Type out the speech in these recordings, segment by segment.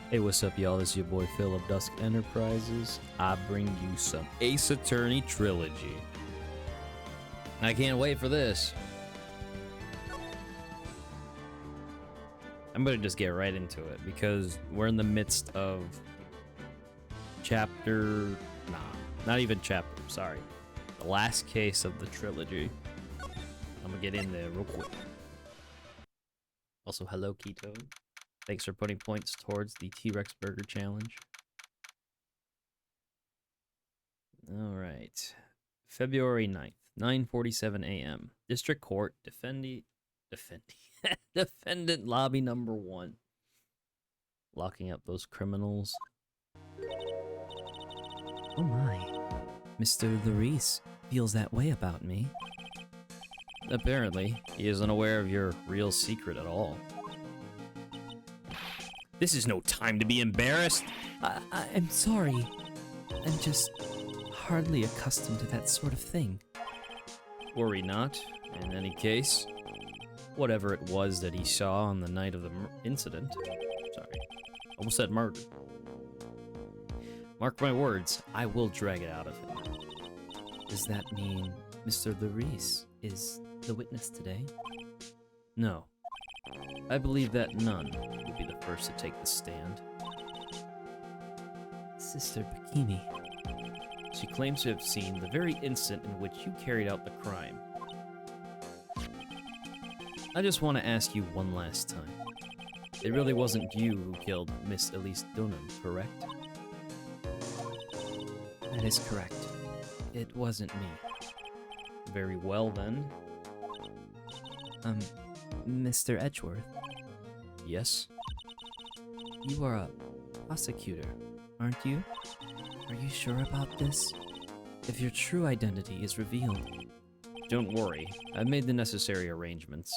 Hey, what's up, y'all? This is your boy Phil of Dusk Enterprises. I bring you some Ace Attorney Trilogy. I can't wait for this. I'm gonna just get right into it because we're in the midst of not even chapter, sorry. The last case of the trilogy. I'm gonna get in there real quick. Also, hello, Keto. Thanks for putting points towards the T-Rex Burger Challenge. Alright. February 9th, 9:47 a.m. District Court, Defendant Lobby number 1. Locking up those criminals. Oh my. Mr. Larice feels that way about me. Apparently, he isn't aware of your real secret at all. This is no time to be embarrassed. I'm sorry. I'm just hardly accustomed to that sort of thing. Worry not. In any case, whatever it was that he saw on the night of the incident. Sorry. Almost said murder. Mark my words, I will drag it out of him. Does that mean Mr. Larice is the witness today? No. I believe that none will be the first to take the stand. Sister Bikini. She claims to have seen the very instant in which you carried out the crime. I just want to ask you one last time. It really wasn't you who killed Miss Elise Dunham, correct? That is correct. It wasn't me. Very well, then. Mr. Edgeworth? Yes? You are a prosecutor, aren't you? Are you sure about this? If your true identity is revealed... Don't worry, I've made the necessary arrangements.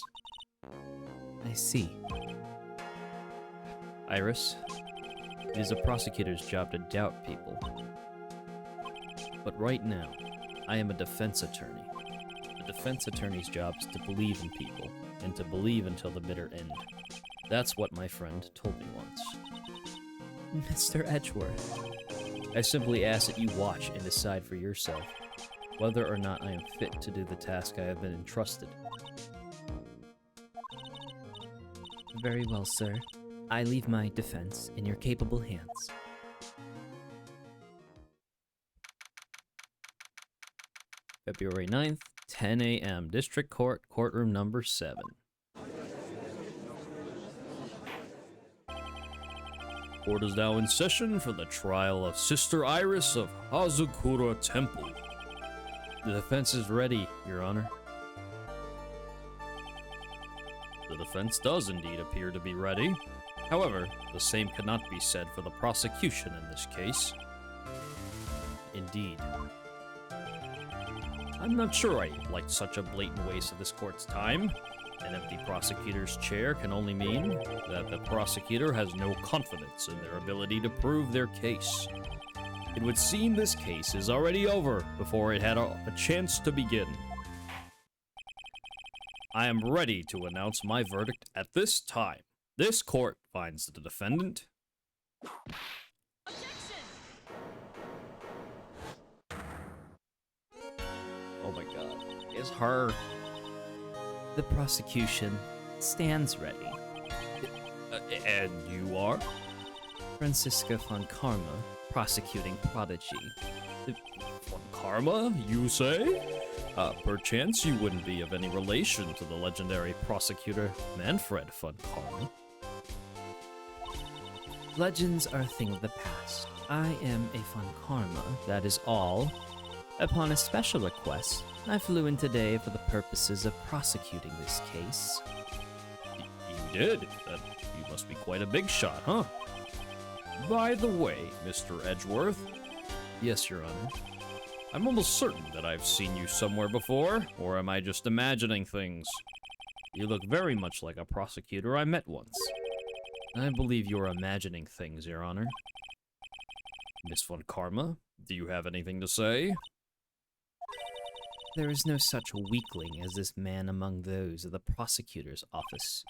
I see. Iris, it is a prosecutor's job to doubt people. But right now, I am a defense attorney. A defense attorney's job is to believe in people, and to believe until the bitter end. That's what my friend told me once. Mr. Edgeworth. I simply ask that you watch and decide for yourself whether or not I am fit to do the task I have been entrusted. Very well, sir. I leave my defense in your capable hands. February 9th, 10 a.m. District Court, Courtroom number 7. Court is now in session for the trial of Sister Iris of Hazakura Temple. The defense is ready, Your Honor. The defense does indeed appear to be ready. However, the same cannot be said for the prosecution in this case. Indeed. I'm not sure I like such a blatant waste of this court's time. An empty prosecutor's chair can only mean that the prosecutor has no confidence in their ability to prove their case. It would seem this case is already over before it had a chance to begin. I am ready to announce my verdict at this time. This court finds the defendant... Oh my god. It's her. The prosecution stands ready. And you are? Francisca von Karma, prosecuting prodigy. Von Karma, you say? Perchance you wouldn't be of any relation to the legendary prosecutor Manfred von Karma. Legends are a thing of the past. I am a von Karma, that is all. Upon a special request, I flew in today for the purposes of prosecuting this case. You did? You must be quite a big shot, huh? By the way, Mr. Edgeworth... Yes, Your Honor. I'm almost certain that I've seen you somewhere before, or am I just imagining things? You look very much like a prosecutor I met once. I believe you're imagining things, Your Honor. Miss von Karma, do you have anything to say? There is no such weakling as this man among those of the prosecutor's office.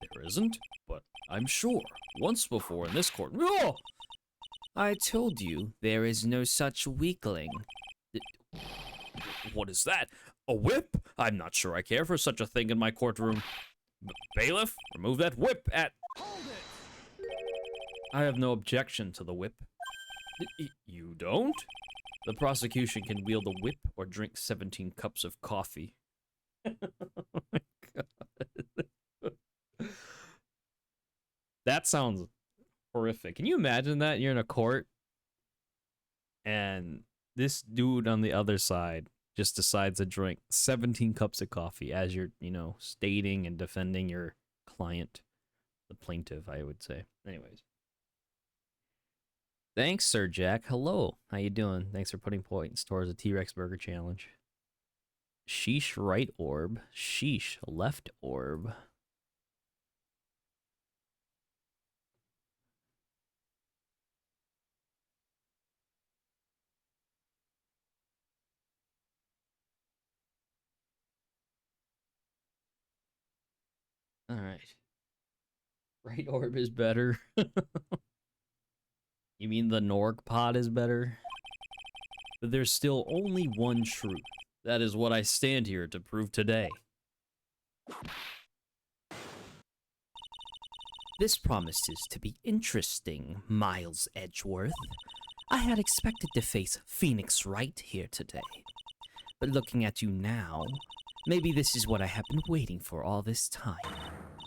There There isn't, but I'm sure once before in this court. Oh! I told you there is no such weakling. What is that? A whip? I'm not sure I care for such a thing in my courtroom. Bailiff, remove that whip at... Hold it! I have no objection to the whip. You don't? The prosecution can wield a whip or drink 17 cups of coffee. Oh my god. That sounds horrific. Can you imagine that? You're in a court and this dude on the other side just decides to drink 17 cups of coffee as you're, stating and defending your client, the plaintiff, I would say. Anyways. Thanks, Sir Jack. Hello. How you doing? Thanks for putting points towards the T-Rex Burger Challenge. Sheesh, right orb. Sheesh, left orb. All right. Right orb is better. You mean the Norg pod is better? But there's still only one truth. That is what I stand here to prove today. This promises to be interesting, Miles Edgeworth. I had expected to face Phoenix Wright here today. But looking at you now, maybe this is what I have been waiting for all this time.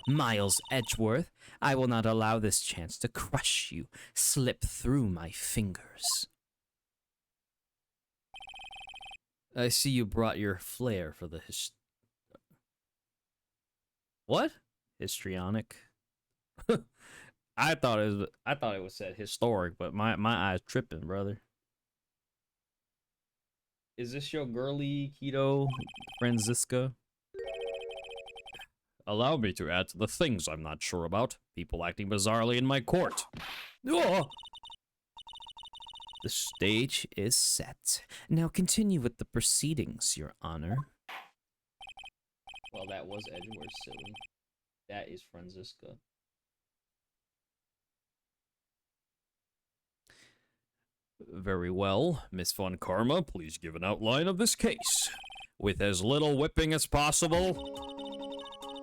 Miles Edgeworth, I will not allow this chance to crush you, slip through my fingers. I see you brought your flair for the What? Histrionic? I thought it was said historic, but my eyes tripping, brother. Is this your girly keto Franziska? Allow me to add to the things I'm not sure about. People acting bizarrely in my court. Oh! The stage is set. Now continue with the proceedings, Your Honor. Well, that was Edgeworth, silly. That is Franziska. Very well. Miss Von Karma, please give an outline of this case. With as little whipping as possible.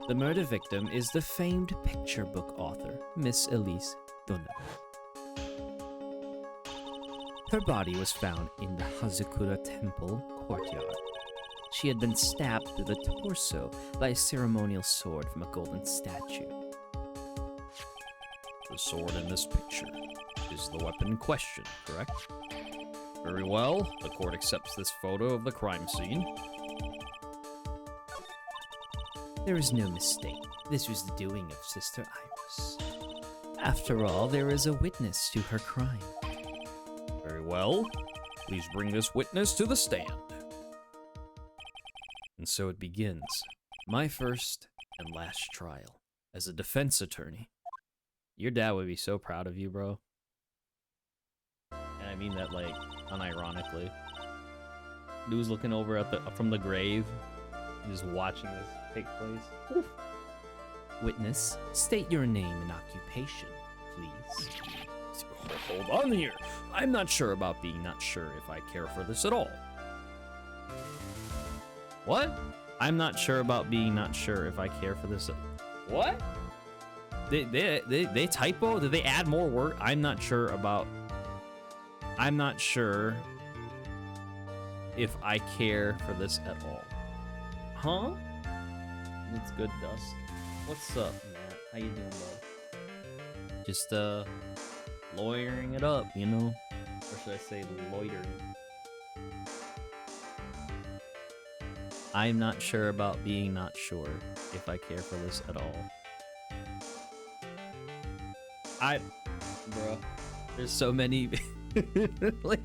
The murder victim is the famed picture book author, Miss Elise Dunham. Her body was found in the Hazakura Temple courtyard. She had been stabbed through the torso by a ceremonial sword from a golden statue. The sword in this picture is the weapon in question, correct? Very well. The court accepts this photo of the crime scene. There is no mistake. This was the doing of Sister Iris. After all, there is a witness to her crime. Very well. Please bring this witness to the stand. And so it begins. My first and last trial as a defense attorney. Your dad would be so proud of you, bro. And I mean that, like, unironically. Dude's looking over at from the grave, just watching this take place. Oof. Witness, state your name and occupation, please. Hold on here. I'm not sure about being not sure if I care for this at all. What? I'm not sure about being not sure if I care for this. What? They typo? Did they add more work? I'm not sure if I care for this at all. Huh? It's good, Dusk. What's up, Matt? How you doing, bud? Just, lawyering it up, you know? Or should I say loitering? I'm not sure about being not sure if I care for this at all. Bruh, there's so many, like,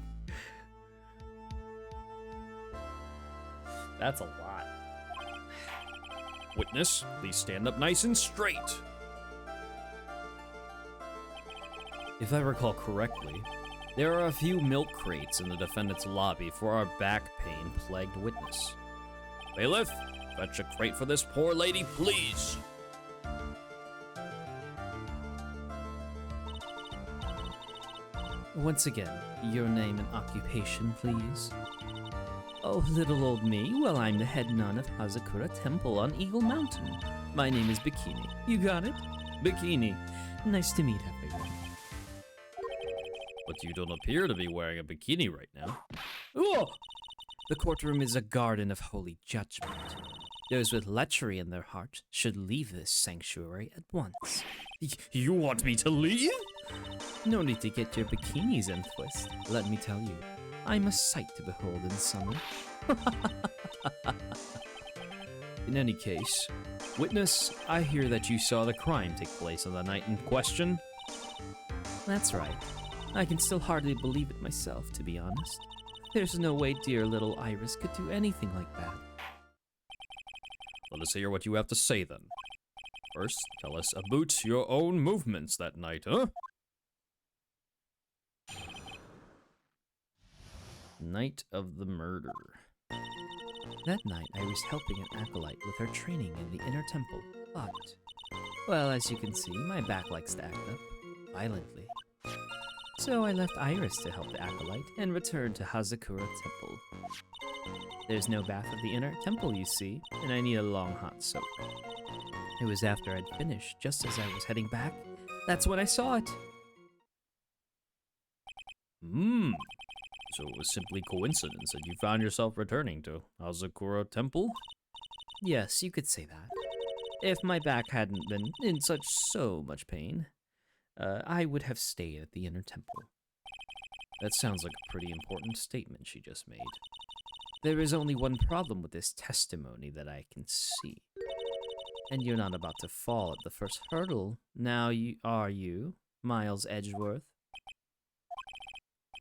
that's a lot. Witness, please stand up nice and straight. If I recall correctly, there are a few milk crates in the defendant's lobby for our back pain-plagued witness. Bailiff, fetch a crate for this poor lady, please. Once again, your name and occupation, please. Oh, little old me. Well, I'm the head nun of Hazakura Temple on Eagle Mountain. My name is Bikini. You got it? Bikini. Nice to meet everyone. But you don't appear to be wearing a bikini right now. Oh! The courtroom is a garden of holy judgment. Those with lechery in their heart should leave this sanctuary at once. You want me to leave? No need to get your bikinis in twist. Let me tell you, I'm a sight to behold in summer. In any case, witness, I hear that you saw the crime take place on the night in question. That's right. I can still hardly believe it myself, to be honest. There's no way dear little Iris could do anything like that. Let us hear what you have to say then. First, tell us about your own movements that night, huh? Night of the murder. That night, I was helping an acolyte with her training in the inner temple, but... well, as you can see, my back likes to act up, violently. So I left Iris to help the acolyte and returned to Hazakura Temple. There's no bath of the inner temple, you see, and I need a long hot soak. It was after I'd finished, just as I was heading back. That's when I saw it. So it was simply coincidence that you found yourself returning to Hazakura Temple? Yes, you could say that. If my back hadn't been in so much pain, I would have stayed at the inner temple. That sounds like a pretty important statement she just made. There is only one problem with this testimony that I can see. And you're not about to fall at the first hurdle, now are you, Miles Edgeworth?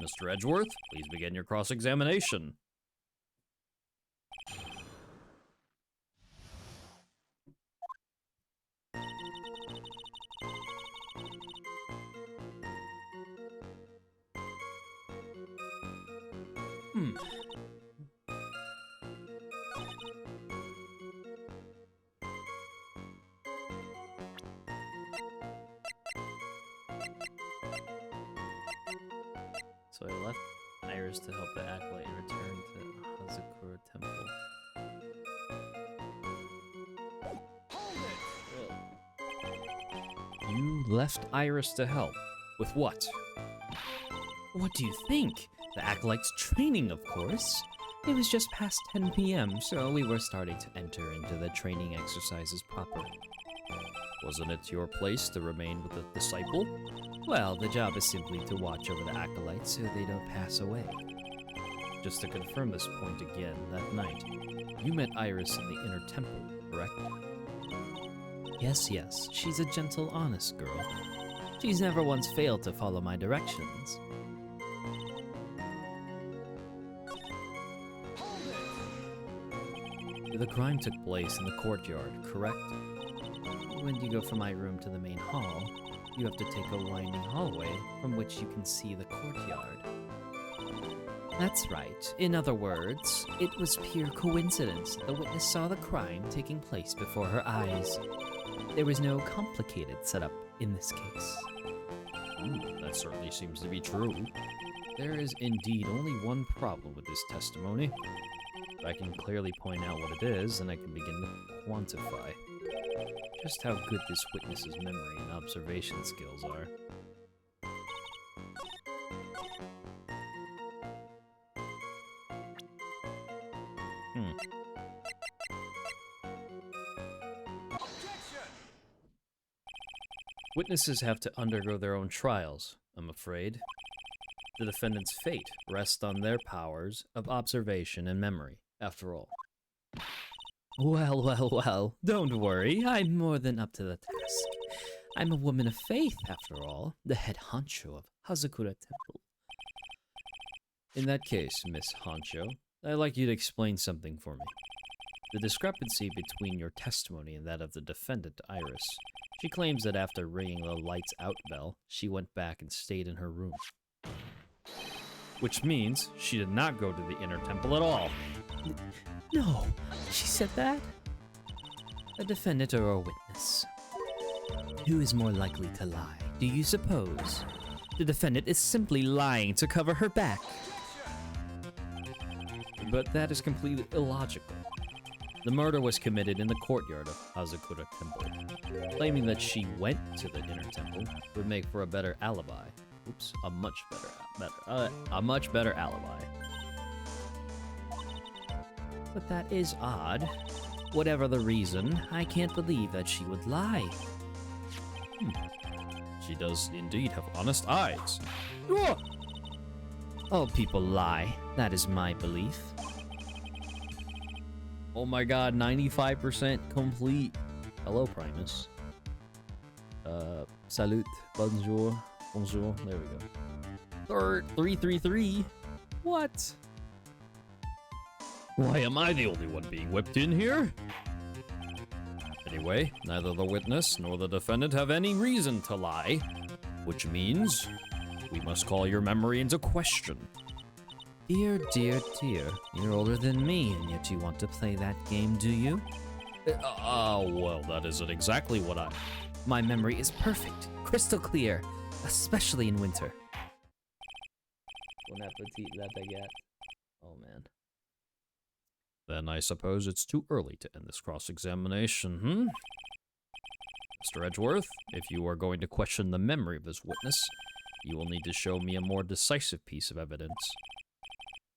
Mr. Edgeworth, please begin your cross-examination. So I left Iris to help the acolyte return to Hazakura Temple. You left Iris to help. With what? What do you think? The acolyte's training, of course. It was just past 10 p.m., so we were starting to enter into the training exercises proper. Wasn't it your place to remain with the disciple? Well, the job is simply to watch over the acolytes so they don't pass away. Just to confirm this point again, that night, you met Iris in the inner temple, correct? Yes, she's a gentle, honest girl. She's never once failed to follow my directions. The crime took place in the courtyard, correct? When you go from my room to the main hall, you have to take a winding hallway from which you can see the courtyard. That's right. In other words, it was pure coincidence the witness saw the crime taking place before her eyes. There was no complicated setup in this case. That certainly seems to be true. There is indeed only one problem with this testimony. If I can clearly point out what it is, then I can begin to quantify just how good this witness's memory and observation skills are. Witnesses have to undergo their own trials, I'm afraid. The defendant's fate rests on their powers of observation and memory, after all. Well, don't worry, I'm more than up to the task. I'm a woman of faith, after all, the head honcho of Hazakura Temple. In that case, Miss Honcho, I'd like you to explain something for me. The discrepancy between your testimony and that of the defendant, Iris. She claims that after ringing the lights out bell, she went back and stayed in her room. Which means she did not go to the inner temple at all. No, she said that? A defendant or a witness? Who is more likely to lie, do you suppose? The defendant is simply lying to cover her back. But that is completely illogical. The murder was committed in the courtyard of Hazakura Temple. Claiming that she went to the inner temple would make for a better alibi. Oops, a much better alibi. But that is odd. Whatever the reason, I can't believe that she would lie. She does indeed have honest eyes. All people lie. That is my belief. Oh my god, 95% complete. Hello, Primus. Salut, bonjour, bonjour. There we go. 333. What? Why am I the only one being whipped in here? Anyway, neither the witness nor the defendant have any reason to lie, which means we must call your memory into question. Dear, dear, dear. You're older than me, and yet you want to play that game, do you? Well, that isn't exactly what I... My memory is perfect, crystal clear, especially in winter. Bon appetit, la baguette. Oh, man. Then I suppose it's too early to end this cross-examination, Mr. Edgeworth, if you are going to question the memory of this witness, you will need to show me a more decisive piece of evidence.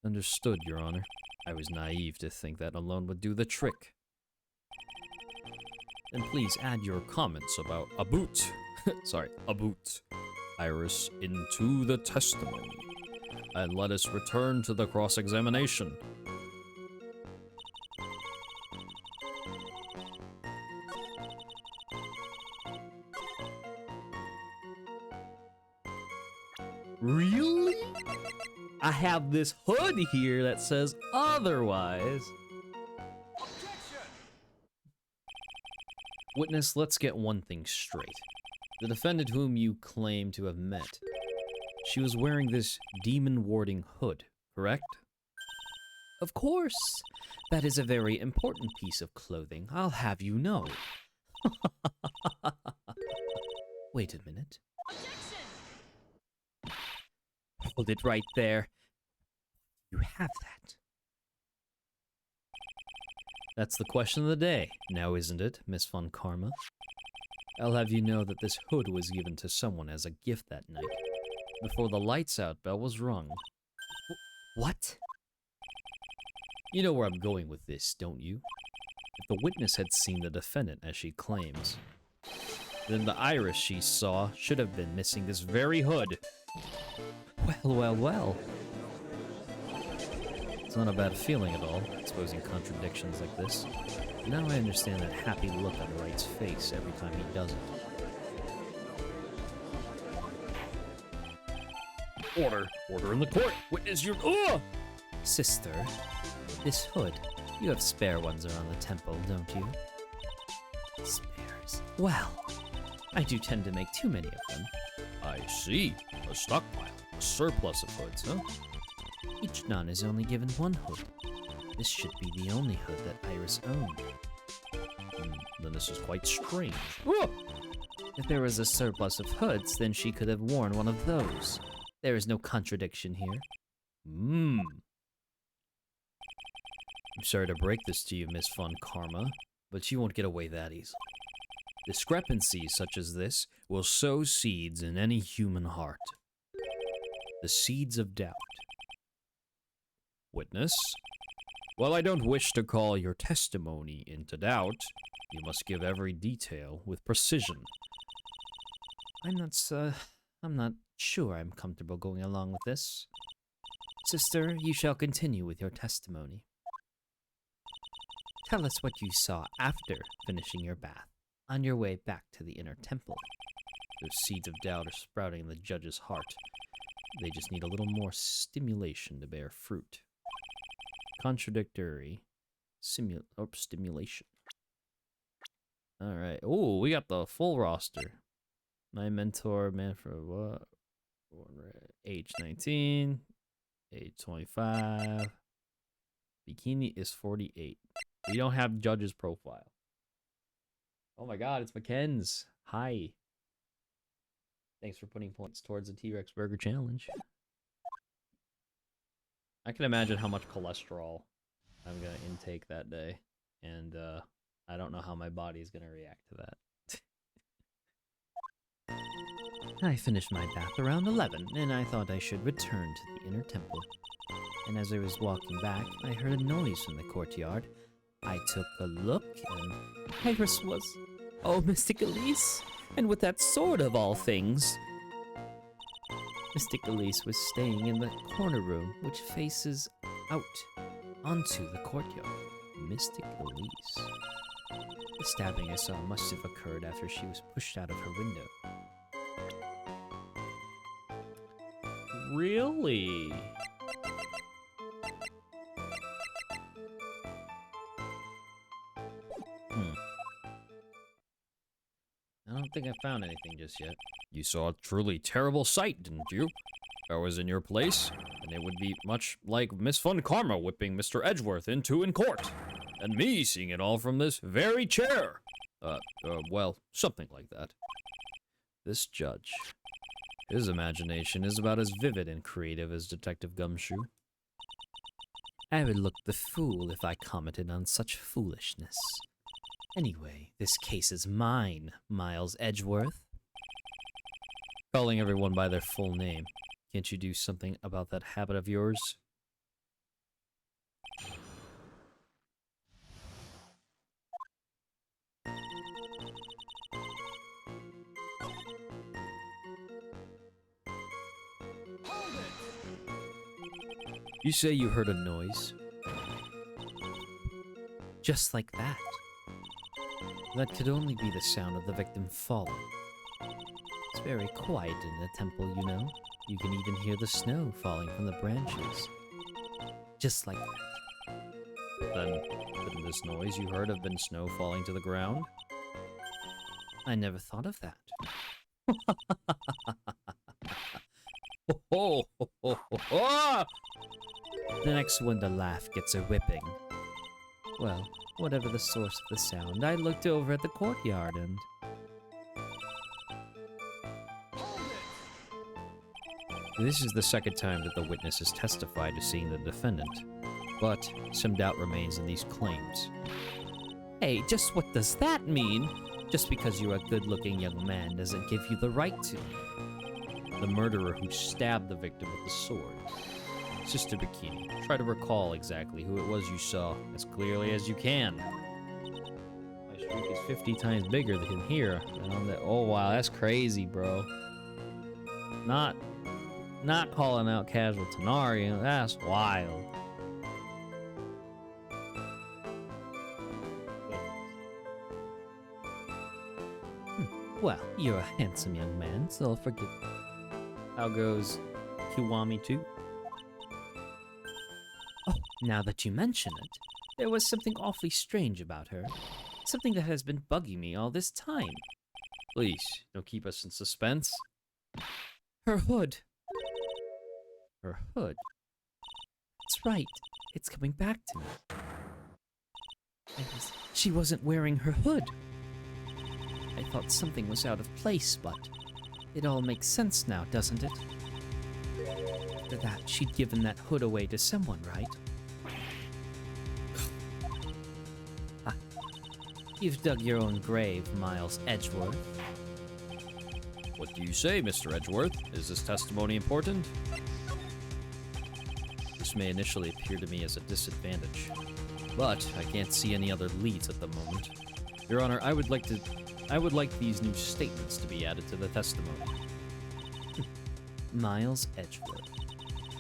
Understood, Your Honor. I was naive to think that alone would do the trick. Then please add your comments about Abut, Abut, Iris into the testimony, and let us return to the cross-examination. Really? I have this hood here that says otherwise. Witness, let's get one thing straight. The defendant whom you claim to have met, she was wearing this demon-warding hood, correct? Of course. That is a very important piece of clothing, I'll have you know. Wait a minute. Hold it right there. You have that. That's the question of the day, now isn't it, Miss Von Karma? I'll have you know that this hood was given to someone as a gift that night, before the lights out bell was rung. What? You know where I'm going with this, don't you? If the witness had seen the defendant as she claims, then the iris she saw should have been missing this very hood. Well, well, well. It's not a bad feeling at all, exposing contradictions like this. Now I understand that happy look on Wright's face every time he does it. Order! Order in the court! Witness your... Ugh! Sister, this hood, you have spare ones around the temple, don't you? Spares. Well, I do tend to make too many of them. I see. A stockpile. A surplus of hoods, huh? Each nun is only given one hood. This should be the only hood that Iris owned. Then this is quite strange. If there was a surplus of hoods, then she could have worn one of those. There is no contradiction here. I'm sorry to break this to you, Miss Von Karma, but you won't get away that easily. Discrepancies such as this will sow seeds in any human heart. The seeds of doubt. Witness, while I don't wish to call your testimony into doubt, you must give every detail with precision. I'm not sure I'm comfortable going along with this. Sister, you shall continue with your testimony. Tell us what you saw after finishing your bath, on your way back to the inner temple. The seeds of doubt are sprouting in the judge's heart. They just need a little more stimulation to bear fruit. Contradictory stimulation. Alright. Oh, we got the full roster. My mentor, man for what? Age 19. Age 25. Bikini is 48. We don't have judge's profile. Oh my god, it's McKen's. Hi. Thanks for putting points towards the T-Rex Burger Challenge. I can imagine how much cholesterol I'm gonna intake that day, and I don't know how my body's gonna react to that. I finished my bath around 11, and I thought I should return to the inner temple. And as I was walking back, I heard a noise from the courtyard. I took a look, and Iris was... Oh, Mystic Elise! And with that sword of all things! Mystic Elise was staying in the corner room, which faces out onto the courtyard. Mystic Elise. The stabbing I saw must have occurred after she was pushed out of her window. Really? I don't think I found anything just yet. You saw a truly terrible sight, didn't you? If I was in your place, and it would be much like Miss Fun Karma whipping Mr. Edgeworth into in court, and me seeing it all from this very chair. Well, something like that. This judge. His imagination is about as vivid and creative as Detective Gumshoe. I would look the fool if I commented on such foolishness. Anyway, this case is mine, Miles Edgeworth. Calling everyone by their full name. Can't you do something about that habit of yours? You say you heard a noise? Just like that. That could only be the sound of the victim falling. It's very quiet in the temple, you know. You can even hear the snow falling from the branches. Just like that. Then, couldn't this noise you heard have been snow falling to the ground? I never thought of that. Oh, ho, ho, ho, ho. The next one to laugh gets a whipping. Well, whatever the source of the sound, I looked over at the courtyard and... This is the second time that the witness has testified to seeing the defendant, but some doubt remains in these claims. Hey, just what does that mean? Just because you're a good-looking young man doesn't give you the right to. The murderer who stabbed the victim with the sword. Sister Bikini, try to recall exactly who it was you saw as clearly as you can. My streak is 50 times bigger than here. Oh wow, that's crazy, bro. Not calling out casual Tenari, that's wild. Well, you're a handsome young man, so I'll forgive you. How goes Kiwami 2? Oh, now that you mention it, there was something awfully strange about her. Something that has been bugging me all this time. Please, don't keep us in suspense. Her hood. Her hood? That's right. It's coming back to me. She wasn't wearing her hood. I thought something was out of place, but it all makes sense now, doesn't it? After that, she'd given that hood away to someone, right? Ah, you've dug your own grave, Miles Edgeworth. What do you say, Mr. Edgeworth? Is this testimony important? This may initially appear to me as a disadvantage, but I can't see any other leads at the moment. Your Honor, I would like these new statements to be added to the testimony. Miles Edgeworth,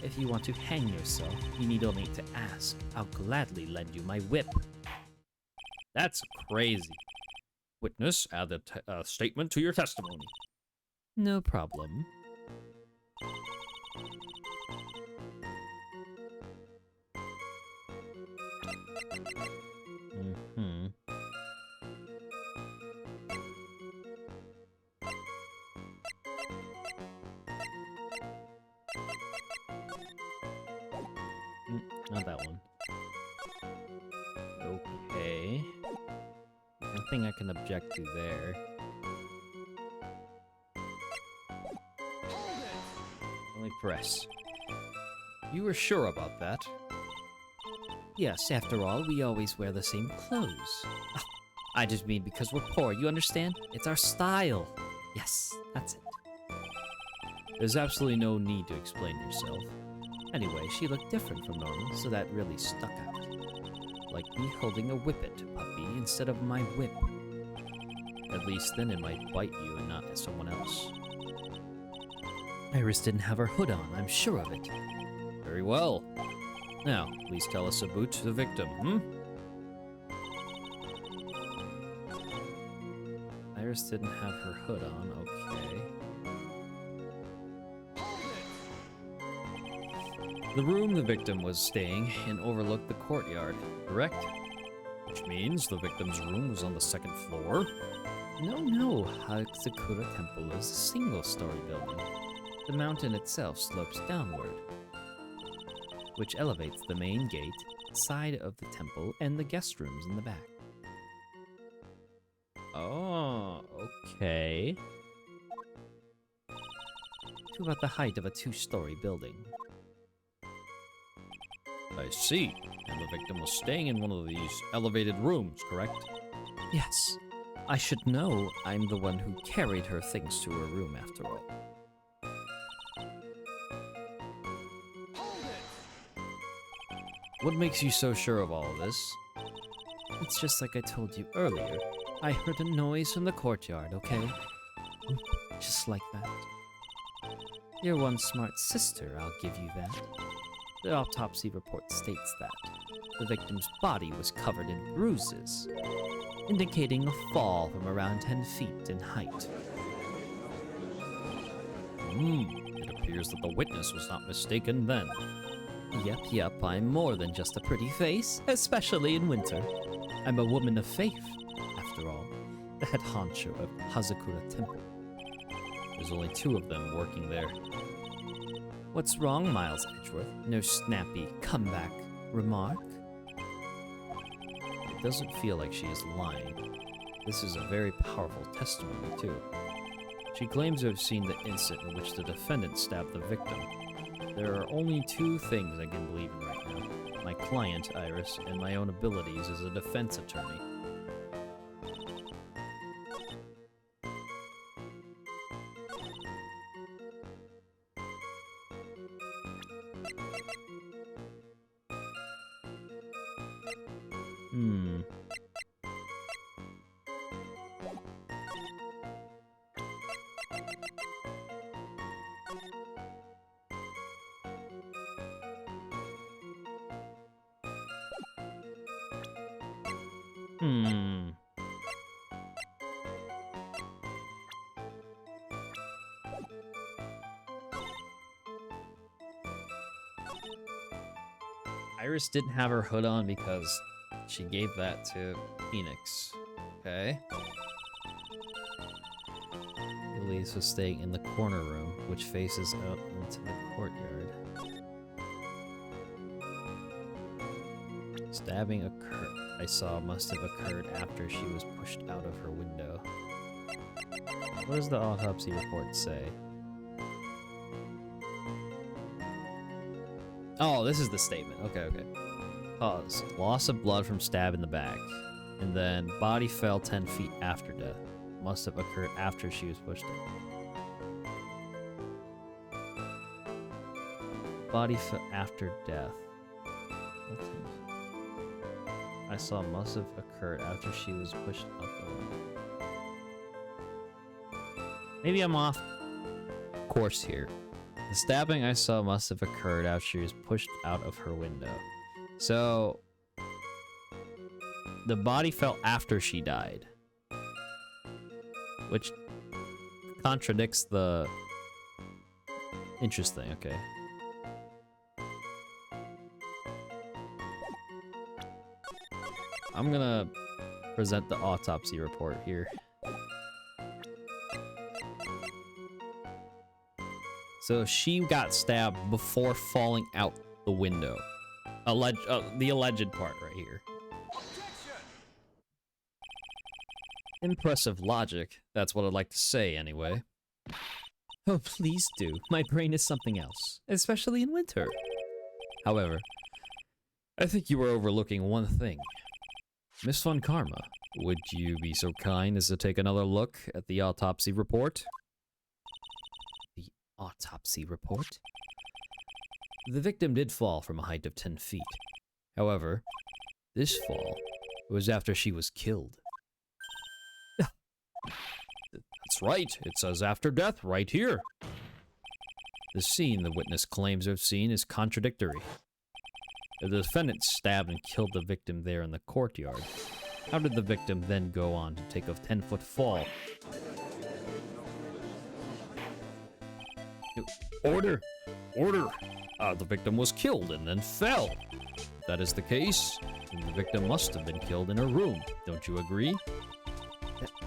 if you want to hang yourself, you need only to ask. I'll gladly lend you my whip. That's crazy. Witness, add the statement to your testimony. No problem. Not that one. Okay. Nothing I can object to there. press. You were sure about that? Yes, after all, we always wear the same clothes. Oh, I just mean because we're poor, you understand? It's our style. Yes, that's it. There's absolutely no need to explain yourself. Anyway, she looked different from normal, so that really stuck out. Like me holding a whippet puppy instead of my whip. At least then it might bite you and not someone else. Iris didn't have her hood on, I'm sure of it. Very well. Now, please tell us about the victim, Iris didn't have her hood on, okay. The room the victim was staying in overlooked the courtyard, correct? Which means the victim's room was on the second floor? No, Tatsuro Temple is a single-story building. The mountain itself slopes downward, which elevates the main gate, side of the temple, and the guest rooms in the back. Oh, okay. To about the height of a two-story building. I see. And the victim was staying in one of these elevated rooms, correct? Yes. I should know I'm the one who carried her things to her room after all. What makes you so sure of all of this? It's just like I told you earlier. I heard a noise from the courtyard, okay? Just like that. You're one smart sister, I'll give you that. The autopsy report states that the victim's body was covered in bruises, indicating a fall from around 10 feet in height. It appears that the witness was not mistaken then. Yep, I'm more than just a pretty face, especially in winter. I'm a woman of faith, after all, the head honcho of Hazakura Temple. There's only 2 of them working there. What's wrong, Miles Edgeworth? No snappy comeback remark? It doesn't feel like she is lying. This is a very powerful testimony, too. She claims to have seen the instant in which the defendant stabbed the victim. There are only 2 things I can believe in right now. My client, Iris, and my own abilities as a defense attorney. Iris didn't have her hood on because she gave that to Phoenix. Okay. Elise was staying in the corner room, which faces out into the courtyard. Stabbing I saw must have occurred after she was pushed out of her window. What does the autopsy report say? Oh, this is the statement. Okay. Pause. Loss of blood from stab in the back. And then body fell 10 feet after death. Must have occurred after she was pushed out. Body fell after death. I saw must have occurred after she was pushed out the window. Maybe I'm off course here. The stabbing I saw must have occurred after she was pushed out of her window. So, the body fell after she died. Which contradicts the... Interesting, okay. I'm gonna present the autopsy report here. So she got stabbed before falling out the window. The alleged part right here. Impressive logic. That's what I'd like to say, anyway. Oh, please do. My brain is something else, especially in winter. However, I think you are overlooking one thing. Miss Von Karma, would you be so kind as to take another look at the autopsy report? The autopsy report? The victim did fall from a height of 10 feet. However, this fall was after she was killed. That's right, it says after death right here. The scene the witness claims to have seen is contradictory. If the defendant stabbed and killed the victim there in the courtyard, how did the victim then go on to take a 10-foot fall? Order! Order! The victim was killed and then fell. If that is the case, then the victim must have been killed in her room. Don't you agree?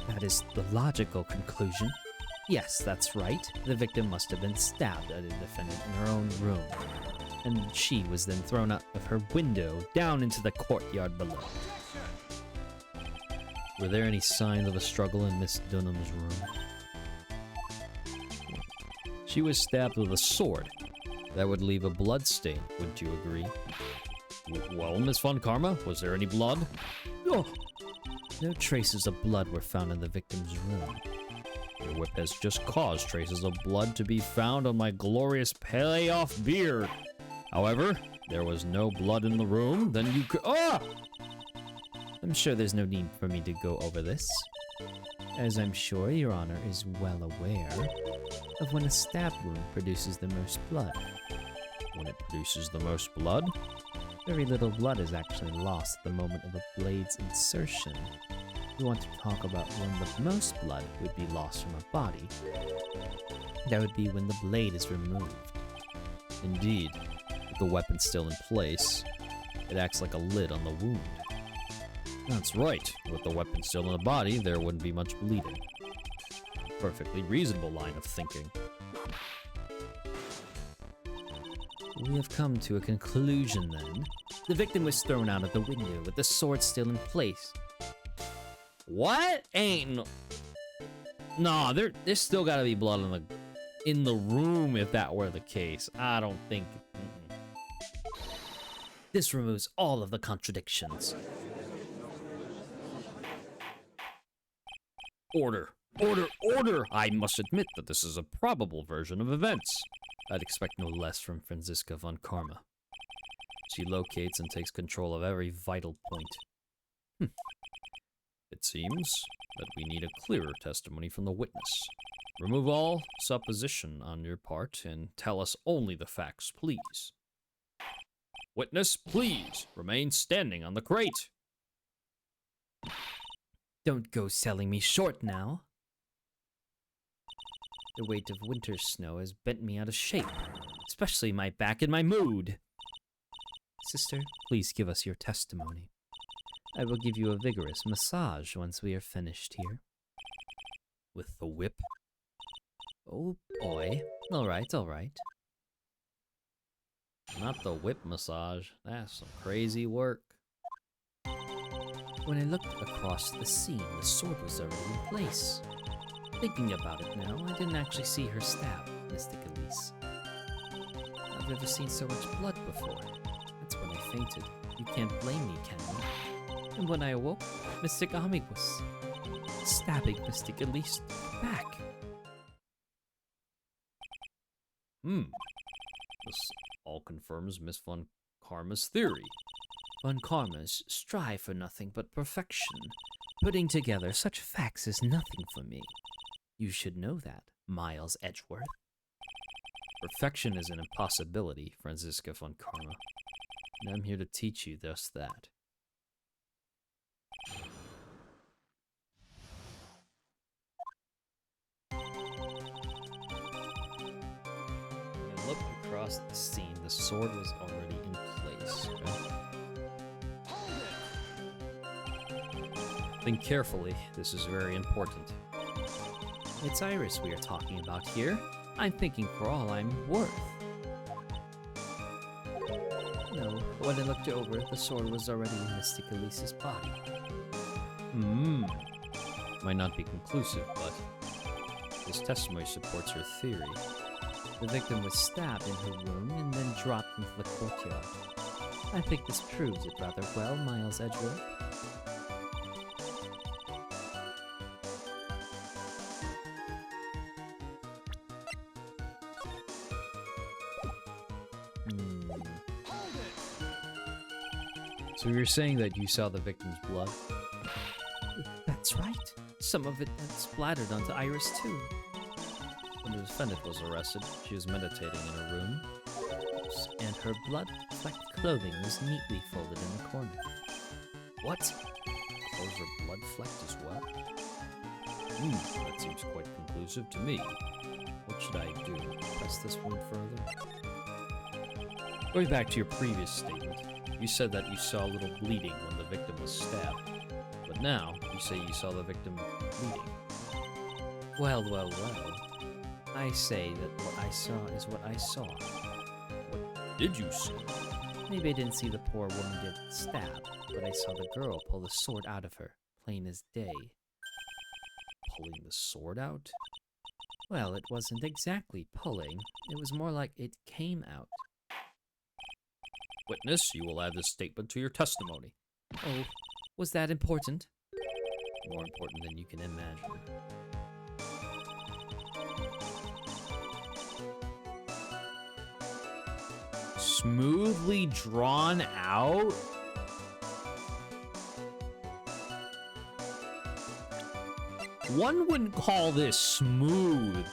That is the logical conclusion. Yes, that's right. The victim must have been stabbed at the defendant in her own room. And she was then thrown out of her window down into the courtyard below. Were there any signs of a struggle in Miss Dunham's room? She was stabbed with a sword. That would leave a blood stain, wouldn't you agree? Well, Miss Von Karma, was there any blood? Oh! No traces of blood were found in the victim's room. Your whip has just caused traces of blood to be found on my glorious payoff beard. However, there was no blood in the room, then you could— Ah! I'm sure there's no need for me to go over this, as I'm sure Your Honor is well aware of when a stab wound produces the most blood. When it produces the most blood? Very little blood is actually lost at the moment of a blade's insertion. We want to talk about when the most blood would be lost from a body. That would be when the blade is removed. Indeed, with the weapon still in place, it acts like a lid on the wound. That's right, with the weapon still in the body, there wouldn't be much bleeding. Perfectly reasonable line of thinking. We have come to a conclusion then. The victim was thrown out of the window with the sword still in place. What? No, there's still gotta be blood in the room if that were the case. I don't think. This removes all of the contradictions. Order! Order! Order! I must admit that this is a probable version of events. I'd expect no less from Franziska von Karma. She locates and takes control of every vital point. It seems that we need a clearer testimony from the witness. Remove all supposition on your part and tell us only the facts, please. Witness, please remain standing on the crate. Don't go selling me short now. The weight of winter snow has bent me out of shape, especially my back and my mood. Sister, please give us your testimony. I will give you a vigorous massage once we are finished here. With the whip? Oh boy. All right, all right. Not the whip massage. That's some crazy work. When I looked across the scene, the sword was already in place. Thinking about it now, I didn't actually see her stab, Mystic Elise. I've never seen so much blood before. That's when I fainted. You can't blame me, can you? And when I awoke, Mystic Ami was stabbing Mystic Elise back. This all confirms Miss Von Karma's theory. Von Karmas strive for nothing but perfection. Putting together such facts is nothing for me. You should know that, Miles Edgeworth. Perfection is an impossibility, Franziska von Karma. And I'm here to teach you just that. When I looked across the scene, the sword was already in place. Okay? Think carefully, this is very important. It's Iris we are talking about here. I'm thinking for all I'm worth. No, when I looked over, the sword was already in Mystic Elise's body. Might not be conclusive, but This testimony supports your theory. The victim was stabbed in her room and then dropped into the courtyard. I think this proves it rather well, Miles Edgeworth. So you're saying that you saw the victim's blood? That's right. Some of it had splattered onto Iris too. When the defendant was arrested, she was meditating in her room. And her blood-flecked clothing was neatly folded in the corner. What? Clothes are blood-flecked as well? That seems quite conclusive to me. What should I do? Press this one further? Going back to your previous statement, you said that you saw a little bleeding when the victim was stabbed. But now, you say you saw the victim bleeding. Well. I say that what I saw is what I saw. What did you see? Maybe I didn't see the poor woman get stabbed, but I saw the girl pull the sword out of her, plain as day. Pulling the sword out? Well, it wasn't exactly pulling. It was more like it came out. Witness, you will add this statement to your testimony. Oh, was that important? More important than you can imagine. Smoothly drawn out? One wouldn't call this smooth.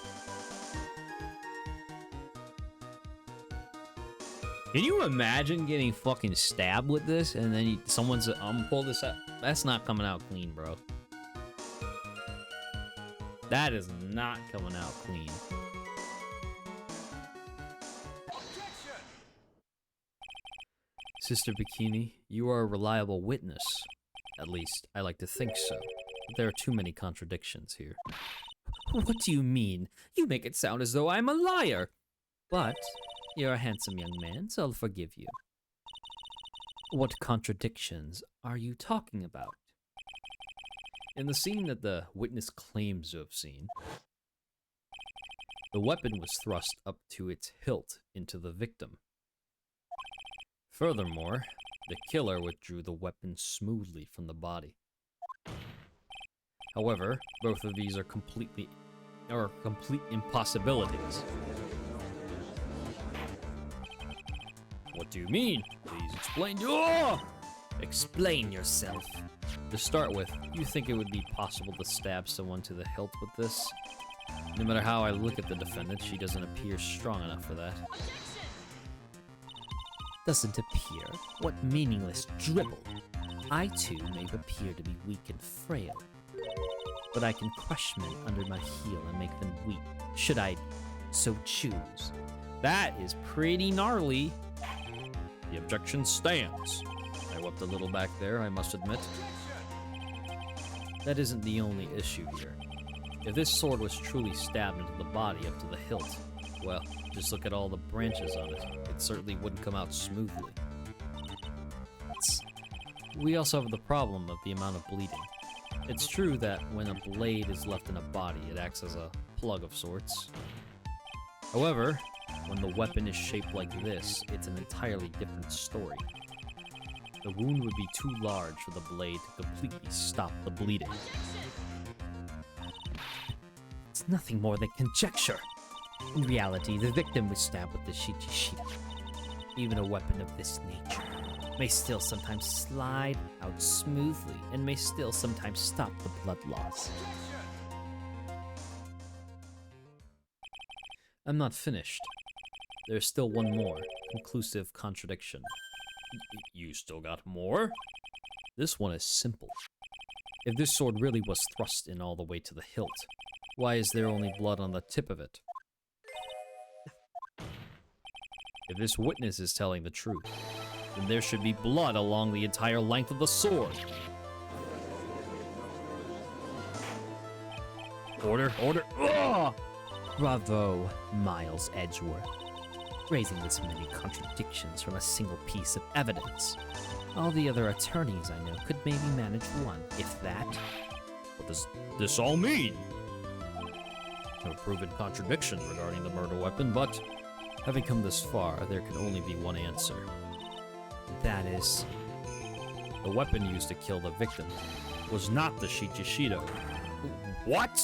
Can you imagine getting fucking stabbed with this and then someone's pull this out? That's not coming out clean, bro. That is not coming out clean. Sister Bikini, you are a reliable witness. At least, I like to think so. But there are too many contradictions here. What do you mean? You make it sound as though I'm a liar. But you're a handsome young man, so I'll forgive you. What contradictions are you talking about? In the scene that the witness claims to have seen, the weapon was thrust up to its hilt into the victim. Furthermore, the killer withdrew the weapon smoothly from the body. However, both of these are complete impossibilities. What do you mean? Please explain. Oh! Explain yourself. To start with, you think it would be possible to stab someone to the hilt with this? No matter how I look at the defendant, she doesn't appear strong enough for that. Doesn't appear? What meaningless dribble. I too may appear to be weak and frail, but I can crush men under my heel and make them weak, should I so choose. That is pretty gnarly. The objection stands. I wept a little back there, I must admit. That isn't the only issue here. If this sword was truly stabbed into the body up to the hilt, well, just look at all the branches on it. It certainly wouldn't come out smoothly. We also have the problem of the amount of bleeding. It's true that when a blade is left in a body, it acts as a plug of sorts. However, when the weapon is shaped like this, it's an entirely different story. The wound would be too large for the blade to completely stop the bleeding. It's nothing more than conjecture. In reality, the victim was stabbed with the shichi. Even a weapon of this nature may still sometimes slide out smoothly and may still sometimes stop the blood loss. I'm not finished. There's still one more conclusive contradiction. You still got more? This one is simple. If this sword really was thrust in all the way to the hilt, why is there only blood on the tip of it? If this witness is telling the truth, then there should be blood along the entire length of the sword. Order, order. Ugh! Bravo, Miles Edgeworth. Raising this many contradictions from a single piece of evidence. All the other attorneys I know could maybe manage one, if that. What does this all mean? No proven contradictions regarding the murder weapon, but having come this far, there can only be one answer. That is... The weapon used to kill the victim was not the Shichishito. What?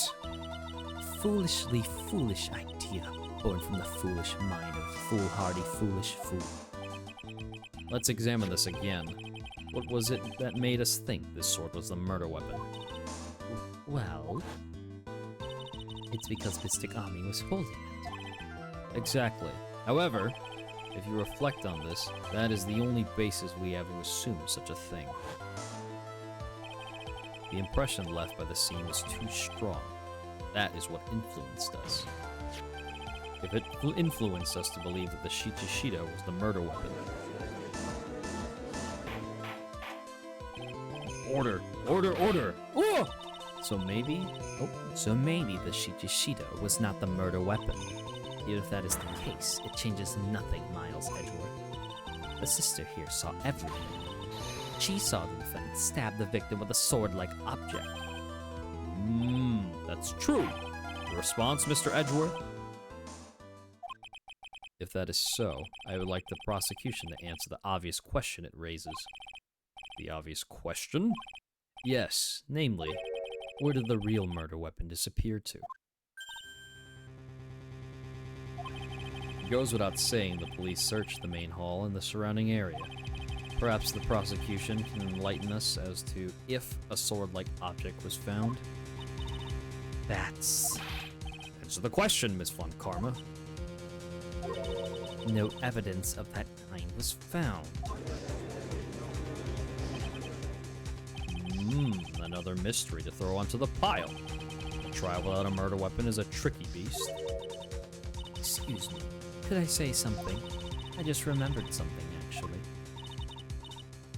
Foolishly foolish idea, born from the foolish mind of foolhardy foolish fool. Let's examine this again. What was it that made us think this sword was the murder weapon? Well... It's because Mystic Ami was holding it. Exactly. However, if you reflect on this, that is the only basis we have to assume such a thing. The impression left by the scene was too strong. That is what influenced us. If it influenced us to believe that the Shichishito was the murder weapon. Order! Order! Order! Oh! So maybe the Shichishito was not the murder weapon. Yet if that is the case, it changes nothing, Miles Edgeworth. The sister here saw everything. She saw the defendant stab the victim with a sword-like object. That's true. Your response, Mr. Edgeworth? If that is so, I would like the prosecution to answer the obvious question it raises. The obvious question? Yes, namely, where did the real murder weapon disappear to? It goes without saying the police searched the main hall and the surrounding area. Perhaps the prosecution can enlighten us as to if a sword-like object was found. That's... Answer the question, Miss Von Karma. No evidence of that kind was found. Another mystery to throw onto the pile. A trial without a murder weapon is a tricky beast. Excuse me, could I say something? I just remembered something, actually.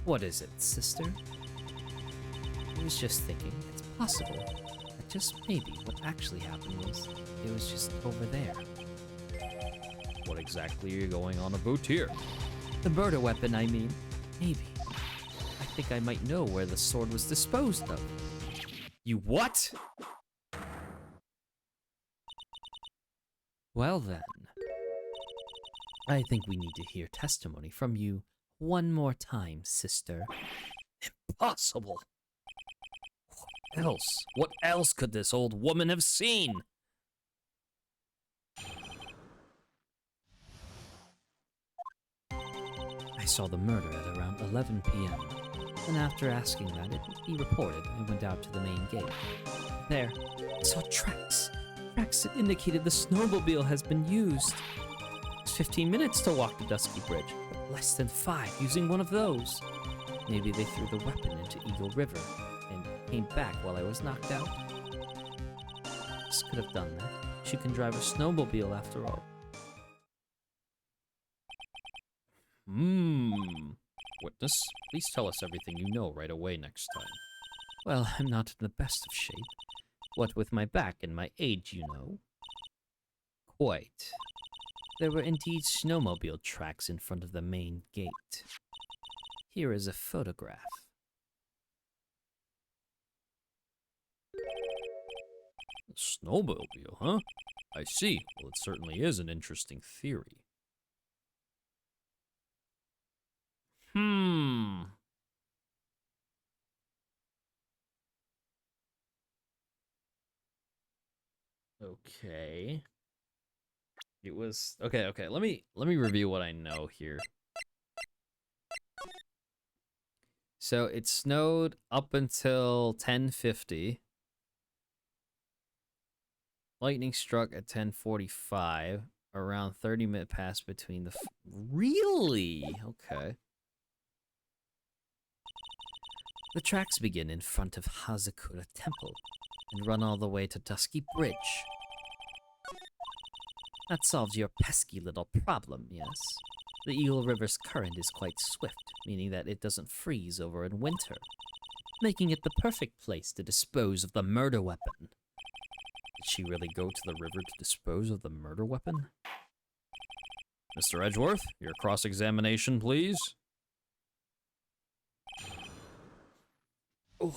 What is it, sister? I was just thinking, it's possible that just maybe what actually happened was, it was just over there. What exactly are you going on about here? The murder weapon, I mean. Maybe. I think I might know where the sword was disposed of. You what? Well then. I think we need to hear testimony from you one more time, sister. Impossible. What else could this old woman have seen? I saw the murder at around 11 p.m. And after asking that it be reported, I went out to the main gate. There, I saw tracks. Tracks that indicated the snowmobile has been used. It's 15 minutes to walk the Dusky Bridge, but less than 5 using one of those. Maybe they threw the weapon into Eagle River and came back while I was knocked out. This could have done that. She can drive a snowmobile after all. Witness, please tell us everything you know right away next time. Well, I'm not in the best of shape. What with my back and my age, you know. Quite. There were indeed snowmobile tracks in front of the main gate. Here is a photograph. A snowmobile, huh? I see. Well, it certainly is an interesting theory. Okay. It was okay. Let me review what I know here. So it snowed up until 10:50. Lightning struck at 10:45. Around 30-minute pass between the. Really? Okay. The tracks begin in front of Hazakura Temple and run all the way to Dusky Bridge. That solves your pesky little problem, yes? The Eagle River's current is quite swift, meaning that it doesn't freeze over in winter, making it the perfect place to dispose of the murder weapon. Did she really go to the river to dispose of the murder weapon? Mr. Edgeworth, your cross-examination, please. Oh.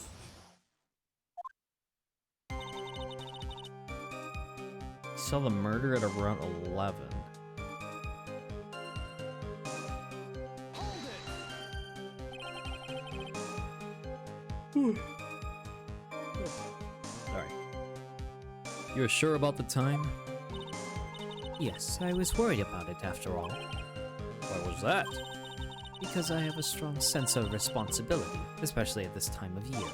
saw the murder at around 11. Alright. You're sure about the time? Yes, I was worried about it after all. Why was that? Because I have a strong sense of responsibility, especially at this time of year.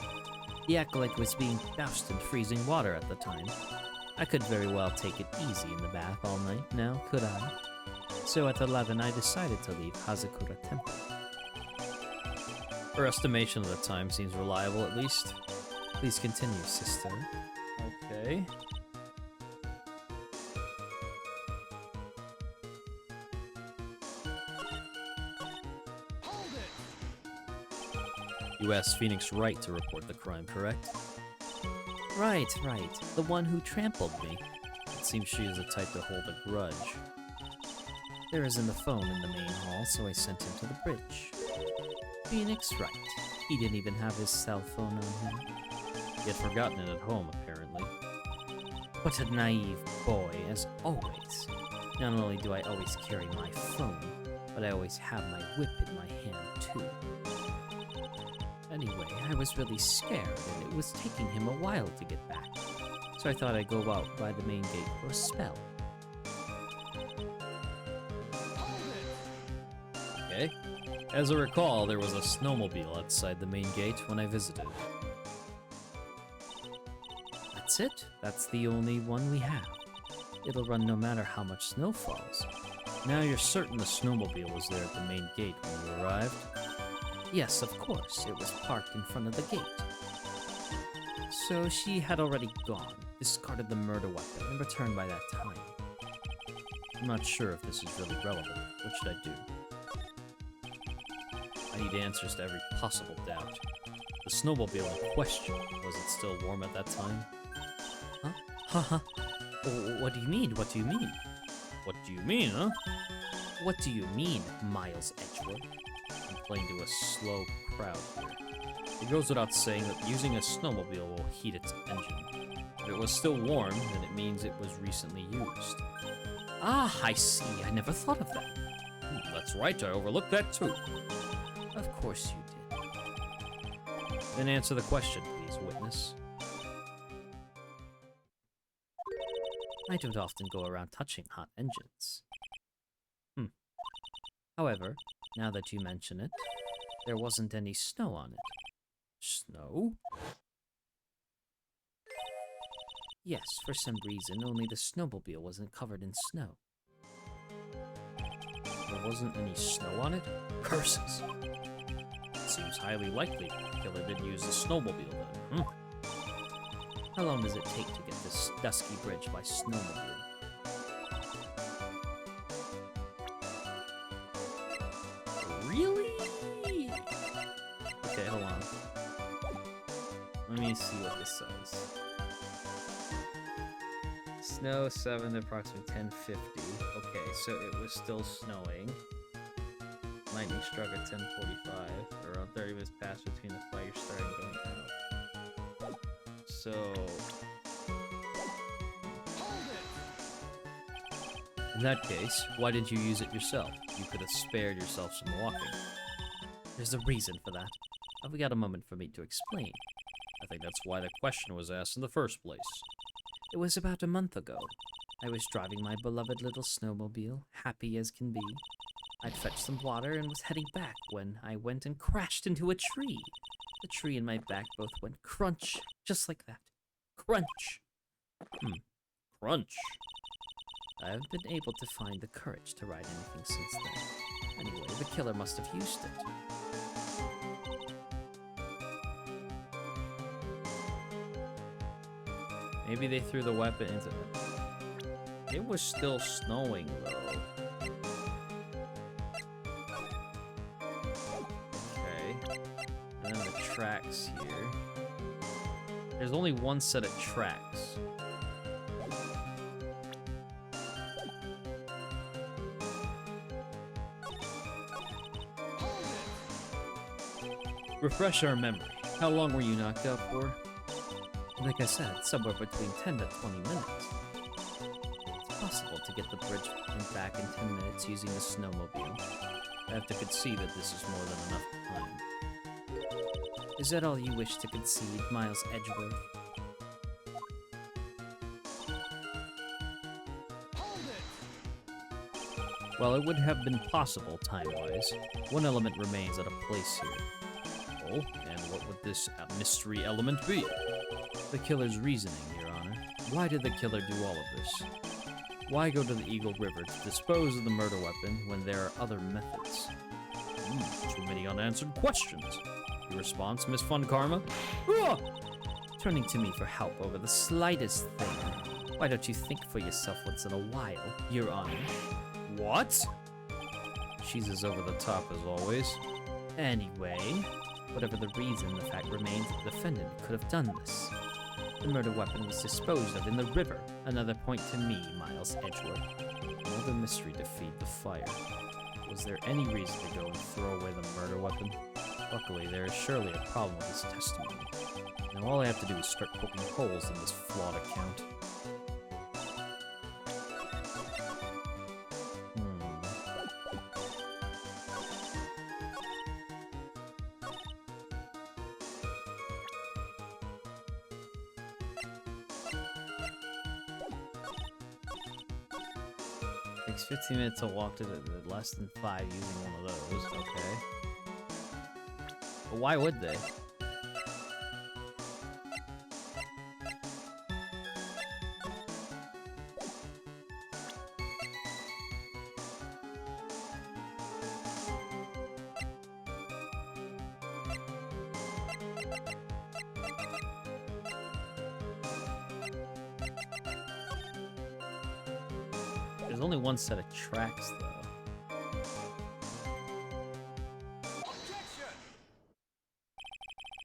The acolyte was being doused in freezing water at the time. I could very well take it easy in the bath all night now, could I? So at 11, I decided to leave Hazakura Temple. Her estimation of the time seems reliable, at least. Please continue, sister. Okay. You asked Phoenix Wright to report the crime, correct? Right. The one who trampled me. It seems she is the type to hold a grudge. There isn't a phone in the main hall, so I sent him to the bridge. Phoenix Wright. He didn't even have his cell phone on him. He had forgotten it at home, apparently. What a naive boy, as always. Not only do I always carry my phone, but I always have my whip in my hand, too. Anyway, I was really scared, and it was taking him a while to get back. So I thought I'd go out by the main gate for a spell. Okay. As I recall, there was a snowmobile outside the main gate when I visited. That's it? That's the only one we have. It'll run no matter how much snow falls. Now you're certain the snowmobile was there at the main gate when you arrived? Yes, of course. It was parked in front of the gate. So she had already gone, discarded the murder weapon, and returned by that time. I'm not sure if this is really relevant. What should I do? I need answers to every possible doubt. The snowmobile in question, was it still warm at that time? Huh? Haha. What do you mean? What do you mean? What do you mean, huh? What do you mean, Miles Edgewood? I'm playing to a slow crowd here. It goes without saying that using a snowmobile will heat its engine. If it was still warm, then it means it was recently used. Ah, I see. I never thought of that. That's right, I overlooked that too. Of course you did. Then answer the question, please, witness. I don't often go around touching hot engines. However, now that you mention it, there wasn't any snow on it. Snow? Yes, for some reason, only the snowmobile wasn't covered in snow. There wasn't any snow on it? Curses! It seems highly likely the killer did use the snowmobile then, How long does it take to get this dusky bridge by snowmobile? Really? Okay, hold on. Let me see what this says. Snow 7 to approximately 10:50. Okay, so it was still snowing. Lightning struck at 10:45. Around 30 minutes passed between the fire starting and going out. So in that case, why didn't you use it yourself? You could have spared yourself some walking. There's a reason for that. Have we got a moment for me to explain? I think that's why the question was asked in the first place. It was about a month ago. I was driving my beloved little snowmobile, happy as can be. I'd fetched some water and was heading back when I went and crashed into a tree. The tree and my back both went crunch, just like that. Crunch! Crunch. I haven't been able to find the courage to ride anything since then. Anyway, the killer must have used it. Maybe they threw the weapon into it. It was still snowing, though. Okay. And then the tracks here. There's only one set of tracks. Refresh our memory. How long were you knocked out for? Like I said, somewhere between 10 to 20 minutes. impossible to get the bridge back in 10 minutes using the snowmobile. I have to concede that this is more than enough time. Is that all you wish to concede, Miles Edgeworth? While it would have been possible time-wise, one element remains out of place here. Oh, and what would this mystery element be? The killer's reasoning, Your Honor. Why did the killer do all of this? Why go to the Eagle River to dispose of the murder weapon when there are other methods? Too many unanswered questions. Your response, Miss Fun Karma? Ah! Turning to me for help over the slightest thing. Why don't you think for yourself once in a while, Your Honor? What? She's as over the top as always. Anyway, whatever the reason, the fact remains that the defendant could have done this. The murder weapon was disposed of in the river. Another point to me, Miles Edgeworth. Another mystery to feed the fire. Was there any reason to go and throw away the murder weapon? Luckily, there is surely a problem with this testimony. Now all I have to do is start poking holes in this flawed account. 15 minutes to walk to the less than 5 using one of those, okay. But why would they? There's only one set of tracks, though.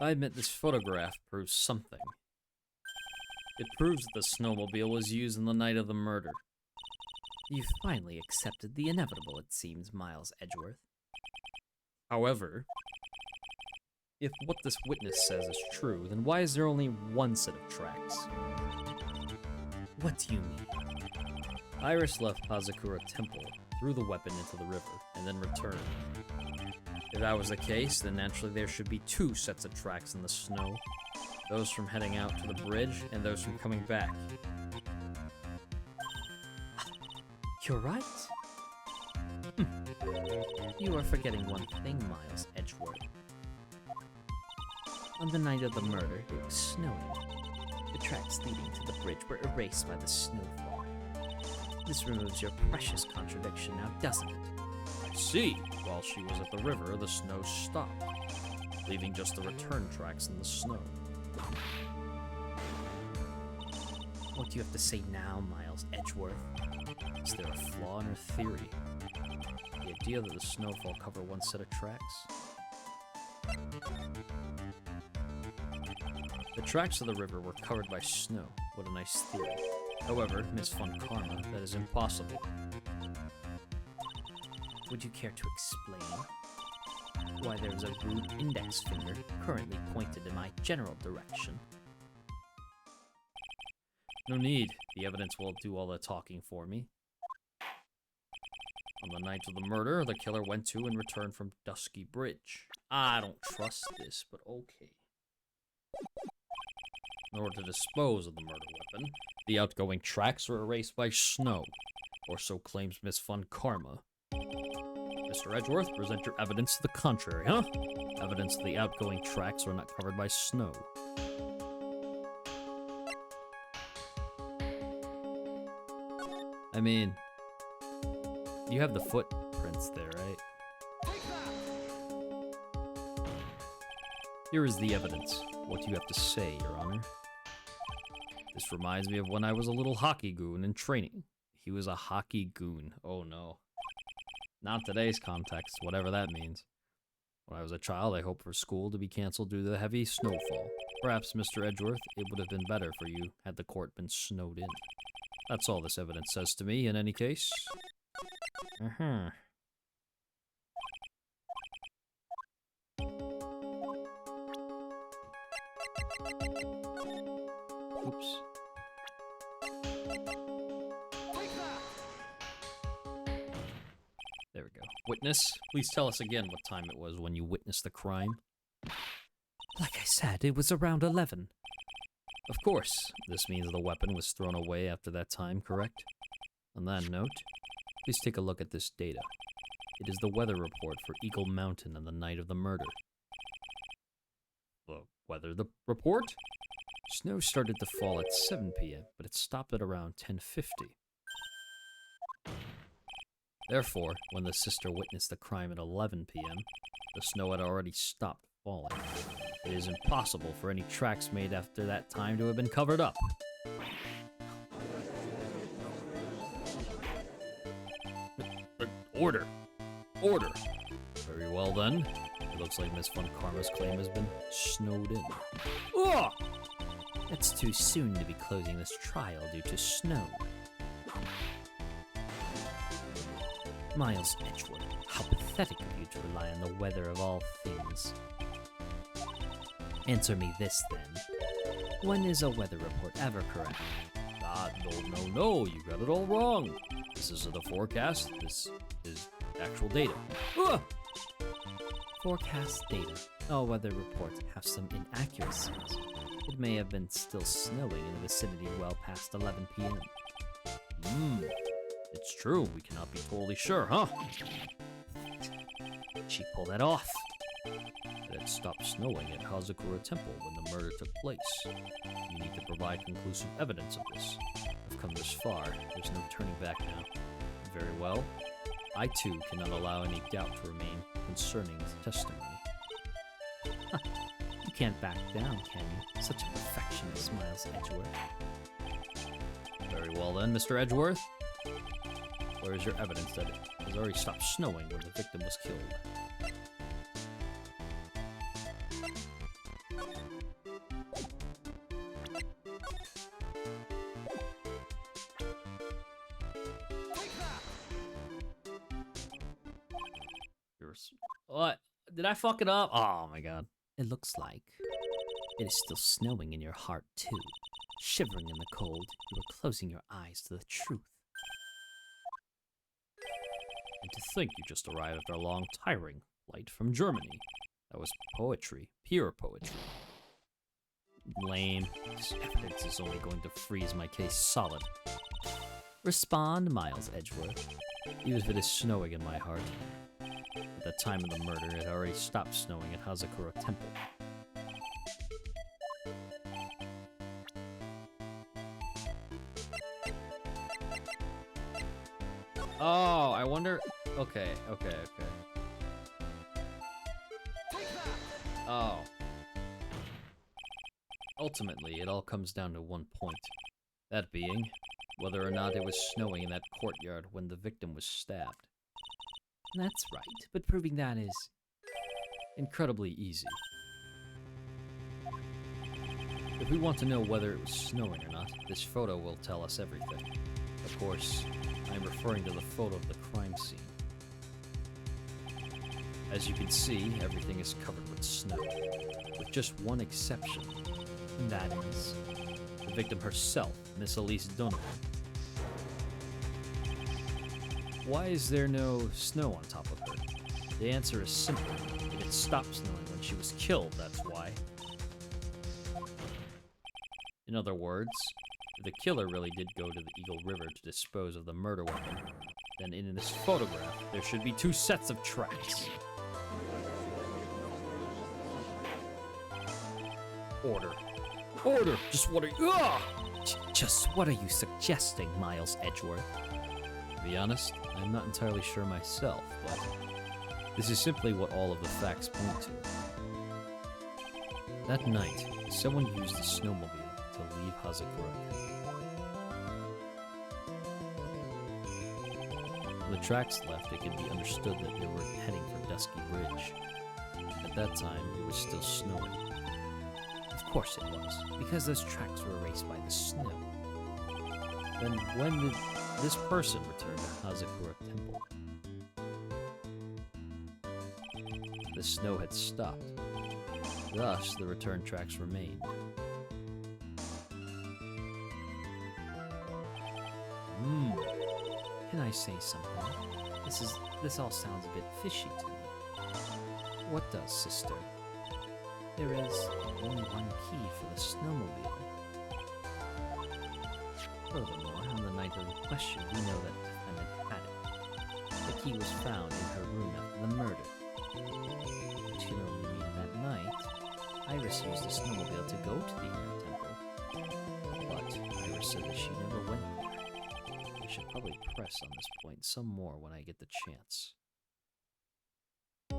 I admit this photograph proves something. It proves that the snowmobile was used on the night of the murder. You finally accepted the inevitable, it seems, Miles Edgeworth. However, if what this witness says is true, then why is there only one set of tracks? What do you mean? Iris left Hazakura Temple, threw the weapon into the river, and then returned. If that was the case, then naturally there should be 2 sets of tracks in the snow. Those from heading out to the bridge, and those from coming back. You're right. You are forgetting one thing, Miles Edgeworth. On the night of the murder, it was snowing. The tracks leading to the bridge were erased by the snowfall. This removes your precious contradiction now, doesn't it? I see. While she was at the river, the snow stopped, leaving just the return tracks in the snow. What do you have to say now, Miles Edgeworth? Is there a flaw in her theory? The idea that the snowfall covered one set of tracks? The tracks of the river were covered by snow. What a nice theory. However, Miss Fun Karma, that is impossible. Would you care to explain why there is a rude index finger currently pointed in my general direction? No need. The evidence will do all the talking for me. On the night of the murder, the killer went to and returned from Dusky Bridge. I don't trust this, but okay. In order to dispose of the murder weapon, the outgoing tracks were erased by snow, or so claims Miss Fun Karma. Mr. Edgeworth, present your evidence to the contrary, huh? Evidence that the outgoing tracks were not covered by snow. I mean, you have the footprints there, right? Here is the evidence. What do you have to say, Your Honor? This reminds me of when I was a little hockey goon in training. He was a hockey goon. Oh no. Not today's context, whatever that means. When I was a child, I hoped for school to be canceled due to the heavy snowfall. Perhaps, Mr. Edgeworth, it would have been better for you had the court been snowed in. That's all this evidence says to me, in any case. Oops. witness, please tell us again what time it was when you witnessed the crime. Like I said, it was around 11. Of course, this means the weapon was thrown away after that time, correct? On that note, please take a look at this data. It is the weather report for Eagle Mountain on the night of the murder. The weather report? Snow started to fall at 7 p.m., but it stopped at around 10:50. Therefore, when the sister witnessed the crime at 11 p.m., the snow had already stopped falling. It is impossible for any tracks made after that time to have been covered up. Order! Order! Very well then. It looks like Miss Von Karma's claim has been snowed in. Ugh! It's too soon to be closing this trial due to snow. Miles Edgeworth, how pathetic of you to rely on the weather of all things. Answer me this then. When is a weather report ever correct? No, you got it all wrong. This isn't a forecast, this is actual data. Ugh! Forecast data. All weather reports have some inaccuracies. It may have been still snowing in the vicinity well past 11 p.m. It's true, we cannot be totally sure, huh? She pulled that off. It had stopped snowing at Hazakura Temple when the murder took place. You need to provide conclusive evidence of this. I've come this far, there's no turning back now. Very well. I too cannot allow any doubt to remain concerning the testimony. You can't back down, can you? Such a perfectionist, Miles Edgeworth. Very well then, Mr. Edgeworth. Where is your evidence that it has already stopped snowing when the victim was killed? What? Did I fuck it up? Oh my god. It looks like it is still snowing in your heart, too. Shivering in the cold, you are closing your eyes to the truth. And to think you just arrived after a long, tiring flight from Germany. That was poetry. Pure poetry. Lame. This evidence is only going to freeze my case solid. Respond, Miles Edgeworth. Even if it is snowing in my heart. At the time of the murder, it had already stopped snowing at Hazakura Temple. Oh, I wonder... Okay. Oh. Ultimately, it all comes down to one point. That being, whether or not it was snowing in that courtyard when the victim was stabbed. That's right, but proving that is incredibly easy. If we want to know whether it was snowing or not, this photo will tell us everything. Of course, I am referring to the photo of the crime scene. As you can see, everything is covered with snow, with just one exception. And that is the victim herself, Miss Elise Donovan. Why is there no snow on top of her? The answer is simple. It had stopped snowing when she was killed, that's why. In other words, if the killer really did go to the Eagle River to dispose of the murder weapon, then in this photograph, there should be two sets of tracks. Order. Order! Just what are you... Just what are you suggesting, Miles Edgeworth? To be honest, I'm not entirely sure myself, but this is simply what all of the facts point to. That night, someone used the snowmobile to leave Hazakura. When the tracks left, it could be understood that they were heading for Dusky Bridge. At that time, it was still snowing. Of course it was, because those tracks were erased by the snow. Then when did this person return to Hazakura Temple? The snow had stopped. Thus, the return tracks remained. Can I say something? This is This all sounds a bit fishy to me. What does, sister? There is only one key for the snowmobile. Furthermore, on the night of the question, we know that the defendant had it. The key was found in her room after the murder. But you know, that night, Iris used the snowmobile to go to the inner temple. But Iris said that she never went there. I should probably press on this point some more when I get the chance. The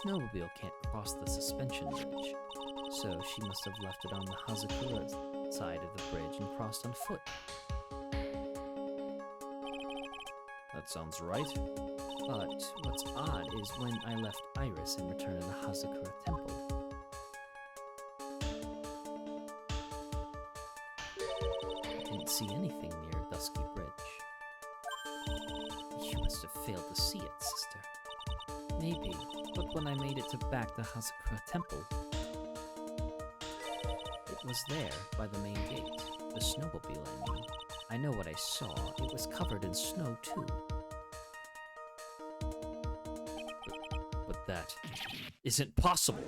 snowmobile can't cross the suspension bridge, so she must have left it on the Hazakura side of the bridge and crossed on foot. That sounds right. But what's odd is when I left Iris and returned to the Hazakura temple. I didn't see anything near Dusky Bridge. You must have failed to see it, sister. Maybe, but when I made it back to Hazakura temple, it was there by the main gate. The snowmobile, I mean. I know what I saw. It was covered in snow, too. But that isn't possible.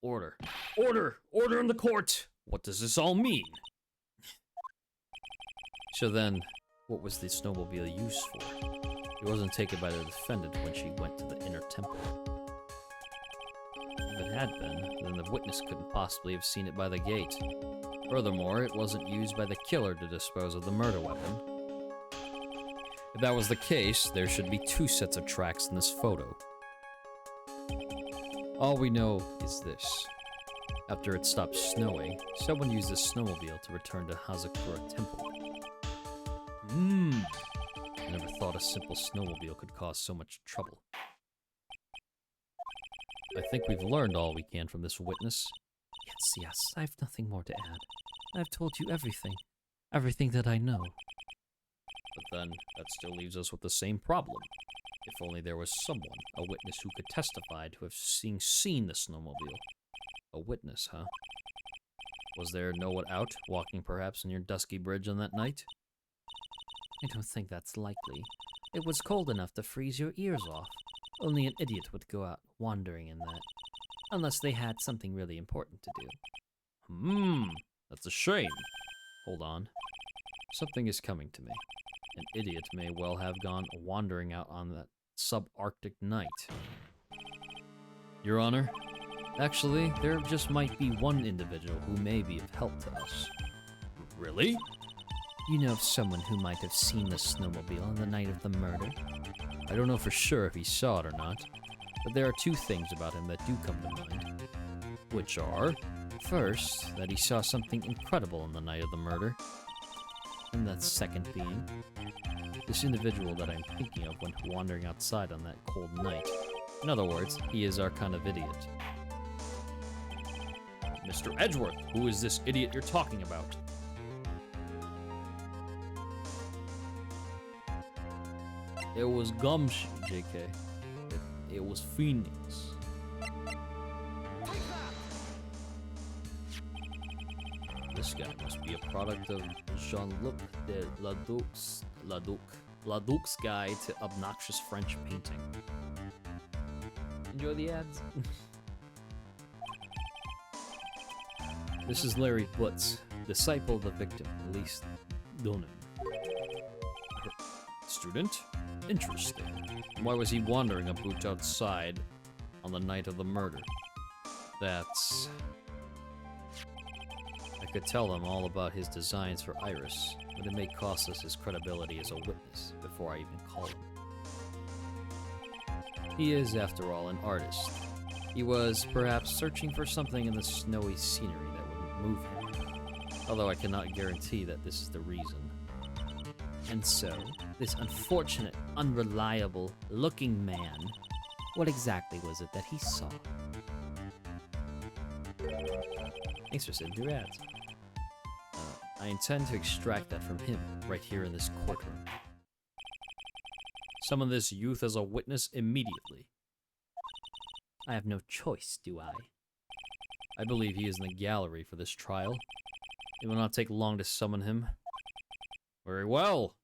Order. Order! Order in the court! What does this all mean? So then, what was the snowmobile used for? It wasn't taken by the defendant when she went to the inner temple. If it had been, then the witness couldn't possibly have seen it by the gate. Furthermore, it wasn't used by the killer to dispose of the murder weapon. If that was the case, there should be two sets of tracks in this photo. All we know is this. After it stopped snowing, someone used the snowmobile to return to Hazakura Temple. I never thought a simple snowmobile could cause so much trouble. I think we've learned all we can from this witness. Yes, I've nothing more to add. I've told you everything. Everything that I know. But then, that still leaves us with the same problem. If only there was someone, a witness who could testify to have seen the snowmobile. A witness, huh? Was there no one out, walking perhaps near Dusky Bridge on that night? I don't think that's likely. It was cold enough to freeze your ears off. Only an idiot would go out wandering in that. Unless they had something really important to do. That's a shame. Hold on. Something is coming to me. An idiot may well have gone wandering out on that subarctic night. Your Honor, actually, there just might be one individual who may be of help to us. Really? You know of someone who might have seen the snowmobile on the night of the murder? I don't know for sure if he saw it or not, but there are two things about him that do come to mind. Which are, first, that he saw something incredible on the night of the murder, and that second being, this individual that I'm thinking of went wandering outside on that cold night. In other words, he is our kind of idiot. Mr. Edgeworth, who is this idiot you're talking about? It was Gumshoe, JK. It was Phoenix. This guy must be a product of Jean-Luc de Laduc's Guide to Obnoxious French Painting. Enjoy the ads. This is Larry Butz, disciple of the victim, Elise Donen. Student? Interesting. Why was he wandering a boot outside on the night of the murder? That's... I could tell them all about his designs for Iris, but it may cost us his credibility as a witness before I even call him. He is, after all, an artist. He was, perhaps, searching for something in the snowy scenery that wouldn't move him, although I cannot guarantee that this is the reason. And so, this unfortunate, unreliable-looking man, what exactly was it that he saw? Thanks for sitting through ads. I intend to extract that from him, right here in this courtroom. Summon this youth as a witness immediately. I have no choice, do I? I believe he is in the gallery for this trial. It will not take long to summon him. Very well,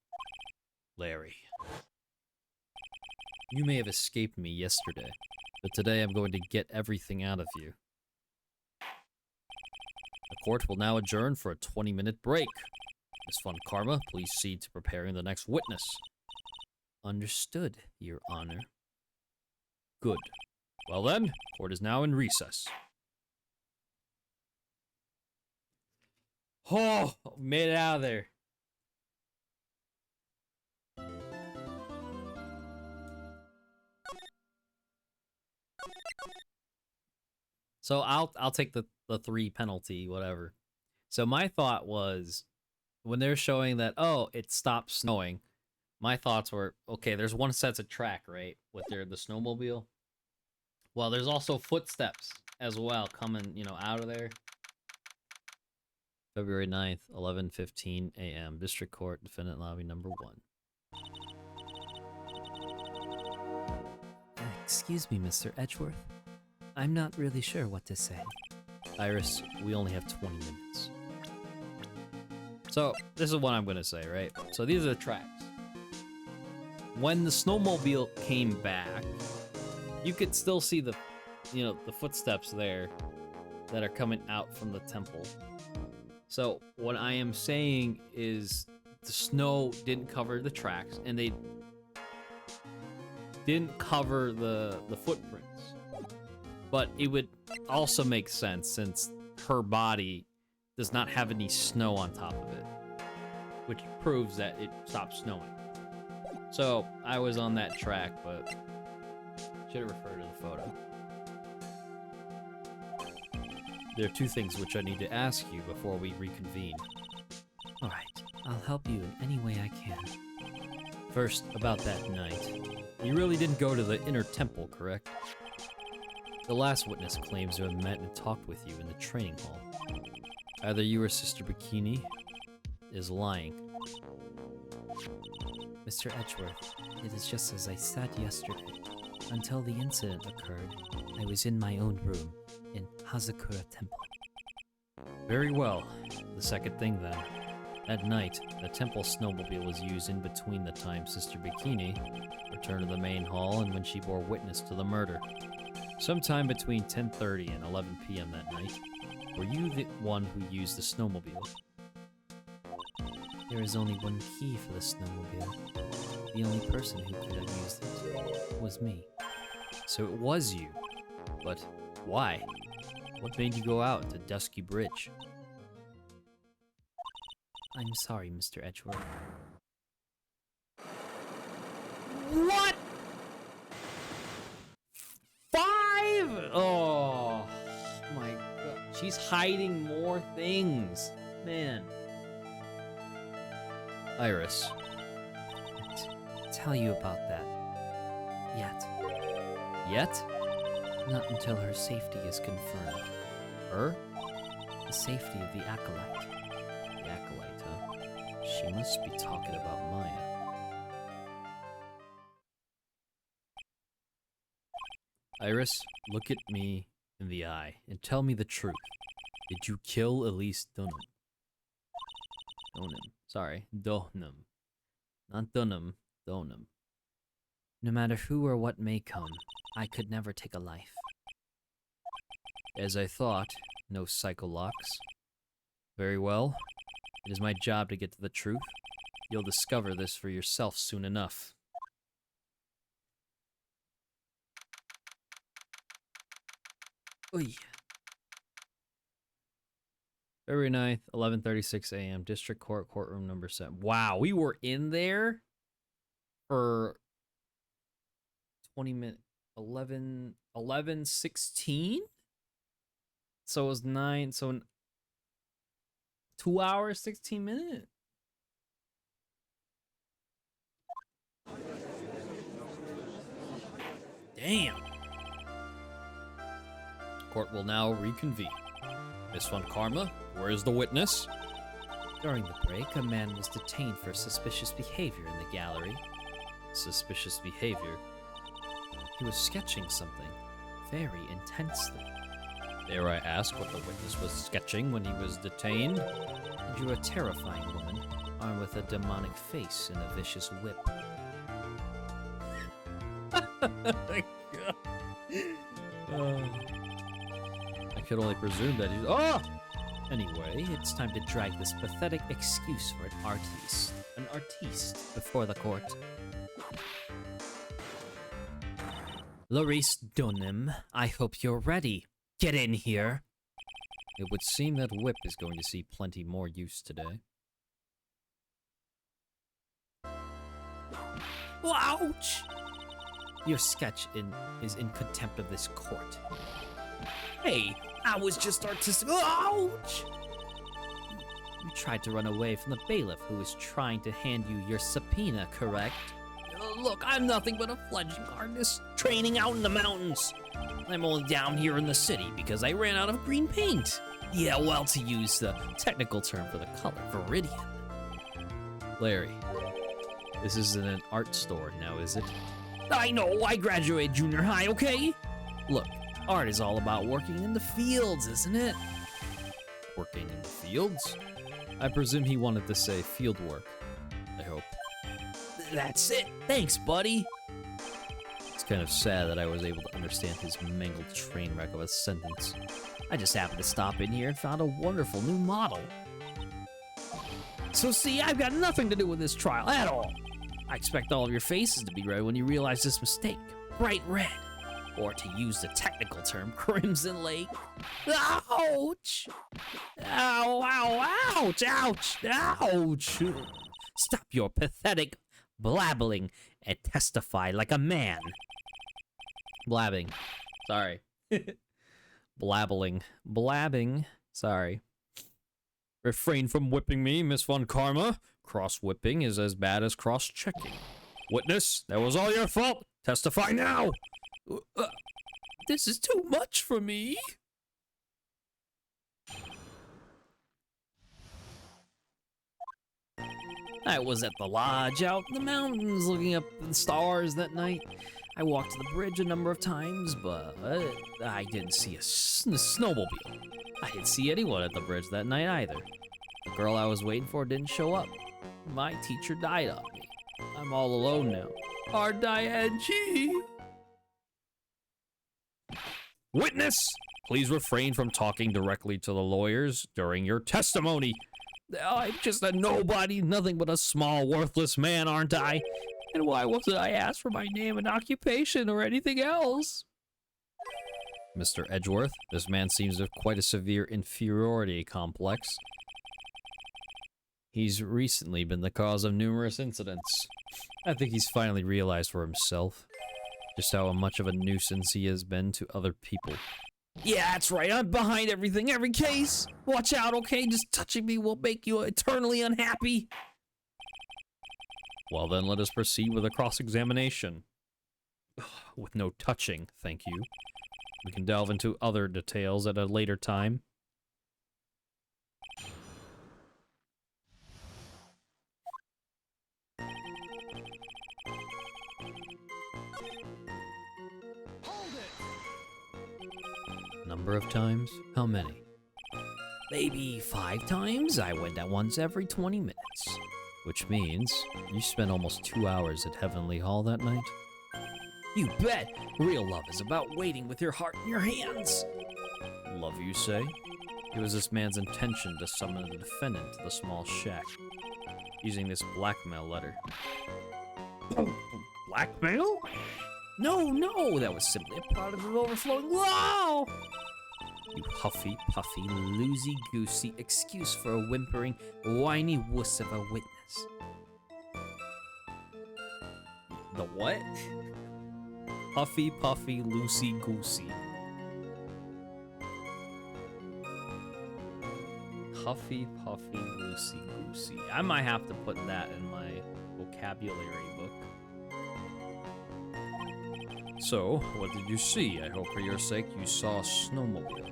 Larry. You may have escaped me yesterday, but today I'm going to get everything out of you. The court will now adjourn for a 20-minute break. Miss Von Karma, please see to preparing the next witness. Understood, Your Honor. Good. Well then, court is now in recess. Oh, made it out of there. So I'll take the 3 penalty, whatever. So my thought was, when they're showing that, oh, it stopped snowing, my thoughts were, okay, there's one set of track, right, with the snowmobile. Well, there's also footsteps as well coming, you know, out of there. February 9th, 11:15 a.m. District Court, Defendant Lobby number 1. Excuse me, Mr. Edgeworth. I'm not really sure what to say. Iris, we only have 20 minutes. So, this is what I'm going to say, right? So these are the tracks. When the snowmobile came back, you could still see the, you know, the footsteps there that are coming out from the temple. So what I am saying is the snow didn't cover the tracks, and they didn't cover the footprints. But it would also make sense since her body does not have any snow on top of it, which proves that it stopped snowing. So I was on that track, but should have referred to the photo. There are 2 things which I need to ask you before we reconvene. Alright, I'll help you in any way I can. First, about that night. You really didn't go to the inner temple, correct? The last witness claims to have met and talked with you in the training hall. Either you or Sister Bikini is lying. Mr. Edgeworth, it is just as I said yesterday. Until the incident occurred, I was in my own room, in Hazakura Temple. Very well. The second thing then. At night, the temple snowmobile was used in between the time Sister Bikini returned to the main hall and when she bore witness to the murder. Sometime between 10:30 and 11 p.m. that night, were you the one who used the snowmobile? There is only one key for the snowmobile. The only person who could have used it was me. So it was you. But why? What made you go out into Dusky Bridge? I'm sorry, Mr. Edgeworth. What? 5? Oh my god. She's hiding more things. Man. Iris. Tell you about that. Yet. Yet? Not until her safety is confirmed. Her? The safety of the Acolyte. The Acolyte, huh? She must be talking about Maya. Iris, look at me in the eye and tell me the truth. Did you kill Elise Dunham? Dunham. Sorry, Dunham. Not Dunham, Dunham. No matter who or what may come, I could never take a life. As I thought, no psycholocks. Very well. It is my job to get to the truth. You'll discover this for yourself soon enough. Oy. February 9th, 11:36 a.m. District Court, courtroom number 7. Wow, we were in there for 20 minutes. 11:16? So it was 9, so 2 hours, 16 minutes. Damn. Court will now reconvene. Miss Von Karma, where is the witness? During the break, a man was detained for suspicious behavior in the gallery. Suspicious behavior? He was sketching something, very intensely. Dare I ask what the witness was sketching when he was detained? And you're a terrifying woman, armed with a demonic face and a vicious whip. I could only presume that he's. Oh! Anyway, it's time to drag this pathetic excuse for an artiste before the court. Loris Donim, I hope you're ready. Get in here. It would seem that whip is going to see plenty more use today. Ouch! Your sketch is in contempt of this court. Hey, I was just artistic. Ouch! You tried to run away from the bailiff who was trying to hand you your subpoena, correct? Look, I'm nothing but a fledgling artist training out in the mountains. I'm only down here in the city because I ran out of green paint. Yeah, well, to use the technical term for the color, viridian. Larry, this isn't an art store now, is it? I know, I graduated junior high, okay? Look, art is all about working in the fields, isn't it? Working in the fields? I presume he wanted to say field work. I hope. That's it. Thanks, buddy. It's kind of sad that I was able to understand his mangled train wreck of a sentence. I just happened to stop in here and found a wonderful new model. So see, I've got nothing to do with this trial at all. I expect all of your faces to be red when you realize this mistake. Bright red. Or to use the technical term, Crimson Lake. Ouch! Ow, ow, ouch, ouch, ouch! Stop your pathetic blabbling and testify like a man. Blabbing. Sorry. Blabbing. Sorry. Refrain from whipping me, Miss Von Karma. Cross-whipping is as bad as cross-checking. Witness, that was all your fault. Testify now. This is too much for me. I was at the lodge out in the mountains looking up at the stars that night. I walked to the bridge a number of times, but I didn't see a snowmobile. I didn't see anyone at the bridge that night either. The girl I was waiting for didn't show up. My teacher died on me. I'm all alone now. R-I-N-G. Witness, please refrain from talking directly to the lawyers during your testimony. I'm just a nobody, nothing but a small, worthless man, aren't I? And why wasn't I asked for my name and occupation or anything else? Mr. Edgeworth, this man seems to have quite a severe inferiority complex. He's recently been the cause of numerous incidents. I think he's finally realized for himself just how much of a nuisance he has been to other people. Yeah, that's right. I'm behind everything, every case. Watch out, okay? Just touching me will make you eternally unhappy. Well, then let us proceed with a cross-examination. With no touching, thank you. We can delve into other details at a later time. Number of times? How many? Maybe 5 times. I went at once every 20 minutes. Which means you spent almost 2 hours at Heavenly Hall that night? You bet! Real love is about waiting with your heart in your hands. Love, you say? It was this man's intention to summon the defendant to the small shack, using this blackmail letter. Blackmail? No, that was simply a product of overflowing wow! You huffy, puffy, loosey-goosey excuse for a whimpering, whiny wuss of a witness. The what? Huffy, puffy, loosey-goosey. Huffy, puffy, loosey-goosey. I might have to put that in my vocabulary book. So, what did you see? I hope for your sake you saw a snowmobile.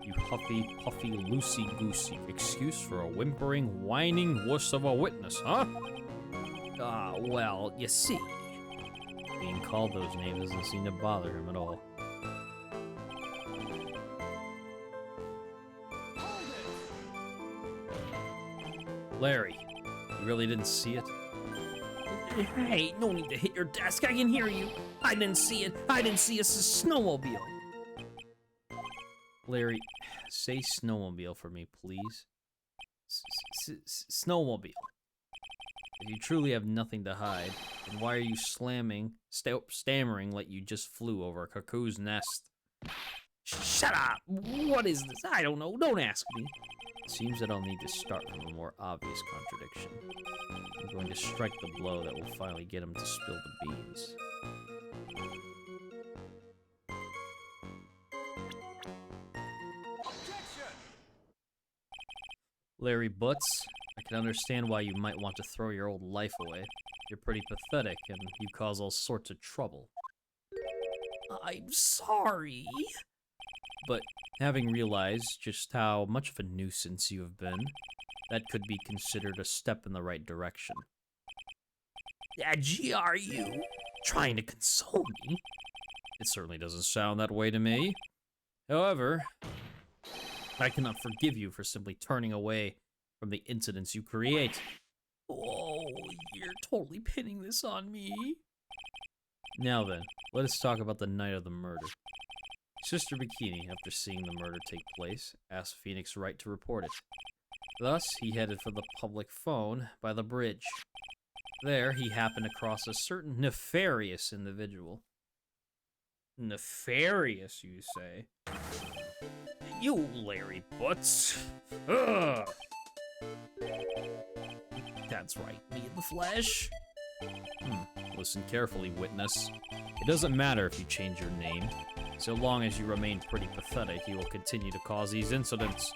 You huffy, puffy, loosey-goosey excuse for a whimpering, whining wuss of a witness, huh? Well, you see. Being called those names doesn't seem to bother him at all. Larry, you really didn't see it? Hey, no need to hit your desk. I can hear you. I didn't see it. I didn't see a snowmobile. Larry, say snowmobile for me, please. Snowmobile. If you truly have nothing to hide, then why are you stammering like you just flew over a cuckoo's nest? Shut up! What is this? I don't know. Don't ask me. It seems that I'll need to start from a more obvious contradiction. I'm going to strike the blow that will finally get him to spill the beans. Larry Butts, I can understand why you might want to throw your old life away. You're pretty pathetic, and you cause all sorts of trouble. I'm sorry. But having realized just how much of a nuisance you have been, that could be considered a step in the right direction. Gee, are you trying to console me? It certainly doesn't sound that way to me. However, I cannot forgive you for simply turning away from the incidents you create. Oh, you're totally pinning this on me. Now then, let us talk about the night of the murder. Sister Bikini, after seeing the murder take place, asked Phoenix Wright to report it. Thus, he headed for the public phone by the bridge. There, he happened across a certain nefarious individual. Nefarious, you say? You, Larry Butts. Ugh. That's right, me in the flesh. Listen carefully, witness. It doesn't matter if you change your name. So long as you remain pretty pathetic, you will continue to cause these incidents.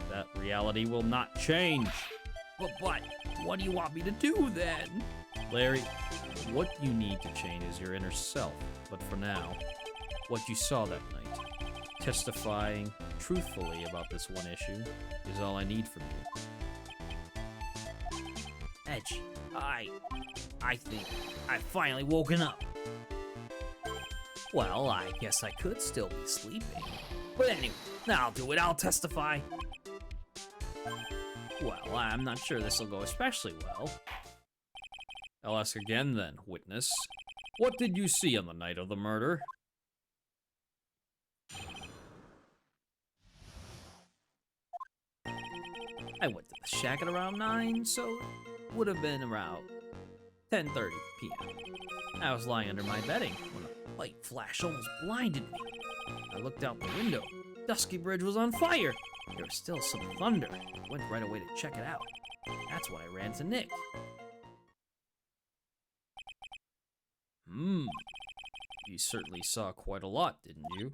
That reality will not change. But what do you want me to do then? Larry, what you need to change is your inner self. But for now, what you saw that night, testifying truthfully about this one issue, is all I need from you. Edge, I think I've finally woken up. Well, I guess I could still be sleeping. But anyway, I'll do it. I'll testify. Well, I'm not sure this will go especially well. I'll ask again then, witness. What did you see on the night of the murder? I went to the shack at around 9, so it would have been around 10:30 p.m. I was lying under my bedding when a light flash almost blinded me. I looked out the window. Dusky Bridge was on fire. There was still some thunder. I went right away to check it out. That's when I ran to Nick. You certainly saw quite a lot, didn't you?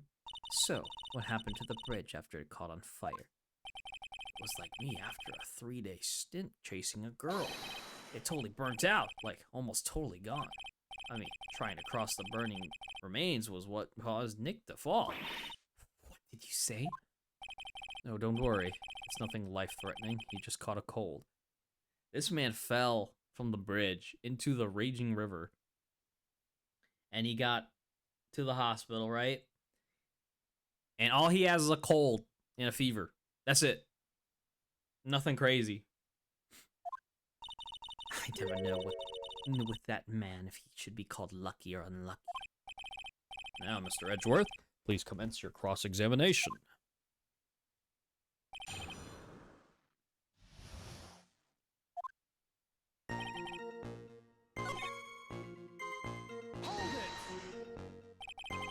So, what happened to the bridge after it caught on fire? It was like me after a 3-day stint chasing a girl. It totally burnt out, like almost totally gone. I mean, trying to cross the burning remains was what caused Nick to fall. What did you say? No, don't worry. It's nothing life-threatening. He just caught a cold. This man fell from the bridge into the raging river. And he got to the hospital, right? And all he has is a cold and a fever. That's it. Nothing crazy. I never know with that man if he should be called lucky or unlucky. Now, Mr. Edgeworth, please commence your cross-examination.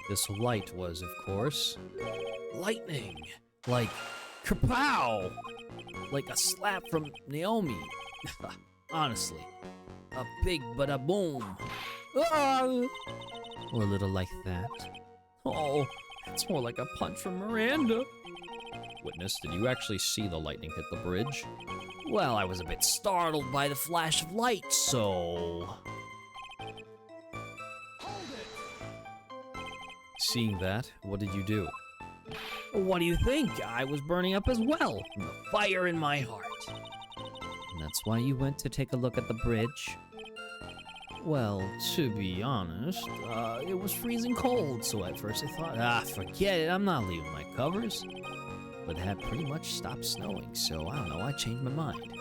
This light was, of course, lightning. Like, kapow! Like a slap from Naomi. Honestly, a big bada boom. Ah! Or a little like that. Oh, it's more like a punch from Miranda. Witness, did you actually see the lightning hit the bridge? Well, I was a bit startled by the flash of light, so... Seeing that, what did you do? What do you think? I was burning up as well. The fire in my heart. And that's why you went to take a look at the bridge? Well, to be honest, it was freezing cold, so at first I thought, forget it, I'm not leaving my covers. But it had pretty much stopped snowing, so I don't know, I changed my mind.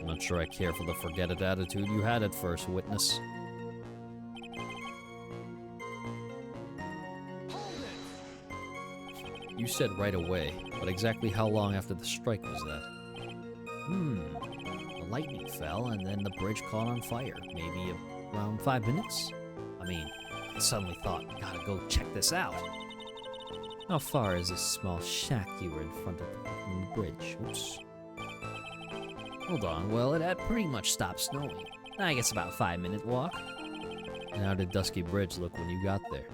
I'm not sure I care for the forget-it attitude you had at first, witness. You said right away, but exactly how long after the strike was that? The lightning fell and then the bridge caught on fire. Maybe around 5 minutes? I mean, I suddenly thought, gotta go check this out. How far is this small shack you were in front of the bridge? Oops. Hold on, well, it had pretty much stopped snowing. I guess about a 5-minute walk. And how did Dusky Bridge look when you got there?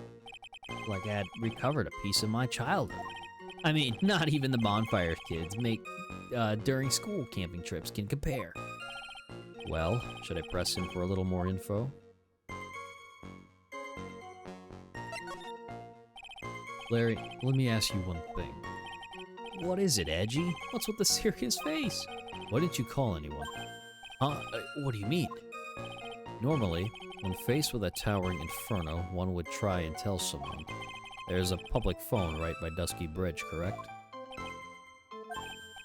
Like I had recovered a piece of my childhood. I mean, not even the bonfire kids make during school camping trips can compare. Well, should I press him for a little more info? Larry, let me ask you one thing. What is it, Edgy? What's with the serious face? Why didn't you call anyone? Huh? What do you mean? Normally, when faced with a towering inferno, one would try and tell someone. There's a public phone right by Dusky Bridge, correct?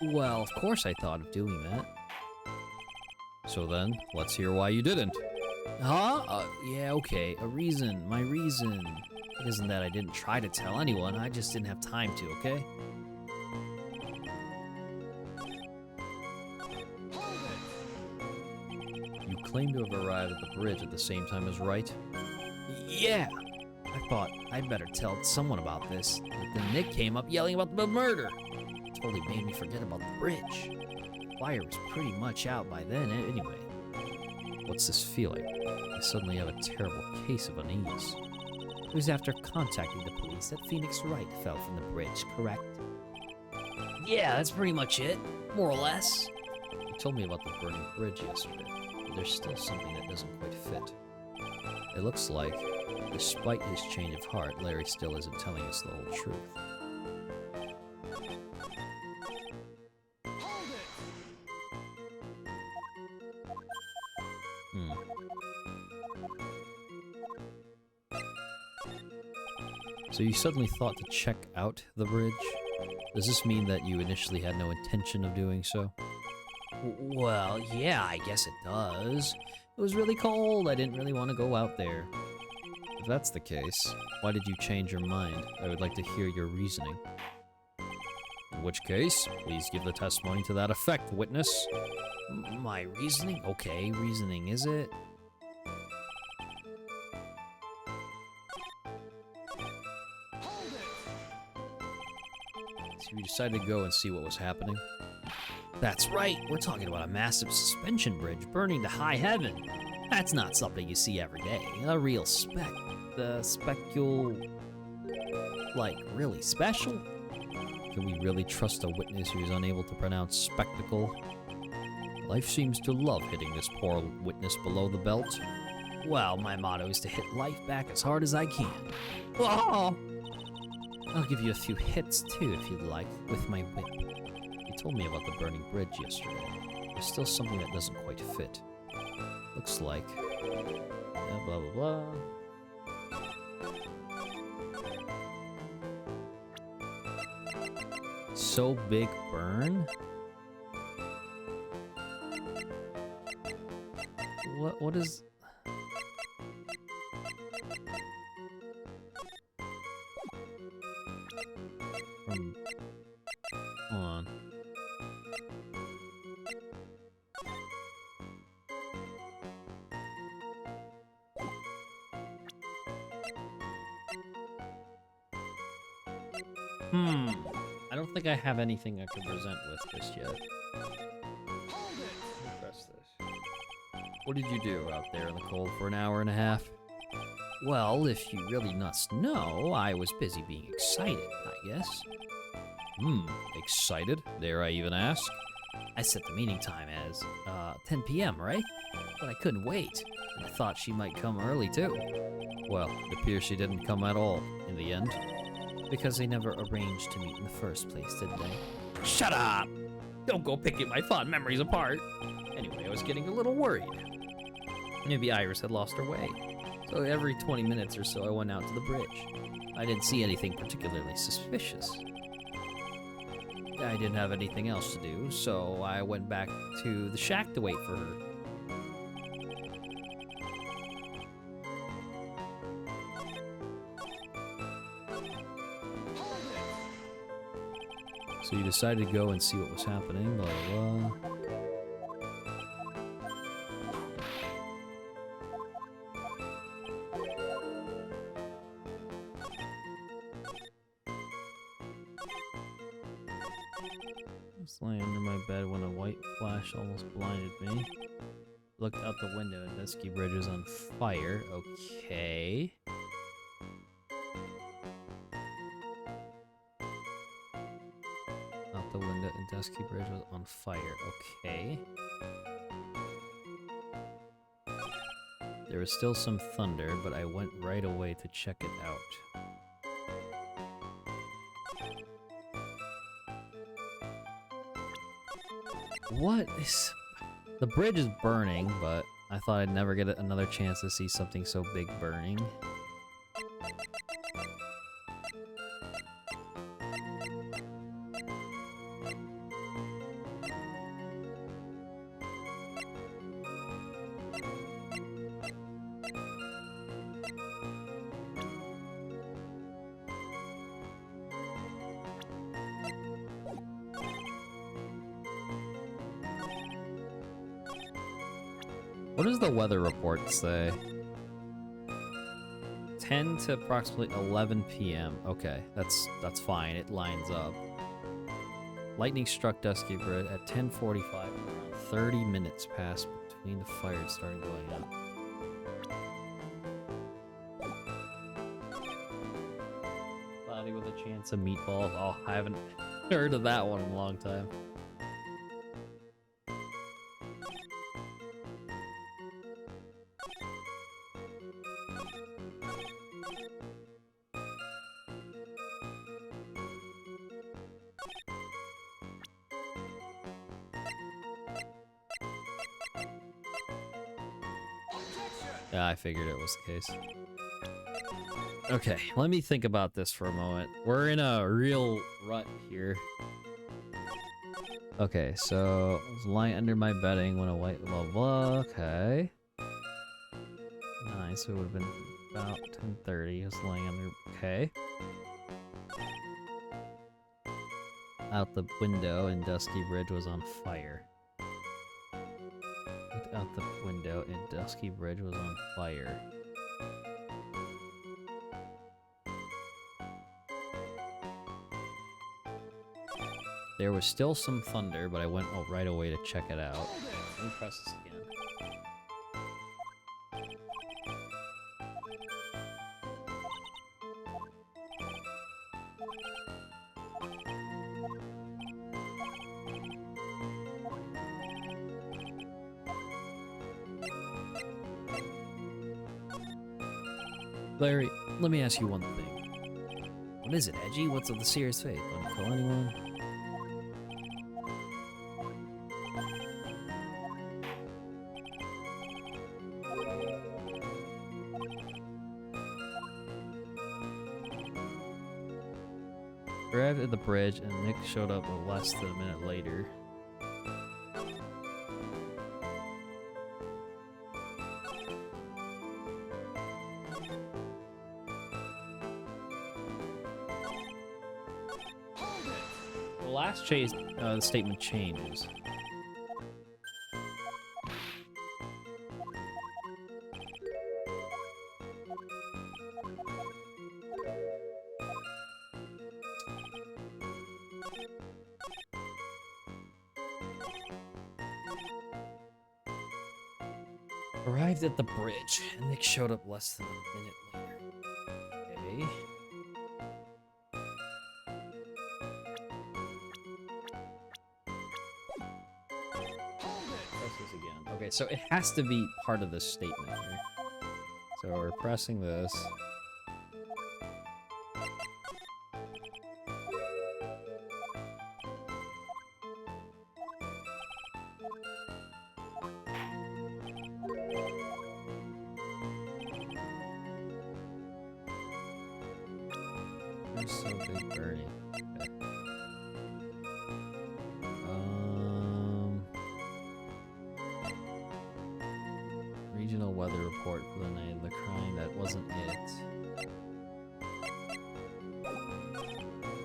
Well, of course I thought of doing that. So then, let's hear why you didn't. Huh? Yeah, okay. A reason. My reason. It isn't that I didn't try to tell anyone, I just didn't have time to, okay? You claim to have arrived at the bridge at the same time as Wright? Yeah! I thought I'd better tell someone about this, but then Nick came up yelling about the murder. It totally made me forget about the bridge. Fire was pretty much out by then anyway. What's this feeling? I suddenly have a terrible case of unease. It was after contacting the police that Phoenix Wright fell from the bridge, correct? Yeah, that's pretty much it, more or less. You told me about the burning bridge yesterday, but there's still something that doesn't quite fit. It looks like, despite his change of heart, Larry still isn't telling us the whole truth. So you suddenly thought to check out the bridge? Does this mean that you initially had no intention of doing so? Well, yeah, I guess it does. It was really cold, I didn't really want to go out there. If that's the case, why did you change your mind? I would like to hear your reasoning. In which case, please give the testimony to that effect, witness. My reasoning? Okay, reasoning is it? So you decided to go and see what was happening? That's right, we're talking about a massive suspension bridge burning to high heaven. That's not something you see every day. A real like, really special? Can we really trust a witness who is unable to pronounce spectacle? Life seems to love hitting this poor witness below the belt. Well, my motto is to hit life back as hard as I can. Oh! I'll give you a few hits, too, if you'd like, with my whip. You told me about the burning bridge yesterday. There's still something that doesn't quite fit. Looks like... blah, blah, blah. So big burn? What is... Hold on. I don't think I have anything I can present with just yet. Press this. What did you do out there in the cold for an hour and a half? Well, if you really must know, I was busy being excited, I guess. Excited? Dare I even ask? I set the meeting time as, 10 p.m., right? But I couldn't wait, and I thought she might come early, too. Well, it appears she didn't come at all, in the end. Because they never arranged to meet in the first place, did they? Shut up! Don't go picking my fond memories apart! Anyway, I was getting a little worried. Maybe Iris had lost her way. So every 20 minutes or so I went out to the bridge. I didn't see anything particularly suspicious. I didn't have anything else to do, so I went back to the shack to wait for her. So you decided to go and see what was happening, blah, blah, blah. I was lying under my bed when a white flash almost blinded me. Looked out the window and Dusky Bridge was on fire. Okay. Out the window and Dusky Bridge was on fire. Okay. There was still some thunder, but I went right away to check it out. What is... The bridge is burning, but I thought I'd never get another chance to see something so big burning. What does the weather report say? 10 to approximately 11 p.m. Okay, that's fine. It lines up. Lightning struck Dusky Bridge at 10:45. Around 30 minutes passed between the fires started going up. Cloudy with a chance of meatballs. Oh, I haven't heard of that one in a long time. Yeah, I figured it was the case. Okay, let me think about this for a moment. We're in a real rut here. Okay, so I was lying under my bedding when a white blah blah. Okay. Nice, so it would have been about 10:30. I was lying under. Okay. Out the window and Dusky Bridge was on fire. Out the window and Dusky Bridge was on fire. There was still some thunder, but I went right away to check it out. Let me press this again. Larry, let me ask you one thing. What is it, Edgy? What's of the serious fate? Want to kill anyone? Arrived at the bridge, and Nick showed up less than a minute later. The last chase, the statement changes. Arrived at the bridge, and Nick showed up less than a minute later. Okay. Press this again. Okay, so it has to be part of this statement here. So we're pressing this. So big burning. Okay. weather report for the night of the crime. That wasn't it.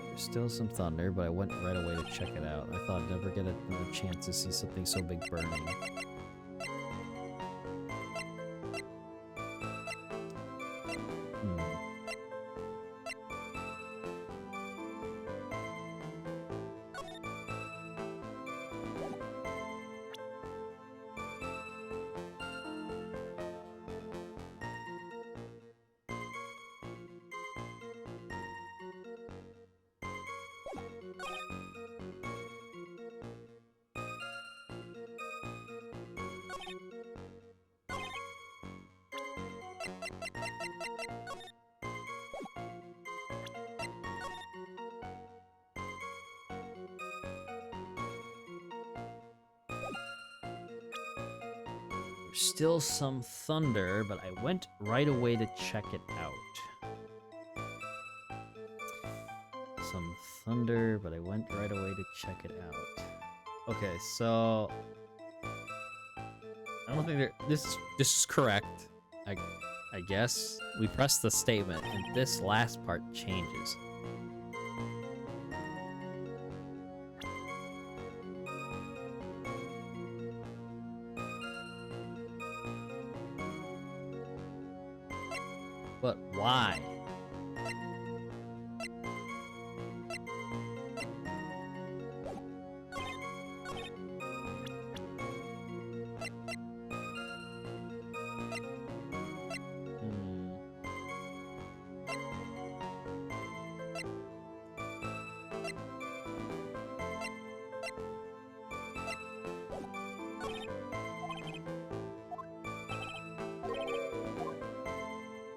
There's still some thunder, but I went right away to check it out. I thought I'd never get another chance to see something so big burning. Still some thunder, but I went right away to check it out. Some thunder, but I went right away to check it out. Okay, so I don't think this is correct. I guess we press the statement, and this last part changes. But why?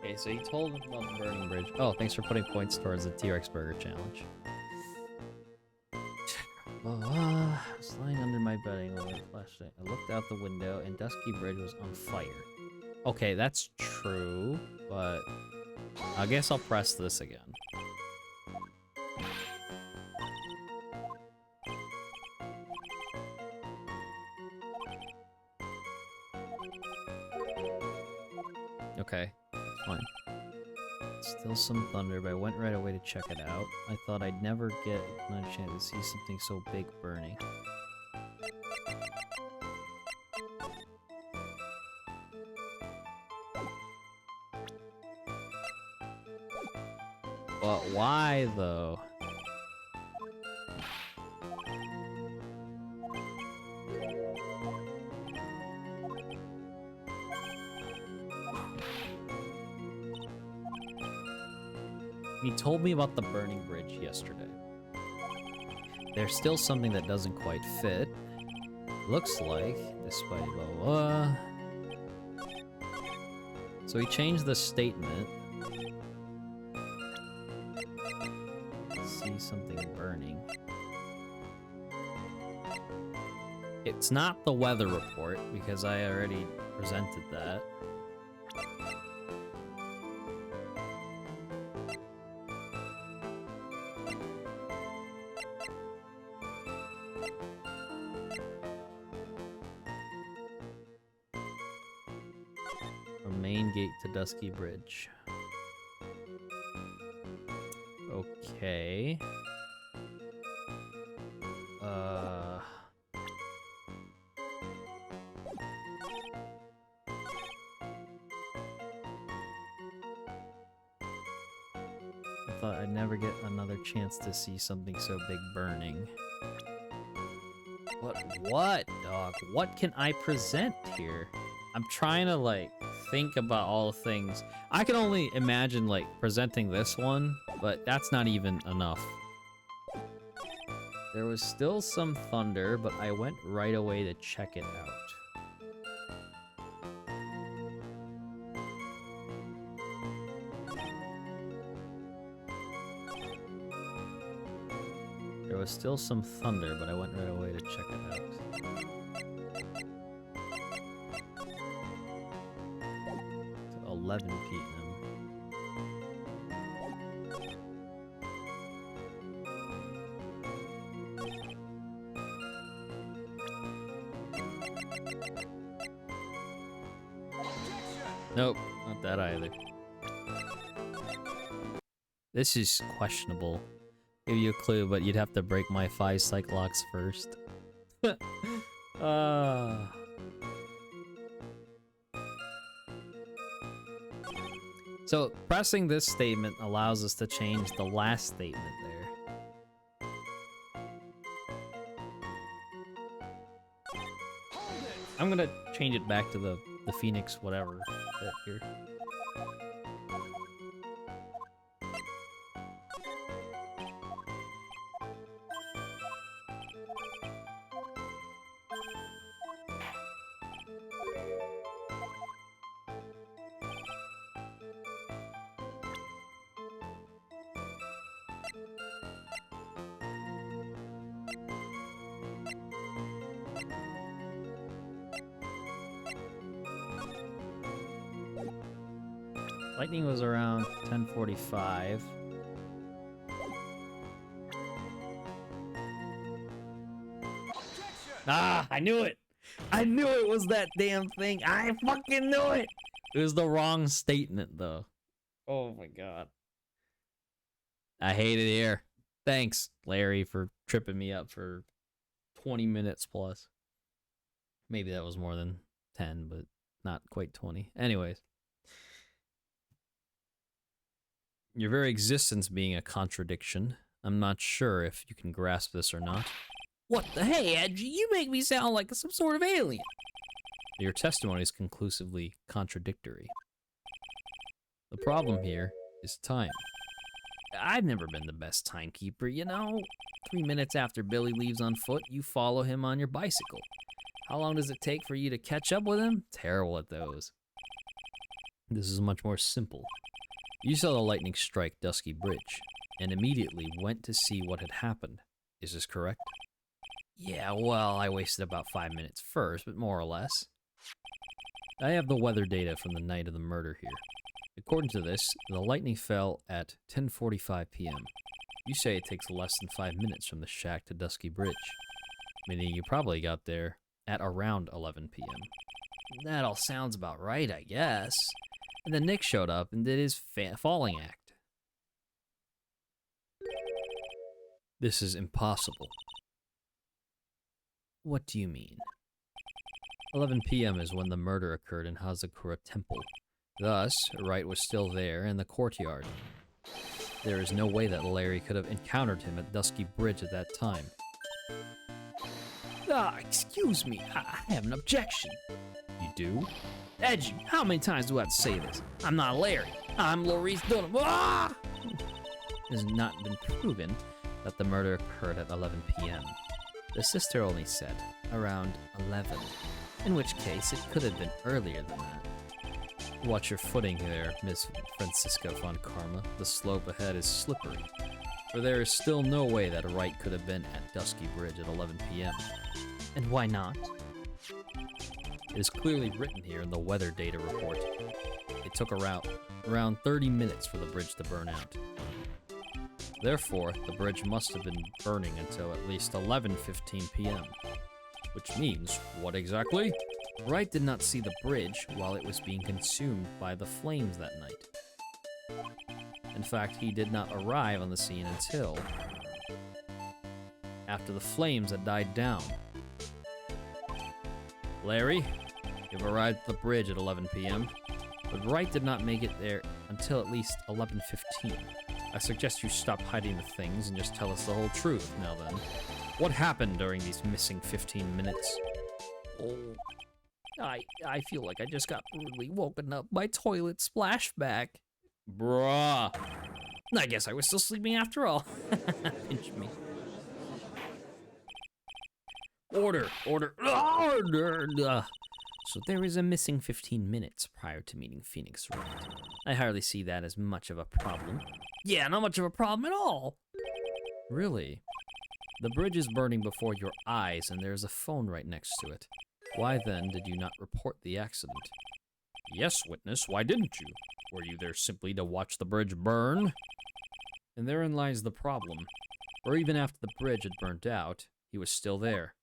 Okay, so you told him about the burning bridge. Oh, thanks for putting points towards the T-Rex Burger Challenge. I was lying under my bedding with a flashlight. I looked out the window and Dusky Bridge was on fire. Okay, that's true, but I guess I'll press this again. Okay, that's fine. Still some thunder, but I went right away to check it out. I thought I'd never get another chance to see something so big burning. But why, though? He told me about the burning bridge yesterday. There's still something that doesn't quite fit. Looks like, despite blah blah. So he changed the statement. See something burning. It's not the weather report because I already presented that. Main gate to Dusky Bridge. Okay. I thought I'd never get another chance to see something so big burning. But what, dog? What can I present here? I'm trying to, like, think about all the things. I can only imagine, like, presenting this one, but that's not even enough. There was still some thunder, but I went right away to check it out. There was still some thunder, but I went right away to check it out. 11 p.m. Nope, not that either. This is questionable. Give you a clue, but you'd have to break my 5 Cyclocks first. So, pressing this statement allows us to change the last statement there. I'm gonna change it back to the Phoenix whatever bit here. Lightning was around 10:45. Ah, I knew it! I knew it was that damn thing! I fucking knew it! It was the wrong statement, though. Oh my god. I hate it here. Thanks, Larry, for tripping me up for 20 minutes plus. Maybe that was more than 10, but not quite 20. Anyways. Your very existence being a contradiction. I'm not sure if you can grasp this or not. What the hey, Edgy? You make me sound like some sort of alien. Your testimony is conclusively contradictory. The problem here is time. I've never been the best timekeeper, you know. 3 minutes after Billy leaves on foot, you follow him on your bicycle. How long does it take for you to catch up with him? Terrible at those. This is much more simple. You saw the lightning strike Dusky Bridge, and immediately went to see what had happened. Is this correct? Yeah, well, I wasted about 5 minutes first, but more or less. I have the weather data from the night of the murder here. According to this, the lightning fell at 10:45 p.m. You say it takes less than 5 minutes from the shack to Dusky Bridge, meaning you probably got there at around 11 p.m. That all sounds about right, I guess. And then Nick showed up and did his falling act. This is impossible. What do you mean? 11 p.m. is when the murder occurred in Hazakura Temple. Thus, Wright was still there in the courtyard. There is no way that Larry could have encountered him at Dusky Bridge at that time. Excuse me, I have an objection. You do? Edgy, how many times do I have to say this? I'm not Larry. I'm Maurice Dunham. Ah! It has not been proven that the murder occurred at 11 p.m. The sister only said around 11, in which case it could have been earlier than that. Watch your footing there, Miss Francisca von Karma. The slope ahead is slippery, for there is still no way that Wright could have been at Dusky Bridge at 11 p.m. And why not? It is clearly written here in the weather data report. It took around 30 minutes for the bridge to burn out. Therefore, the bridge must have been burning until at least 11:15 p.m. Which means, what exactly? Wright did not see the bridge while it was being consumed by the flames that night. In fact, he did not arrive on the scene until after the flames had died down. Larry, you've arrived at the bridge at 11 p.m., but Wright did not make it there until at least 11:15. I suggest you stop hiding the things and just tell us the whole truth. Now then, what happened during these missing 15 minutes? Oh, I feel like I just got brutally woken up by toilet splashback. Bruh. I guess I was still sleeping after all. Pinch me. Order. So there is a missing 15 minutes prior to meeting Phoenix Wright. I hardly see that as much of a problem. Yeah, not much of a problem at all. Really? The bridge is burning before your eyes and there's a phone right next to it. Why then did you not report the accident? Yes, witness, why didn't you? Were you there simply to watch the bridge burn? And therein lies the problem. For even after the bridge had burnt out, he was still there.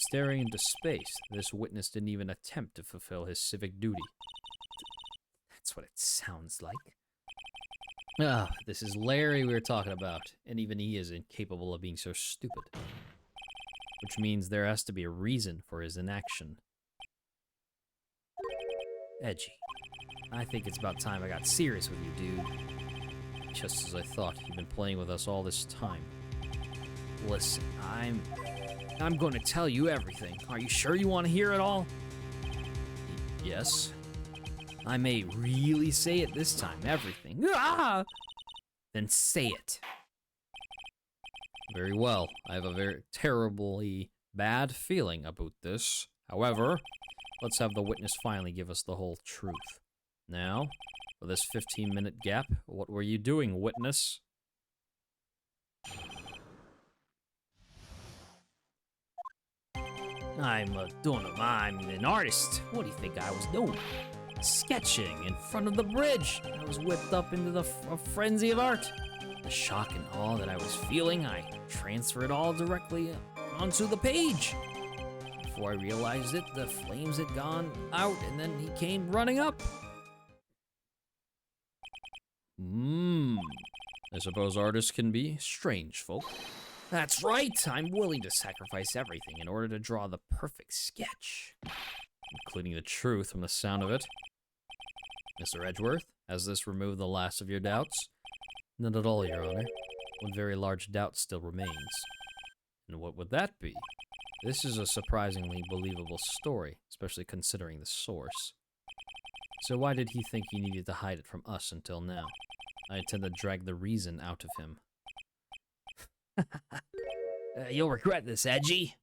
Staring into space, this witness didn't even attempt to fulfill his civic duty. That's what it sounds like. Ah, this is Larry we were talking about, and even he is incapable of being so stupid. Which means there has to be a reason for his inaction. Edgy. I think it's about time I got serious with you, dude. Just as I thought, you've been playing with us all this time. Listen, I'm going to tell you everything. Are you sure you want to hear it all? Yes? I may really say it this time, everything. Ah! Then say it. Very well. I have a very terribly bad feeling about this. However, let's have the witness finally give us the whole truth. Now, for this 15-minute gap, what were you doing, witness? I'm an artist. What do you think I was doing? Sketching in front of the bridge. I was whipped up into a frenzy of art. The shock and awe that I was feeling, I transferred all directly onto the page. Before I realized it, the flames had gone out, and then he came running up. I suppose artists can be strange folk. That's right. I'm willing to sacrifice everything in order to draw the perfect sketch. Including the truth from the sound of it. Mr. Edgeworth, has this removed the last of your doubts? Not at all, Your Honor. One very large doubt still remains. And what would that be? This is a surprisingly believable story, especially considering the source. So why did he think he needed to hide it from us until now? I intend to drag the reason out of him. You'll regret this, Edgy.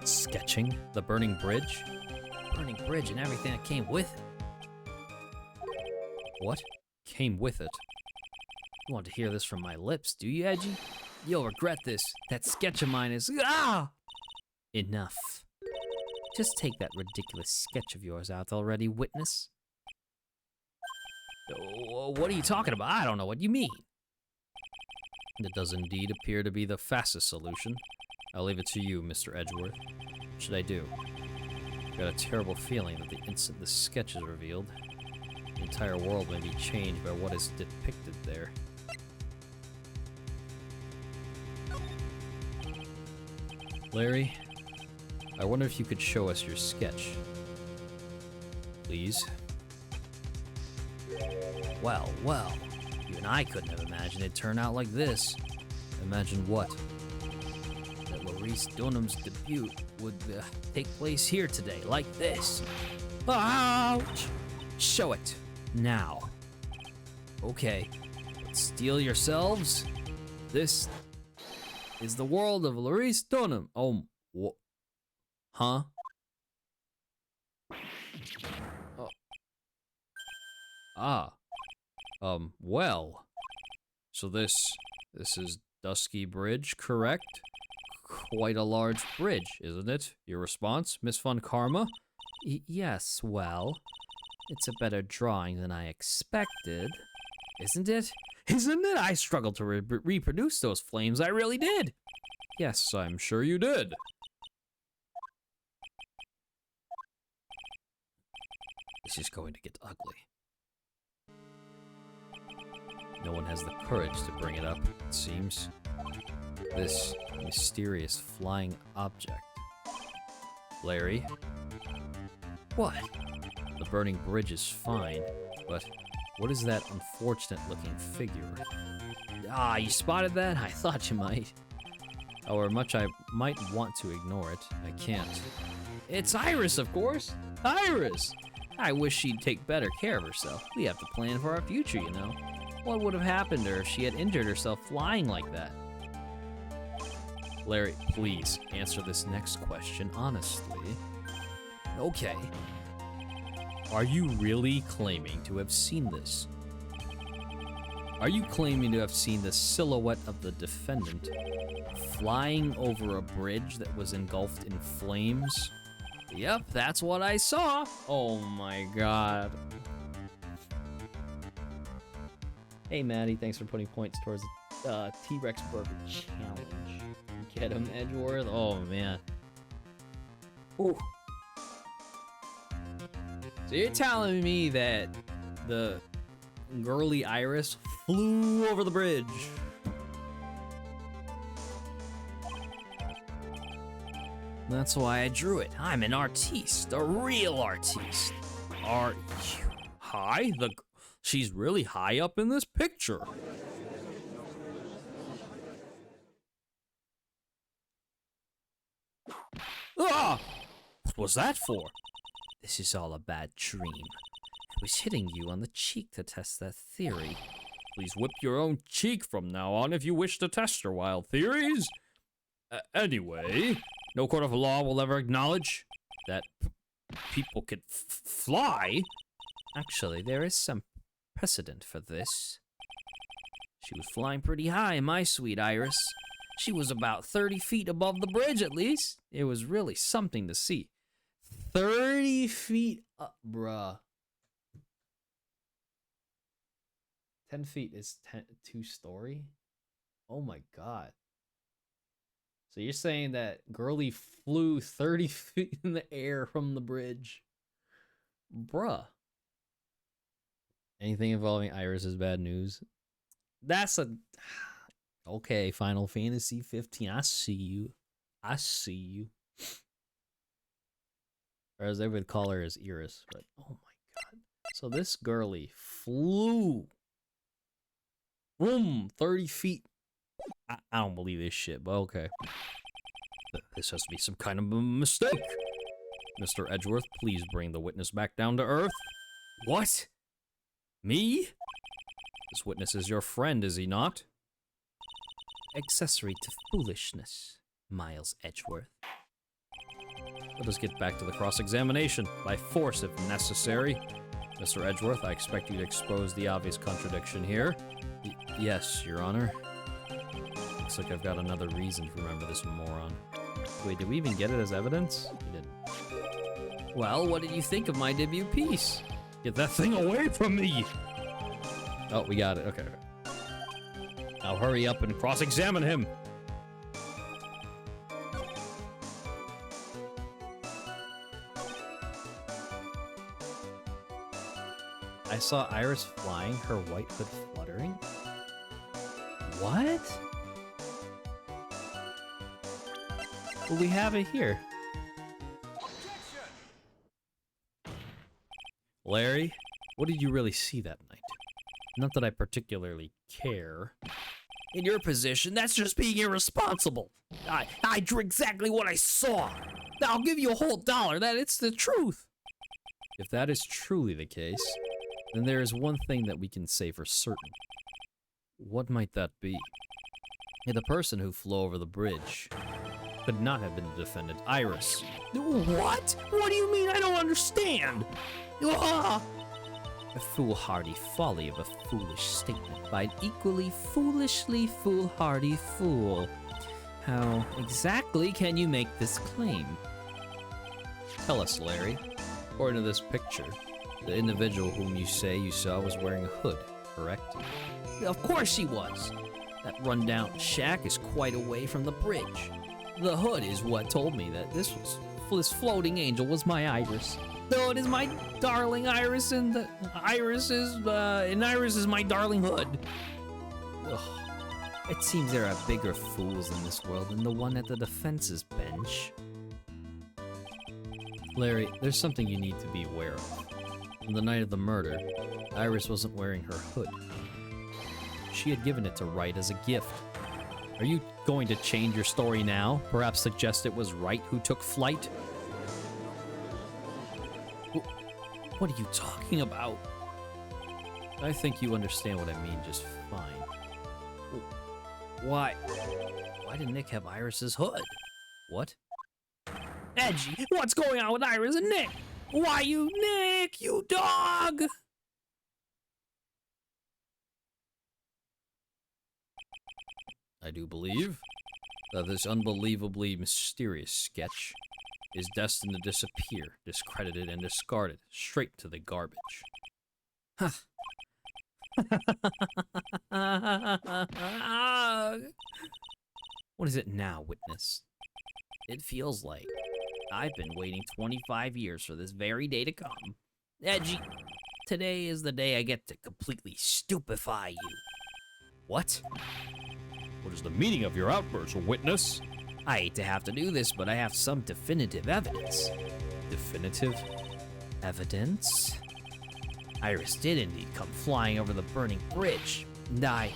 Sketching the burning bridge? Burning bridge and everything that came with it. What came with it? You want to hear this from my lips, do you, Edgy? You'll regret this. That sketch of mine is... Ah! Enough. Just take that ridiculous sketch of yours out already, witness. What are you talking about? I don't know what you mean. It does indeed appear to be the fastest solution. I'll leave it to you, Mr. Edgeworth. What should I do? I've got a terrible feeling that the instant this sketch is revealed, the entire world may be changed by what is depicted there. Larry, I wonder if you could show us your sketch. Please? Well, you and I couldn't have imagined it'd turn out like this. Imagine what? That Maurice Dunham's debut would take place here today, like this. Ouch! Show it, now. Okay, steel yourselves. This is the world of Maurice Dunham. Oh, what? Huh? Oh. Ah. Well. So this is Dusky Bridge, correct? Quite a large bridge, isn't it? Your response, Miss Von Karma? Yes, well, it's a better drawing than I expected, isn't it? Isn't it? I struggled to reproduce those flames, I really did. Yes, I'm sure you did. This is going to get ugly. No one has the courage to bring it up, it seems. This mysterious flying object. Larry? What? The burning bridge is fine, but what is that unfortunate-looking figure? Ah, you spotted that? I thought you might. However much I might want to ignore it, I can't. It's Iris, of course. Iris! I wish she'd take better care of herself. We have to plan for our future, you know. What would have happened to her if she had injured herself flying like that? Larry, please answer this next question honestly. Okay. Are you really claiming to have seen this? Are you claiming to have seen the silhouette of the defendant flying over a bridge that was engulfed in flames? Yep, that's what I saw. Oh my god. Hey, Maddie, thanks for putting points towards the T-Rex Burger Challenge. Get him, Edgeworth? Oh, man. Ooh. So you're telling me that the girly Iris flew over the bridge? That's why I drew it. I'm an artiste, a real artiste. Are you high? She's really high up in this picture. Ah! What was that for? This is all a bad dream. I was hitting you on the cheek to test that theory. Please whip your own cheek from now on if you wish to test your wild theories. Anyway, no court of law will ever acknowledge that people can fly. Actually, there is some precedent for this. She was flying pretty high, my sweet Iris. She was about 30 feet above the bridge, at least. It was really something to see. 30 feet up, bruh. 10 feet is 2-story? Oh my god. So you're saying that girly flew 30 feet in the air from the bridge? Bruh. Anything involving Iris is bad news. That's a... Okay, Final Fantasy 15. I see you. I see you. Or as they would call her as Iris, but oh my god. So this girly flew. Boom, 30 feet. I don't believe this shit, but okay. This has to be some kind of a mistake. Mr. Edgeworth, please bring the witness back down to earth. What? Me? This witness is your friend, is he not? Accessory to foolishness, Miles Edgeworth. Let us get back to the cross-examination, by force if necessary. Mr. Edgeworth, I expect you to expose the obvious contradiction here. Yes, Your Honor. Looks like I've got another reason to remember this moron. Wait, did we even get it as evidence? We didn't. Well, what did you think of my debut piece? Get that thing away from me! Oh, we got it. Okay. Now hurry up and cross-examine him! I saw Iris flying, her white hood fluttering. What? Well, we have it here. Larry, what did you really see that night? Not that I particularly care. In your position, that's just being irresponsible. I drew exactly what I saw. I'll give you a whole $1 that it's the truth. If that is truly the case, then there is one thing that we can say for certain. What might that be? The person who flew over the bridge could not have been the defendant, Iris. What? What do you mean? I don't understand. Ah! A foolhardy folly of a foolish statement By an equally foolishly foolhardy fool. How exactly can you make this claim? Tell us, Larry. According to this picture, the individual whom you say you saw was wearing a hood, correct? Of course she was. That rundown shack is quite away from the bridge. The hood is what told me that this floating angel was my Iris. Though it is my darling Iris, and Iris is my darling hood. Ugh. It seems there are bigger fools in this world than the one at the defense's bench. Larry, there's something you need to be aware of. On the night of the murder, Iris wasn't wearing her hood. She had given it to Wright as a gift. Are you going to change your story now? Perhaps suggest it was Wright who took flight? What are you talking about? I think you understand what I mean just fine. Why did Nick have Iris's hood? What? Edgy, what's going on with Iris and Nick? Why you, Nick, you dog? I do believe that this unbelievably mysterious sketch is destined to disappear, discredited and discarded straight to the garbage. Huh. What is it now, witness? It feels like I've been waiting 25 years for this very day to come. Edgy, today is the day I get to completely stupefy you. What? What is the meaning of your outburst, witness? I hate to have to do this, but I have some definitive evidence. Definitive? Evidence? Iris did indeed come flying over the burning bridge, and I,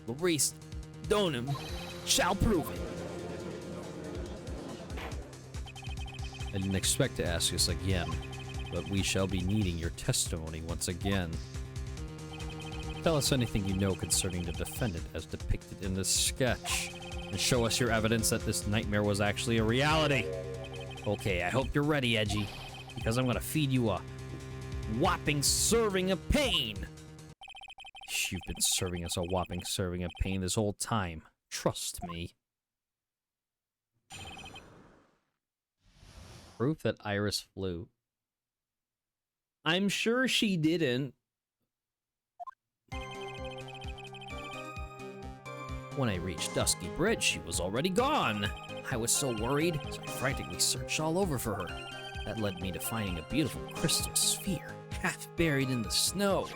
Maurice Donham, shall prove it. I didn't expect to ask this again, but we shall be needing your testimony once again. Tell us anything you know concerning the defendant as depicted in this sketch, and show us your evidence that this nightmare was actually a reality. Okay, I hope you're ready, Edgy, because I'm gonna feed you a whopping serving of pain. You've been serving us a whopping serving of pain this whole time. Trust me. Proof that Iris flew. I'm sure she didn't. When I reached Dusky Bridge, she was already gone. I was so worried, so I frantically searched all over for her. That led me to finding a beautiful crystal sphere, half buried in the snow.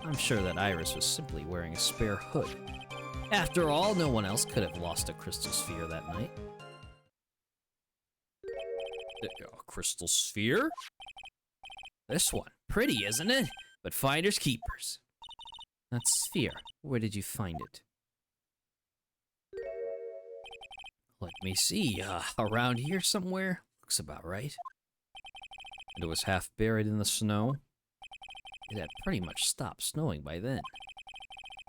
I'm sure that Iris was simply wearing a spare hood. After all, no one else could have lost a crystal sphere that night. A crystal sphere? This one. Pretty, isn't it? But finders keepers. That sphere, where did you find it? Let me see, around here somewhere? Looks about right. And it was half buried in the snow? It had pretty much stopped snowing by then.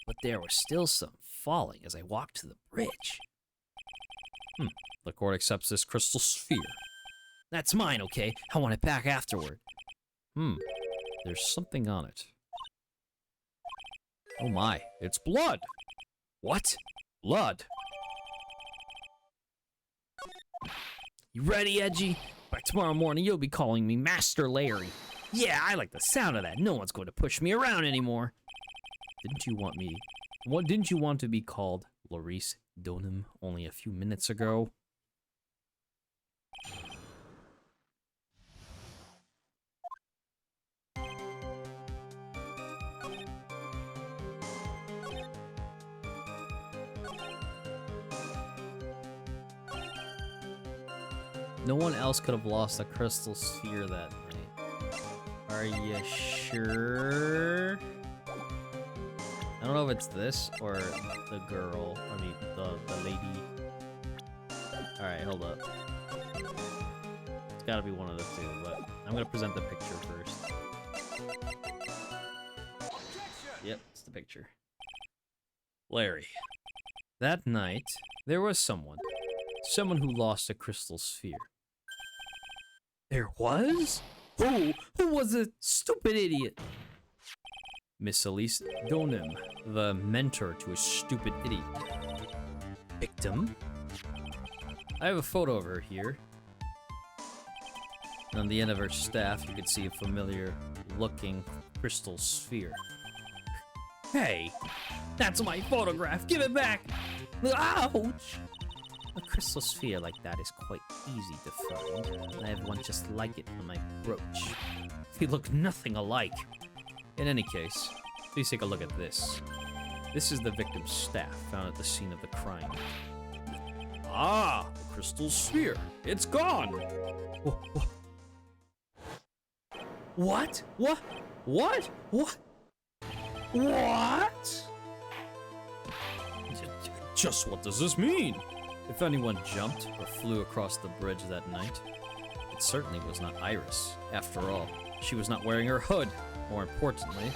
But there was still some falling as I walked to the bridge. The court accepts this crystal sphere. That's mine, okay? I want it back afterward. There's something on it. Oh my, it's blood! What? Blood! You ready, Edgy? By tomorrow morning, you'll be calling me Master Larry. Yeah, I like the sound of that. No one's going to push me around anymore. Didn't you want to be called Maurice Donham only a few minutes ago? No one else could have lost a crystal sphere that night. Are you sure? I don't know if it's this or the girl. I mean, the lady. Alright, hold up. It's gotta be one of the two, but I'm gonna present the picture first. Yep, it's the picture. Larry. That night, there was someone who lost a crystal sphere. There was? Who? Who was the stupid idiot? Miss Elise Donham, the mentor to a stupid idiot. Victim? I have a photo of her here. On the end of her staff, you can see a familiar-looking crystal sphere. Hey, that's my photograph. Give it back. Ouch! A crystal sphere like that is quite easy to find. I have one just like it on my brooch. They look nothing alike. In any case, please take a look at this. This is the victim's staff found at the scene of the crime. Ah, the crystal sphere. It's gone. What? What? What? What? What? Just what does this mean? If anyone jumped or flew across the bridge that night, it certainly was not Iris. After all, she was not wearing her hood. More importantly,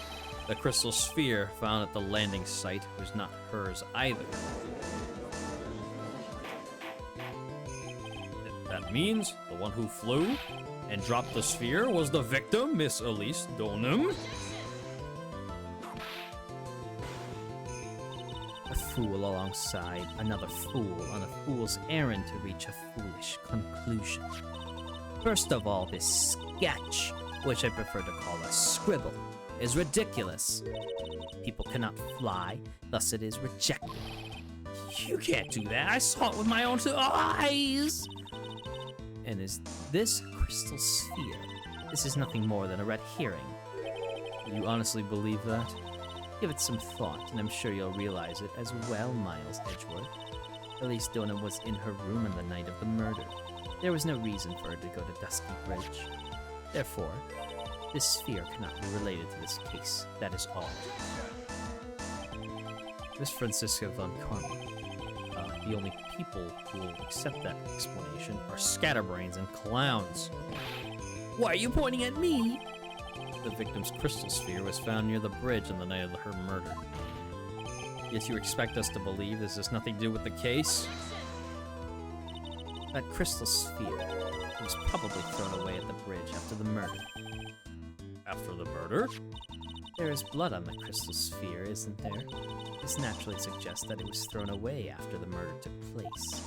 the crystal sphere found at the landing site was not hers either. That means the one who flew and dropped the sphere was the victim, Miss Elise Donham. A fool alongside another fool on a fool's errand to reach a foolish conclusion. First of all, this sketch, which I prefer to call a scribble, is ridiculous. People cannot fly, thus it is rejected. You can't do that. I saw it with my own two eyes. And is this crystal sphere? This is nothing more than a red herring. You honestly believe that? Give it some thought, and I'm sure you'll realize it as well, Miles Edgeworth. At least Donna was in her room on the night of the murder. There was no reason for her to go to Dusky Bridge. Therefore, this sphere cannot be related to this case. That is all. Miss Francisca von Karma. The only people who will accept that explanation are scatterbrains and clowns. Why are you pointing at me? The victim's crystal sphere was found near the bridge on the night of her murder. Yet you expect us to believe this has nothing to do with the case? That crystal sphere was probably thrown away at the bridge after the murder. After the murder? There is blood on the crystal sphere, isn't there? This naturally suggests that it was thrown away after the murder took place.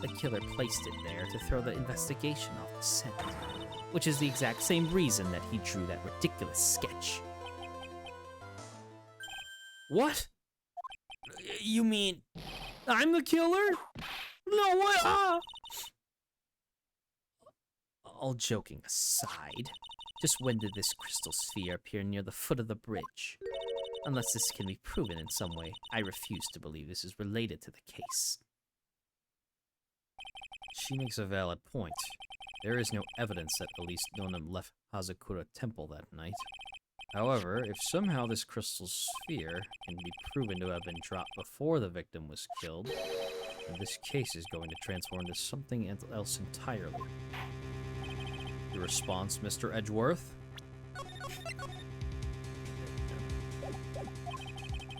The killer placed it there to throw the investigation off the scent, which is the exact same reason that he drew that ridiculous sketch. What? You mean I'm the killer? No way! Ah! All joking aside, just when did this crystal sphere appear near the foot of the bridge? Unless this can be proven in some way, I refuse to believe this is related to the case. She makes a valid point. There is no evidence that Elise Donum left Hazakura Temple that night. However, if somehow this crystal sphere can be proven to have been dropped before the victim was killed, then this case is going to transform into something else entirely. Your response, Mr. Edgeworth?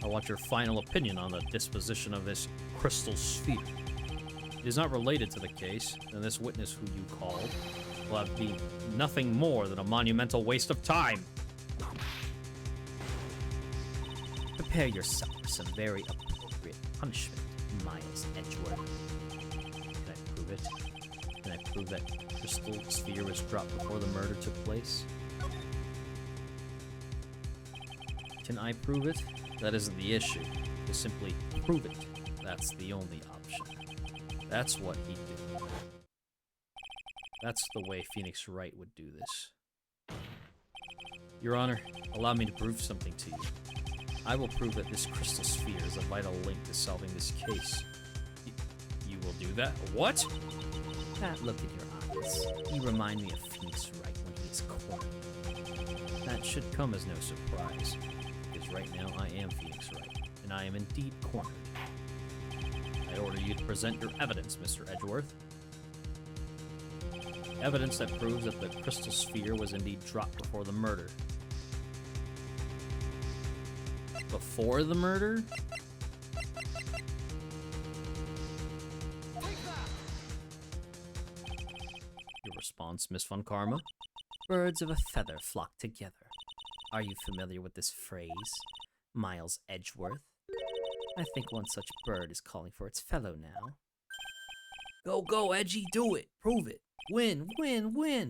I want your final opinion on the disposition of this crystal sphere. It is not related to the case, and this witness who you called will have been nothing more than a monumental waste of time. Prepare yourself for some very appropriate punishment, Miles Edgeworth. Can I prove it? Can I prove that crystal sphere was dropped before the murder took place? Can I prove it? That isn't the issue. To simply prove it. That's the only option. That's what he did. That's the way Phoenix Wright would do this. Your Honor, allow me to prove something to you. I will prove that this crystal sphere is a vital link to solving this case. You will do that? What? That look in your eyes. You remind me of Phoenix Wright when he is cornered. That should come as no surprise, because right now I am Phoenix Wright, and I am indeed cornered. I order you to present your evidence, Mr. Edgeworth. Evidence that proves that the crystal sphere was indeed dropped before the murder. Before the murder? Your response, Miss Von Karma? Birds of a feather flock together. Are you familiar with this phrase, Miles Edgeworth? I think one such bird is calling for its fellow now. Go, Edgy, do it! Prove it! Win, win, win!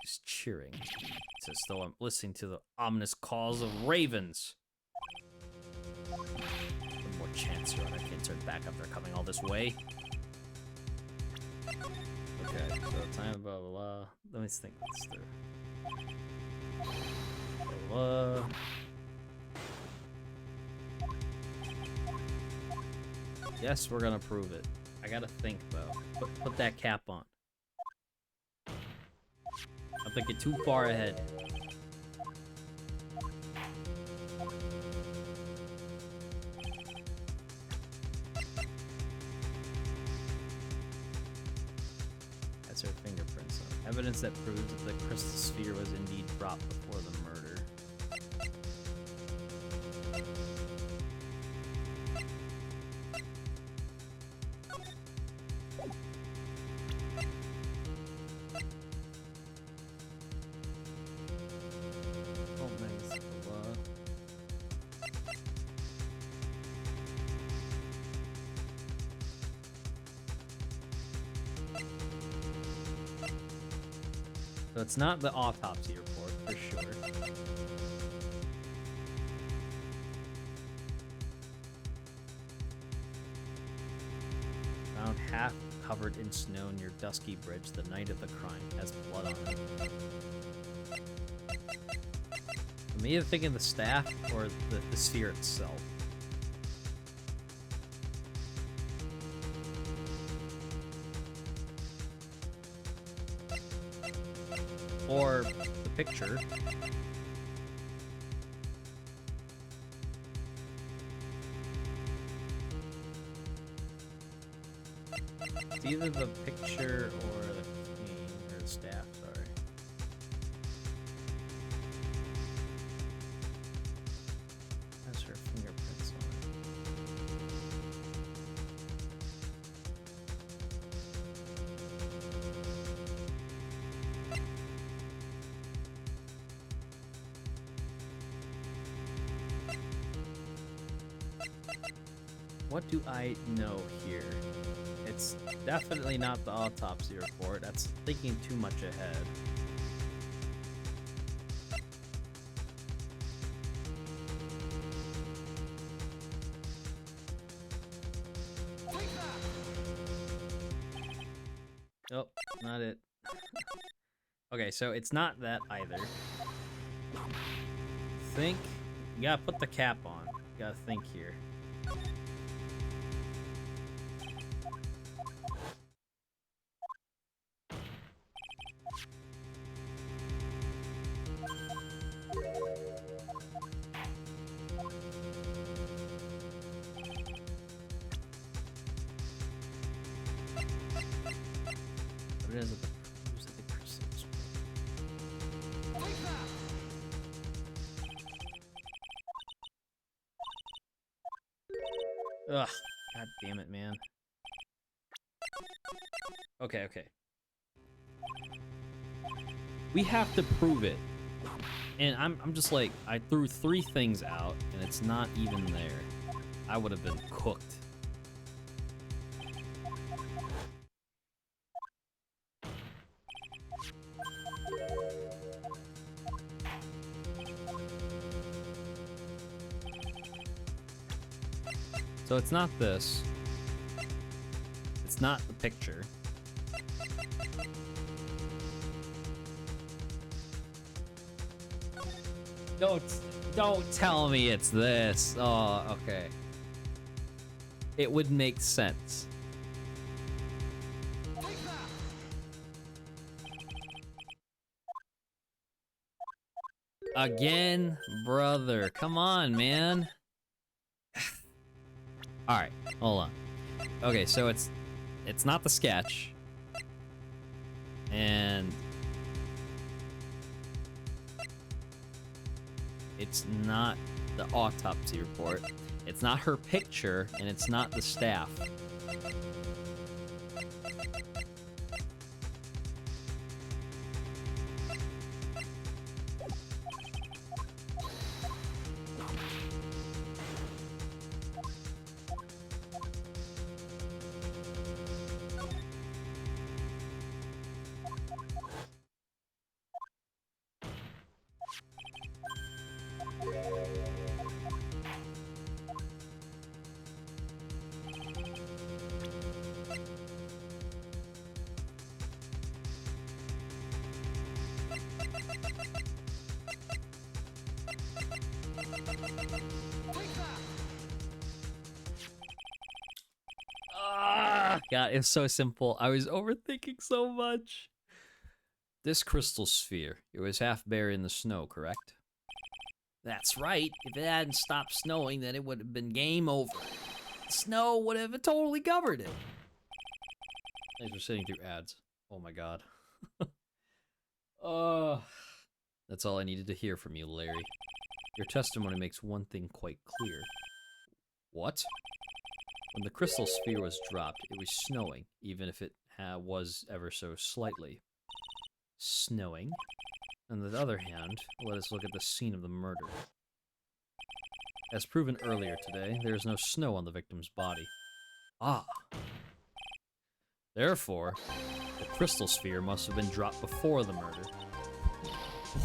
Just cheering. It's as though I'm listening to the ominous calls of ravens. One more chance, Your Honor. I can't turn back after coming all this way. Okay, so time, blah, blah, blah. Let me think this through. Blah, blah. Yes, we're gonna prove it. I gotta think, though. Put that cap on. I'm thinking too far ahead. That's her fingerprints on. Evidence that proves that the crystal sphere was indeed dropped before the murder. So it's not the autopsy report, for sure. half covered in snow near Dusky Bridge the night of the crime. Has blood on it. I'm either thinking the staff or the sphere itself. Or the picture. It's either the picture or the cane or the staff, sorry. Has her fingerprints on it. What do I know here? It's definitely not the autopsy report. That's thinking too much ahead. Nope, not it. Okay, so it's not that either. Think. You gotta put the cap on. You gotta think here. What is it? Who's at the crystals? Ugh. God damn it, man. Okay, okay. We have to prove it. And I'm just like, I threw 3 things out, and it's not even there. I would have been cooked. So it's not this. It's not the picture. Don't tell me it's this. Oh, okay. It would make sense. Again, brother. Come on, man. All right, hold on. Okay, so it's not the sketch, and it's not the autopsy report. It's not her picture, and it's not the staff. God, it's so simple. I was overthinking so much. This crystal sphere, it was half buried in the snow, correct? That's right. If it hadn't stopped snowing, then it would have been game over. Snow would have totally covered it. Thanks for sitting through ads. Oh my god. That's all I needed to hear from you, Larry. Your testimony makes one thing quite clear. What? When the crystal sphere was dropped, it was snowing, even if it was ever so slightly. Snowing? On the other hand, let us look at the scene of the murder. As proven earlier today, there is no snow on the victim's body. Ah. Therefore, the crystal sphere must have been dropped before the murder.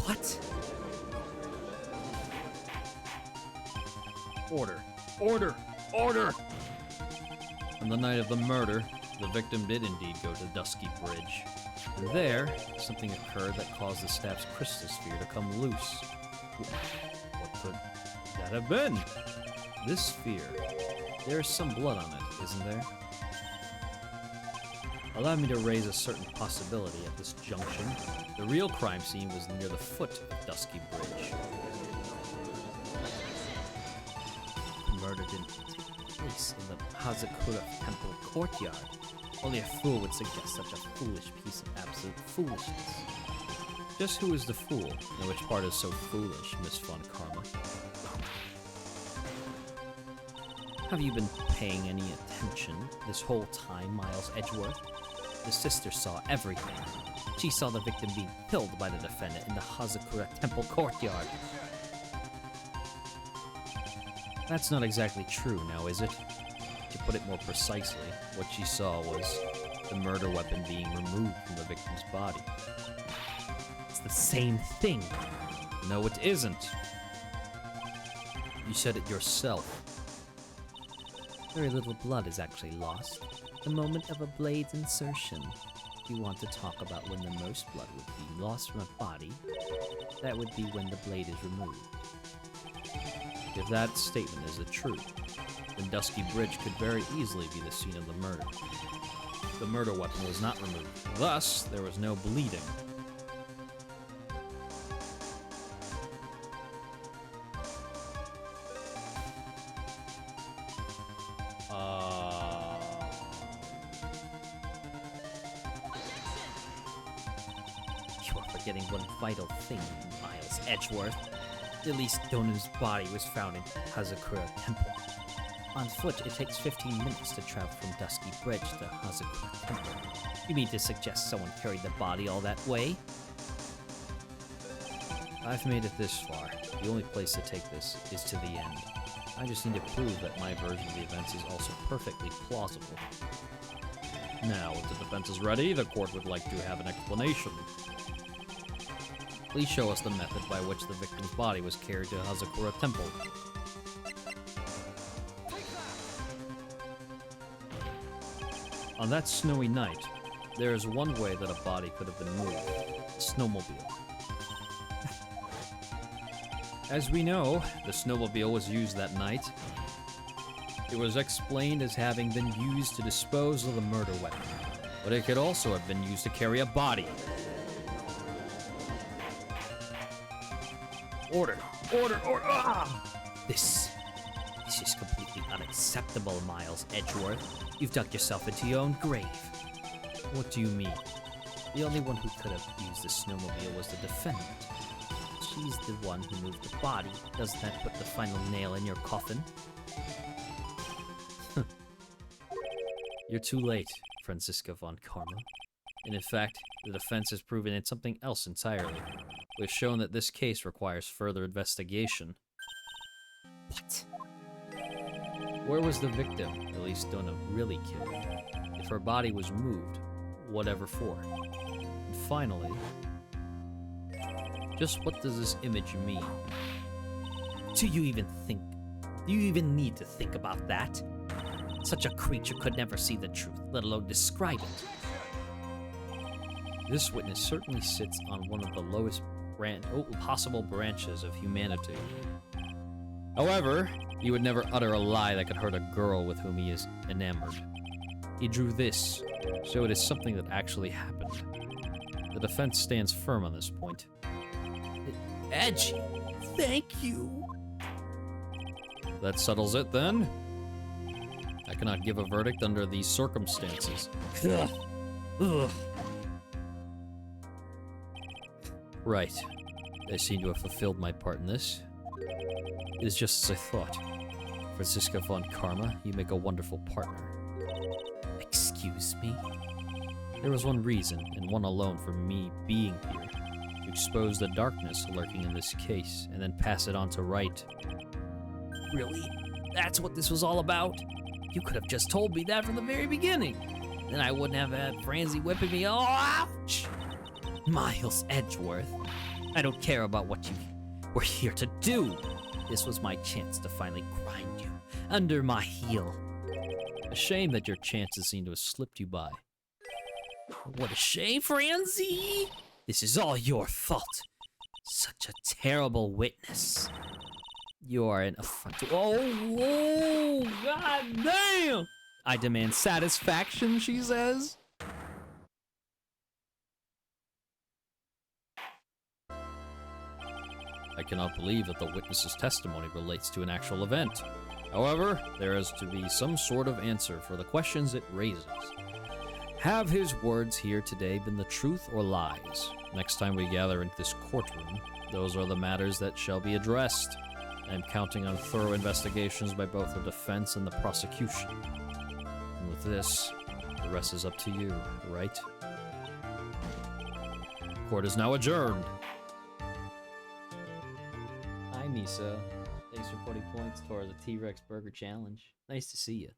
What? Order. Order! Order! On the night of the murder, the victim did indeed go to Dusky Bridge. And there, something occurred that caused the staff's crystal sphere to come loose. What could that have been? This sphere. There is some blood on it, isn't there? Allow me to raise a certain possibility at this junction. The real crime scene was near the foot of Dusky Bridge. The murder didn't take place in the Hazakura Temple courtyard. Only a fool would suggest such a foolish piece of absolute foolishness. Just who is the fool, and which part is so foolish, Miss Von Karma? Have you been paying any attention this whole time, Miles Edgeworth? The sister saw everything. She saw the victim being killed by the defendant in the Hazakura Temple courtyard. That's not exactly true now, is it? To put it more precisely, what she saw was the murder weapon being removed from the victim's body. It's the same thing. No, it isn't. You said it yourself. Very little blood is actually lost. The moment of a blade's insertion. If you want to talk about when the most blood would be lost from a body, that would be when the blade is removed. If that statement is the truth, then Dusky Bridge could very easily be the scene of the murder. The murder weapon was not removed, thus there was no bleeding. You are forgetting one vital thing, Miles Edgeworth. At least Donu's body was found in Hazakura Temple. On foot, it takes 15 minutes to travel from Dusky Bridge to Hazakura Temple. You mean to suggest someone carried the body all that way? I've made it this far. The only place to take this is to the end. I just need to prove that my version of the events is also perfectly plausible. Now, if the defense is ready, the court would like to have an explanation. Please show us the method by which the victim's body was carried to Hazakura Temple. On that snowy night, there is one way that a body could have been moved: a snowmobile. As we know, the snowmobile was used that night. It was explained as having been used to dispose of the murder weapon, but it could also have been used to carry a body. Order! Order! Order! Ah! This is completely unacceptable, Miles Edgeworth. You've dug yourself into your own grave. What do you mean? The only one who could have used the snowmobile was the defendant. She's the one who moved the body. Doesn't that put the final nail in your coffin? You're too late, Franziska von Karma. And in fact, the defense has proven it's something else entirely. We've shown that this case requires further investigation. What? Where was the victim, at least Donna, really killed? If her body was moved, whatever for? And finally, just what does this image mean? Do you even need to think about that? Such a creature could never see the truth, let alone describe it. This witness certainly sits on one of the lowest possible branches of humanity. However, he would never utter a lie that could hurt a girl with whom he is enamored. He drew this, so it is something that actually happened. The defense stands firm on this point. Edgy, thank you. That settles it, then. I cannot give a verdict under these circumstances. Ugh. Ugh. Right. I seem to have fulfilled my part in this. It is just as I thought. Franziska von Karma, you make a wonderful partner. Excuse me? There was one reason, and one alone, for me being here. To expose the darkness lurking in this case, and then pass it on to Wright. Really? That's what this was all about? You could have just told me that from the very beginning. Then I wouldn't have had Franzi whipping me. Oh, ouch! Miles Edgeworth, I don't care about what you were here to do. This was my chance to finally grind you under my heel. A shame that your chances seem to have slipped you by. What a shame, Franzi! This is all your fault. Such a terrible witness. You are an affront to— Oh, god damn! I demand satisfaction, she says. I cannot believe that the witness's testimony relates to an actual event. However, there is to be some sort of answer for the questions it raises. Have his words here today been the truth or lies? Next time we gather in this courtroom, those are the matters that shall be addressed. I am counting on thorough investigations by both the defense and the prosecution. And with this, the rest is up to you, right? Court is now adjourned. Hi, Misa. Thanks for putting points towards the T-Rex Burger Challenge. Nice to see you.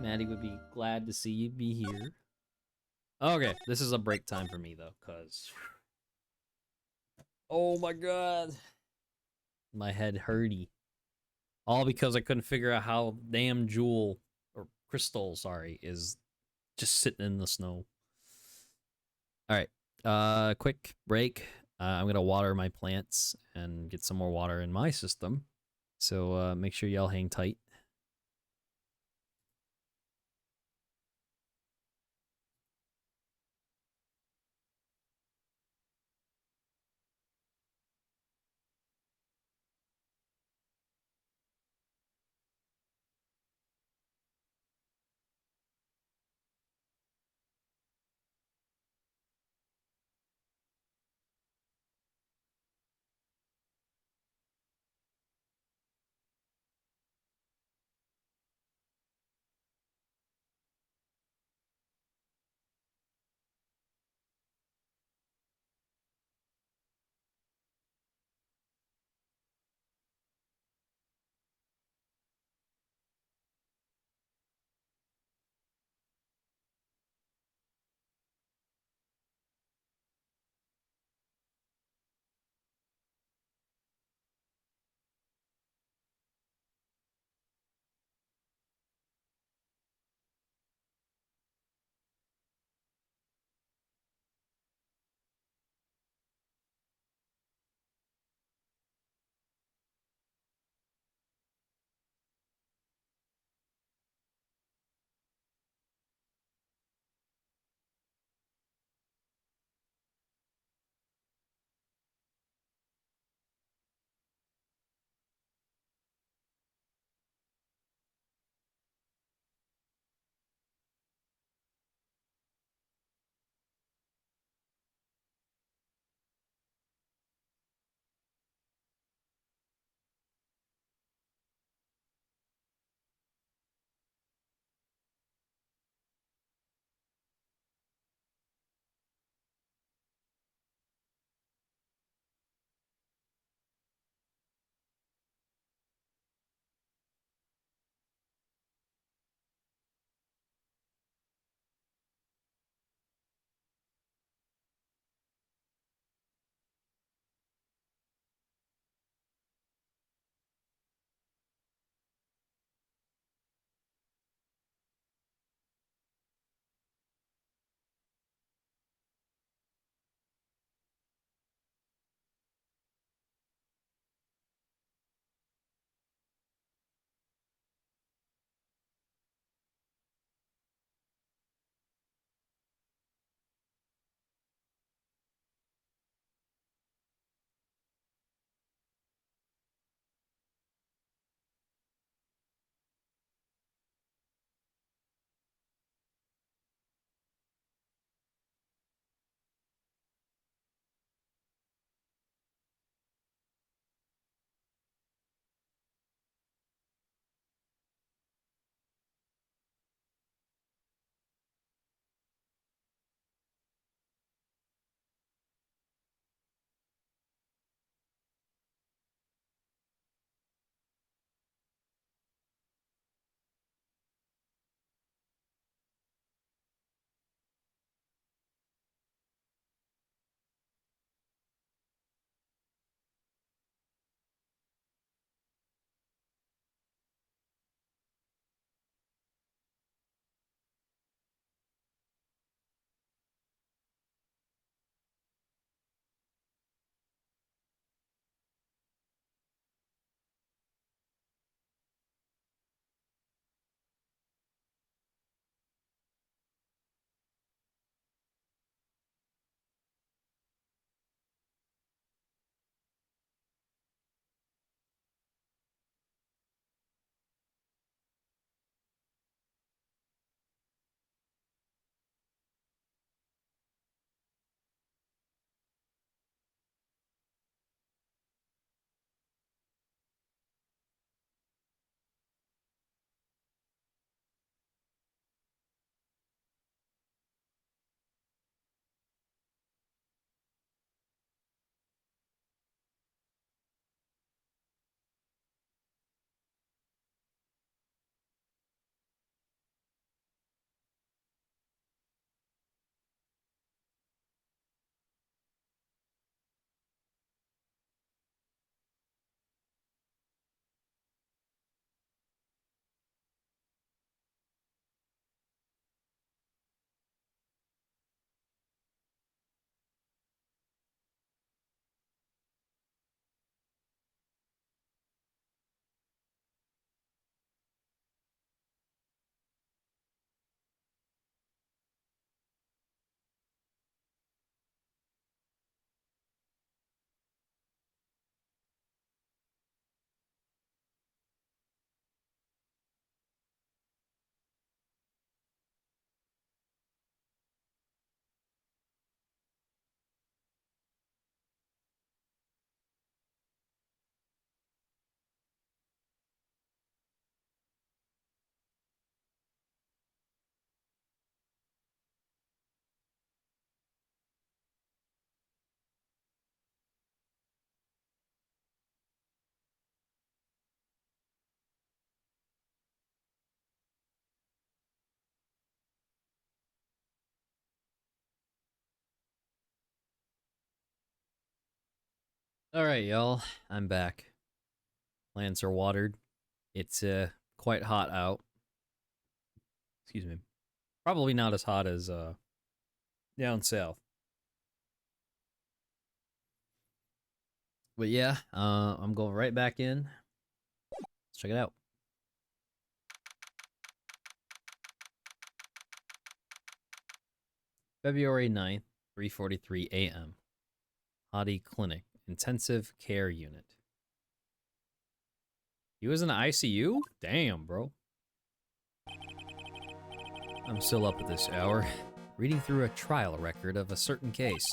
Maddie would be glad to see you be here. Okay, this is a break time for me, though, because... Oh my god. My head hurty. All because I couldn't figure out how damn Jewel, or Crystal, sorry, is just sitting in the snow. Alright, quick break. I'm gonna water my plants and get some more water in my system. So make sure y'all hang tight. Alright, y'all. I'm back. Plants are watered. It's quite hot out. Excuse me. Probably not as hot as down south. But yeah, I'm going right back in. Let's check it out. February 9th, 3:43 a.m. Hottie Clinic, Intensive Care Unit. He was in the ICU? Damn, bro. I'm still up at this hour, reading through a trial record of a certain case.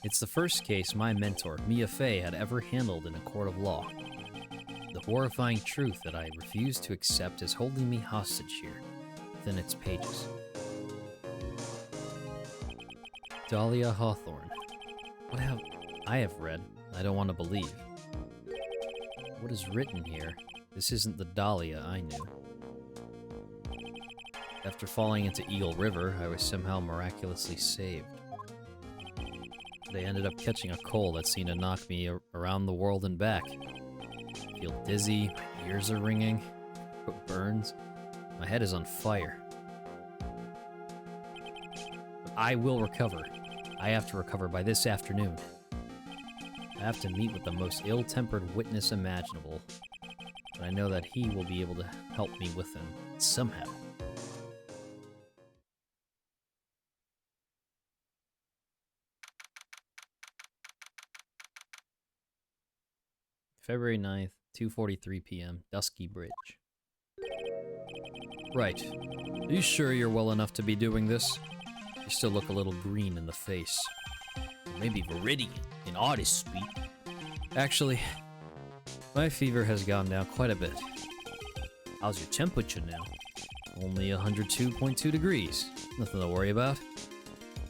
It's the first case my mentor, Mia Fey, had ever handled in a court of law. The horrifying truth that I refuse to accept is holding me hostage here, within its pages. Dahlia Hawthorne. What have I read? I don't want to believe. What is written here? This isn't the Dahlia I knew. After falling into Eagle River, I was somehow miraculously saved. But I ended up catching a cold that seemed to knock me around the world and back. I feel dizzy, my ears are ringing, it burns, my head is on fire. But I will recover. I have to recover by this afternoon. I have to meet with the most ill-tempered witness imaginable, but I know that he will be able to help me with him, somehow. February 9th, 2:43 p.m., Dusky Bridge. Right. Are you sure you're well enough to be doing this? You still look a little green in the face. Maybe Viridian, in artist speak. Actually, my fever has gone down quite a bit. How's your temperature now? Only 102.2 degrees. Nothing to worry about.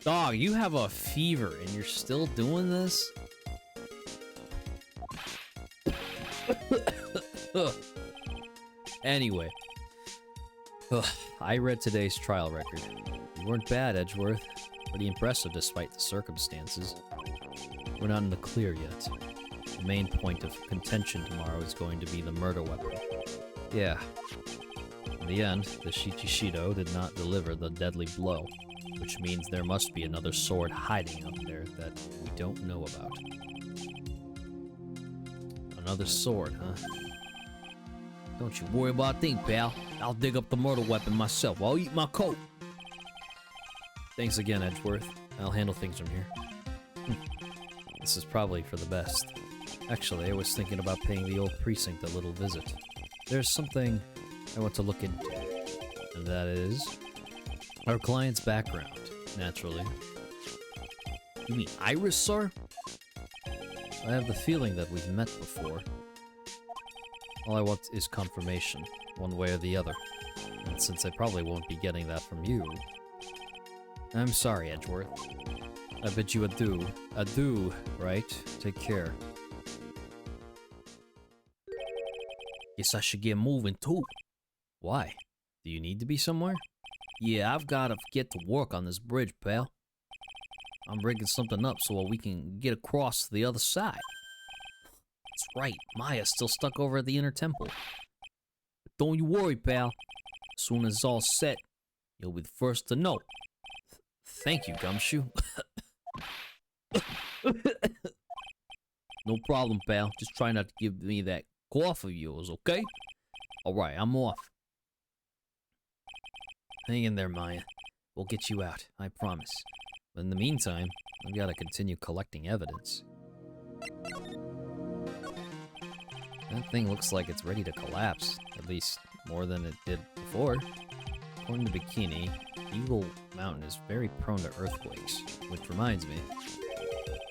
Dog, you have a fever and you're still doing this? Anyway. I read today's trial record. You weren't bad, Edgeworth. Pretty impressive despite the circumstances. We're not in the clear yet. The main point of contention tomorrow is going to be the murder weapon. Yeah. In the end, the Shichishido did not deliver the deadly blow, which means there must be another sword hiding out there that we don't know about. Another sword, huh? Don't you worry about a thing, pal. I'll dig up the murder weapon myself. I'll eat my coat. Thanks again, Edgeworth. I'll handle things from here. This is probably for the best. Actually, I was thinking about paying the old precinct a little visit. There's something I want to look into, and that is our client's background, naturally. You mean Iris, sir? I have the feeling that we've met before. All I want is confirmation, one way or the other. And since I probably won't be getting that from you, I'm sorry, Edgeworth. I bid you adieu. Adieu, right? Take care. Guess I should get moving too. Why? Do you need to be somewhere? Yeah, I've gotta get to work on this bridge, pal. I'm rigging something up so we can get across to the other side. That's right, Maya's still stuck over at the inner temple. But don't you worry, pal. As soon as it's all set, you'll be the first to know. Thank you, Gumshoe. No problem, pal. Just try not to give me that cough of yours, okay? Alright, I'm off. Hang in there, Maya. We'll get you out, I promise. But in the meantime, I've got to continue collecting evidence. That thing looks like it's ready to collapse, at least more than it did before. According to Bikini, Eagle Mountain is very prone to earthquakes, which reminds me,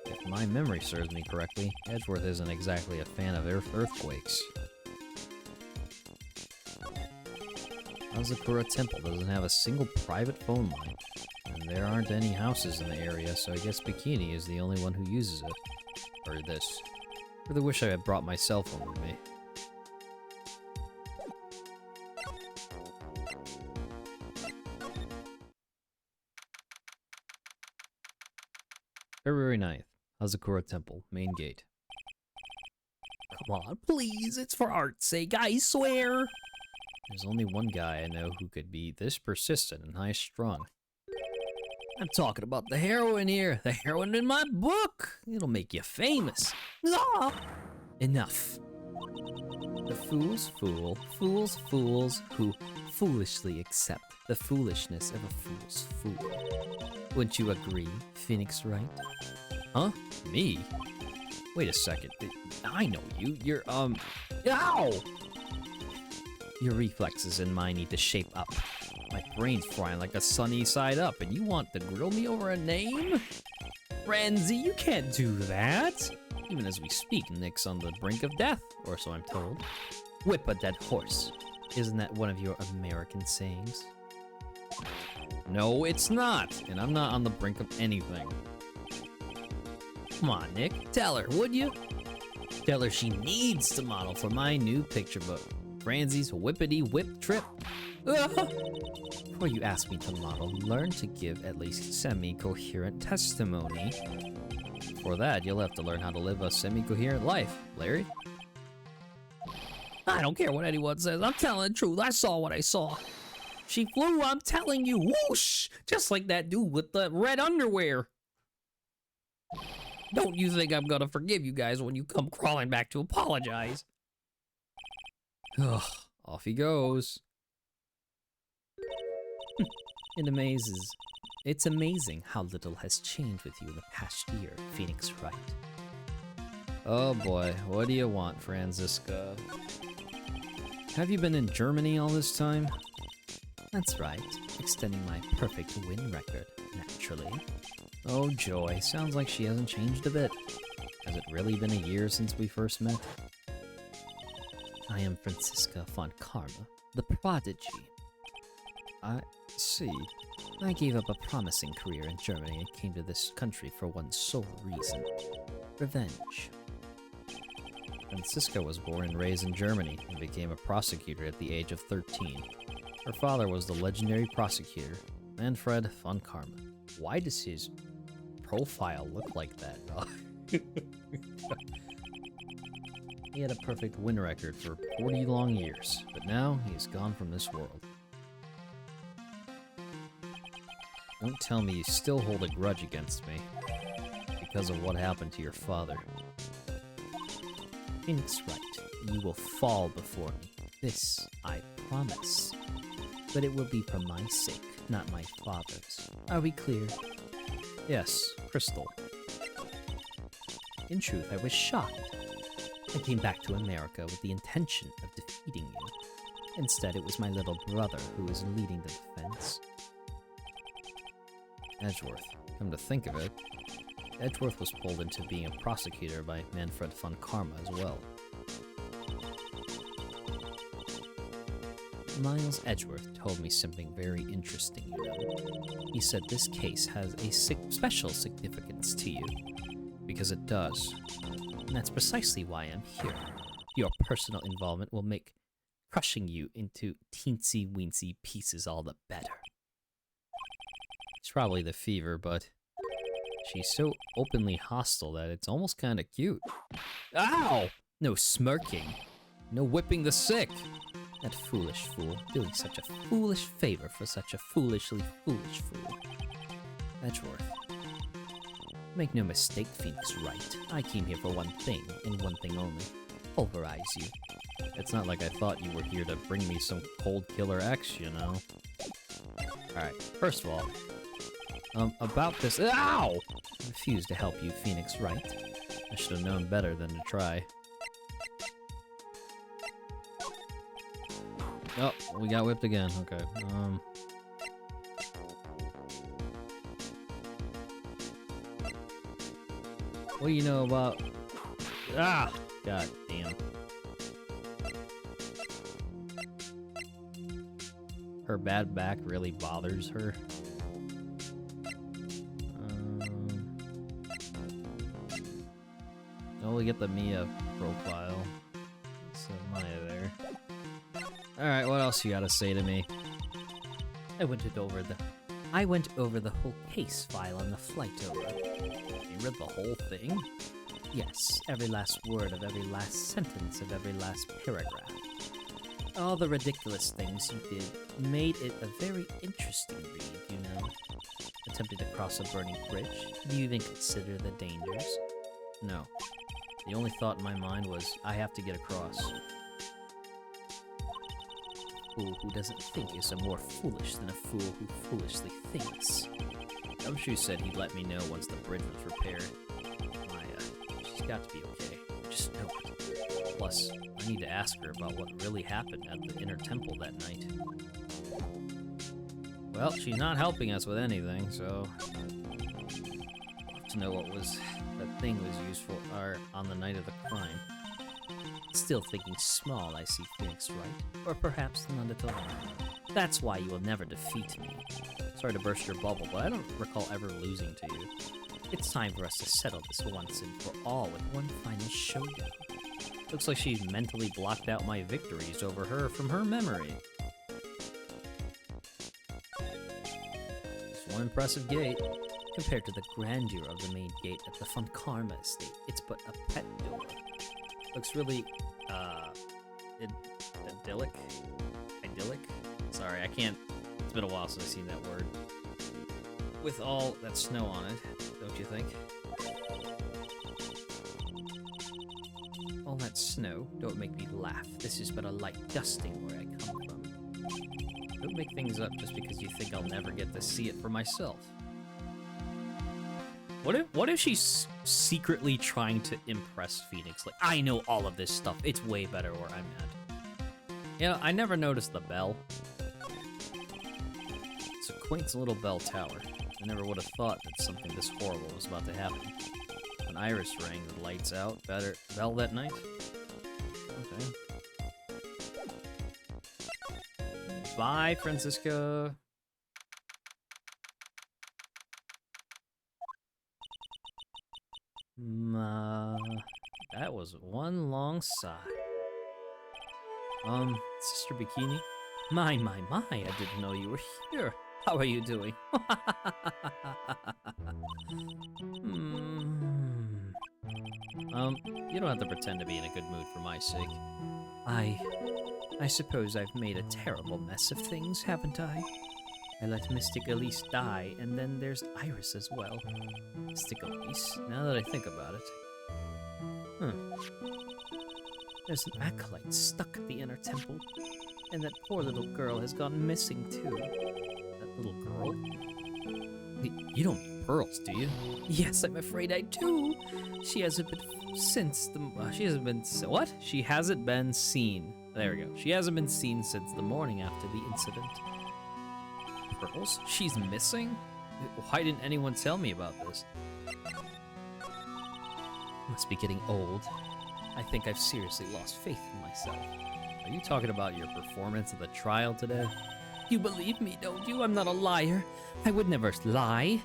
if my memory serves me correctly, Edgeworth isn't exactly a fan of earthquakes. Hazakura Temple doesn't have a single private phone line, and there aren't any houses in the area, so I guess Bikini is the only one who uses it. Or this. I really wish I had brought my cell phone with me. February 9th, Hazakura Temple, main gate. on, please. It's for art's sake, I swear. There's only one guy I know who could be this persistent and high-strung. I'm talking about the heroine here. The heroine in my book. It'll make you famous. Ah! Enough. The fools fool, fools who foolishly accept the foolishness of a fool's fool. Wouldn't you agree, Phoenix Wright? Huh? Me? Wait a second. I know you. You're, Ow! Your reflexes and mine need to shape up. My brain's frying like a sunny side up, and you want to grill me over a name? Frenzy, you can't do that. Even as we speak, Nick's on the brink of death, or so I'm told. Whip a dead horse. Isn't that one of your American sayings? No, it's not, and I'm not on the brink of anything. Come on, Nick, tell her, would you? Tell her she needs to model for my new picture book, Franzie's Whippity Whip Trip. Before you ask me to model, learn to give at least semi-coherent testimony. For that, you'll have to learn how to live a semi-coherent life, Larry. I don't care what anyone says, I'm telling the truth, I saw what I saw. She flew, I'm telling you, whoosh! Just like that dude with the red underwear. Don't you think I'm gonna forgive you guys when you come crawling back to apologize? Ugh, off he goes. It's amazing how little has changed with you in the past year, Phoenix Wright. Oh boy, what do you want, Franziska? Have you been in Germany all this time? That's right, extending my perfect win record, naturally. Oh joy, sounds like she hasn't changed a bit. Has it really been a year since we first met? I am Franziska von Karma, the prodigy. I see. I gave up a promising career in Germany and came to this country for one sole reason. Revenge. Franziska was born and raised in Germany and became a prosecutor at the age of 13. Her father was the legendary prosecutor, Manfred von Karma. Why does his profile look like that, dog? He had a perfect win record for 40 long years, but now he is gone from this world. Don't tell me you still hold a grudge against me because of what happened to your father. Phoenix Wright, you will fall before me. This I promise. But it will be for my sake, not my father's. Are we clear? Yes, Crystal. In truth, I was shocked. I came back to America with the intention of defeating you. Instead, it was my little brother who was leading the defense. Edgeworth. Come to think of it, Edgeworth was pulled into being a prosecutor by Manfred von Karma as well. Miles Edgeworth told me something very interesting, you know. He said this case has a special significance to you. Because it does. And that's precisely why I'm here. Your personal involvement will make crushing you into teensy-weensy pieces all the better. It's probably the fever, but she's so openly hostile that it's almost kind of cute. Ow! No smirking. No whipping the sick. That foolish fool, doing such a foolish favor for such a foolishly foolish fool. Edgeworth. Make no mistake, Phoenix Wright. I came here for one thing, and one thing only. Pulverize you. It's not like I thought you were here to bring me some cold killer X, you know? Alright, first of all, about this— OW! I refuse to help you, Phoenix Wright. I should have known better than to try. Oh, we got whipped again. Okay. What do you know about— Ah! God damn. Her bad back really bothers her. Oh, we get the Mia profile. So Maya there. Alright, what else you gotta say to me? I went over the whole case file on the flight over. You read the whole thing? Yes, every last word of every last sentence of every last paragraph. All the ridiculous things you did made it a very interesting read, you know. Attempting to cross a burning bridge, do you even consider the dangers? No. The only thought in my mind was, I have to get across. A fool who doesn't think is more foolish than a fool who foolishly thinks. Gumshoe said he'd let me know once the bridge was repaired. She's got to be okay. Just know it. Plus, I need to ask her about what really happened at the Inner Temple that night. Well, she's not helping us with anything, so... I'll have to know what that thing was used for on the night of the crime. Still thinking small, I see Phoenix Wright. Or perhaps none at all. That's why you will never defeat me. Sorry to burst your bubble, but I don't recall ever losing to you. It's time for us to settle this once and for all with one final showdown. Looks like she's mentally blocked out my victories over her from her memory. It's one impressive gate. Compared to the grandeur of the main gate at the Funkarma estate, it's but a pet door. Looks really, idyllic? Idyllic? Sorry, I can't, it's been a while since I've seen that word. With all that snow on it, don't you think? All that snow, don't make me laugh. This is but a light dusting where I come from. Don't make things up just because you think I'll never get to see it for myself. What if she's secretly trying to impress Phoenix? Like, I know all of this stuff. It's way better where I'm at. Yeah, I never noticed the bell. It's a quaint little bell tower. I never would have thought that something this horrible was about to happen. When Iris rang the lights out, bell that night? Okay. Bye, Francisco. That was one long sigh. Sister Bikini? My, I didn't know you were here. How are you doing? You don't have to pretend to be in a good mood for my sake. I suppose I've made a terrible mess of things, haven't I? I let Mystic Elise die, and then there's Iris as well. Mystic Elise, now that I think about it. There's an acolyte stuck at the Inner Temple, and that poor little girl has gone missing too. That little girl? You don't mean Pearls, do you? Yes, I'm afraid I do. She hasn't been since the... she hasn't been... What? She hasn't been seen. There we go. She hasn't been seen since the morning after the incident. Pearls? She's missing? Why didn't anyone tell me about this? Must be getting old. I think I've seriously lost faith in myself. Are you talking about your performance at the trial today? You believe me, don't you? I'm not a liar. I would never lie.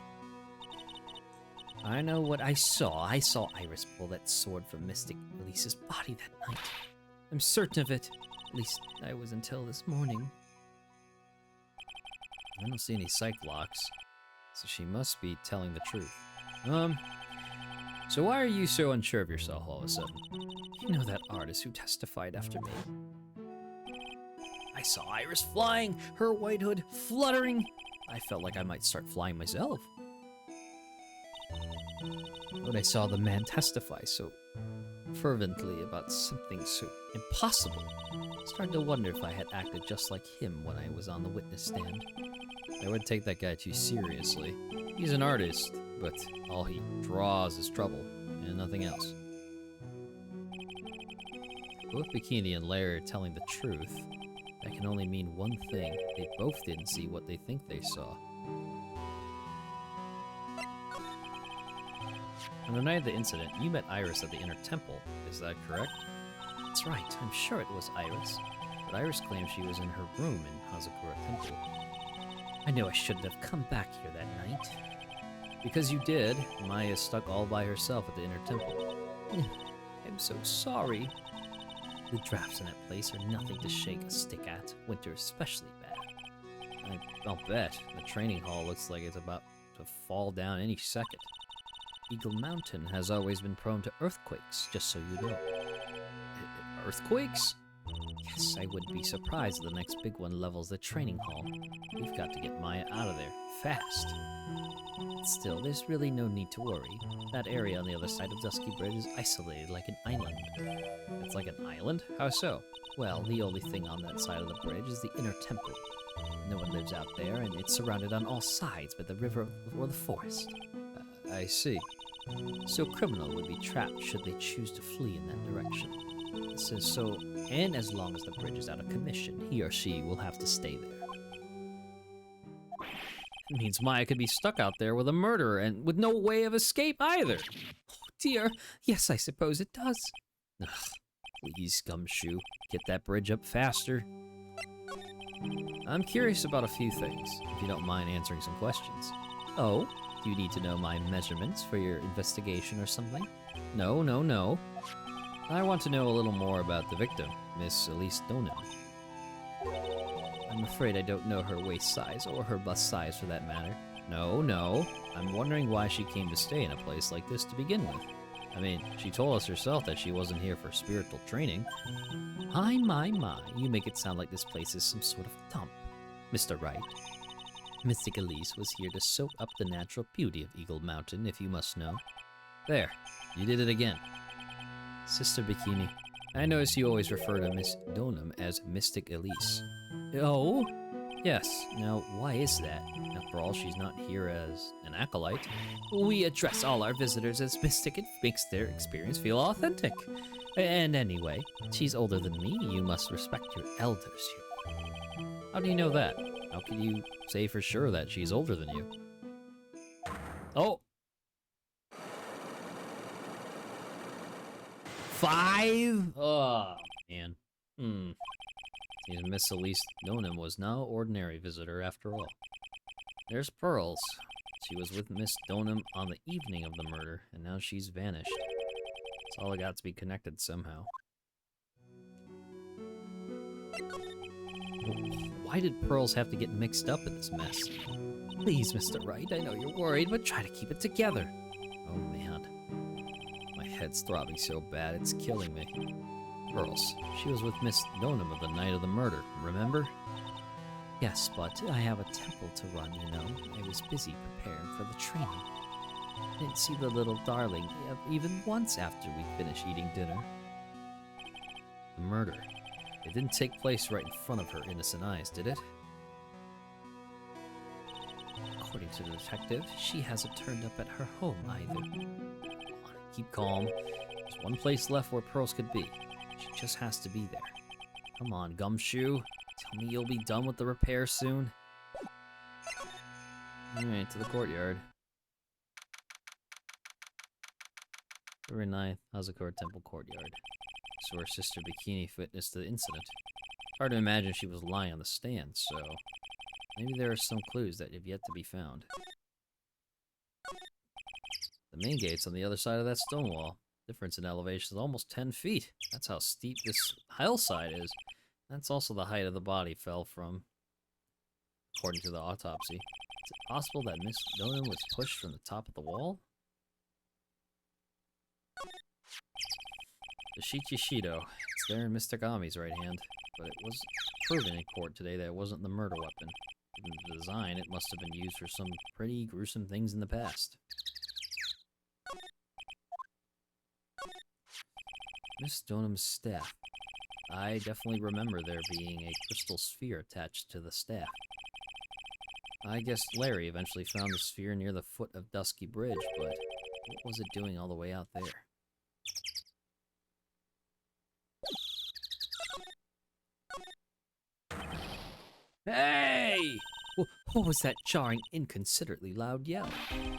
I know what I saw. I saw Iris pull that sword from Mystic Elise's body that night. I'm certain of it. At least I was until this morning. I don't see any psych locks, so she must be telling the truth. So why are you so unsure of yourself all of a sudden? You know that artist who testified after me? I saw Iris flying, her white hood fluttering. I felt like I might start flying myself. But I saw the man testify so fervently about something so impossible. I started to wonder if I had acted just like him when I was on the witness stand. I wouldn't take that guy too seriously. He's an artist, but all he draws is trouble, and nothing else. Both Bikini and Larry are telling the truth. That can only mean one thing. They both didn't see what they think they saw. On the night of the incident, you met Iris at the Inner Temple. Is that correct? That's right. I'm sure it was Iris. But Iris claims she was in her room in Hazakura Temple. I knew I shouldn't have come back here that night. Because you did, Maya stuck all by herself at the Inner Temple. I'm so sorry. The drafts in that place are nothing to shake a stick at. Winter especially bad. I'll bet. The training hall looks like it's about to fall down any second. Eagle Mountain has always been prone to earthquakes, just so you know. Earthquakes? Yes, I wouldn't be surprised if the next big one levels the training hall. We've got to get Maya out of there, fast. Still, there's really no need to worry. That area on the other side of Dusky Bridge is isolated like an island. It's like an island? How so? Well, the only thing on that side of the bridge is the inner temple. No one lives out there, and it's surrounded on all sides by the river or the forest. I see. So a criminal would be trapped should they choose to flee in that direction. And as long as the bridge is out of commission, he or she will have to stay there. It means Maya could be stuck out there with a murderer and with no way of escape either. Oh dear, yes, I suppose it does. Ugh, please, Gumshoe, get that bridge up faster. I'm curious about a few things, if you don't mind answering some questions. Oh, do you need to know my measurements for your investigation or something? No. I want to know a little more about the victim, Miss Elise Donham. I'm afraid I don't know her waist size, or her bust size for that matter. No. I'm wondering why she came to stay in a place like this to begin with. I mean, she told us herself that she wasn't here for spiritual training. My, you make it sound like this place is some sort of dump. Mr. Wright, Mystic Elise was here to soak up the natural beauty of Eagle Mountain, if you must know. There, you did it again. Sister Bikini, I notice you always refer to Miss Donham as Mystic Elise. Oh? Yes, now why is that? After all, she's not here as an acolyte. We address all our visitors as Mystic. It makes their experience feel authentic. And anyway, she's older than me. You must respect your elders here. How do you know that? How can you say for sure that she's older than you? Oh! 5? Oh, man. Seems Miss Elise Donham was no ordinary visitor after all. There's Pearls. She was with Miss Donham on the evening of the murder, and now she's vanished. It's all got to be connected somehow. Why did Pearls have to get mixed up in this mess? Please, Mr. Wright, I know you're worried, but try to keep it together. Oh, man. My head's throbbing so bad, it's killing me. Pearls, she was with Miss Donham of the night of the murder, remember? Yes, but I have a temple to run, you know. I was busy preparing for the training. I didn't see the little darling even once after we finished eating dinner. The murder. It didn't take place right in front of her innocent eyes, did it? According to the detective, she hasn't turned up at her home either. Come on, keep calm. There's one place left where Pearls could be. She just has to be there. Come on, Gumshoe. Tell me you'll be done with the repair soon. Alright, to the courtyard. February 9th, Hazakura Temple Courtyard. So her sister Bikini witnessed the incident. Hard to imagine she was lying on the stand, so maybe there are some clues that have yet to be found. The main gate's on the other side of that stone wall. Difference in elevation is almost 10 feet. That's how steep this hillside is. That's also the height of the body fell from, according to the autopsy. Is it possible that Miss Donham was pushed from the top of the wall? The Shichishido. It's there in Mr. Gami's right hand, but it was proven in court today that it wasn't the murder weapon. Given the design, it must have been used for some pretty gruesome things in the past. Miss Donham's staff. I definitely remember there being a crystal sphere attached to the staff. I guess Larry eventually found the sphere near the foot of Dusky Bridge, but what was it doing all the way out there? Hey! What was that jarring, inconsiderately loud yell?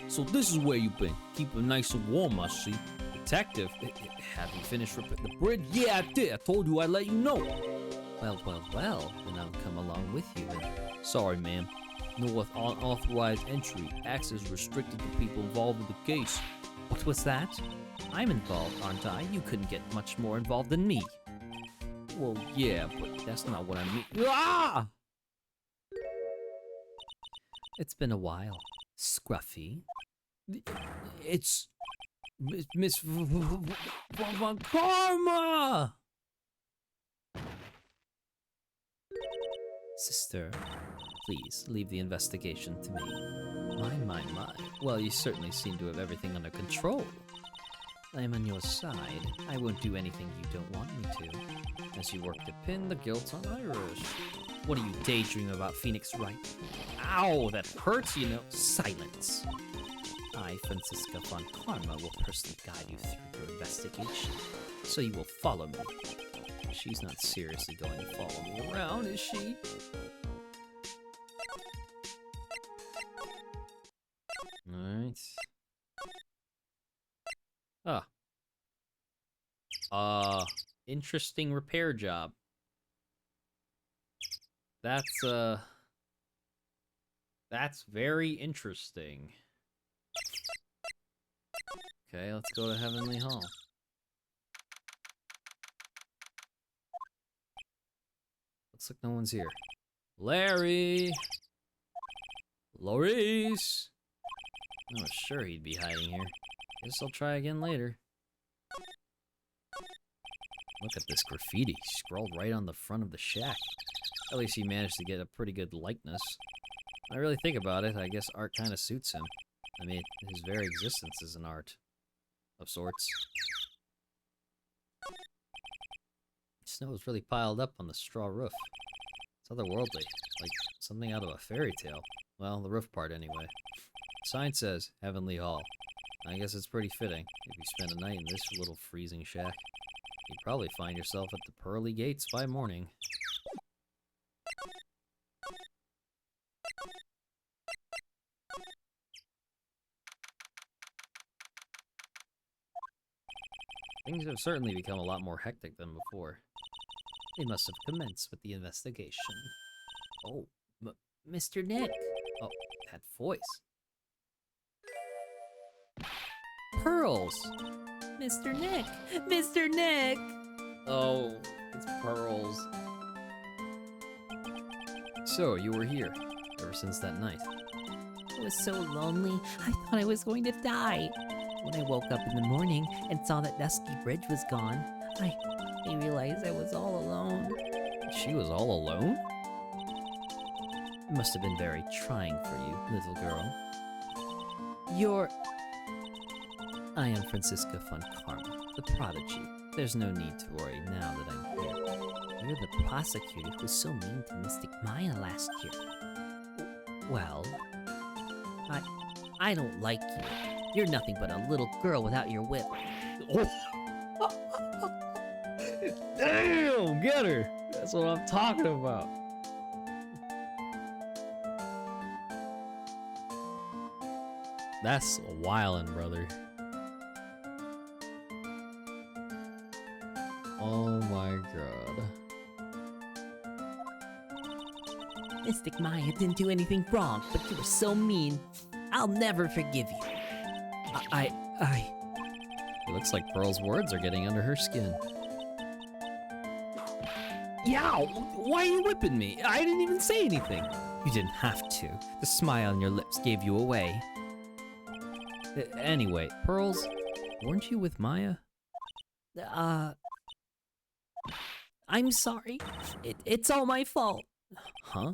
So this is where you've been. Keep it nice and warm, I see. Detective, have you finished ripping the bridge? Yeah, I did. I told you I'd let you know. Well, then I'll come along with you then. Sorry, ma'am. No unauthorized entry. Access restricted to people involved in the case. What was that? I'm involved, aren't I? You couldn't get much more involved than me. Well, yeah, but that's not what I mean. Ah! It's been a while. Scruffy. It's Miss Karma! Sister, please leave the investigation to me. My. Well, you certainly seem to have everything under control. I am on your side. I won't do anything you don't want me to. As you work to pin the guilt on Iris. What do you daydream about, Phoenix Wright? Ow, that hurts, you know. Silence. I, Francisca von Karma, will personally guide you through your investigation, so you will follow me. She's not seriously going to follow me around, is she? Alright. Interesting repair job. That's very interesting. Okay, let's go to Heavenly Hall. Looks like no one's here. Larry! Loris! I was sure he'd be hiding here. Guess I'll try again later. Look at this graffiti scrawled right on the front of the shack. At least he managed to get a pretty good likeness. When I really think about it, I guess art kind of suits him. I mean, his very existence is an art. Of sorts. Snow is really piled up on the straw roof. It's otherworldly, like something out of a fairy tale. Well, the roof part anyway. The sign says Heavenly Hall. I guess it's pretty fitting if you spend a night in this little freezing shack. You'd probably find yourself at the pearly gates by morning. Things have certainly become a lot more hectic than before. They must have commenced with the investigation. Oh, Mr. Nick. Oh, that voice. Pearls! Mr. Nick! Mr. Nick! Oh, it's Pearls. So, you were here, ever since that night. I was so lonely, I thought I was going to die. When I woke up in the morning and saw that dusky bridge was gone, I realized I was all alone. She was all alone? It must have been very trying for you, little girl. I am Francisca von Karma, the prodigy. There's no need to worry now that I'm here. You're the prosecutor who was so mean to Mystic Maya last year. Well, I don't like you. You're nothing but a little girl without your whip. Oh. Damn, get her! That's what I'm talking about. That's a wildin', brother. Oh my god. Mystic Maya didn't do anything wrong, but you were so mean. I'll never forgive you. It looks like Pearl's words are getting under her skin. Yow! Why are you whipping me? I didn't even say anything. You didn't have to. The smile on your lips gave you away. Anyway, Pearls, weren't you with Maya? I'm sorry. It's all my fault. Huh?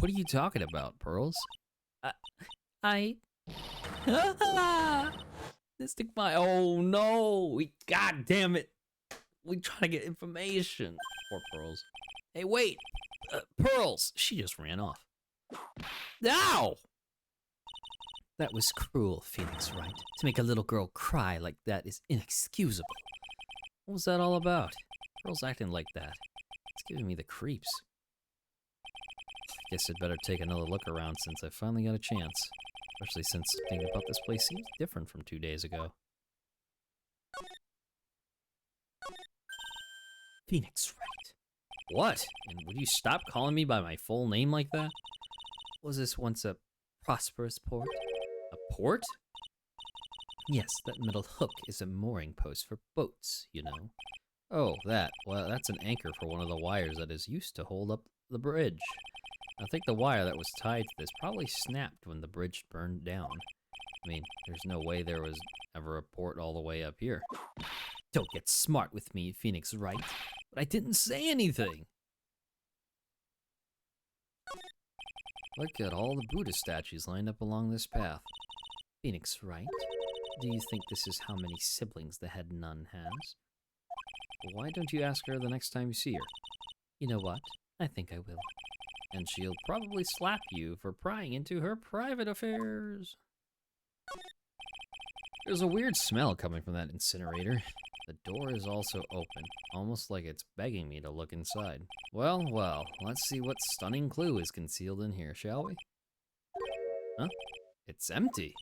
What are you talking about, Pearls? Mystic Maya. Oh no! God damn it! We trying to get information. Poor Pearls. Hey, wait! Pearls! She just ran off. Ow! That was cruel, Phoenix Wright. To make a little girl cry like that is inexcusable. What was that all about? Pearls acting like that. It's giving me the creeps. Guess I'd better take another look around since I finally got a chance. Especially since thinking about this place seems different from 2 days ago. Phoenix Wright. What? And would you stop calling me by my full name like that? Was this once a prosperous port? A port? Yes, that metal hook is a mooring post for boats, you know. Oh, that. Well, that's an anchor for one of the wires that is used to hold up the bridge. I think the wire that was tied to this probably snapped when the bridge burned down. I mean, there's no way there was ever a port all the way up here. Don't get smart with me, Phoenix Wright. But I didn't say anything. Look at all the Buddha statues lined up along this path. Phoenix Wright, do you think this is how many siblings the head nun has? Why don't you ask her the next time you see her? You know what? I think I will. And she'll probably slap you for prying into her private affairs. There's a weird smell coming from that incinerator. The door is also open, almost like it's begging me to look inside. Well, well, let's see what stunning clue is concealed in here, shall we? Huh? It's empty.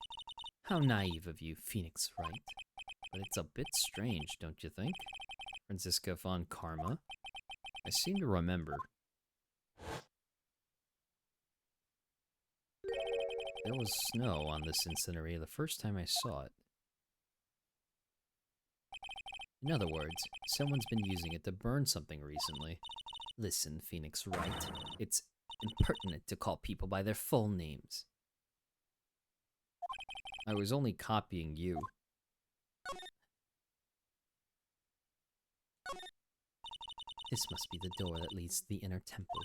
How naive of you, Phoenix Wright. But it's a bit strange, don't you think? Franziska von Karma? I seem to remember. There was snow on this incinerator the first time I saw it. In other words, someone's been using it to burn something recently. Listen, Phoenix Wright, it's impertinent to call people by their full names. I was only copying you. This must be the door that leads to the inner temple,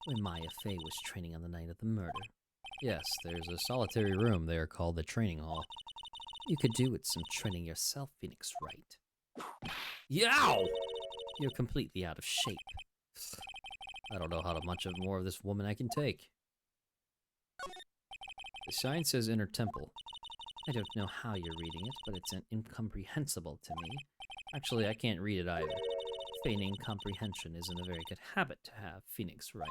where Maya Fey was training on the night of the murder. Yes, there's a solitary room there called the training hall. You could do with some training yourself, Phoenix Wright. Yow! You're completely out of shape. I don't know how much more of this woman I can take. The sign says inner temple. I don't know how you're reading it, but it's incomprehensible to me. Actually, I can't read it either. Feigning comprehension isn't a very good habit to have, Phoenix Wright.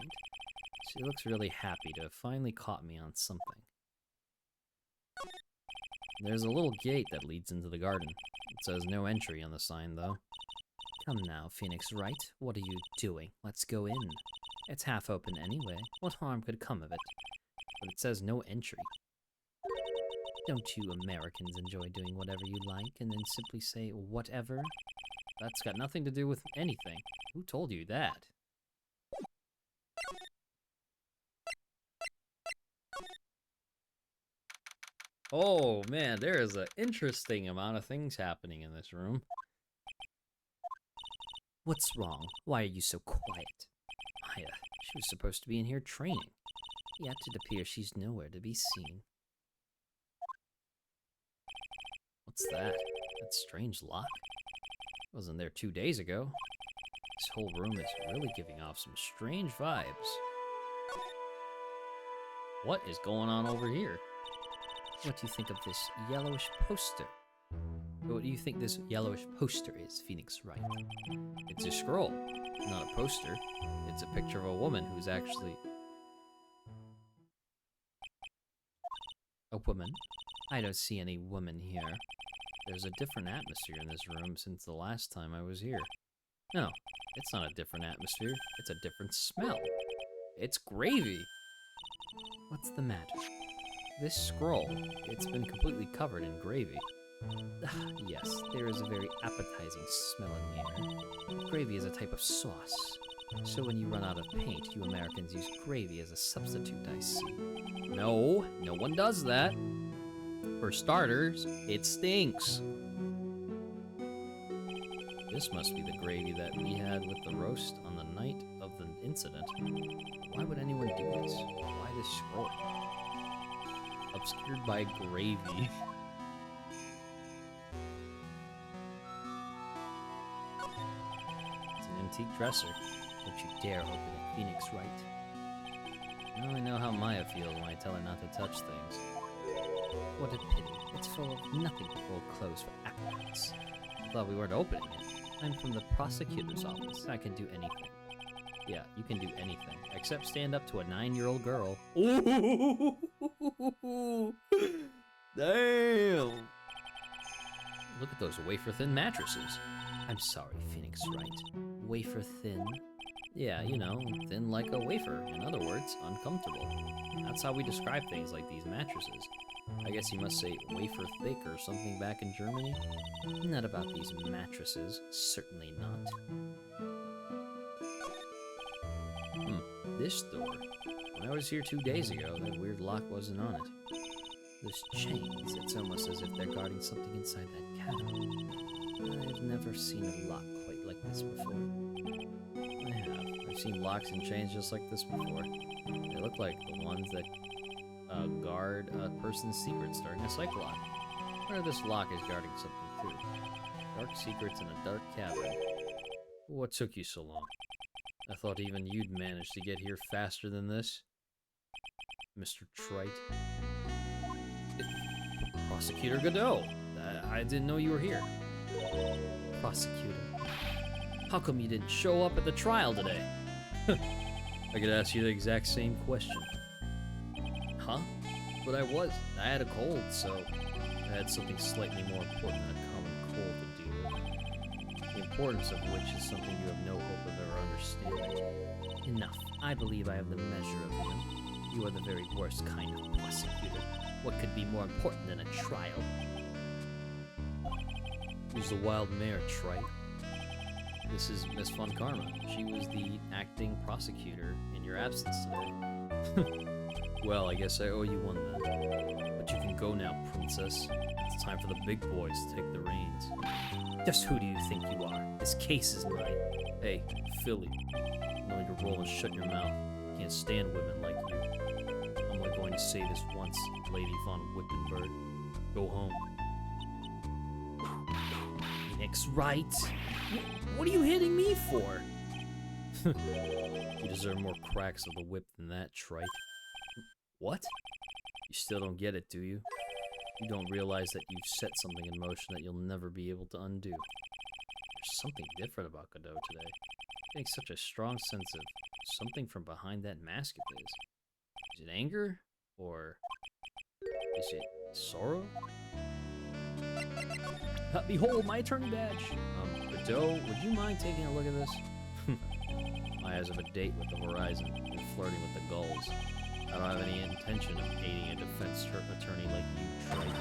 She looks really happy to have finally caught me on something. There's a little gate that leads into the garden. It says no entry on the sign, though. Come now, Phoenix Wright. What are you doing? Let's go in. It's half open anyway. What harm could come of it? But it says no entry. Don't you Americans enjoy doing whatever you like and then simply say whatever? That's got nothing to do with anything. Who told you that? Oh man, there is an interesting amount of things happening in this room. What's wrong? Why are you so quiet? Maya, she was supposed to be in here training. Yet it appears she's nowhere to be seen. What's that? That strange lock? Wasn't there 2 days ago. This whole room is really giving off some strange vibes. What is going on over here? What do you think of this yellowish poster? What do you think this yellowish poster is, Phoenix Wright? It's a scroll, not a poster. It's a picture of a woman who's actually... A woman? I don't see any woman here. There's a different atmosphere in this room since the last time I was here. No, it's not a different atmosphere. It's a different smell. It's gravy. What's the matter? This scroll, it's been completely covered in gravy. Yes, there is a very appetizing smell in here. Gravy is a type of sauce. So when you run out of paint, you Americans use gravy as a substitute, I see. No, no one does that. For starters, it stinks. This must be the gravy that we had with the roast on the night of the incident. Why would anyone do this? Why this scroll? Obscured by gravy. It's an antique dresser. Don't you dare open it, Phoenix Wright. Now I know how Maya feels when I tell her not to touch things. What a pity. It's full of nothing but old clothes for applicants. I thought we weren't opening it. I'm from the prosecutor's office. I can do anything. Yeah, you can do anything, except stand up to a 9-year-old girl. Ooh! Damn! Look at those wafer-thin mattresses. I'm sorry, Phoenix Wright. Wafer thin? Yeah, you know, thin like a wafer. In other words, uncomfortable. That's how we describe things like these mattresses. I guess you must say wafer thick or something back in Germany? Not about these mattresses. Certainly not. This door. When I was here 2 days ago, that weird lock wasn't on it. Those chains, it's almost as if they're guarding something inside that cabin. I've never seen a lock quite like this before. I have. I've seen locks and chains just like this before. They look like the ones that guard a person's secrets during a psych lock. Or this lock is guarding something too. Dark secrets in a dark cabin. What took you so long? I thought even you'd manage to get here faster than this. Mr. Trite. Prosecutor Godot. I didn't know you were here. Prosecutor. How come you didn't show up at the trial today? I could ask you the exact same question. Huh? But I was. I had a cold, so I had something slightly more important than a common cold to deal with. The importance of which is something you have no hope of ever understanding. Enough. I believe I have the measure of you. You are the very worst kind of prosecutor. What could be more important than a trial? Who's the wild mare, Trite? This is Miss Von Karma. She was the acting prosecutor in your absence today. Well, I guess I owe you one then. But you can go now, princess. It's time for the big boys to take the reins. Just who do you think you are? This case is mine. Hey, Philly. Know your role and shut your mouth. Can't stand women like you. I'm only going to say this once, Lady von Wittenberg. Go home. Phoenix Wright? What are you hitting me for? You deserve more cracks of the whip than that, Trite. What? You still don't get it, do you? You don't realize that you've set something in motion that you'll never be able to undo. There's something different about Godot today. Getting such a strong sense of something from behind that mask of his. Is it anger? Or is it sorrow? Behold, my attorney badge! Godot, would you mind taking a look at this? My eyes have a date with the horizon and flirting with the gulls. I don't have any intention of aiding a defense attorney like you, Trite.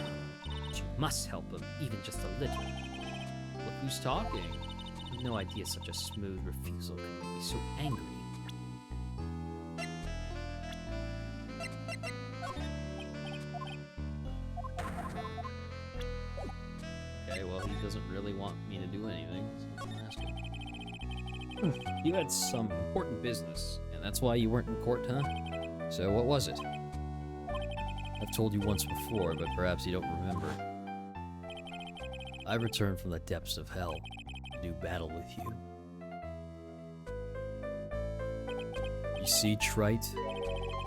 But you must help him, even just a little. Look who's talking. I have no idea such a smooth refusal can make me so angry. Okay, well, he doesn't really want me to do anything, so I'm asking. You had some important business, and that's why you weren't in court, huh? So what was it? I've told you once before, but perhaps you don't remember. I returned from the depths of hell to do battle with you. You see, Trite,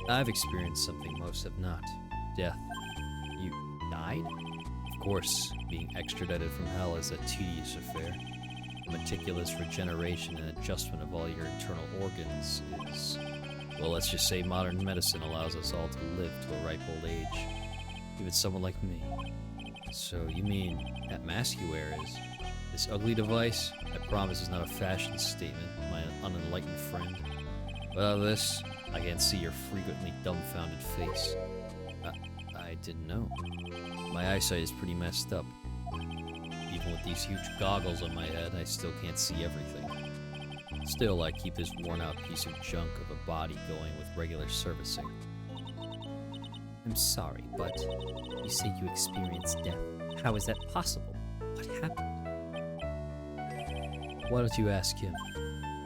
I've experienced something most have not. Death. You died? Of course, being extradited from hell is a tedious affair. The meticulous regeneration and adjustment of all your internal organs is... well, let's just say modern medicine allows us all to live to a ripe old age. Even someone like me. So, you mean, that mask you wear is... this ugly device? I promise is not a fashion statement, my unenlightened friend. But out of this, I can see your frequently dumbfounded face. I didn't know. My eyesight is pretty messed up. Even with these huge goggles on my head, I still can't see everything. Still, I keep this worn-out piece of junk of a body going with regular servicing. I'm sorry, but you say you experienced death. How is that possible? What happened? Why don't you ask him?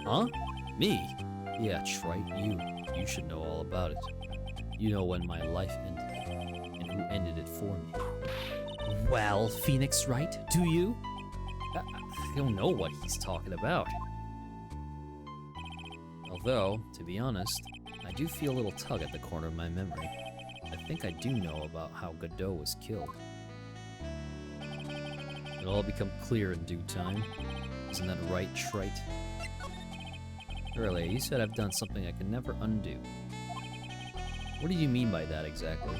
Huh? Me? Yeah, Trite, you should know all about it. You know when my life ended, and who ended it for me. Well, Phoenix Wright, do you? I don't know what he's talking about. Although, to be honest, I do feel a little tug at the corner of my memory. I think I do know about how Godot was killed. It'll all become clear in due time. Isn't that right, Trite? Earlier, you said I've done something I can never undo. What do you mean by that exactly?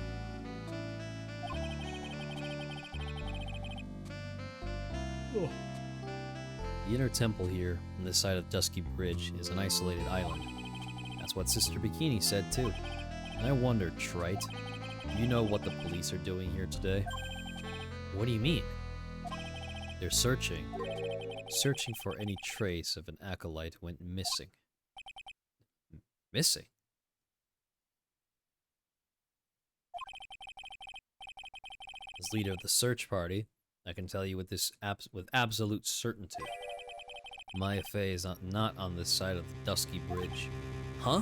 Oh. The inner temple here, on this side of Dusky Bridge, is an isolated island. That's what Sister Bikini said too. And I wondered, Trite, do you know what the police are doing here today? What do you mean? They're searching for any trace of an acolyte who went missing. Missing? As leader of the search party, I can tell you with absolute certainty. Maya Fey is not on this side of the Dusky Bridge. Huh?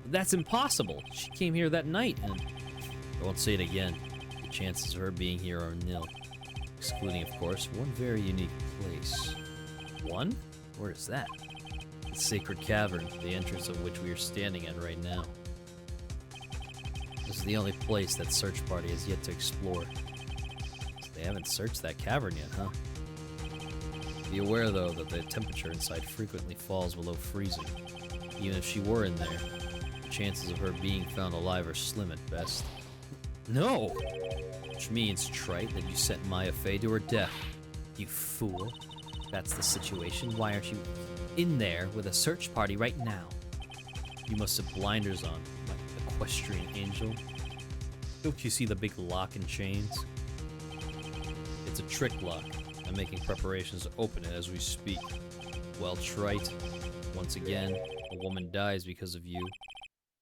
That's impossible. She came here that night and... I won't say it again. The chances of her being here are nil. Excluding, of course, one very unique place. One? Where is that? The Sacred Cavern, the entrance of which we are standing at right now. This is the only place that search party has yet to explore. They haven't searched that cavern yet, huh? Be aware, though, that the temperature inside frequently falls below freezing. Even if she were in there, the chances of her being found alive are slim at best. No! Which means, Trite, that you sent Maya Fey to her death. You fool. That's the situation. Why aren't you in there with a search party right now? You must have blinders on, like equestrian angel. Don't you see the big lock and chains? It's a trick lock. I'm making preparations to open it as we speak. Well, Trite, once again, a woman dies because of you.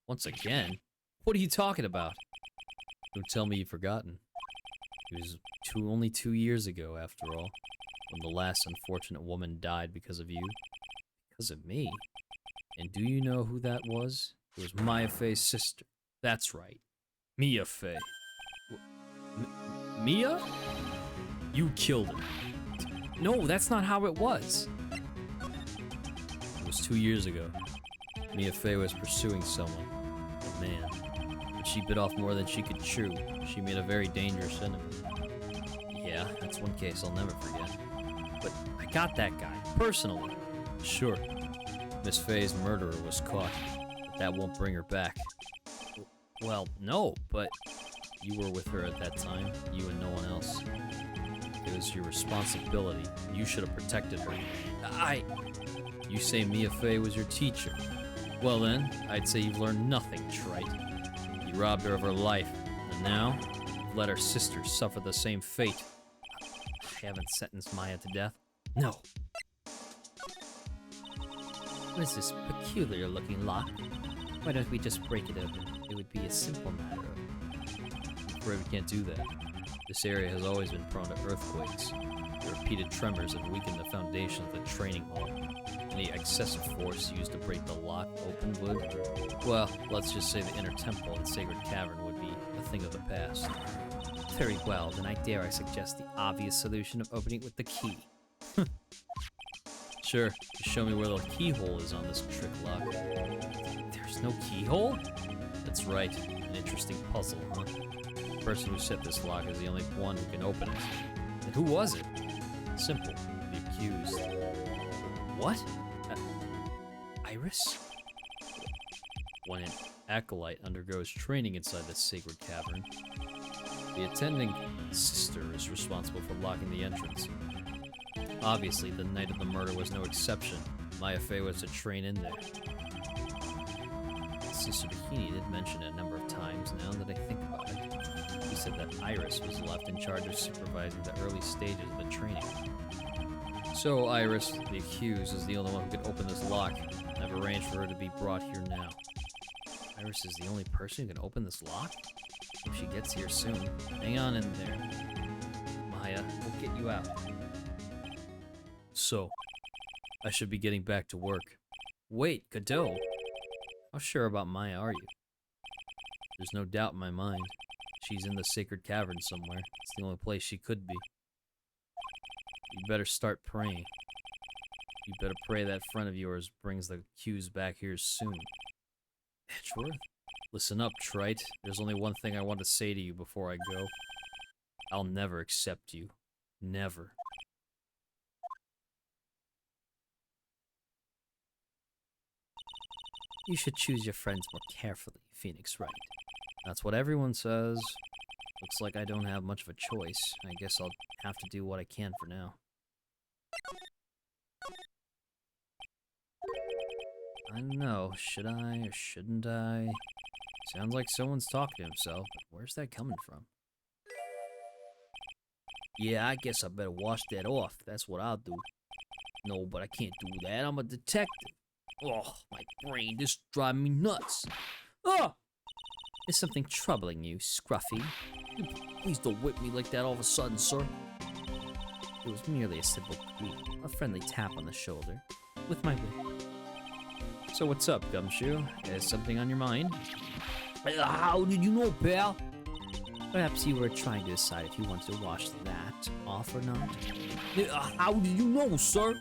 Once again? What are you talking about? Don't tell me you've forgotten. It was only 2 years ago, after all, when the last unfortunate woman died because of you. Because of me? And do you know who that was? It was Maya Fey's sister. That's right. Mia Fey. Mia? You killed her. No, that's not how it was. It was 2 years ago. Mia Fey was pursuing someone. A man. But she bit off more than she could chew. She made a very dangerous enemy. Yeah, that's one case I'll never forget. But I got that guy, personally. Sure. Miss Fey's murderer was caught. But that won't bring her back. Well, no, but... You were with her at that time, you and no one else. It was your responsibility. You should have protected her. You say Mia Fey was your teacher. Well then, I'd say you've learned nothing, Trite. You robbed her of her life, and now, you've let her sister suffer the same fate. I haven't sentenced Maya to death. No. What is this peculiar-looking lock? Why don't we just break it open? It would be a simple matter of... I'm afraid we can't do that. This area has always been prone to earthquakes. The repeated tremors have weakened the foundation of the training hall. Any excessive force used to break the lock open would... Well, let's just say the inner temple and sacred cavern would be a thing of the past. Very well, then I suggest the obvious solution of opening it with the key. Sure, just show me where the keyhole is on this trick lock. There's no keyhole? That's right, an interesting puzzle, huh? The person who set this lock is the only one who can open it. And who was it? Simple, the accused. What? Iris? When an acolyte undergoes training inside the sacred cavern, the attending sister is responsible for locking the entrance. Obviously, the night of the murder was no exception. Maya Fey was to train in there. Sister Bikini did mention it a number of times now that I think about it. He said that Iris was left in charge of supervising the early stages of the training. So Iris, the accused, is the only one who can open this lock. I've arranged for her to be brought here now. Iris is the only person who can open this lock? If she gets here soon. Hang on in there. Maya, we'll get you out. So, I should be getting back to work. Wait, Godot. How sure about Maya are you? There's no doubt in my mind. She's in the sacred cavern somewhere. It's the only place she could be. You better start praying. You better pray that friend of yours brings the accused back here soon. Edgeworth? Listen up, Trite. There's only one thing I want to say to you before I go. I'll never accept you. Never. You should choose your friends more carefully, Phoenix Wright. That's what everyone says. Looks like I don't have much of a choice. I guess I'll have to do what I can for now. I don't know, should I or shouldn't I? Sounds like someone's talking to himself, but where's that coming from? Yeah, I guess I better wash that off. That's what I'll do. No, but I can't do that. I'm a detective. Oh, my brain, this is driving me nuts. Oh! Is something troubling you, Scruffy? Please don't whip me like that all of a sudden, sir. It was merely a simple greeting, a friendly tap on the shoulder, with my whip. So what's up, Gumshoe? Is something on your mind? How did you know, pal? Perhaps you were trying to decide if you wanted to wash that off or not. How did you know, sir?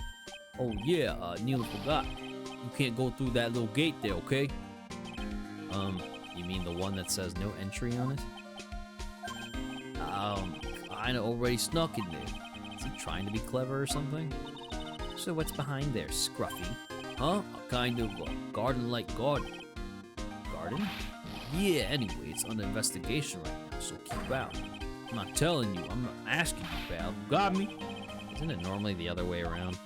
Oh yeah, nearly forgot. You can't go through that little gate there, okay? You mean the one that says no entry on it? Kinda already snuck in there. Is he trying to be clever or something? So what's behind there, Scruffy? Huh? A kind of garden-like garden. Garden? Yeah, anyway, it's under investigation right now, so keep out. I'm not telling you, I'm not asking you, pal. Got me? Isn't it normally the other way around?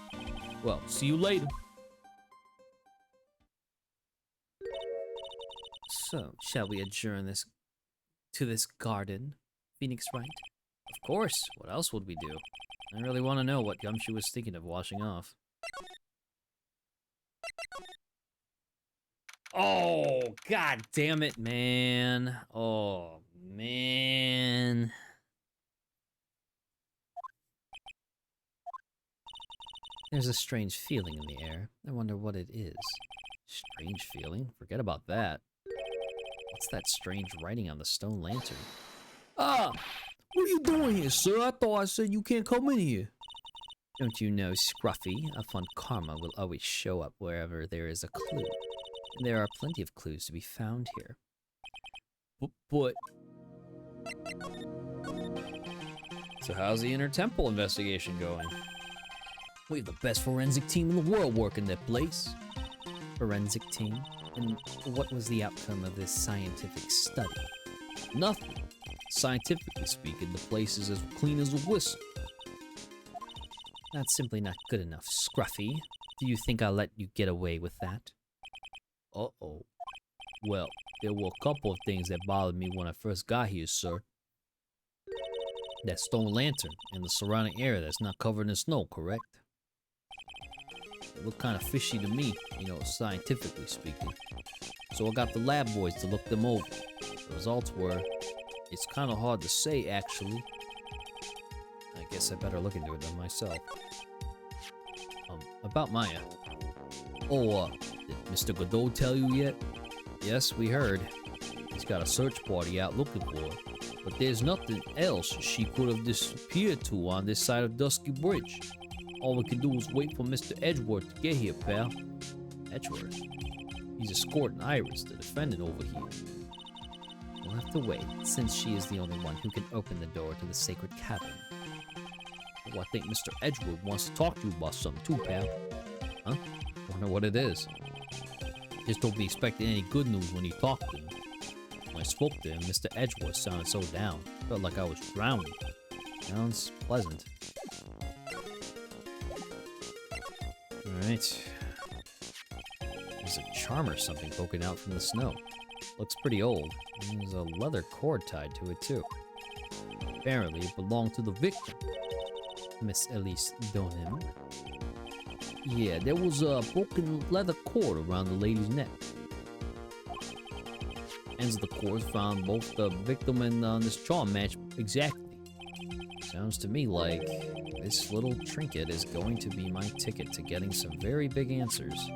Well, see you later. So, shall we adjourn this to this garden, Phoenix Wright? Of course, what else would we do? I really want to know what Gumshoe was thinking of washing off. Oh, god damn it, man. Oh, man. There's a strange feeling in the air. I wonder what it is. Strange feeling? Forget about that. What's that strange writing on the stone lantern? What are you doing here, sir? I thought I said you can't come in here. Don't you know, Scruffy, a fun karma will always show up wherever there is a clue. And there are plenty of clues to be found here. But So how's the Inner Temple investigation going? we have the best forensic team in the world working that place. Forensic team? And what was the outcome of this scientific study? Nothing. Scientifically speaking, the place is as clean as a whistle. That's simply not good enough, Scruffy. Do you think I'll let you get away with that? Uh-oh. Well, there were a couple of things that bothered me when I first got here, sir. That stone lantern and the surrounding area that's not covered in snow, correct? It looked kind of fishy to me, scientifically speaking. So I got the lab boys to look them over. The results were, it's kind of hard to say, actually. I guess I better look into it then myself. About Maya. Oh, did Mr. Godot tell you yet? Yes, we heard. He's got a search party out looking for her. But there's nothing else she could have disappeared to on this side of Dusky Bridge. All we can do is wait for Mr. Edgeworth to get here, pal. Edgeworth? He's escorting Iris, the defendant, over here. We'll have to wait, since she is the only one who can open the door to the sacred cavern. Oh, I think Mr. Edgeworth wants to talk to you about something too, pal. Huh? Wonder what it is. Just don't be expecting any good news when you talk to him. When I spoke to him, Mr. Edgeworth sounded so down. Felt like I was drowning. Sounds pleasant. Alright. There's a charm or something poking out from the snow. Looks pretty old. And there's a leather cord tied to it too. Apparently, it belonged to the victim. Miss Elise Donim. Yeah, there was a broken leather cord around the lady's neck. Ends of the cord found both the victim and this charm match exactly. Sounds to me like this little trinket is going to be my ticket to getting some very big answers.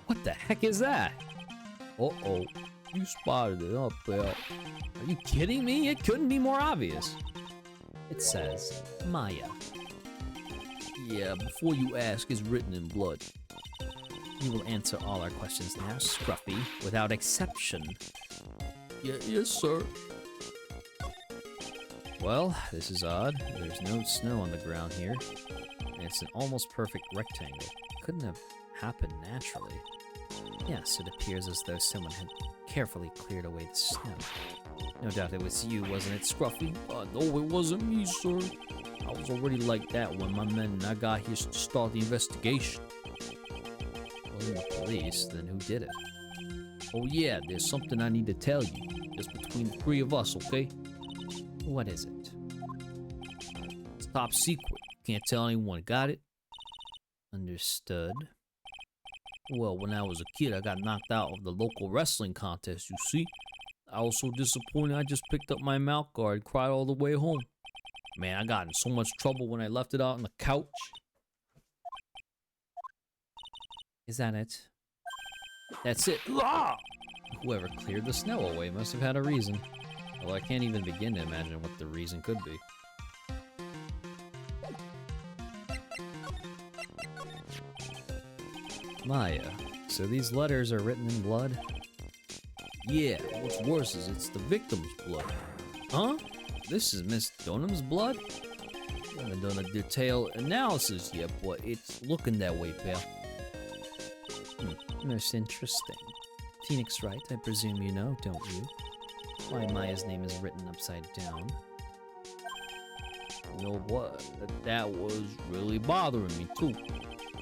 What the heck is that? Uh-oh, you spotted it up, pal. Are you kidding me? It couldn't be more obvious. It says, Maya. Yeah, before you ask, it's written in blood. You will answer all our questions now, Scruffy, without exception. Yes, sir. Well, this is odd. There's no snow on the ground here. And it's an almost perfect rectangle. Couldn't have happened naturally. Yes, it appears as though someone had carefully cleared away the snow. No doubt it was you, wasn't it, Scruffy? No, it wasn't me, sir. I was already like that when my men and I got here to start the investigation. Wasn't the police, then who did it? Oh yeah, there's something I need to tell you. Just between the three of us, okay? What is it? It's top secret. Can't tell anyone, got it? Understood. Well, when I was a kid, I got knocked out of the local wrestling contest, you see. I was so disappointed I just picked up my mouth guard and cried all the way home. Man, I got in so much trouble when I left it out on the couch. Is that it? That's it. Ah! Whoever cleared the snow away must have had a reason. Although I can't even begin to imagine what the reason could be. Maya, so these letters are written in blood? Yeah, what's worse is it's the victim's blood. Huh? This is Miss Dunham's blood? I haven't done a detailed analysis yet, but it's looking that way, pal. Most interesting. Phoenix Wright, I presume you know, don't you? Why Maya's name is written upside down. You know what? That was really bothering me, too.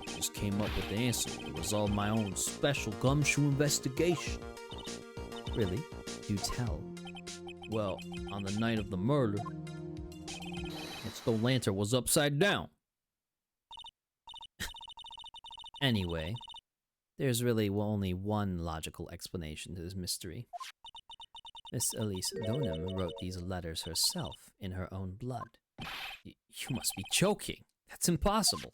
Just came up with the answer to resolve my own special gumshoe investigation. Really? Do tell. Well, on the night of the murder, the stone lantern was upside down. Anyway, there's really only one logical explanation to this mystery. Miss Elise Donham wrote these letters herself in her own blood. You must be joking. That's impossible.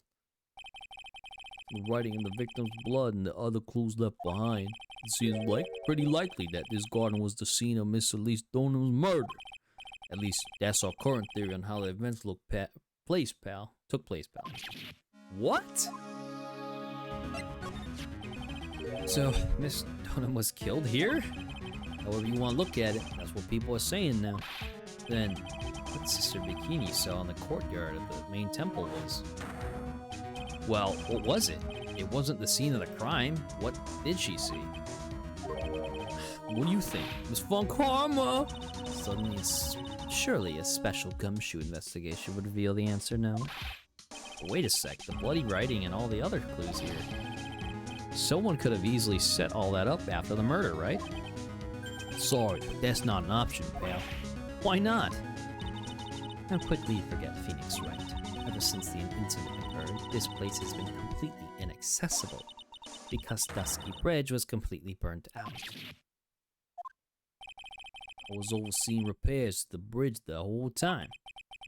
The writing in the victim's blood and the other clues left behind, it seems pretty likely that this garden was the scene of Miss Elise Donham's murder. At least, that's our current theory on how the events took place, pal. What? So, Miss Donham was killed here? However you want to look at it, that's what people are saying now. Then, what Sister Bikini saw in the courtyard of the main temple was... well, what was it? It wasn't the scene of the crime. What did she see? What do you think? Miss Von Karma? Suddenly, surely a special gumshoe investigation would reveal the answer, no? But wait a sec, the bloody writing and all the other clues here. Someone could have easily set all that up after the murder, right? Sorry, but that's not an option, pal. Why not? How quickly you forget Phoenix Wright. Ever since the incident occurred, this place has been completely inaccessible because Dusky Bridge was completely burnt out. I was overseeing repairs to the bridge the whole time.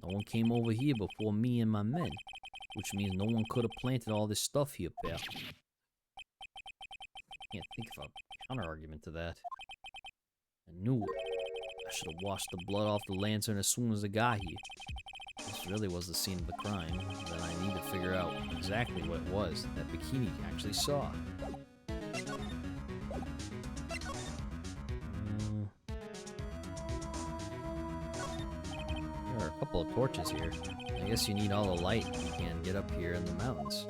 No one came over here before me and my men, which means no one could have planted all this stuff here, pal. Can't think of a counter-argument to that. I knew it. I should have washed the blood off the lantern as soon as I got here. This really was the scene of the crime. Then I need to figure out exactly what it was that Bikini actually saw. There are a couple of torches here. I guess you need all the light you can get up here in the mountains.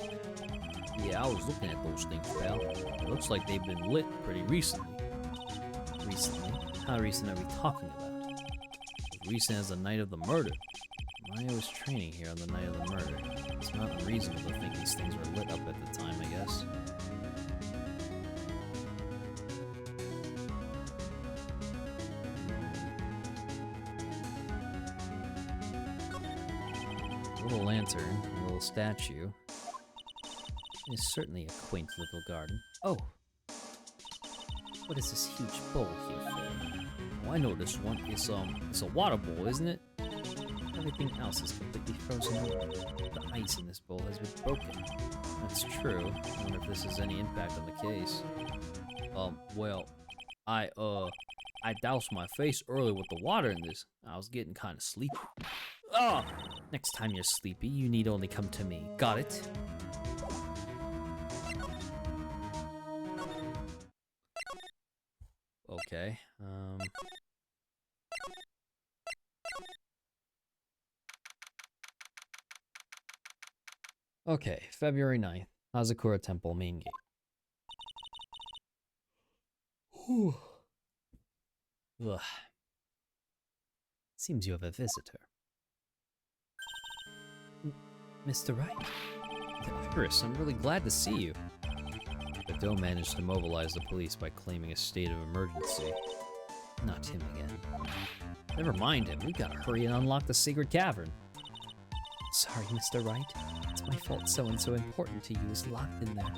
Yeah, I was looking at those things, pal. It looks like they've been lit pretty recently. Recently? How recent are we talking about? As recent as the night of the murder. Maya was training here on the night of the murder. It's not unreasonable to think these things were lit up at the time, I guess. A little lantern, a little statue. It is certainly a quaint little garden. Oh! What is this huge bowl here for? Oh, I know this one. It's a water bowl, isn't it? Everything else is completely frozen over. The ice in this bowl has been broken. That's true. I wonder if this has any impact on the case. Well, I doused my face earlier with the water in this. I was getting kind of sleepy. Ah! Next time you're sleepy, you need only come to me. Got it? Okay, okay, February 9th, Hazakura Temple, main gate. Whew. Ugh. Seems you have a visitor. Mr. Wright? Chris, I'm really glad to see you. But Doe managed to mobilize the police by claiming a state of emergency. Not him again. Never mind him, we gotta hurry and unlock the sacred cavern. Sorry, Mr. Wright. It's my fault so-and-so important to you is locked in there.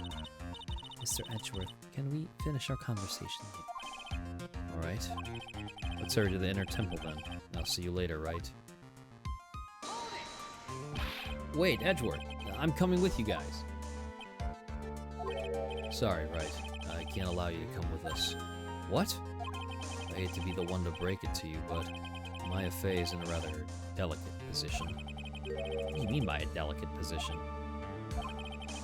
Mr. Edgeworth, can we finish our conversation here? Alright. Let's hurry to the inner temple then. I'll see you later, right? Wait, Edgeworth. I'm coming with you guys. Sorry, Wright. I can't allow you to come with us. What? I hate to be the one to break it to you, but Maya Fey is in a rather delicate position. What do you mean by a delicate position?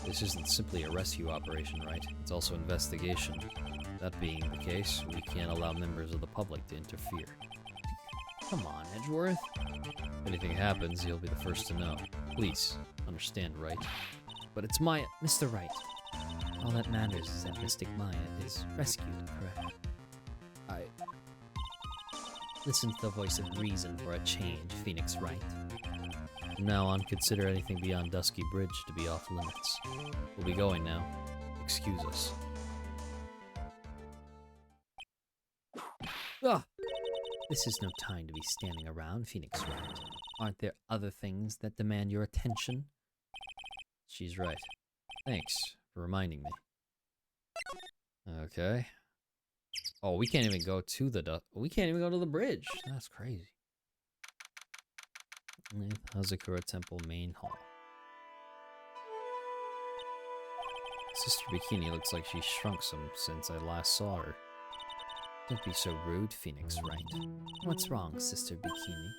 This isn't simply a rescue operation, right? It's also investigation. That being the case, we can't allow members of the public to interfere. Come on, Edgeworth. If anything happens, you'll be the first to know. Please, understand, right? But it's Maya. Mr. Wright, all that matters is that Mystic Maya is rescued, correct? Listen to the voice of reason for a change, Phoenix Wright. From now on, consider anything beyond Dusky Bridge to be off limits. We'll be going now. Excuse us. Ah! This is no time to be standing around, Phoenix Wright. Aren't there other things that demand your attention? She's right. Thanks for reminding me. Okay. Oh, we can't even go to the bridge. That's crazy. Hazakura Temple Main Hall. Sister Bikini looks like she's shrunk some since I last saw her. Don't be so rude, Phoenix Wright. What's wrong, Sister Bikini?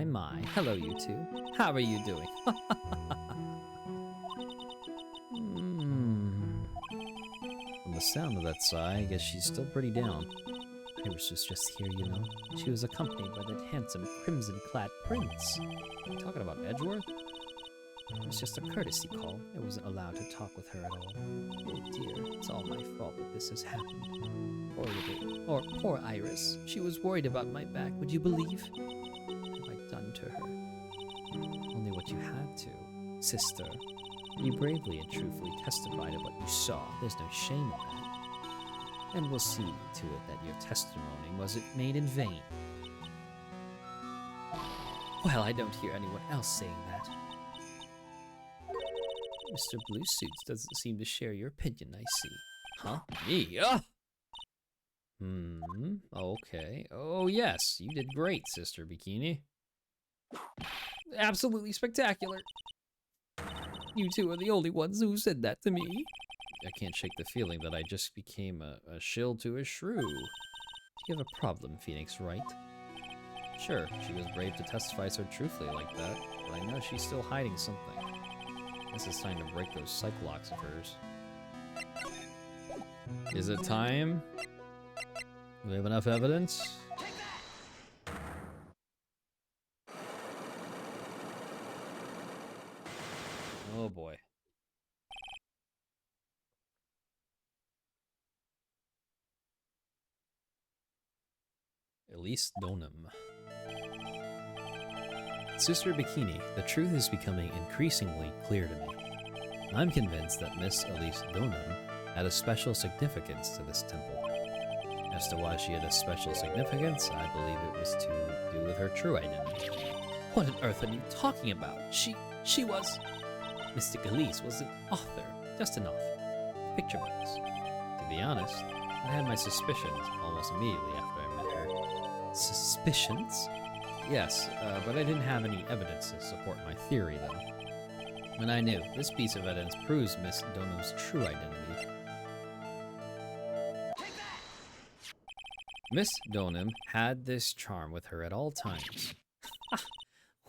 My. Hello, you two. How are you doing? From the sound of that sigh, I guess she's still pretty down. Iris was just here, you know. She was accompanied by that handsome crimson-clad prince. Talking about Edgeworth? It was just a courtesy call. I wasn't allowed to talk with her at all. Oh dear, it's all my fault that this has happened. Poor Iris. She was worried about my back, would you believe? What have I done to her? Only what you had to, sister. You bravely and truthfully testified of what you saw. There's no shame in that. And we'll see to it that your testimony wasn't made in vain. Well, I don't hear anyone else saying that. Mr. Blue Suits doesn't seem to share your opinion, I see. Huh? Me? Okay. Oh, yes. You did great, Sister Bikini. Absolutely spectacular. You two are the only ones who said that to me. I can't shake the feeling that I just became a shill to a shrew. Do you have a problem, Phoenix Wright? Sure, she was brave to testify so truthfully like that, but I know she's still hiding something. Guess it's time to break those cyclocks of hers. Is it time? Do we have enough evidence? Oh boy. Elise Donham. Sister Bikini, the truth is becoming increasingly clear to me. I'm convinced that Miss Elise Donham had a special significance to this temple. As to why she had a special significance, I believe it was to do with her true identity. What on earth are you talking about? She was... Mystic Elise was an author. Just an author. Picture books. To be honest, I had my suspicions almost immediately after I met her. Suspicions? Yes, but I didn't have any evidence to support my theory, though. And I knew this piece of evidence proves Miss Donham's true identity. Miss Donham had this charm with her at all times.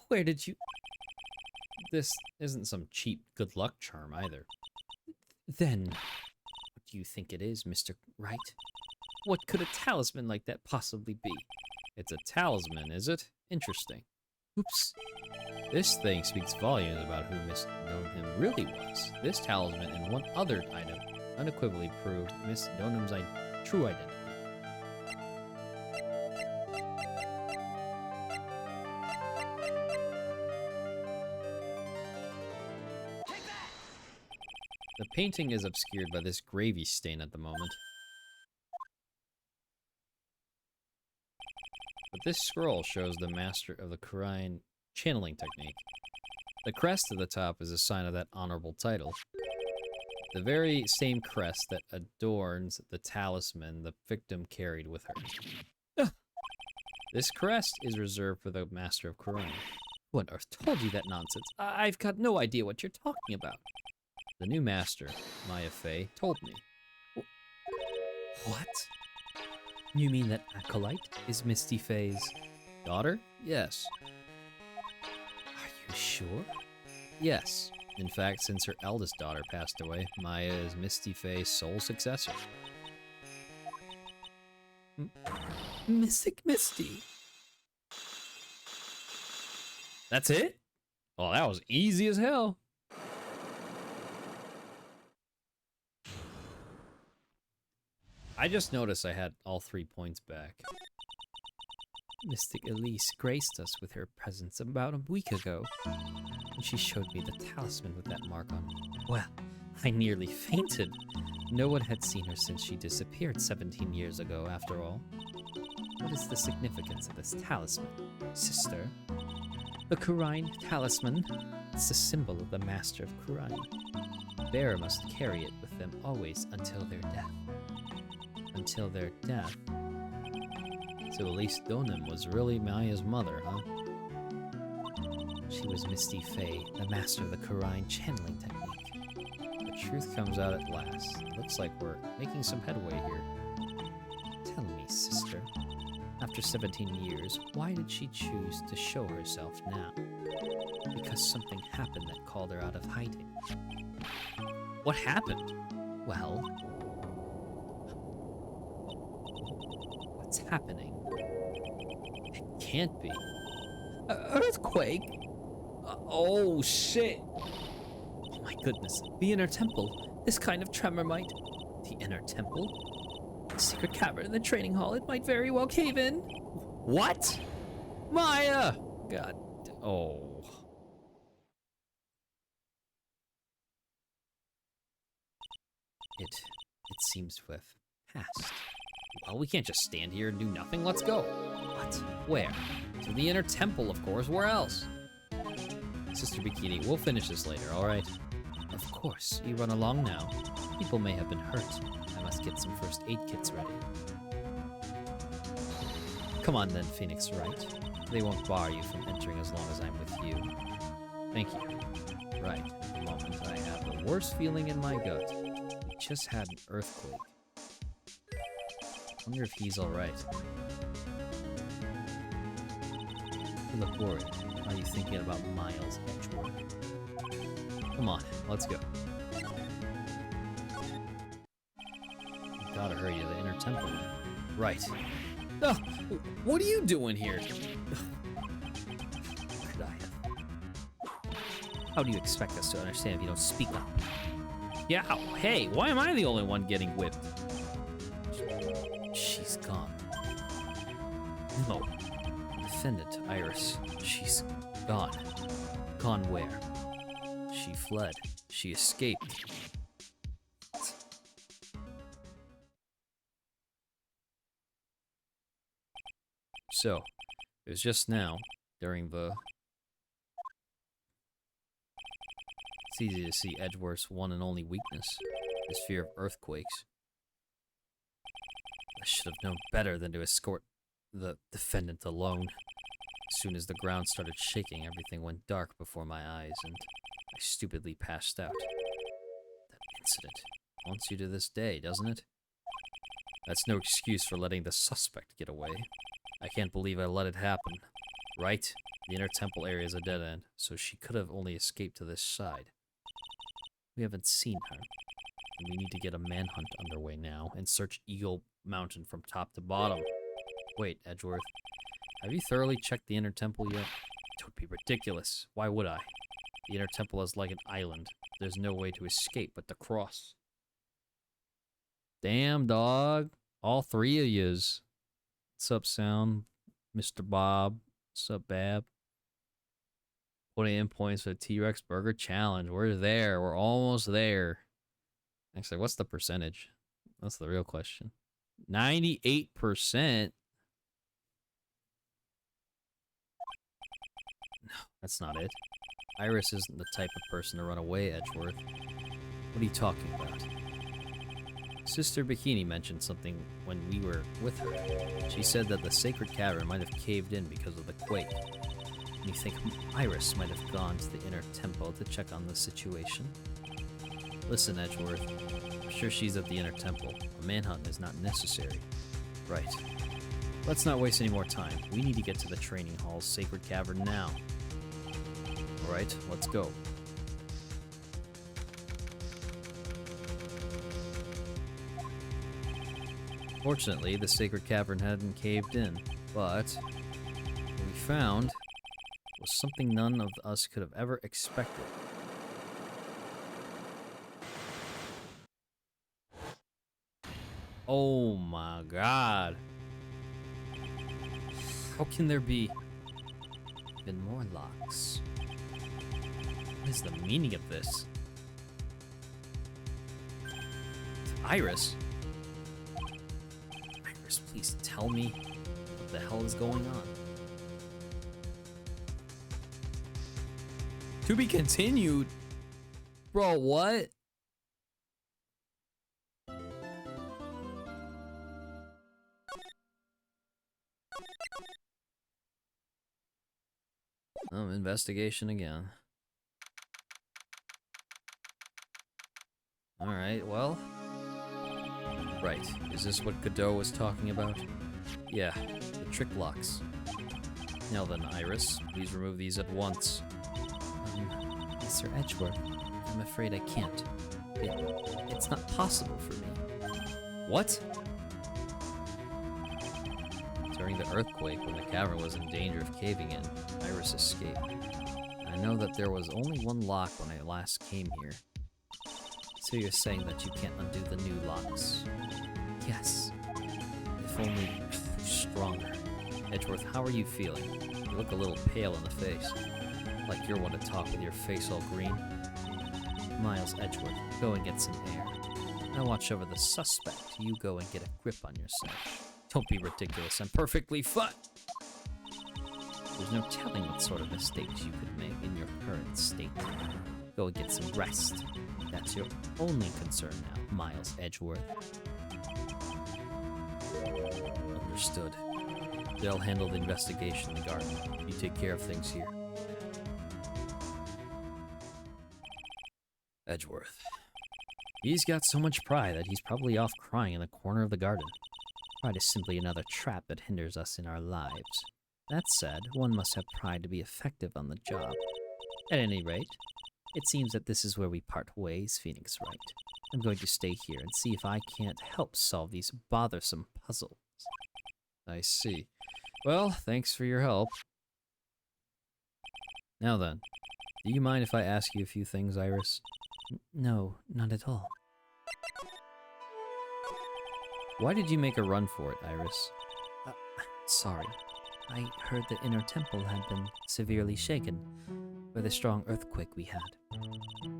Where did you... This isn't some cheap good luck charm either. Then, what do you think it is, Mr. Wright? What could a talisman like that possibly be? It's a talisman, is it? Interesting. Oops. This thing speaks volumes about who Miss Donham really was. This talisman and one other item unequivocally prove Miss Donham's true identity. The painting is obscured by this gravy stain at the moment. But this scroll shows the master of the Korean channeling technique. The crest at the top is a sign of that honorable title. The very same crest that adorns the talisman the victim carried with her. This crest is reserved for the Master of Kuran. Who on earth told you that nonsense? I've got no idea what you're talking about. The new master, Maya Fey, told me. What? You mean that Acolyte is Misty Fey's Daughter? Yes. Are you sure? Yes. In fact, since her eldest daughter passed away, Maya is Misty Fey's sole successor. Mystic Misty. That's it? Oh, that was easy as hell. I just noticed I had all 3 points back. Mystic Elise graced us with her presence about a week ago, and she showed me the talisman with that mark on it. Well, I nearly fainted. No one had seen her since she disappeared 17 years ago, after all. What is the significance of this talisman, sister? The Kurine talisman. It's the symbol of the Master of Kurine. Bearer must carry it with them always until their death. Until their death. So Elise Donim was really Maya's mother, huh? She was Misty Fey, the master of the Kurine channeling technique. The truth comes out at last. Looks like we're making some headway here. Tell me, sister, after 17 years, why did she choose to show herself now? Because something happened that called her out of hiding. What happened? Well, what's happening? It can't be. Earthquake? Oh, shit! Oh my goodness, the inner temple. This kind of tremor might... The inner temple? The secret cavern in the training hall. It might very well cave in. What? Maya! God. Oh. It seems to have passed. Well, we can't just stand here and do nothing. Let's go. What? Where? To the inner temple, of course. Where else? Sister Bikini, we'll finish this later, alright? Of course. You run along now. People may have been hurt. I must get some first aid kits ready. Come on then, Phoenix Wright. They won't bar you from entering as long as I'm with you. Thank you. Right. At the moment, I have the worst feeling in my gut. We just had an earthquake. Wonder if he's alright. You look worried. Are you thinking about Miles Edgeworth? Come on, let's go. Gotta hurry to the inner temple. Right. Oh, what are you doing here? Could I have? How do you expect us to understand if you don't speak up? Yeah, hey, why am I the only one getting whipped? She's gone. No. Defendant, Iris. She's gone. Gone where? She fled. She escaped. So, it was just now, during the... It's easy to see Edgeworth's one and only weakness, his fear of earthquakes. I should have known better than to escort the defendant alone. As soon as the ground started shaking, everything went dark before my eyes, and I stupidly passed out. That incident haunts you to this day, doesn't it? That's no excuse for letting the suspect get away. I can't believe I let it happen. Right? The inner temple area is a dead end, so she could have only escaped to this side. We haven't seen her, and we need to get a manhunt underway now and search Eagle Mountain from top to bottom. Wait, Edgeworth, have you thoroughly checked the inner temple yet? It would be ridiculous. Why would I? The inner temple is like an island. There's no way to escape but to cross. Damn, dog. All 3 of yous. What's up, Sound? Mr. Bob. What's up, Bab? Putting in points for the T-Rex Burger Challenge. We're there. We're almost there. Actually, what's the percentage? That's the real question. 98%? No, that's not it. Iris isn't the type of person to run away, Edgeworth. What are you talking about? Sister Bikini mentioned something when we were with her. She said that the sacred cavern might have caved in because of the quake. And you think Iris might have gone to the inner temple to check on the situation? Listen, Edgeworth. I'm sure she's at the inner temple. A manhunt is not necessary. Right. Let's not waste any more time. We need to get to the training hall's sacred cavern now. Alright, let's go. Fortunately, the sacred cavern hadn't caved in, but what we found was something none of us could have ever expected. Oh my god. How can there be even more locks? What is the meaning of this? Iris? Iris, please tell me what the hell is going on. To be continued? Bro, what? Oh, investigation again. Alright, well. Right, is this what Godot was talking about? Yeah, the trick locks. Now then, Iris, please remove these at once. Mr. Edgeworth, I'm afraid I can't. It's not possible for me. What? During the earthquake, when the cavern was in danger of caving in, Iris escaped. I know that there was only one lock when I last came here. So you're saying that you can't undo the new locks? Yes. If only stronger. Edgeworth, how are you feeling? You look a little pale in the face. Like you're one to talk with your face all green. Miles Edgeworth, go and get some air. I'll watch over the suspect. You go and get a grip on yourself. Don't be ridiculous. I'm perfectly fine. There's no telling what sort of mistakes you could make in your current state. Go and get some rest. That's your only concern now, Miles Edgeworth. Understood. They'll handle the investigation in the garden. You take care of things here. Edgeworth. He's got so much pride that he's probably off crying in the corner of the garden. Pride is simply another trap that hinders us in our lives. That said, one must have pride to be effective on the job. At any rate, it seems that this is where we part ways, Phoenix Wright. I'm going to stay here and see if I can't help solve these bothersome puzzles. I see. Well, thanks for your help. Now then, do you mind if I ask you a few things, Iris? No, not at all. Why did you make a run for it, Iris? Sorry. I heard the inner temple had been severely shaken by the strong earthquake we had.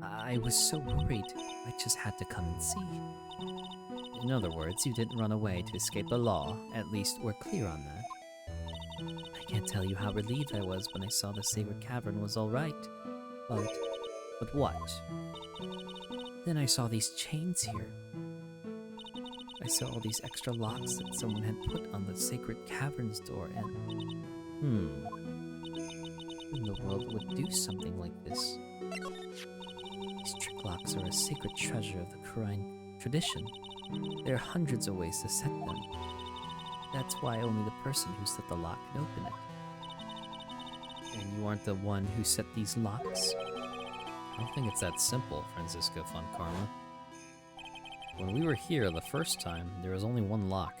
I was so worried, I just had to come and see. In other words, you didn't run away to escape the law. At least we're clear on that. I can't tell you how relieved I was when I saw the sacred cavern was all right. But what? Then I saw these chains here. I saw all these extra locks that someone had put on the sacred cavern's door and... Who in the world would do something like this? These trick locks are a sacred treasure of the Korean tradition. There are hundreds of ways to set them. That's why only the person who set the lock can open it. And you aren't the one who set these locks? I don't think it's that simple, Franziska von Karma. When we were here the first time, there was only one lock.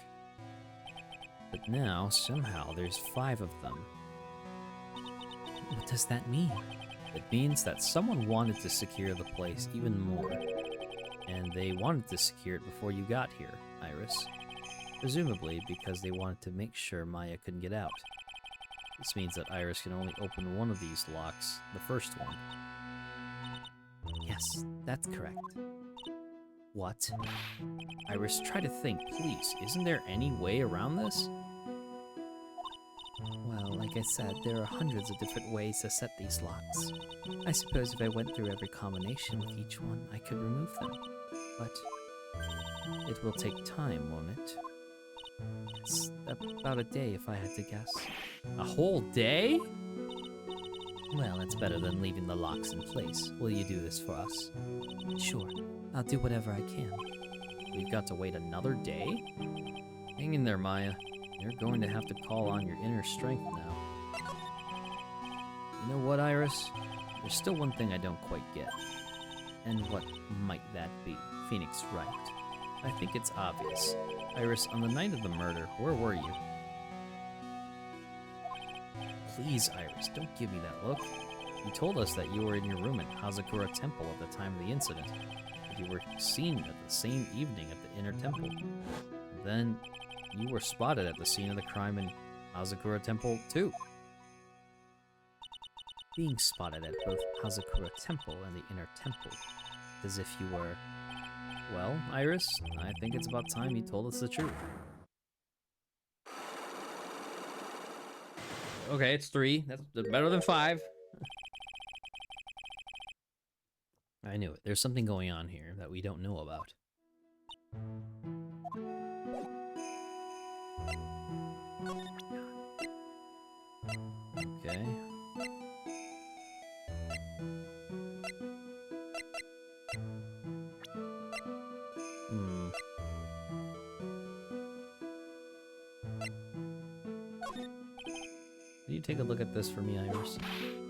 But now, somehow, there's 5 of them. What does that mean? It means that someone wanted to secure the place even more. And they wanted to secure it before you got here, Iris. Presumably because they wanted to make sure Maya couldn't get out. This means that Iris can only open one of these locks, the first one. Yes, that's correct. What? Iris, try to think, please. Isn't there any way around this? Well, I Like I said, there are hundreds of different ways to set these locks. I suppose if I went through every combination with each one, I could remove them. But it will take time, won't it? It's about a day if I had to guess. A whole day? Well, it's better than leaving the locks in place. Will you do this for us? Sure, I'll do whatever I can. We've got to wait another day? Hang in there, Maya. You're going to have to call on your inner strength now. You know what, Iris? There's still one thing I don't quite get. And what might that be? Phoenix Wright. I think it's obvious. Iris, on the night of the murder, where were you? Please, Iris, don't give me that look. You told us that you were in your room at Hazakura Temple at the time of the incident, but you were seen at the same evening at the inner temple. Then, you were spotted at the scene of the crime in Hazakura Temple, too. Being spotted at both Hazakura Temple and the inner temple, as if you were... Well, Iris, I think it's about time you told us the truth. Okay, it's 3. That's better than 5. I knew it. There's something going on here that we don't know about. Okay. Can you take a look at this for me, Iris?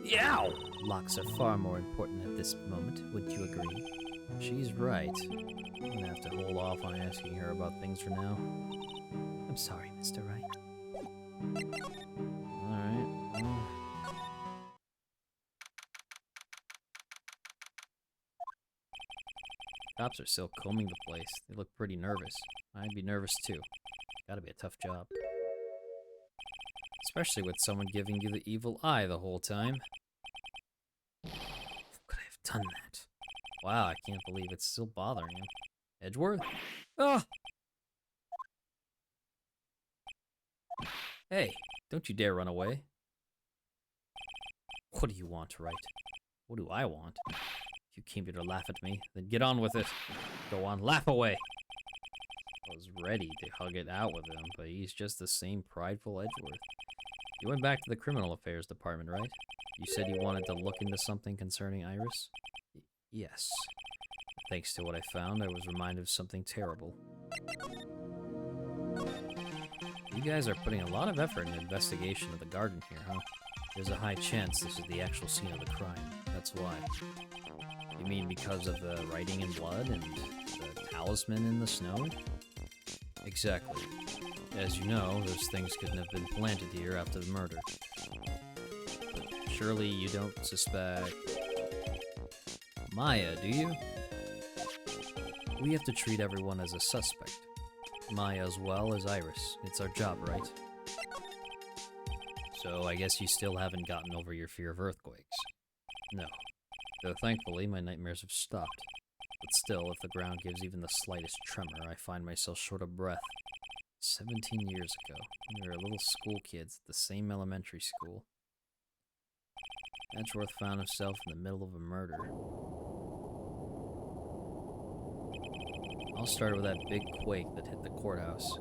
Yow! Locks are far more important at this moment, would you agree? She's right. I'm gonna have to hold off on asking her about things for now. I'm sorry, Mr. Wright. Alright, well. Cops are still combing the place. They look pretty nervous. I'd be nervous too. Gotta be a tough job. Especially with someone giving you the evil eye the whole time. How could I have done that? Wow, I can't believe it's still bothering him. Edgeworth? Ah! Hey, don't you dare run away. What do you want, Wright? What do I want? If you came here to laugh at me, then get on with it. Go on, laugh away. I was ready to hug it out with him, but he's just the same prideful Edgeworth. You went back to the criminal affairs department, right? You said you wanted to look into something concerning Iris? Yes. Thanks to what I found, I was reminded of something terrible. You guys are putting a lot of effort in the investigation of the garden here, huh? There's a high chance this is the actual scene of the crime. That's why. You mean because of the writing in blood and the talisman in the snow? Exactly. As you know, those things couldn't have been planted here after the murder. But surely you don't suspect... Maya, do you? We have to treat everyone as a suspect. Maya as well as Iris. It's our job, right? So I guess you still haven't gotten over your fear of earthquakes. No. Though thankfully my nightmares have stopped. But still, if the ground gives even the slightest tremor, I find myself short of breath. 17 years ago, we were little school kids at the same elementary school. Edgeworth found himself in the middle of a murder. All started with that big quake that hit the courthouse.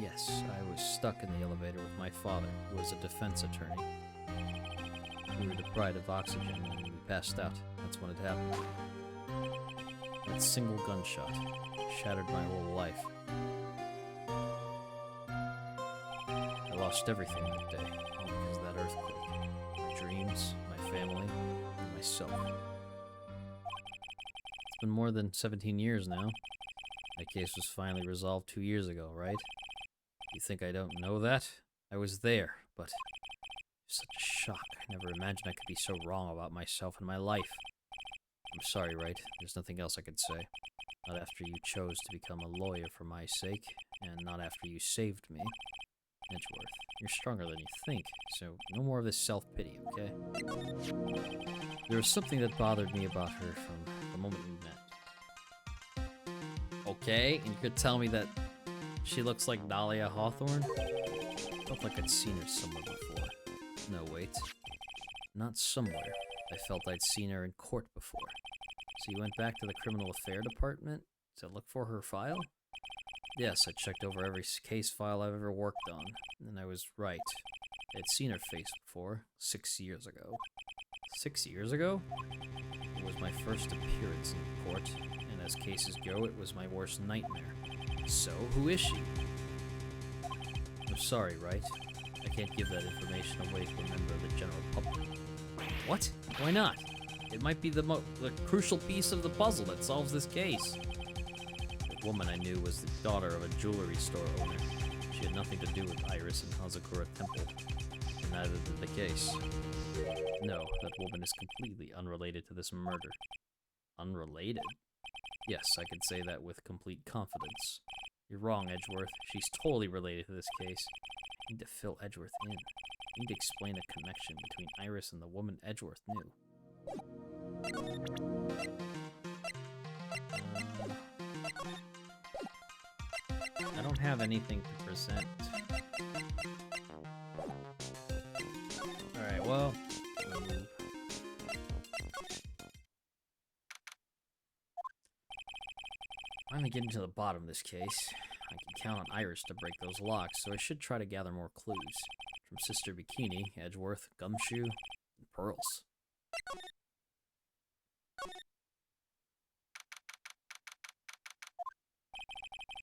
Yes, I was stuck in the elevator with my father, who was a defense attorney. We were deprived of oxygen and we passed out. That's when it happened. That single gunshot shattered my whole life. I lost everything that day, all because of that earthquake. My dreams, my family, and myself. It's been more than 17 years now. My case was finally resolved 2 years ago, right? You think I don't know that? I was there, but... such a shock. I never imagined I could be so wrong about myself and my life. I'm sorry, Wright. There's nothing else I could say. Not after you chose to become a lawyer for my sake, and not after you saved me. Edgeworth, you're stronger than you think, so no more of this self-pity, okay? There was something that bothered me about her from the moment we met. Okay, and you could tell me that she looks like Dahlia Hawthorne? Felt like I'd seen her somewhere before. No, wait. Not somewhere. I felt I'd seen her in court before. So you went back to the Criminal Affair Department to look for her file? Yes, I checked over every case file I've ever worked on, and I was right. I had seen her face before, 6 years ago. 6 years ago? It was my first appearance in court, and as cases go, it was my worst nightmare. So, who is she? I'm sorry, Wright. I can't give that information away to a member of the general public. What? Why not? It might be the crucial piece of the puzzle that solves this case. The woman I knew was the daughter of a jewelry store owner. She had nothing to do with Iris and Hazakura Temple, and neither did the case. No, that woman is completely unrelated to this murder. Unrelated? Yes, I can say that with complete confidence. You're wrong, Edgeworth. She's totally related to this case. You need to fill Edgeworth in. You need to explain the connection between Iris and the woman Edgeworth knew. I don't have anything to present. Alright, well... Finally getting to the bottom of this case. I can count on Iris to break those locks, so I should try to gather more clues. From Sister Bikini, Edgeworth, Gumshoe, and Pearls.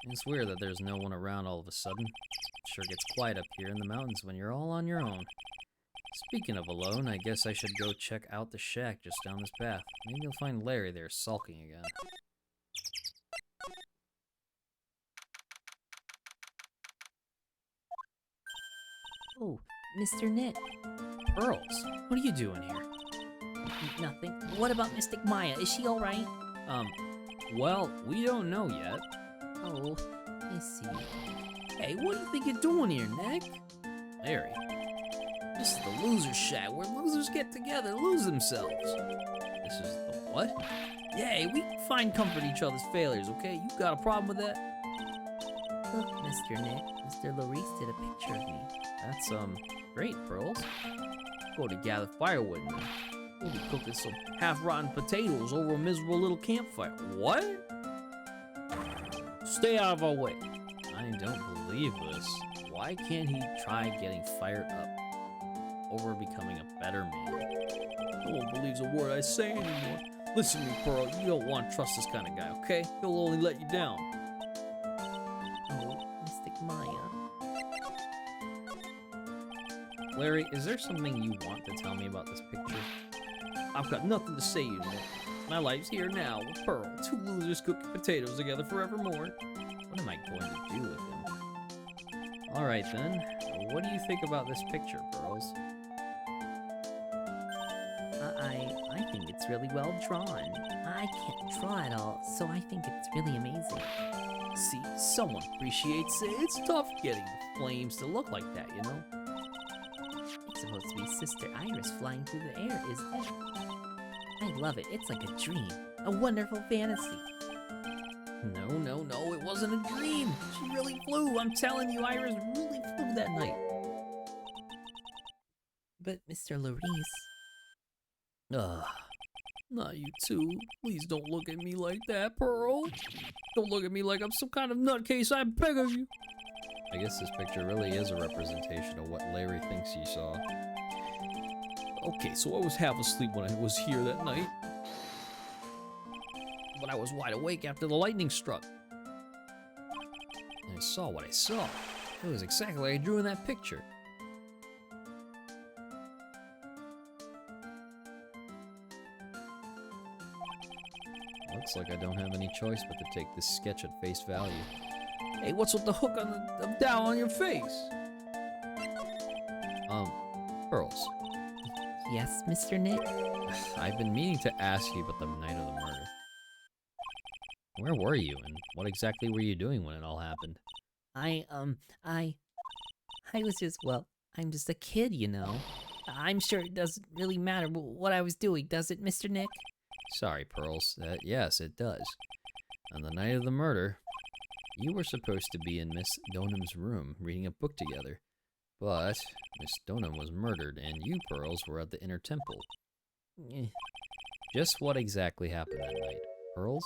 It's weird that there's no one around all of a sudden. It sure gets quiet up here in the mountains when you're all on your own. Speaking of alone, I guess I should go check out the shack just down this path. Maybe you'll find Larry there sulking again. Oh, Mr. Knit. Pearls, what are you doing here? Nothing. What about Mystic Maya? Is she alright? Well, we don't know yet. Oh, I see. Hey, what do you think you're doing here, Nick? Larry, this is the loser shack where losers get together and lose themselves. This is the what? Yeah, we find comfort in each other's failures, okay? You got a problem with that? Look, Mr. Knit. Mr. Larice did a picture of me. That's, great, Pearls. Go to gather firewood now. We'll be cooking some half-rotten potatoes over a miserable little campfire. What? Stay out of our way. I don't believe this. Why can't he try getting fired up over becoming a better man? No one believes a word I say anymore. Listen to me, Pearl. You don't want to trust this kind of guy, okay? He'll only let you down. Oh, Mystic Maya. Larry, is there something you want to tell me about this picture? I've got nothing to say, you know. My life's here now with Pearl. Two losers cooking potatoes together forevermore. What am I going to do with him? Alright then. What do you think about this picture, Pearls? I think it's really well drawn. I can't draw at all, so I think it's really amazing. See, someone appreciates it. It's tough getting the flames to look like that, you know? It's supposed to be Sister Iris flying through the air, isn't it? I love it. It's like a dream. A wonderful fantasy. No, it wasn't a dream. She really flew. I'm telling you, Iris really flew that night. But Mr. Larice... Ugh. Not you too. Please don't look at me like that, Pearl. Don't look at me like I'm some kind of nutcase, I beg of you. I guess this picture really is a representation of what Larry thinks he saw. Okay, so I was half asleep when I was here that night. But I was wide awake after the lightning struck. And I saw what I saw. It was exactly like I drew in that picture. Looks like I don't have any choice but to take this sketch at face value. Hey, what's with the hook on the dowel on your face? Pearls. Yes, Mr. Knit? I've been meaning to ask you about the night of the murder. Where were you, and what exactly were you doing when it all happened? I I was just, well, I'm just a kid, you know. I'm sure it doesn't really matter what I was doing, does it, Mr. Nick? Sorry, Pearls. Yes, it does. On the night of the murder, you were supposed to be in Miss Donham's room reading a book together. But Miss Donham was murdered, and you, Pearls, were at the inner temple. Just what exactly happened that night, Pearls?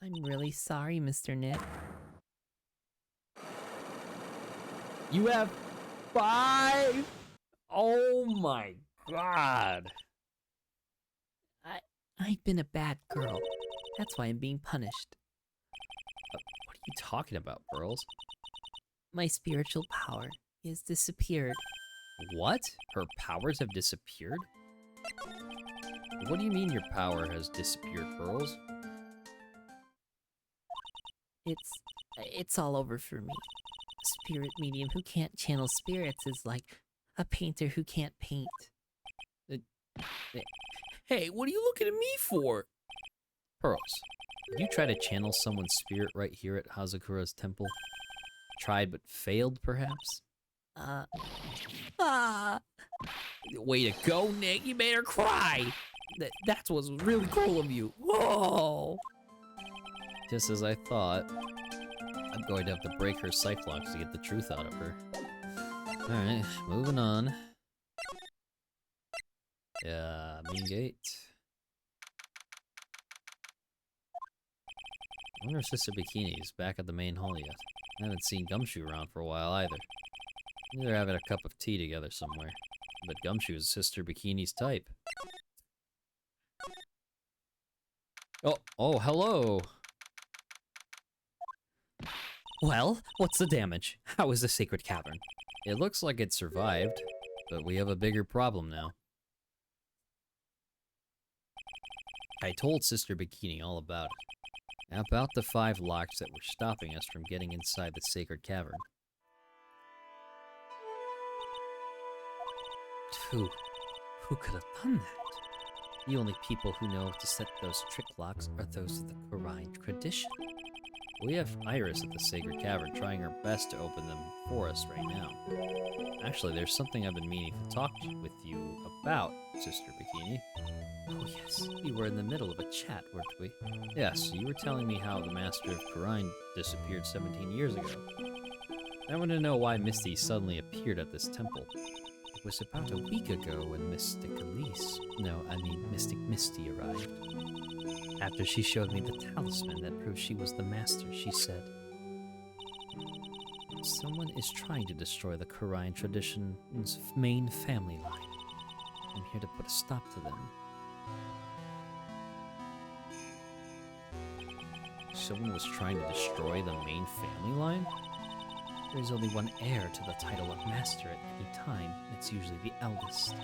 I'm really sorry, Mr. Nick. You have 5? Oh my god. I've been a bad girl. That's why I'm being punished. What are you talking about, Pearls? My spiritual power has disappeared. What? Her powers have disappeared? What do you mean your power has disappeared, Pearls? It's all over for me. A spirit medium who can't channel spirits is like a painter who can't paint. Hey, what are you looking at me for? Pearls, did you try to channel someone's spirit right here at Hazakura's temple? Tried but failed, perhaps? Way to go, Nick. You made her cry. That's what's really cool of you. Whoa! Just as I thought. I'm going to have to break her cyclops to get the truth out of her. Alright, moving on. Main gate. I wonder if Sister Bikini's back at the main hall yet. I haven't seen Gumshoe around for a while either. Maybe they're having a cup of tea together somewhere. But Gumshoe is Sister Bikini's type. Oh, hello! Well, what's the damage? How is the sacred cavern? It looks like it survived, but we have a bigger problem now. I told Sister Bikini all about it. About the 5 locks that were stopping us from getting inside the sacred cavern. Who could have done that? The only people who know to set those trick locks are those of the Korean tradition. We have Iris at the Sacred Cavern trying her best to open them for us right now. Actually, there's something I've been meaning to talk with you about, Sister Bikini. Oh yes, we were in the middle of a chat, weren't we? Yes, you were telling me how the Master of Korean disappeared 17 years ago. I want to know why Misty suddenly appeared at this temple. It was about a week ago when Mystic Misty arrived. After she showed me the talisman that proved she was the master, she said, "Someone is trying to destroy the Korean tradition's main family line. I'm here to put a stop to them." Someone was trying to destroy the main family line? There is only one heir to the title of master at any time. It's usually the eldest.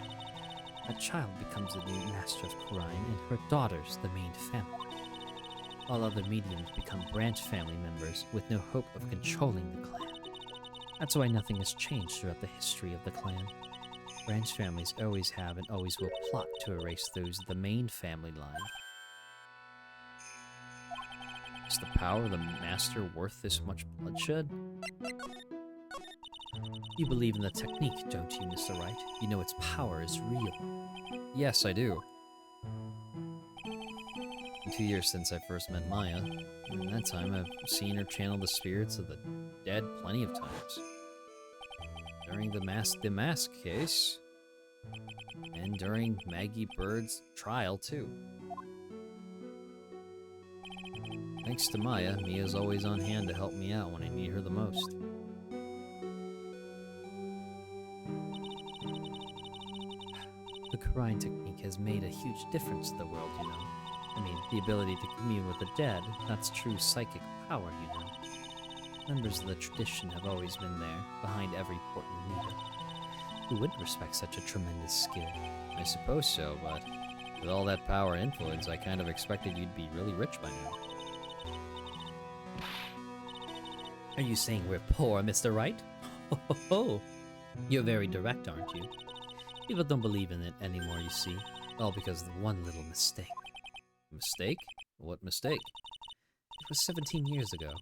A child becomes the new master of Korean, and her daughters the main family. All other mediums become branch family members with no hope of controlling the clan. That's why nothing has changed throughout the history of the clan. Branch families always have and always will plot to erase those of the main family line. Is the power of the master worth this much bloodshed? You believe in the technique, don't you, Mr. Wright? You know its power is real. Yes, I do. In 2 years since I first met Maya, and in that time I've seen her channel the spirits of the dead plenty of times. During the mask case, and during Maggie Bird's trial too. Thanks to Maya, Mia's always on hand to help me out when I need her the most. The Korean technique has made a huge difference to the world, you know. I mean, the ability to commune with the dead, that's true psychic power, you know. Members of the tradition have always been there, behind every important leader. Who wouldn't respect such a tremendous skill? I suppose so, but with all that power and influence, I kind of expected you'd be really rich by now. Are you saying we're poor, Mr. Wright? Oh, you're very direct, aren't you? People don't believe in it anymore, you see. All because of one little mistake. Mistake? What mistake? It was 17 years ago.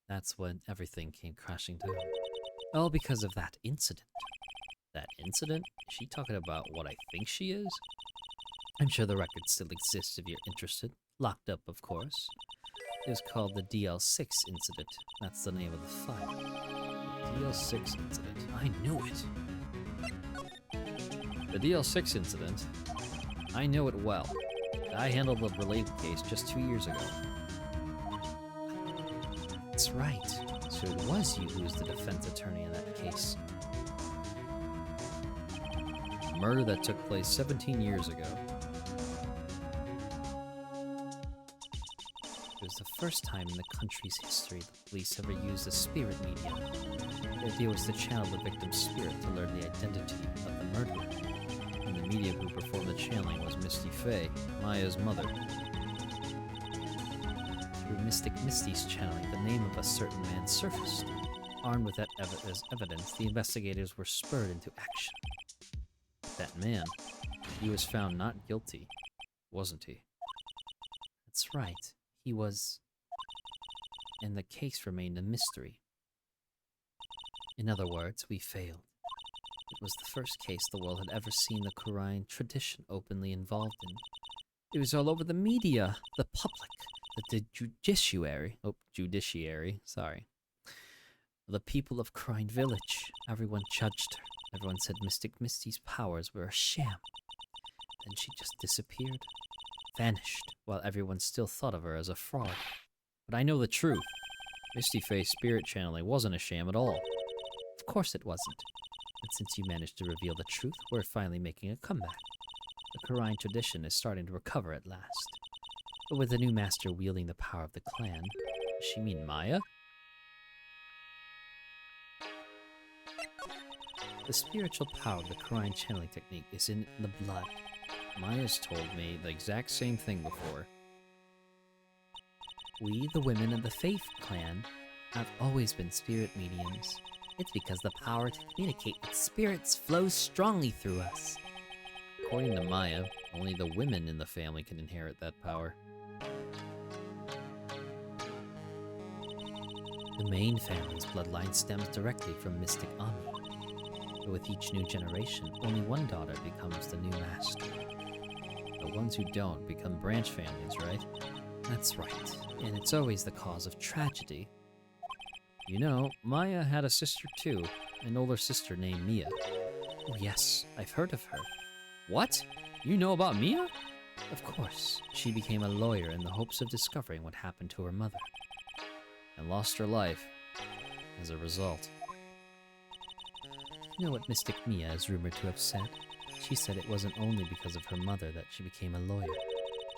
That's when everything came crashing down. All because of that incident. That incident? Is she talking about what I think she is? I'm sure the record still exists if you're interested. Locked up, of course. It was called the DL6 incident. That's the name of the file. DL6 incident. I knew it. The DL6 incident. I know it well. I handled the related case just 2 years ago. That's right. So it was you who was the defense attorney in that case. A murder that took place 17 years ago. It was the first time in the country's history the police ever used a spirit medium. The idea was to channel the victim's spirit to learn the identity of the murderer. And the medium who performed the channeling was Misty Faye, Maya's mother. Through Mystic Misty's channeling, the name of a certain man surfaced. Armed with that as evidence, the investigators were spurred into action. That man, he was found not guilty, wasn't he? That's right, he was... And the case remained a mystery. In other words, we failed. It was the first case the world had ever seen the Korean tradition openly involved in. It was all over the media, the public, the judiciary, sorry. The people of Korean Village. Everyone judged her. Everyone said Mystic Misty's powers were a sham. Then she just disappeared. Vanished, while everyone still thought of her as a fraud. But I know the truth. Misty Faye's spirit channeling wasn't a sham at all. Of course it wasn't. And since you managed to reveal the truth, we're finally making a comeback. The Korean tradition is starting to recover at last. But with the new master wielding the power of the clan, does she mean Maya? The spiritual power of the Korean channeling technique is in the blood. Maya's told me the exact same thing before. We, the women of the Faith clan, have always been spirit mediums. It's because the power to communicate with spirits flows strongly through us. According to Maya, only the women in the family can inherit that power. The main family's bloodline stems directly from Mystic Ami. But with each new generation, only one daughter becomes the new master. The ones who don't become branch families, right? That's right, and it's always the cause of tragedy. You know, Maya had a sister too, an older sister named Mia. Oh yes, I've heard of her. What? You know about Mia? Of course, she became a lawyer in the hopes of discovering what happened to her mother. And lost her life as a result. You know what Mystic Mia is rumored to have said? She said it wasn't only because of her mother that she became a lawyer.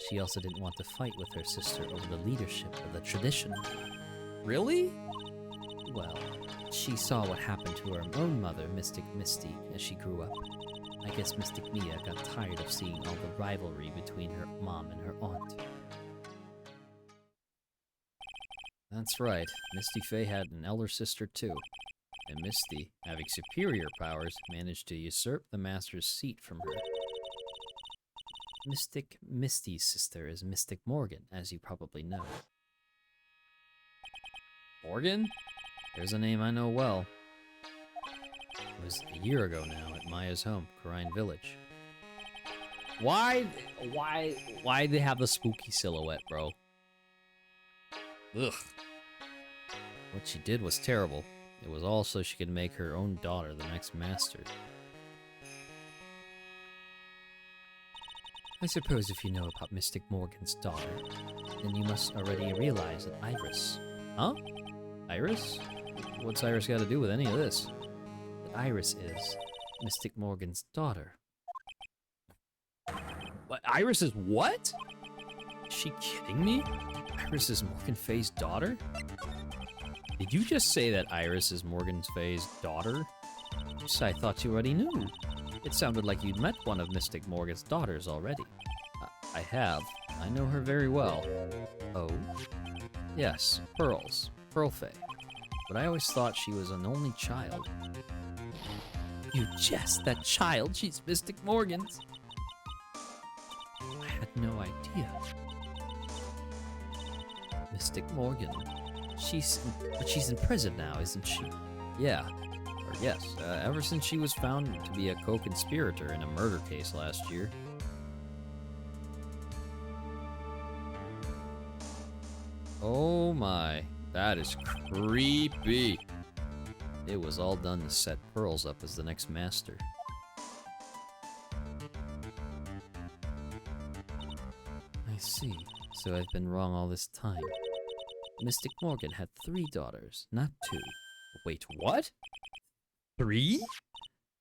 She also didn't want to fight with her sister over the leadership of the tradition. Really? Well, she saw what happened to her own mother, Mystic Misty, as she grew up. I guess Mystic Mia got tired of seeing all the rivalry between her mom and her aunt. That's right, Misty Faye had an elder sister too. And Misty, having superior powers, managed to usurp the master's seat from her. Mystic Misty's sister is Mystic Morgan, as you probably know. Morgan? There's a name I know well. It was a year ago now at Maya's home, Korean Village. Why they have the spooky silhouette, bro? Ugh. What she did was terrible. It was all so she could make her own daughter the next master. I suppose if you know about Mystic Morgan's daughter, then you must already realize that Iris... Huh? Iris? What's Iris got to do with any of this? That Iris is Mystic Morgan's daughter. What? Iris is what? Is she kidding me? Iris is Morgan Faye's daughter? Did you just say that Iris is Morgan Faye's daughter? Yes, I thought you already knew. It sounded like you'd met one of Mystic Morgan's daughters already. I have. I know her very well. Oh? Yes, Pearls. Pearl Faye. But I always thought she was an only child. You jest, that child, she's Mystic Morgan's. I had no idea. Mystic Morgan. But she's in prison now, isn't she? Yeah, Or yes, ever since she was found to be a co-conspirator in a murder case last year. Oh my, that is creepy. It was all done to set Pearls up as the next master. I see. So I've been wrong all this time. Mystic Morgan had 3 daughters, not 2. Wait, what? 3?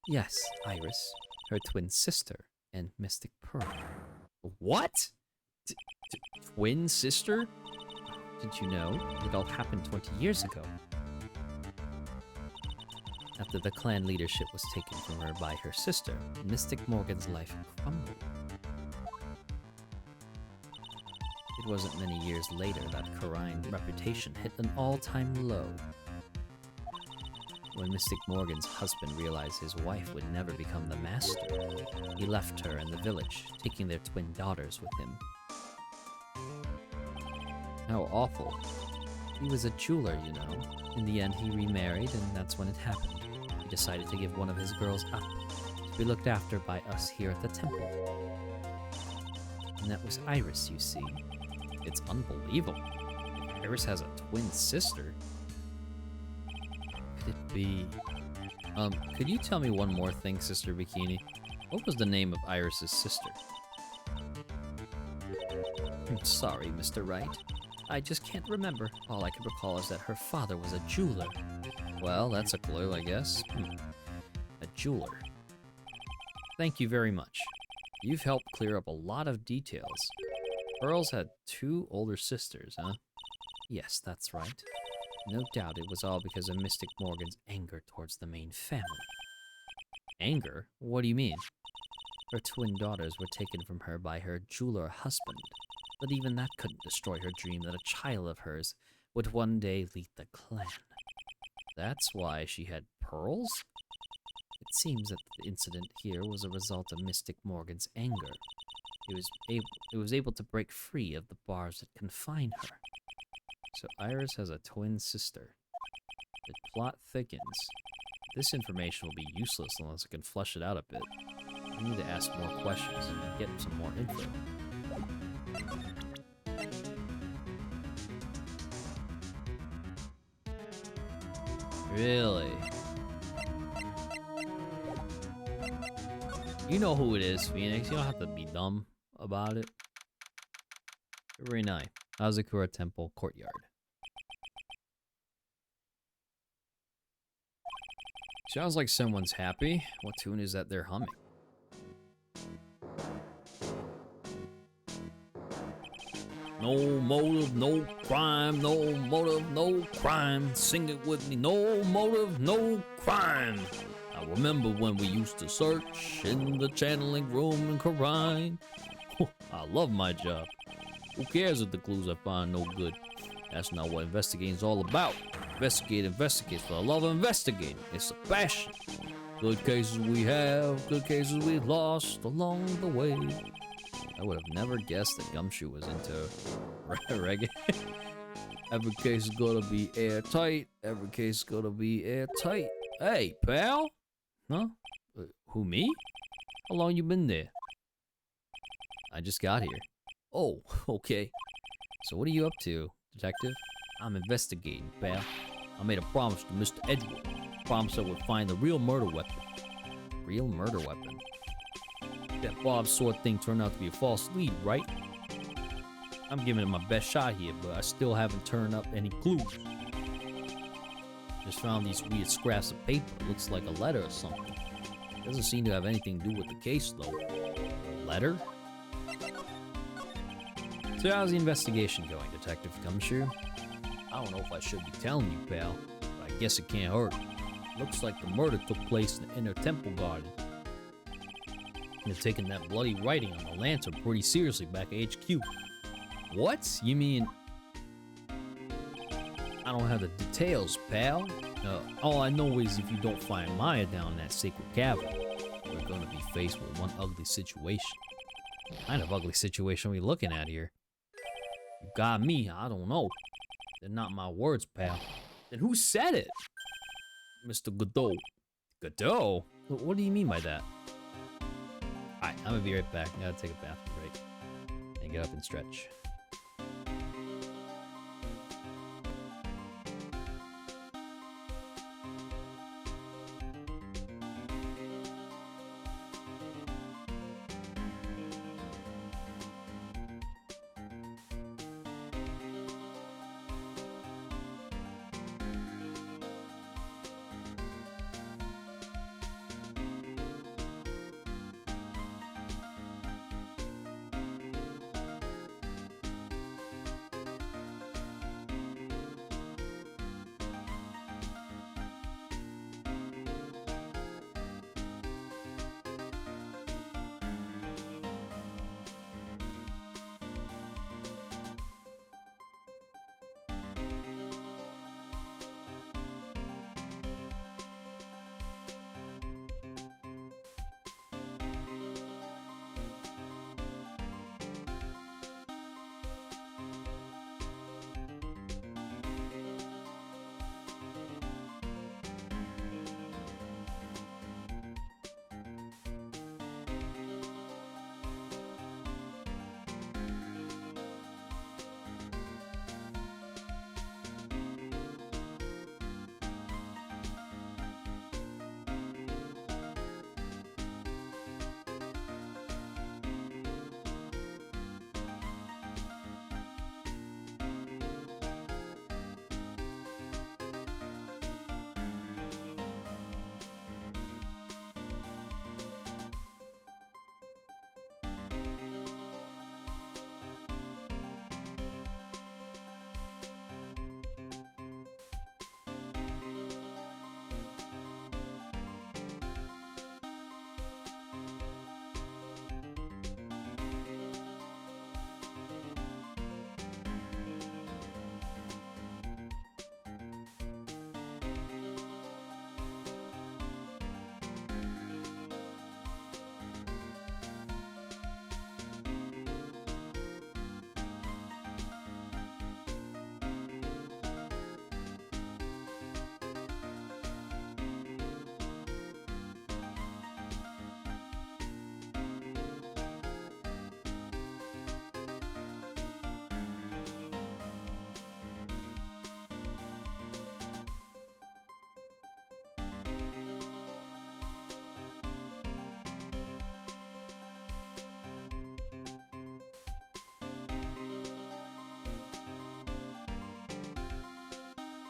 Yes, Iris, her twin sister, and Mystic Pearl. What? Twin sister? Did you know? It all happened 20 years ago. After the clan leadership was taken from her by her sister, Mystic Morgan's life crumbled. It wasn't many years later that Karine's reputation hit an all-time low. When Mystic Morgan's husband realized his wife would never become the master, he left her in the village, taking their twin daughters with him. How awful. He was a jeweler, you know. In the end, he remarried, and that's when it happened. He decided to give one of his girls up, to be looked after by us here at the temple. And that was Iris, you see. It's unbelievable. Iris has a twin sister. Could it be... could you tell me one more thing, Sister Bikini? What was the name of Iris's sister? I'm sorry, Mr. Wright. I just can't remember. All I can recall is that her father was a jeweler. Well, that's a clue, I guess. A jeweler. Thank you very much. You've helped clear up a lot of details. Pearls had 2 older sisters, huh? Yes, that's right. No doubt it was all because of Mystic Morgan's anger towards the main family. Anger? What do you mean? Her twin daughters were taken from her by her jeweler husband, but even that couldn't destroy her dream that a child of hers would one day lead the clan. That's why she had pearls? It seems that the incident here was a result of Mystic Morgan's anger. It was able to break free of the bars that confine her. So Iris has a twin sister. The plot thickens. This information will be useless unless I can flesh it out a bit. I need to ask more questions and get some more info. Really? You know who it is, Phoenix. You don't have to be dumb about it. Very nice. Hazakura Temple Courtyard. Sounds like someone's happy. What tune is that they're humming? No motive, no crime. No motive, no crime. Sing it with me. No motive, no crime. I remember when we used to search in the channeling room in Karine. I love my job. Who cares if the clues I find no good? That's not what investigating's all about. Investigate investigates for the love of investigating. It's a passion. Good cases we have, good cases we've lost along the way. I would have never guessed that Gumshoe was into reggae. Every case is gonna be airtight. Every case is gonna be airtight. Hey, pal? Huh? Who, me? How long you been there? I just got here. Oh, okay. So what are you up to, detective? I'm investigating, pal. I made a promise to Mr. Edgewood. Promise I would find the real murder weapon. Real murder weapon? That Bob sword thing turned out to be a false lead, right? I'm giving it my best shot here, but I still haven't turned up any clues. Just found these weird scraps of paper. Looks like a letter or something. Doesn't seem to have anything to do with the case, though. A letter? So how's the investigation going, Detective Gumshoe? I don't know if I should be telling you, pal, but I guess it can't hurt. Looks like the murder took place in the inner temple garden. They're taking that bloody writing on the lantern pretty seriously back at HQ. What? You mean... I don't have the details, pal. All I know is if you don't find Maya down in that sacred cavern, we're gonna be faced with one ugly situation. What kind of ugly situation are we looking at here? You got me, I don't know. They're not my words, pal. Then who said it? Mr. Godot. Godot? What do you mean by that? Alright, I'm gonna be right back. I gotta take a bathroom break. And get up and stretch.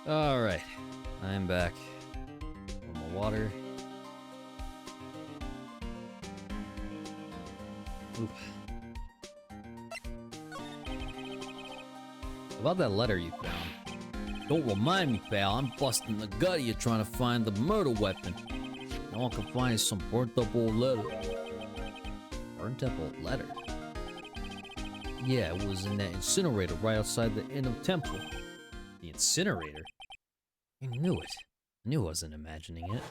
Alright, I'm back. One more water. Oop. About that letter you found. Don't remind me, pal. I'm busting the gut of you trying to find the murder weapon. All I can find is some burnt up old letter. Burnt up old letter? Yeah, it was in that incinerator right outside the Inn of Temple. The incinerator? I knew it. I knew I wasn't imagining it.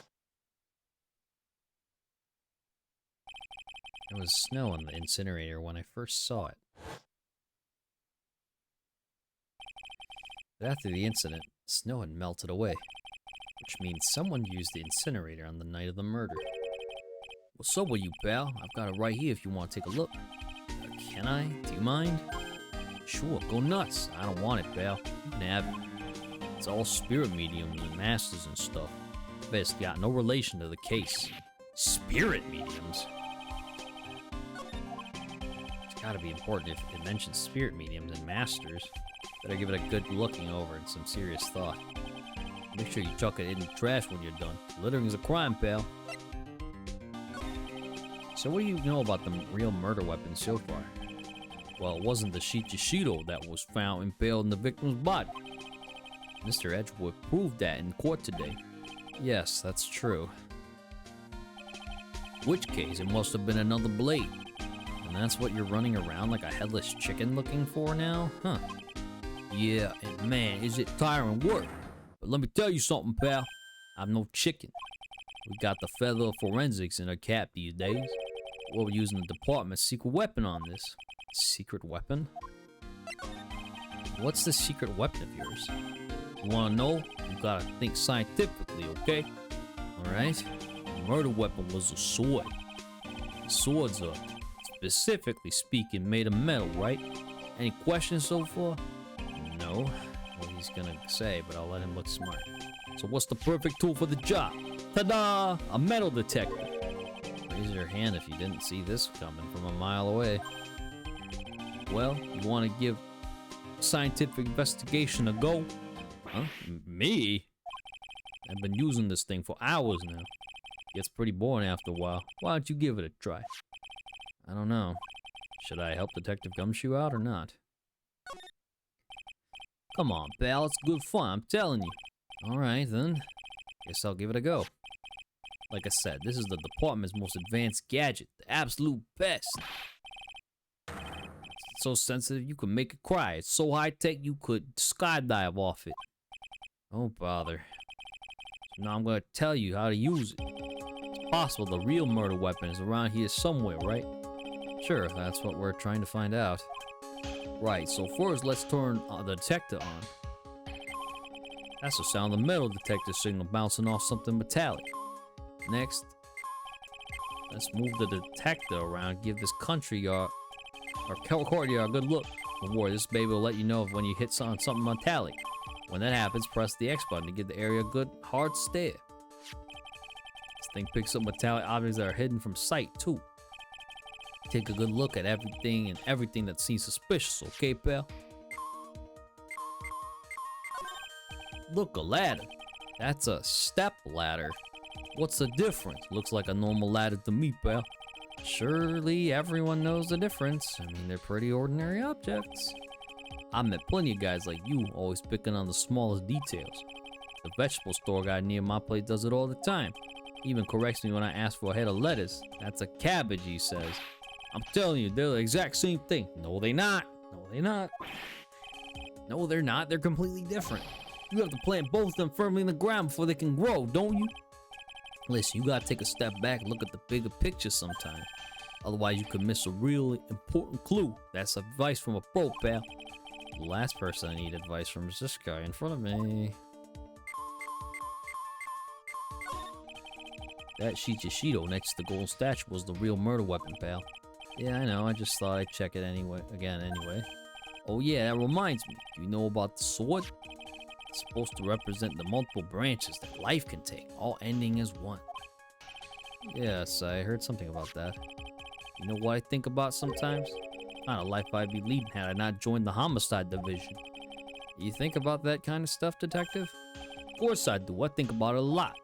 There was snow on the incinerator when I first saw it. But after the incident, the snow had melted away, which means someone used the incinerator on the night of the murder. What's up with you, pal? I've got it right here if you want to take a look. Can I? Do you mind? Sure, go nuts. I don't want it, pal. You can have it. It's all spirit mediums and masters and stuff. But it's got no relation to the case. Spirit mediums? It's gotta be important if it mentions spirit mediums and masters. Better give it a good looking over and some serious thought. Make sure you chuck it in the trash when you're done. Littering is a crime, pal. So what do you know about the real murder weapon so far? Well, it wasn't the Shichido that was found impaled in the victim's body. Mr. Edgeworth proved that in court today. Yes, that's true. In which case, it must have been another blade. And that's what you're running around like a headless chicken looking for now? Huh. Yeah, and man, is it tiring work. But let me tell you something, pal. I'm no chicken. We got the feather of forensics in our cap these days. We're using the department's secret weapon on this. Secret weapon? What's the secret weapon of yours? You wanna know? You gotta think scientifically, okay? Alright? The murder weapon was a sword. Swords are, specifically speaking, made of metal, right? Any questions so far? No. What he's gonna say, but I'll let him look smart. So what's the perfect tool for the job? Ta-da! A metal detector. Raise your hand if you didn't see this coming from a mile away. Well, you want to give scientific investigation a go? Huh? Me? I've been using this thing for hours now. Gets pretty boring after a while. Why don't you give it a try? I don't know. Should I help Detective Gumshoe out or not? Come on, pal, it's good fun, I'm telling you. Alright then. Guess I'll give it a go. Like I said, this is the department's most advanced gadget. The absolute best. It's so sensitive you could make it cry. It's so high-tech you could skydive off it. Don't bother. Now I'm gonna tell you how to use it. It's possible the real murder weapon is around here somewhere, right? Sure, that's what we're trying to find out. Right, so first let's turn the detector on. That's the sound of the metal detector signal bouncing off something metallic. Next, let's move the detector around, give this country yard, or courtyard a good look. Don't worry, this baby will let you know when you hit something metallic. When that happens, press the X button to give the area a good, hard stare. This thing picks up metallic objects that are hidden from sight, too. Take a good look at everything that seems suspicious, okay, pal? Look, a ladder. That's a step ladder. What's the difference? Looks like a normal ladder to me, pal. Surely everyone knows the difference. I mean, they're pretty ordinary objects. I met plenty of guys like you, always picking on the smallest details. The vegetable store guy near my place does it all the time. He even corrects me when I ask for a head of lettuce. That's a cabbage, he says. I'm telling you, they're the exact same thing. No, they're not. No, they're not. No, they're not. They're completely different. You have to plant both of them firmly in the ground before they can grow, don't you? Listen, you gotta take a step back and look at the bigger picture sometimes. Otherwise, you could miss a really important clue. That's advice from a pro, pal. The last person I need advice from is this guy in front of me. That Shichishito next to the golden statue was the real murder weapon, pal. Yeah, I know, I just thought I'd check it anyway. Oh yeah, that reminds me. Do you know about the sword? It's supposed to represent the multiple branches that life can take, all ending as one. Yes, I heard something about that. You know what I think about sometimes? Kind of life I'd be leading had I not joined the homicide division. You think about that kind of stuff, detective? Of course I do. I think about it a lot.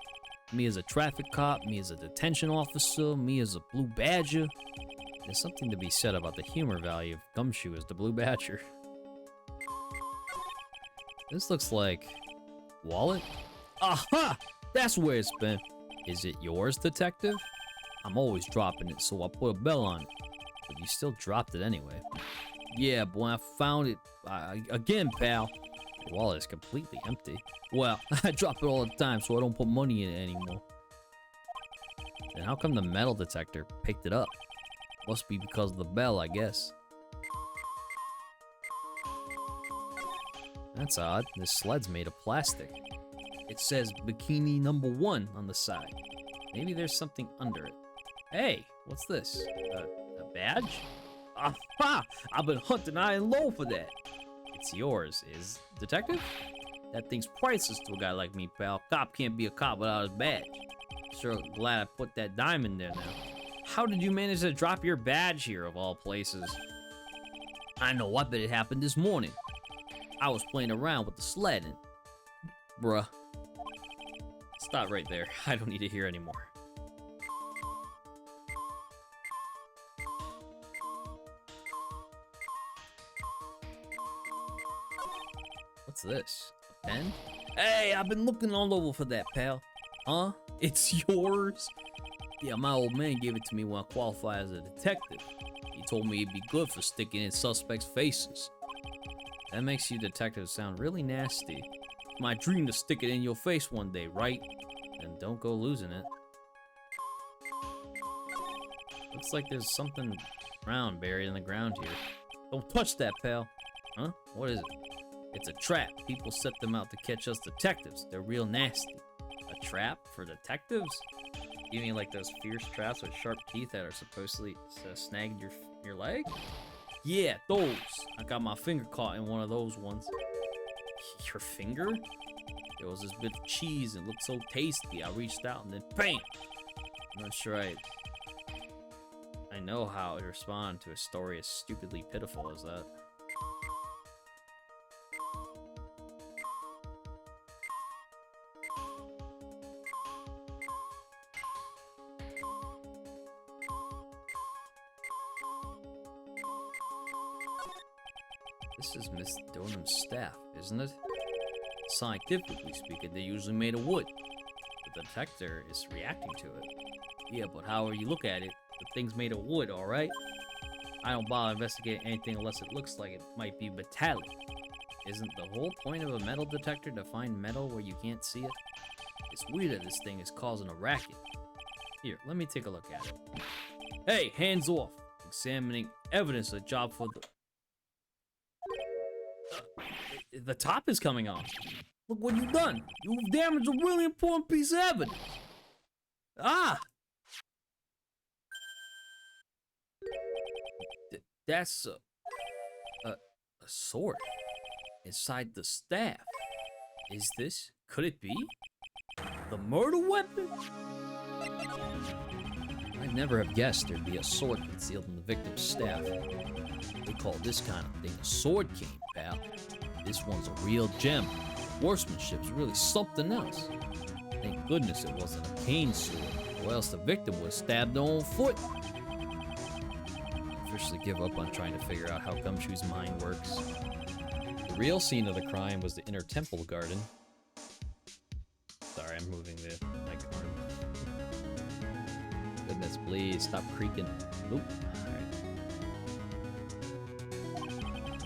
Me as a traffic cop, me as a detention officer, me as a blue badger. There's something to be said about the humor value of Gumshoe as the blue badger. This looks like... wallet? Aha! That's where it's been. Is it yours, detective? I'm always dropping it, so I put a bell on it. But you still dropped it anyway. Yeah, but when I found it... again, pal. Your wallet is completely empty. Well, I drop it all the time, so I don't put money in it anymore. Then how come the metal detector picked it up? Must be because of the bell, I guess. That's odd. This sled's made of plastic. It says Bikini number 1 on the side. Maybe there's something under it. Hey, what's this? A badge? Aha! I've been hunting high and low for that. It's yours, is detective? That thing's priceless to a guy like me, pal. Cop can't be a cop without his badge. Sure glad I put that diamond there now. How did you manage to drop your badge here, of all places? I know, I bet it happened this morning. I was playing around with the sled and... Bruh. Stop right there. I don't need to hear anymore. What's this? A pen? Hey, I've been looking all over for that, pal. Huh? It's yours? Yeah, my old man gave it to me when I qualified as a detective. He told me it'd be good for sticking in suspects' faces. That makes you detectives sound really nasty. My dream to stick it in your face one day, right? And don't go losing it. Looks like there's something brown buried in the ground here. Don't touch that, pal. Huh? What is it? It's a trap. People set them out to catch us detectives. They're real nasty. A trap for detectives? You mean like those fierce traps with sharp teeth that are supposedly to snag your leg? Yeah, those. I got my finger caught in one of those ones. Your finger? There was this bit of cheese and it looked so tasty. I reached out and then bam! I'm not sure I know how to respond to a story as stupidly pitiful as that. This is Miss Donham's staff, isn't it? Scientifically speaking, they're usually made of wood. The detector is reacting to it. Yeah, but however you look at it, the thing's made of wood, alright? I don't bother investigating anything unless it looks like it might be metallic. Isn't the whole point of a metal detector to find metal where you can't see it? It's weird that this thing is causing a racket. Here, let me take a look at it. Hey, hands off! Examining evidence, a job for the top is coming off. Look what you've done. You've damaged a really important piece of evidence. Ah! That's a sword inside the staff. Is this? Could it be the murder weapon? I'd never have guessed there'd be a sword concealed in the victim's staff. They call this kind of thing a sword cane, pal. This one's a real gem. Horsemanship's really something else. Thank goodness it wasn't a cane sword, or else the victim would have stabbed their own foot. I officially give up on trying to figure out how Gumshoe's mind works. The real scene of the crime was the inner temple garden. Sorry, I'm moving the mic arm. Goodness, please stop creaking. Oop.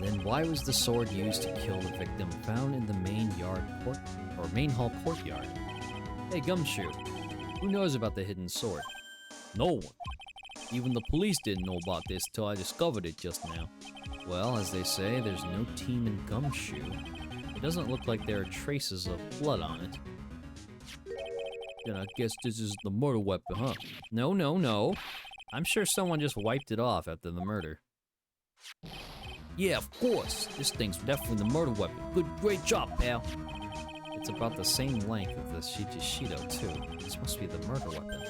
Then why was the sword used to kill the victim found in the main hall courtyard? Hey, Gumshoe, who knows about the hidden sword? No one. Even the police didn't know about this till I discovered it just now. Well, as they say, there's no team in Gumshoe. It doesn't look like there are traces of blood on it. Then I guess this is the murder weapon, huh? No. I'm sure someone just wiped it off after the murder. Yeah, of course. This thing's definitely the murder weapon. Great job, pal. It's about the same length as the Shichido, too. This must be the murder weapon.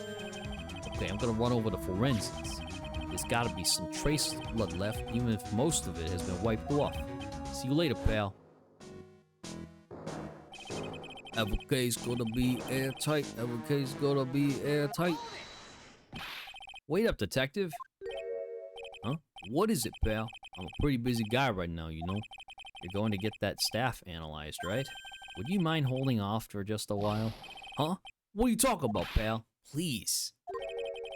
Okay, I'm gonna run over the forensics. There's gotta be some traces of blood left, even if most of it has been wiped off. See you later, pal. Every case gonna be airtight. Every case gonna be airtight. Wait up, detective. Huh? What is it, pal? I'm a pretty busy guy right now, you know. You're going to get that staff analyzed, right? Would you mind holding off for just a while? Huh? What are you talking about, pal? Please.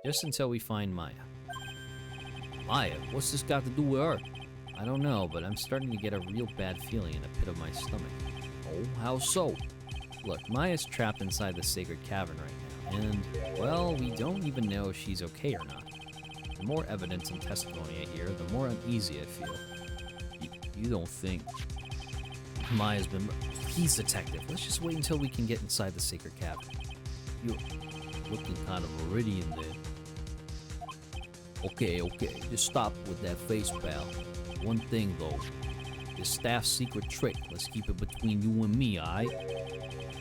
Just until we find Maya. Maya? What's this got to do with her? I don't know, but I'm starting to get a real bad feeling in the pit of my stomach. Oh, how so? Look, Maya's trapped inside the sacred cavern right now, and, well, we don't even know if she's okay or not. The more evidence and testimony I hear, the more uneasy I feel. You don't think Maya's been... Please, detective, let's just wait until we can get inside the sacred cavern. You're looking kind of meridian there. Okay, just stop with that face, pal. One thing, though. This staff's secret trick, let's keep it between you and me, aight?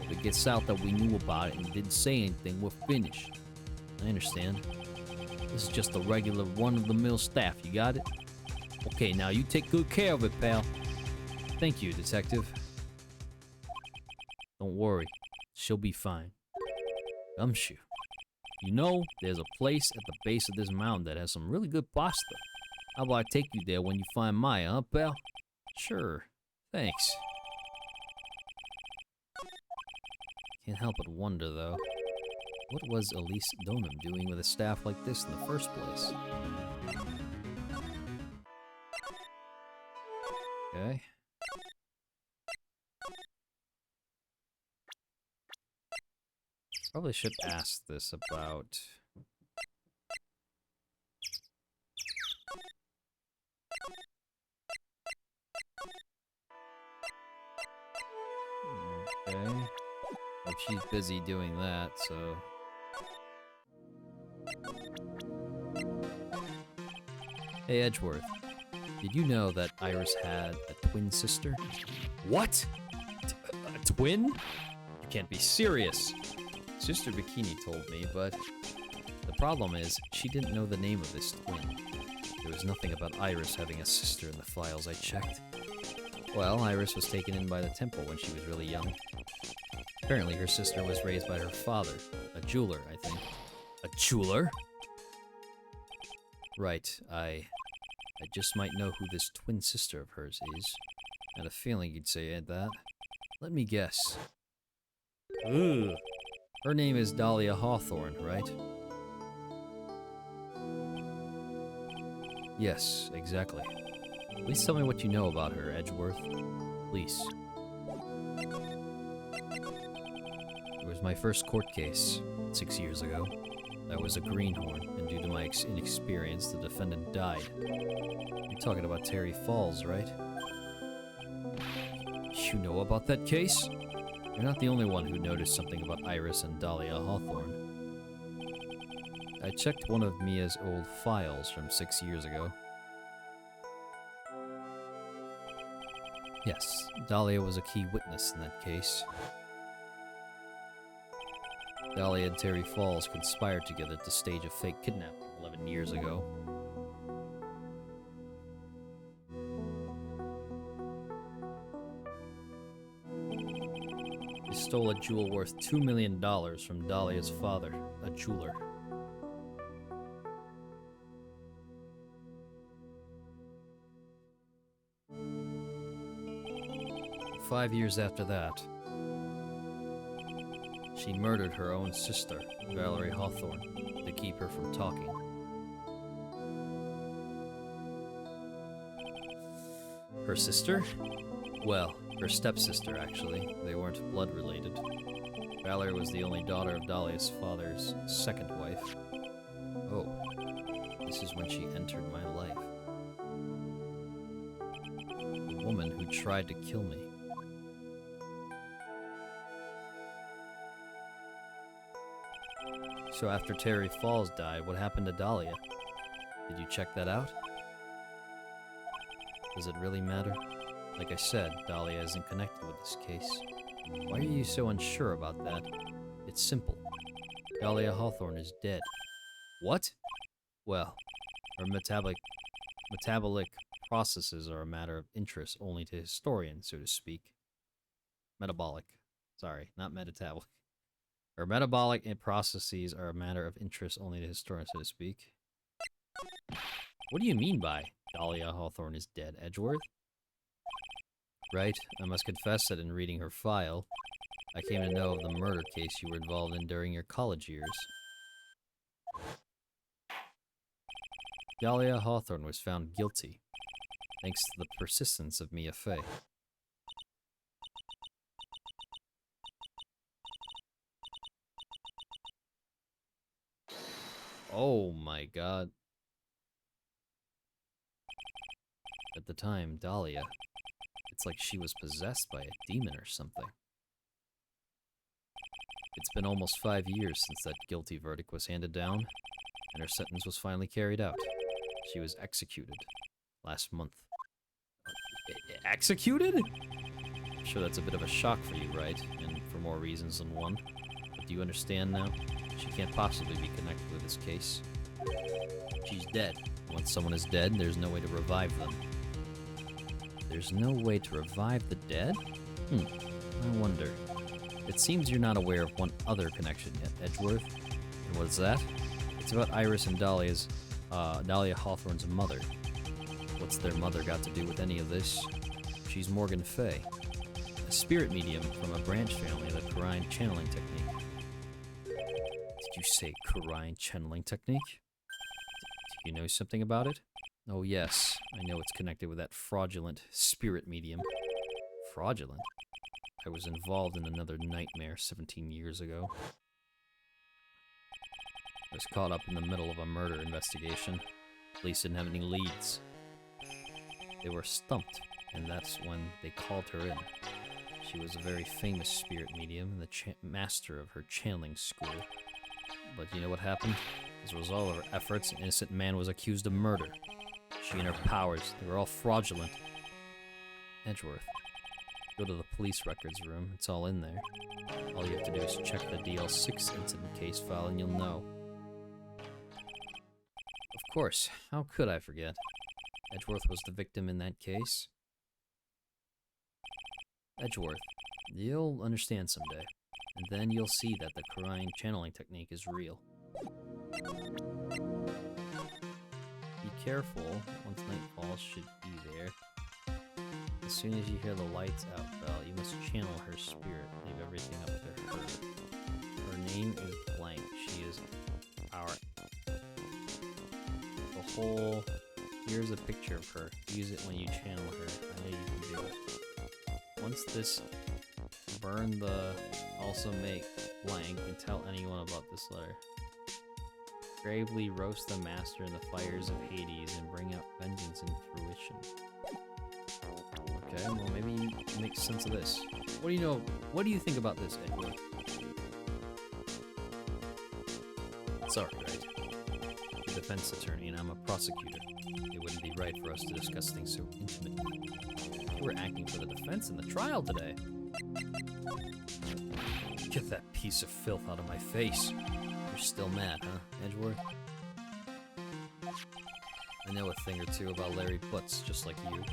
If it gets out that we knew about it and didn't say anything, we're finished. I understand. This is just a regular run-of-the-mill staff, you got it? Okay, now you take good care of it, pal. Thank you, detective. Don't worry, she'll be fine. Gumshoe. You know, there's a place at the base of this mountain that has some really good pasta. How about I take you there when you find Maya, huh, pal? Sure, thanks. Can't help but wonder, though. What was Elise Donham doing with a staff like this in the first place? Okay. Probably should ask this about... Okay. If she's busy doing that, so... Hey, Edgeworth. Did you know that Iris had a twin sister? What? A twin? You can't be serious. Sister Bikini told me, but the problem is she didn't know the name of this twin. There was nothing about Iris having a sister in the files I checked. Well, Iris was taken in by the temple when she was really young. Apparently her sister was raised by her father, a jeweler, I think. A jeweler? Right, I just might know who this twin sister of hers is. I had a feeling you'd say that. Let me guess. Ugh. Her name is Dahlia Hawthorne, right? Yes, exactly. Please tell me what you know about her, Edgeworth. Please. It was my first court case, 6 years ago. I was a greenhorn, and due to my inexperience, the defendant died. You're talking about Terry Falls, right? You know about that case? You're not the only one who noticed something about Iris and Dahlia Hawthorne. I checked one of Mia's old files from 6 years ago. Yes, Dahlia was a key witness in that case. Dahlia and Terry Falls conspired together to stage a fake kidnapping 11 years ago. They stole a jewel worth $2 million from Dahlia's father, a jeweler. Five years after that, she murdered her own sister, Valerie Hawthorne, to keep her from talking. Her sister? Well, her stepsister, actually. They weren't blood related. Valerie was the only daughter of Dahlia's father's second wife. Oh, this is when she entered my life. The woman who tried to kill me. So after Terry Falls died, what happened to Dahlia? Did you check that out? Does it really matter? Like I said, Dahlia isn't connected with this case. Why are you so unsure about that? It's simple. Dahlia Hawthorne is dead. What? Well, her metabolic processes are a matter of interest only to historians, so to speak. Metabolic. Sorry, not metabolic. Her metabolic processes are a matter of interest only to historians, so to speak. What do you mean by Dahlia Hawthorne is dead, Edgeworth? Right, I must confess that in reading her file, I came to know of the murder case you were involved in during your college years. Dahlia Hawthorne was found guilty, thanks to the persistence of Mia Fey. Oh my god. At the time, Dahlia, it's like she was possessed by a demon or something. It's been almost 5 years since that guilty verdict was handed down, and her sentence was finally carried out. She was executed last month. Executed? I'm sure that's a bit of a shock for you, right? And for more reasons than one. But do you understand now? She can't possibly be connected with this case. She's dead. Once someone is dead, there's no way to revive them. There's no way to revive the dead? I wonder. It seems you're not aware of one other connection yet, Edgeworth. And what's that? It's about Iris and Dahlia Hawthorne's mother. What's their mother got to do with any of this? She's Morgan Fey, a spirit medium from a branch family of the Korean channeling technique. Did you say Korean channeling technique? Do you know something about it? Oh yes, I know it's connected with that fraudulent spirit medium. Fraudulent? I was involved in another nightmare 17 years ago. I was caught up in the middle of a murder investigation. Police didn't have any leads. They were stumped, and that's when they called her in. She was a very famous spirit medium, the master of her channeling school. But you know what happened? As a result of her efforts, an innocent man was accused of murder. She and her powers, they were all fraudulent. Edgeworth, go to the police records room, it's all in there. All you have to do is check the DL6 incident case file and you'll know. Of course, how could I forget? Edgeworth was the victim in that case. Edgeworth, you'll understand someday, and then you'll see that the Korean channeling technique is real. Be careful, once night falls should be there. As soon as you hear the lights out bell, you must channel her spirit, leave everything up to her. Her name is blank, she is our... The whole... Here's a picture of her, use it when you channel her, I know you can do it. Once this, burn the also make blank and tell anyone about this letter. Gravely roast the master in the fires of Hades and bring out vengeance in fruition. Okay, well maybe you make sense of this. What do you know? What do you think about this, Edward? Sorry, right? I'm a defense attorney and I'm a prosecutor. It wouldn't be right for us to discuss things so intimately. We're acting for the defense in the trial today. Get that piece of filth out of my face. You're still mad, huh, Edgeworth? I know a thing or two about Larry Butts, just like you.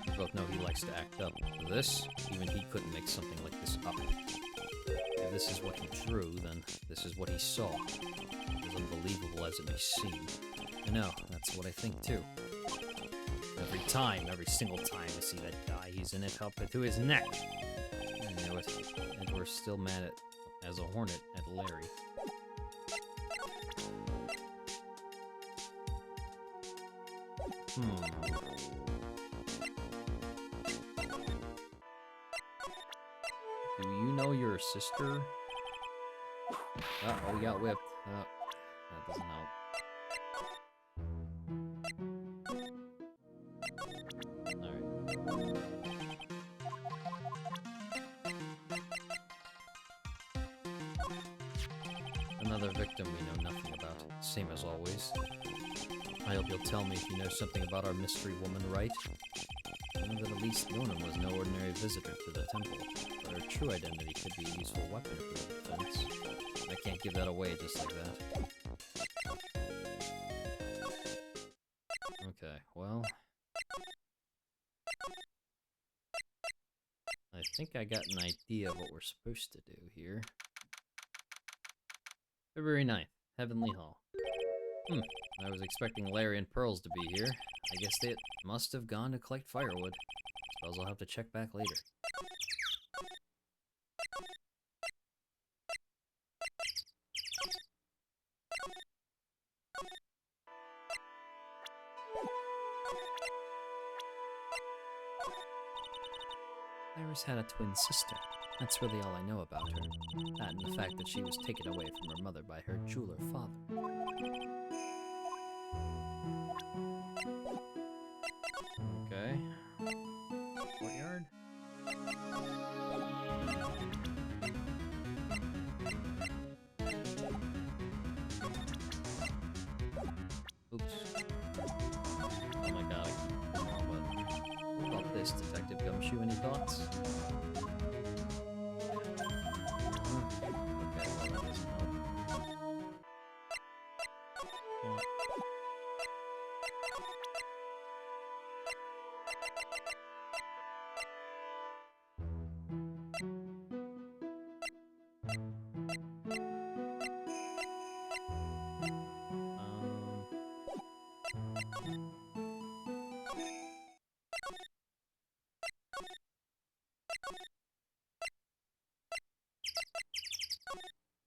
We both know he likes to act up. For this, even he couldn't make something like this up. If this is what he drew, then this is what he saw. As unbelievable as it may seem. I know, that's what I think too. Every single time I see that guy, he's in it up to his neck. I know it. And we're still mad at, as a hornet, at Larry. Do you know your sister? Oh, we got whipped. That doesn't help. Another victim we know nothing about, same as always. I hope you'll tell me if you know something about our mystery woman, Wright. I know that at least Nona was no ordinary visitor to the temple, but her true identity could be a useful weapon for the defense. I can't give that away just like that. Okay, well... I think I got an idea of what we're supposed to do here. February 9th, Heavenly Hall. I was expecting Larry and Pearls to be here. I guess they must have gone to collect firewood. Suppose I'll have to check back later. Iris had a twin sister. That's really all I know about her. That and the fact that she was taken away from her mother by her jeweler father. Okay. Courtyard? Oops. Oh my god. What about this, Detective Gumshoe? Any thoughts?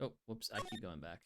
Oh, whoops, I keep going back.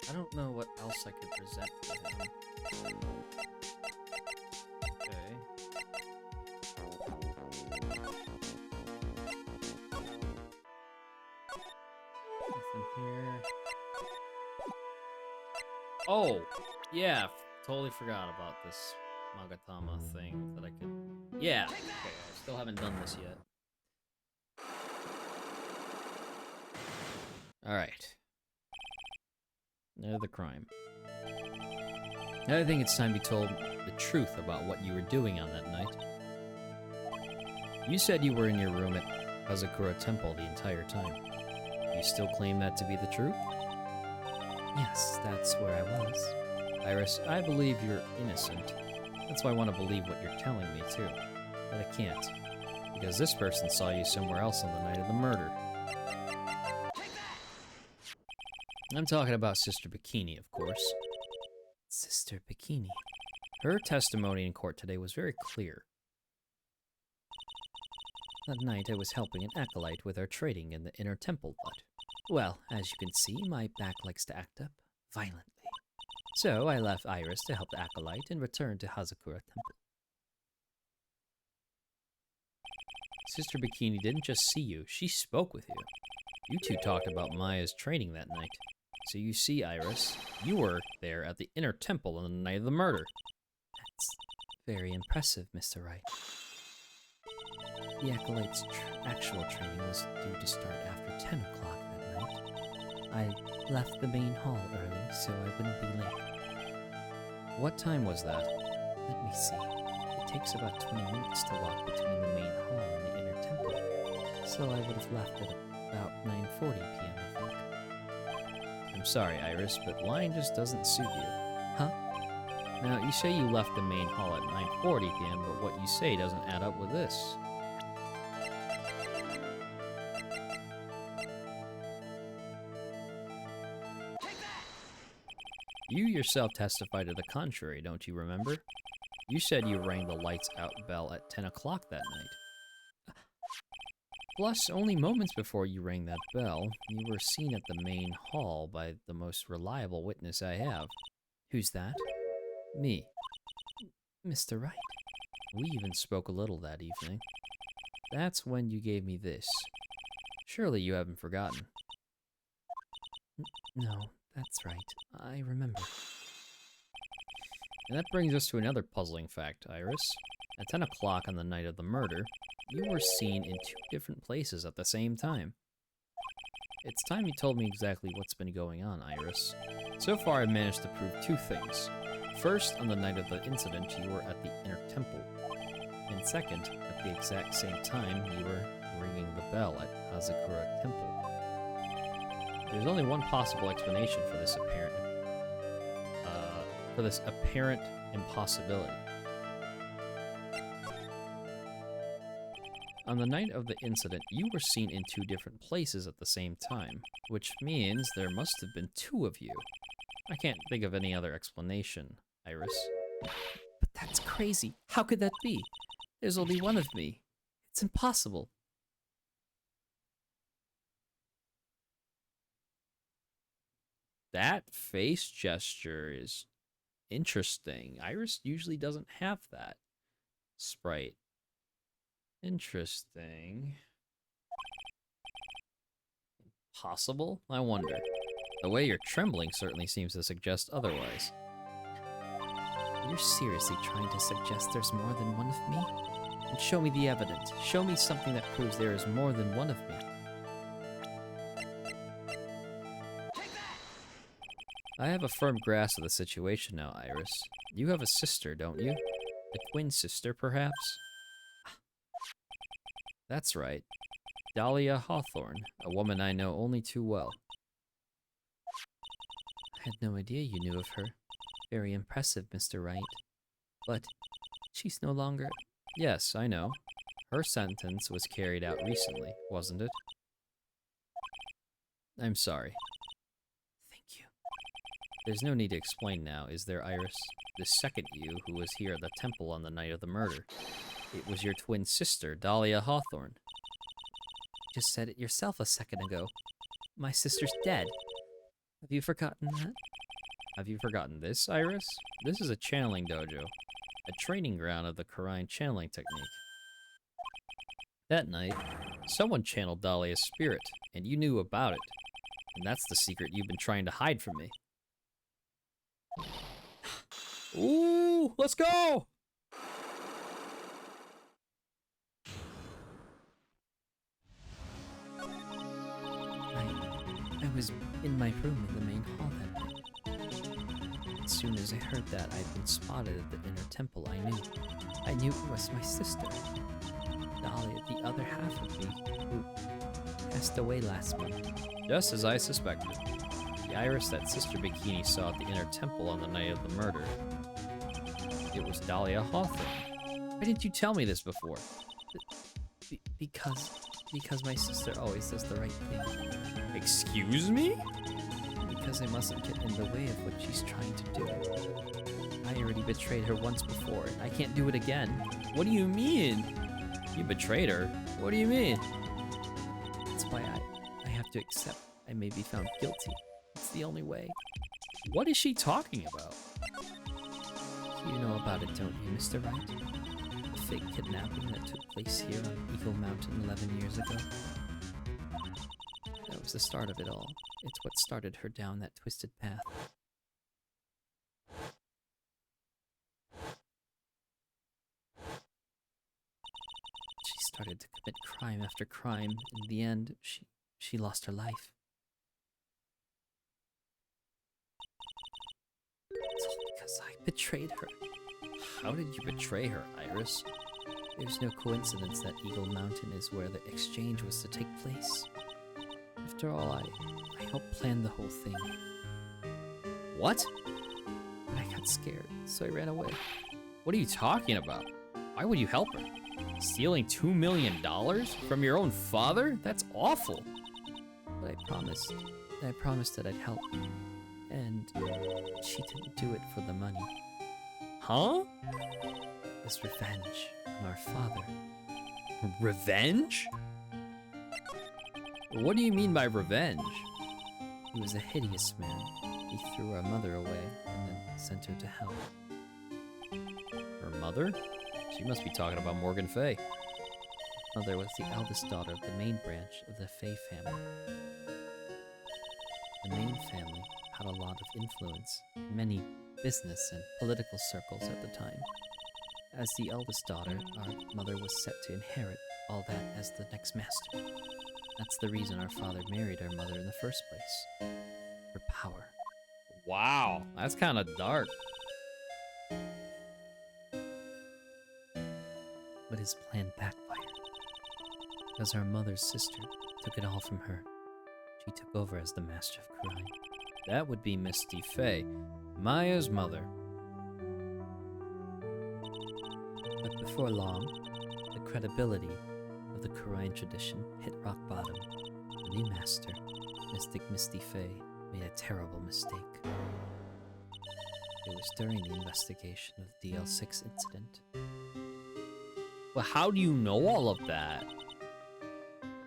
I don't know what else I could present for him. Okay. Nothing here. Oh! Yeah, totally forgot about this Magatama thing that I could... Yeah! Okay, I still haven't done this yet. Alright. Now the crime. Now I think it's time you told the truth about what you were doing on that night. You said you were in your room at Hazakura Temple the entire time. You still claim that to be the truth? Yes, that's where I was. Iris, I believe you're innocent. That's why I want to believe what you're telling me, too. But I can't. Because this person saw you somewhere else on the night of the murder. I'm talking about Sister Bikini, of course. Sister Bikini. Her testimony in court today was very clear. That night I was helping an acolyte with our trading in the inner temple, but... Well, as you can see, my back likes to act up violently. So I left Iris to help the acolyte and returned to Hazakura Temple. Sister Bikini didn't just see you, she spoke with you. You two talked about Maya's training that night. So you see, Iris, you were there at the inner temple on the night of the murder. That's very impressive, Mr. Wright. The acolyte's actual training was due to start after 10 o'clock that night. I left the main hall early, so I wouldn't be late. What time was that? Let me see. It takes about 20 minutes to walk between the main hall and the inner temple, so I would have left at about 9:40 p.m., I think. I'm sorry, Iris, but lying just doesn't suit you. Huh? Now, you say you left the main hall at 9:40 p.m., but what you say doesn't add up with this. You yourself testified to the contrary, don't you remember? You said you rang the lights out bell at 10 o'clock that night. Plus, only moments before you rang that bell, you were seen at the main hall by the most reliable witness I have. Who's that? Me. Mr. Wright. We even spoke a little that evening. That's when you gave me this. Surely you haven't forgotten. No, that's right. I remember. And that brings us to another puzzling fact, Iris. At 10 o'clock on the night of the murder, you were seen in 2 different places at the same time. It's time you told me exactly what's been going on, Iris. So far, I've managed to prove 2 things. First, on the night of the incident, you were at the inner temple. And second, at the exact same time, you were ringing the bell at Hazakura Temple. There's only one possible explanation for this apparent impossibility. On the night of the incident, you were seen in 2 different places at the same time, which means there must have been 2 of you. I can't think of any other explanation, Iris. But that's crazy. How could that be? There's only one of me. It's impossible. That face gesture is interesting. Iris usually doesn't have that. Sprite. Interesting. Possible? I wonder. The way you're trembling certainly seems to suggest otherwise. You're seriously trying to suggest there's more than one of me? And show me the evidence. Show me something that proves there is more than one of me. I have a firm grasp of the situation now, Iris. You have a sister, don't you? A twin sister, perhaps? That's right. Dahlia Hawthorne, a woman I know only too well. I had no idea you knew of her. Very impressive, Mr. Wright. But she's no longer... Yes, I know. Her sentence was carried out recently, wasn't it? I'm sorry. Thank you. There's no need to explain now, is there, Iris? The second you who was here at the temple on the night of the murder. It was your twin sister, Dahlia Hawthorne. You just said it yourself a second ago. My sister's dead. Have you forgotten that? Have you forgotten this, Iris? This is a channeling dojo, a training ground of the Korean channeling technique. That night, someone channeled Dahlia's spirit, and you knew about it. And that's the secret you've been trying to hide from me. Ooh, let's go! I was in my room in the main hall that night. As soon as I heard that I'd been spotted at the inner temple, I knew it was my sister. Dahlia, the other half of me, who passed away last month. Just as I suspected. The Iris that Sister Bikini saw at the inner temple on the night of the murder. It was Dahlia Hawthorne. Why didn't you tell me this before? Because my sister always does the right thing. Excuse me? Because I mustn't get in the way of what she's trying to do. I already betrayed her once before. I can't do it again. What do you mean? You betrayed her? What do you mean? That's why I have to accept I may be found guilty. It's the only way. What is she talking about? You know about it, don't you, Mr. Wright? The fake kidnapping that took place here on Eagle Mountain 11 years ago. That was the start of it all. It's what started her down that twisted path. She started to commit crime after crime. In the end, she lost her life. It's all because I betrayed her. How did you betray her, Iris? There's no coincidence that Eagle Mountain is where the exchange was to take place. After all, I helped plan the whole thing. What? But I got scared, so I ran away. What are you talking about? Why would you help her? Stealing $2 million from your own father? That's awful. But I promised that I'd help. And she didn't do it for the money. Huh? It was revenge on our father. Revenge? What do you mean by revenge? He was a hideous man. He threw our mother away and then sent her to hell. Her mother? She must be talking about Morgan Fay. Mother was the eldest daughter of the main branch of the Fay family. The main family had a lot of influence in many business and political circles at the time. As the eldest daughter, our mother was set to inherit all that as the next master. That's the reason our father married our mother in the first place. For power. Wow, that's kind of dark. But his plan backfired. Because our mother's sister took it all from her. She took over as the master of crime. That would be Misty Fay, Maya's mother. But before long, the credibility of the Korean tradition hit rock bottom. The new master, Mystic Misty Fay, made a terrible mistake. It was during the investigation of the DL6 incident. Well, how do you know all of that?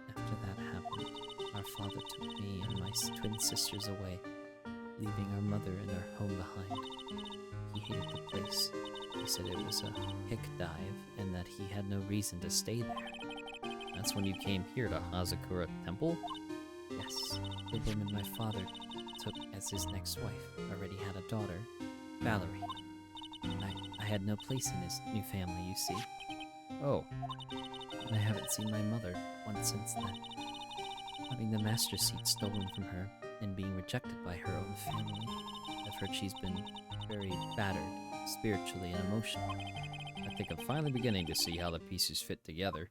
After that happened, our father took me and my twin sisters away, leaving our mother and our home behind. He hated the place. He said it was a hick dive and that he had no reason to stay there. That's when you came here to Hazakura Temple? Yes, the woman my father took as his next wife already had a daughter, Valerie. I had no place in his new family, you see. Oh, And I haven't seen my mother once since then. Having the master seat stolen from her and being rejected by her own family, I've heard she's been very battered, spiritually and emotionally. I think I'm finally beginning to see how the pieces fit together.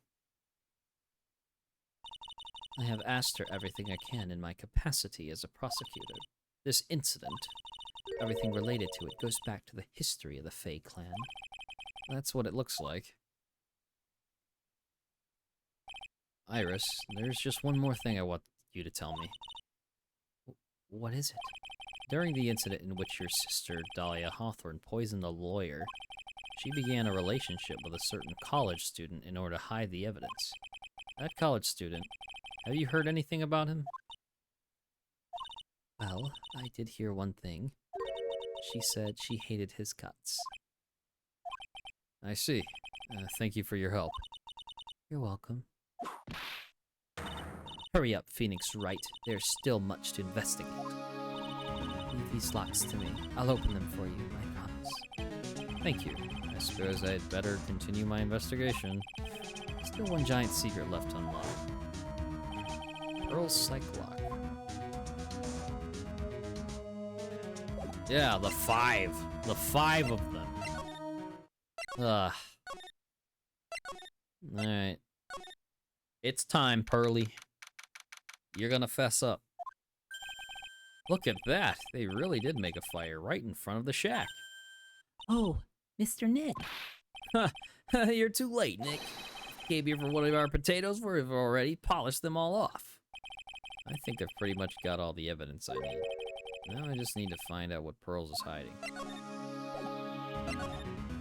I have asked her everything I can in my capacity as a prosecutor. This incident, everything related to it, goes back to the history of the Fey clan. That's what it looks like. Iris, there's just one more thing I want you to tell me. What is it? During the incident in which your sister, Dahlia Hawthorne, poisoned a lawyer, she began a relationship with a certain college student in order to hide the evidence. That college student, have you heard anything about him? Well, I did hear one thing. She said she hated his guts. I see. Thank you for your help. You're welcome. Hurry up, Phoenix Wright. There's still much to investigate. Leave these locks to me. I'll open them for you, I promise. Thank you. I suppose I'd better continue my investigation. Still one giant secret left unlocked. Pearl's psych lock. Yeah, the 5. The 5 of them. Ugh. Alright. It's time, Pearly. You're gonna fess up. Look at that. They really did make a fire right in front of the shack. Oh, Mr. Nick. You're too late, Nick. Came here for one of our potatoes. We've already polished them all off. I think I've pretty much got all the evidence I need. Now I just need to find out what Pearls is hiding.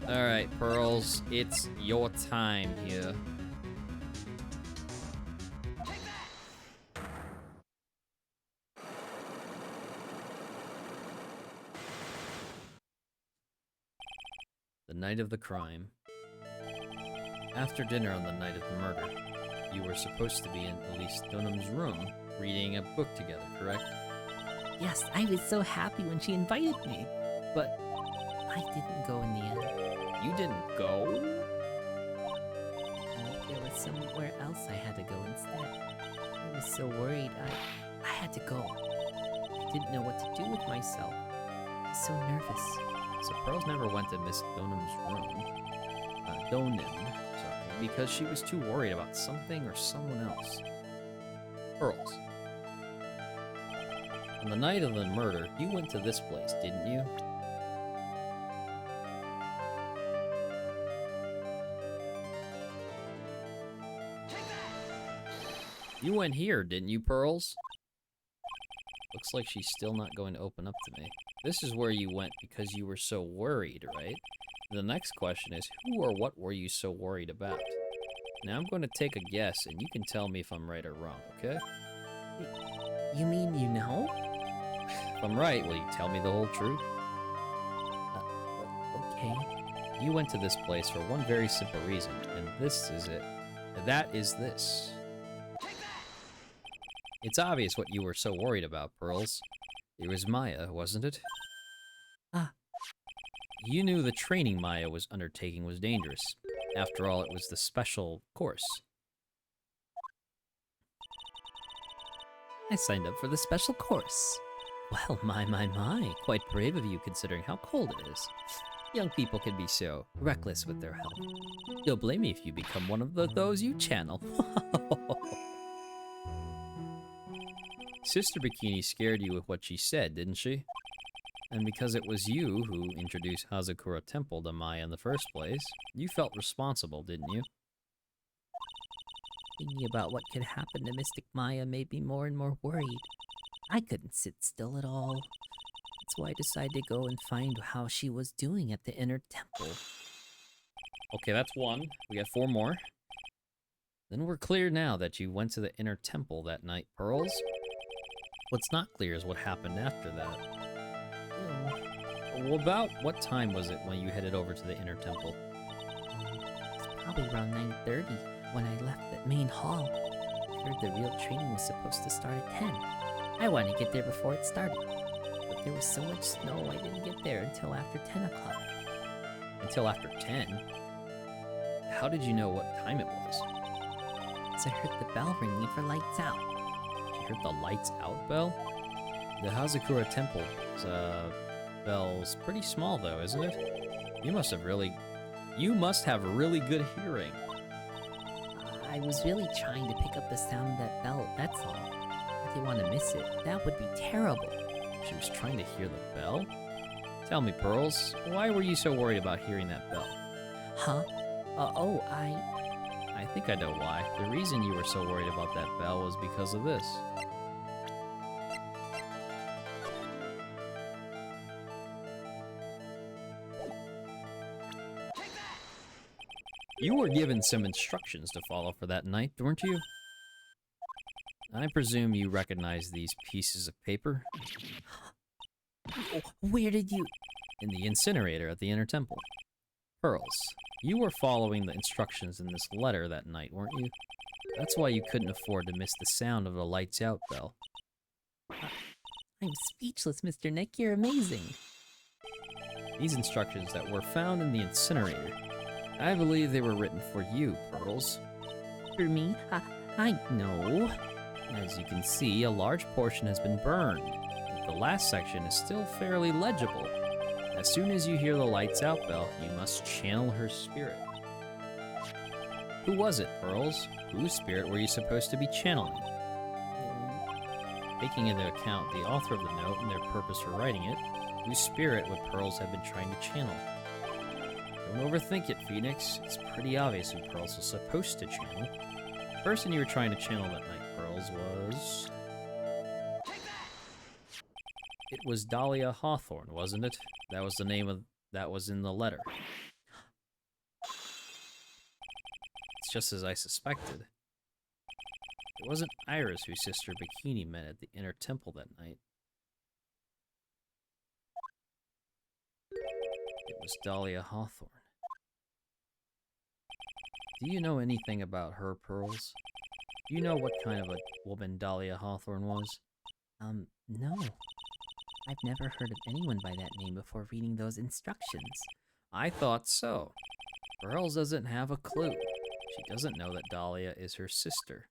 Alright, Pearls, it's your time here. The night of the crime. After dinner on the night of the murder, you were supposed to be in Elise Dunham's room reading a book together, correct? Yes, I was so happy when she invited me. But I didn't go in the end. You didn't go? There was somewhere else I had to go instead. I was so worried. I had to go. I didn't know what to do with myself. I was so nervous. So Pearls never went to Miss Dunham's room. Donim, sorry, because she was too worried about something or someone else. Pearls. On the night of the murder, you went to this place, didn't you? You went here, didn't you, Pearls? Looks like she's still not going to open up to me. This is where you went because you were so worried, right? The next question is, who or what were you so worried about? Now I'm going to take a guess, and you can tell me if I'm right or wrong, okay? You mean you know? If I'm right, will you tell me the whole truth? Okay. You went to this place for one very simple reason, and this is it. That is this. It's obvious what you were so worried about, Pearls. It was Maya, wasn't it? Ah. You knew the training Maya was undertaking was dangerous. After all, it was the special course. I signed up for the special course. Well, my. Quite brave of you considering how cold it is. Young people can be so reckless with their health. You'll blame me if you become one of those you channel. Sister Bikini scared you with what she said, didn't she? And because it was you who introduced Hazakura Temple to Maya in the first place, you felt responsible, didn't you? Thinking about what could happen to Mystic Maya made me more and more worried. I couldn't sit still at all. That's why I decided to go and find how she was doing at the inner temple. Okay, that's one. We got 4 more. Then we're clear now that you went to the inner temple that night, Pearls. What's not clear is what happened after that. Well, about what time was it when you headed over to the inner temple? It's probably around 9:30 when I left the main hall. I heard the real training was supposed to start at 10. I wanted to get there before it started. But there was so much snow I didn't get there until after 10 o'clock. Until after 10? How did you know what time it was? Because I heard the bell ringing for lights out. You heard the lights out bell? The Hazakura Temple's bell's pretty small though, isn't it? You must have really good hearing. I was really trying to pick up the sound of that bell, that's all. I didn't want to miss it. That would be terrible. She was trying to hear the bell? Tell me, Pearls, why were you so worried about hearing that bell? Huh? I think I know why. The reason you were so worried about that bell was because of this. You were given some instructions to follow for that night, weren't you? I presume you recognize these pieces of paper? Where did you... In the incinerator at the inner temple. Pearls, you were following the instructions in this letter that night, weren't you? That's why you couldn't afford to miss the sound of the lights out bell. I'm speechless, Mr. Nick. You're amazing. These instructions that were found in the incinerator, I believe they were written for you, Pearls. For me? I know. As you can see, a large portion has been burned, but the last section is still fairly legible. As soon as you hear the lights out bell, you must channel her spirit. Who was it, Pearls? Whose spirit were you supposed to be channeling? Taking into account the author of the note and their purpose for writing it, whose spirit would Pearls have been trying to channel? Don't overthink it, Phoenix. It's pretty obvious who Pearls was supposed to channel. The person you were trying to channel that night, Pearls, was... It was Dahlia Hawthorne, wasn't it? That was the name that was in the letter. It's just as I suspected. It wasn't Iris whose sister Bikini met at the inner temple that night. It was Dahlia Hawthorne. Do you know anything about her, Pearls? Do you know what kind of a woman Dahlia Hawthorne was? No. I've never heard of anyone by that name before reading those instructions. I thought so. Pearls doesn't have a clue. She doesn't know that Dahlia is her sister.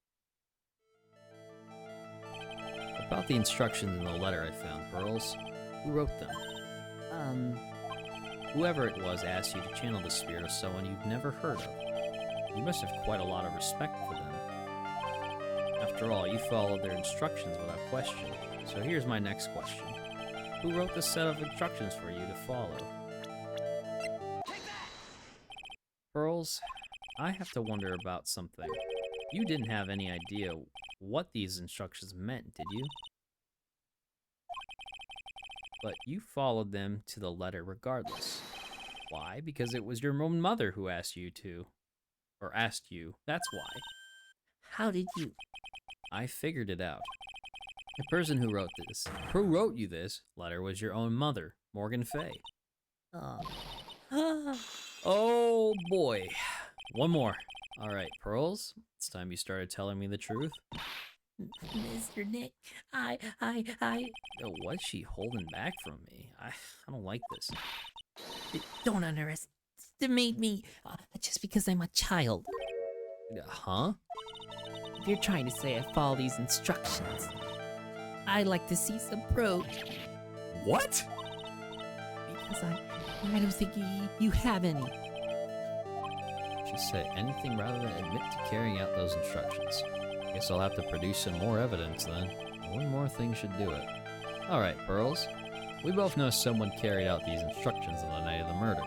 About the instructions in the letter I found, Pearls. Who wrote them? Whoever it was asked you to channel the spirit of someone you've never heard of. You must have quite a lot of respect for them. After all, you followed their instructions without question. So here's my next question. Who wrote the set of instructions for you to follow? Pearls, I have to wonder about something. You didn't have any idea what these instructions meant, did you? But you followed them to the letter regardless. Why? Because it was your own mother who asked you to. Or asked you. That's why. How did you... I figured it out. The person who wrote you this letter was your own mother, Morgan Fay. Oh boy. One more. All right, Pearls, it's time you started telling me the truth. Mr. Nick, I... Oh, what's she holding back from me? I don't like this. Don't underestimate me, just because I'm a child. Huh? If you're trying to say I follow these instructions, I'd like to see some proof. What? Because I don't think you have any. She said anything rather than admit to carrying out those instructions. Guess I'll have to produce some more evidence then. One more thing should do it. Alright, Pearls. We both know someone carried out these instructions on the night of the murder.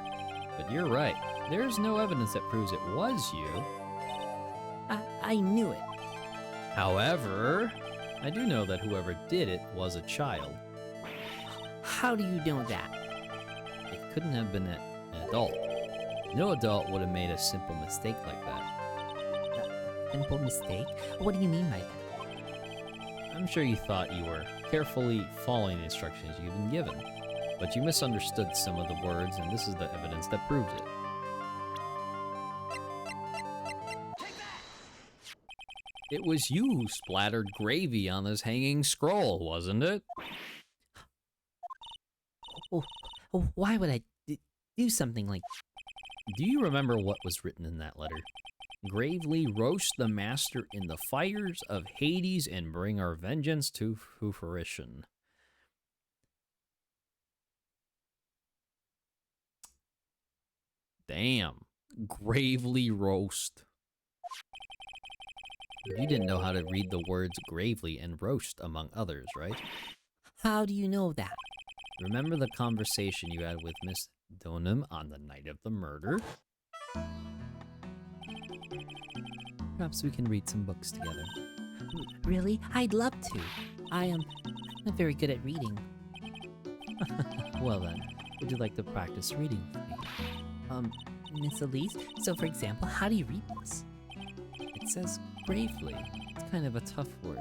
But you're right. There's no evidence that proves it was you. I knew it. However, I do know that whoever did it was a child. How do you know that? It couldn't have been an adult. No adult would have made a simple mistake like that. Simple mistake? What do you mean by that? I'm sure you thought you were carefully following the instructions you've been given, but you misunderstood some of the words, and this is the evidence that proves it. It was you who splattered gravy on this hanging scroll, wasn't it? Oh, why would I do something like... Do you remember what was written in that letter? Gravely roast the master in the fires of Hades and bring our vengeance to fruition. Damn. Gravely roast. You didn't know how to read the words gravely and roast, among others, right? How do you know that? Remember the conversation you had with Miss Donham on the night of the murder? Perhaps we can read some books together. Really? I'd love to. I'm not very good at reading. Well then, would you like to practice reading with me? Miss Elise, so for example, how do you read this? It says gravely. It's kind of a tough word.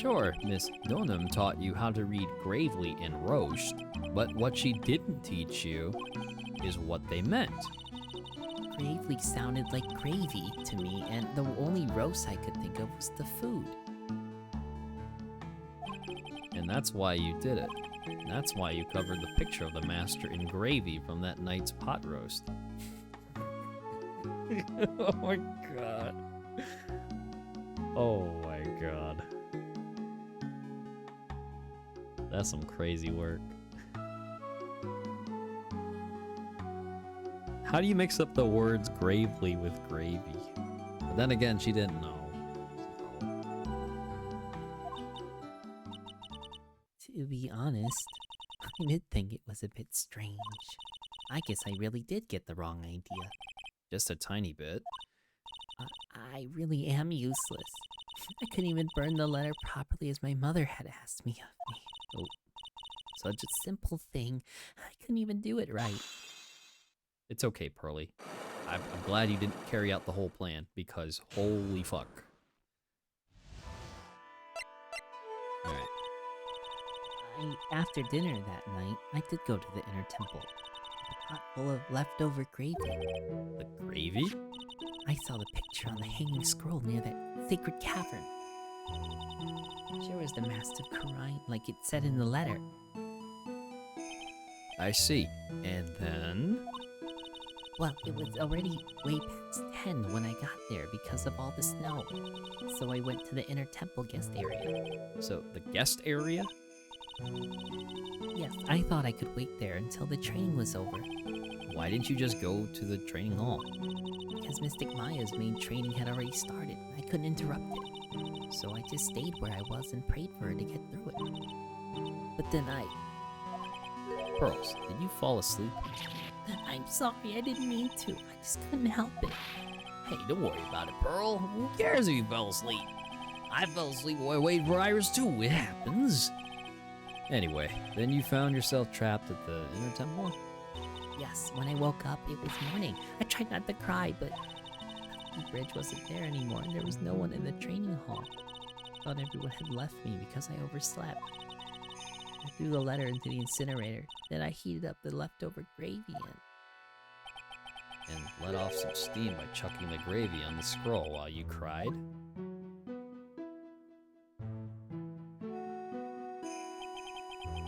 Sure, Miss Donham taught you how to read gravely and roast, but what she didn't teach you is what they meant. Gravely sounded like gravy to me, and the only roast I could think of was the food. And that's why you did it. That's why you covered the picture of the master in gravy from that night's pot roast. Oh my god. Oh my god. That's some crazy work. How do you mix up the words gravely with gravy? But then again, she didn't know. To be honest, I did think it was a bit strange. I guess I really did get the wrong idea. Just a tiny bit. I really am useless. I couldn't even burn the letter properly as my mother had asked me of me. Oh, such a simple thing. I couldn't even do it right. It's okay, Pearly. I'm glad you didn't carry out the whole plan, because holy fuck. Alright. After dinner that night, I did go to the inner temple. A pot full of leftover gravy. The gravy? I saw the picture on the hanging scroll near that sacred cavern. Sure was the massive Korean like it said in the letter. I see. And then? Well, it was already way past 10 when I got there because of all the snow. So I went to the inner temple guest area. So, the guest area? Yes, I thought I could wait there until the training was over. Why didn't you just go to the training hall? Because Mystic Maya's main training had already started. I couldn't interrupt it. So I just stayed where I was and prayed for her to get through it. But then Pearls, did you fall asleep? I'm sorry, I didn't mean to. I just couldn't help it. Hey, don't worry about it, Pearl. Who cares if you fell asleep? I fell asleep while I waited for Iris too. It happens. Anyway, then you found yourself trapped at the inner temple? Yes, when I woke up, it was morning. I tried not to cry, but the bridge wasn't there anymore, and there was no one in the training hall. I thought everyone had left me because I overslept. I threw the letter into the incinerator, then I heated up the leftover gravy And let off some steam by chucking the gravy on the scroll while you cried?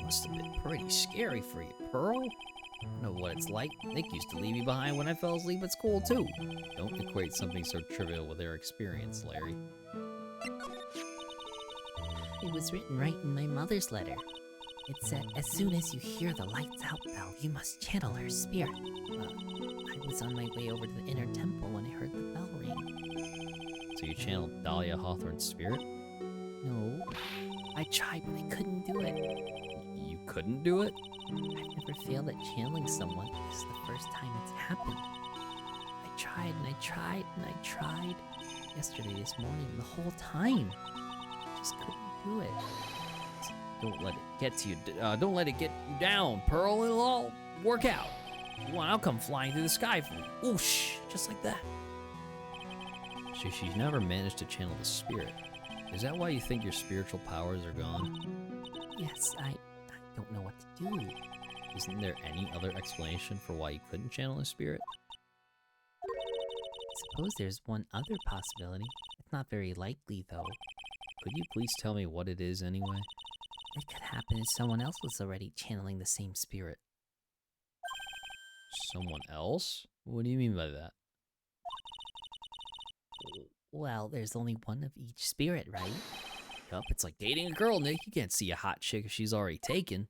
Must have been pretty scary for you, Pearl. I don't know what it's like. Nick used to leave me behind when I fell asleep at school, too. Don't equate something so trivial with their experience, Larry. It was written right in my mother's letter. It said, as soon as you hear the lights out bell, you must channel her spirit. I was on my way over to the inner temple when I heard the bell ring. So you channeled Dahlia Hawthorne's spirit? No, I tried, but I couldn't do it. You couldn't do it? I've never failed at channeling someone. This is the first time it's happened. I tried and I tried and I tried. Yesterday, this morning, the whole time. I just couldn't do it. Don't let it get to you. Don't let it get you down, Pearl. It'll all work out. If you want, I'll come flying through the sky for you. Whoosh, just like that. So she's never managed to channel the spirit. Is that why you think your spiritual powers are gone? Yes, I don't know what to do. Isn't there any other explanation for why you couldn't channel a spirit? I suppose there's one other possibility. It's not very likely, though. Could you please tell me what it is anyway? It could happen if someone else was already channeling the same spirit. Someone else? What do you mean by that? Well, there's only one of each spirit, right? Yup, it's like dating a girl, Nick. You can't see a hot chick if she's already taken.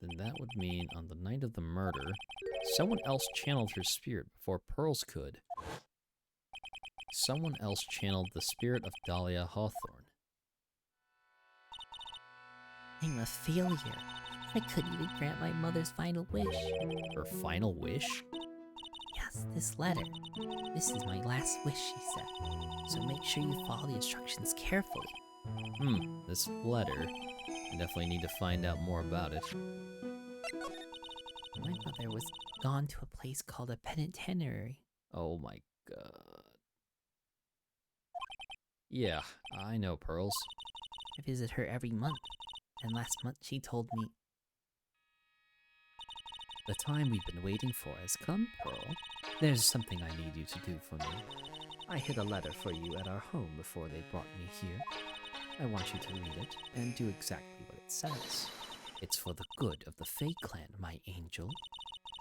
Then that would mean on the night of the murder, someone else channeled her spirit before Pearls could. Someone else channeled the spirit of Dahlia Hawthorne. I'm a failure. I couldn't even grant my mother's final wish. Her final wish? Yes, this letter. This is my last wish, she said. So make sure you follow the instructions carefully. This letter. I definitely need to find out more about it. My mother was gone to a place called a penitentiary. Oh my god. Yeah, I know, Pearls. I visit her every month, and last month she told me... The time we've been waiting for has come, Pearl. There's something I need you to do for me. I hid a letter for you at our home before they brought me here. I want you to read it and do exactly what it says. It's for the good of the Fae clan, my angel.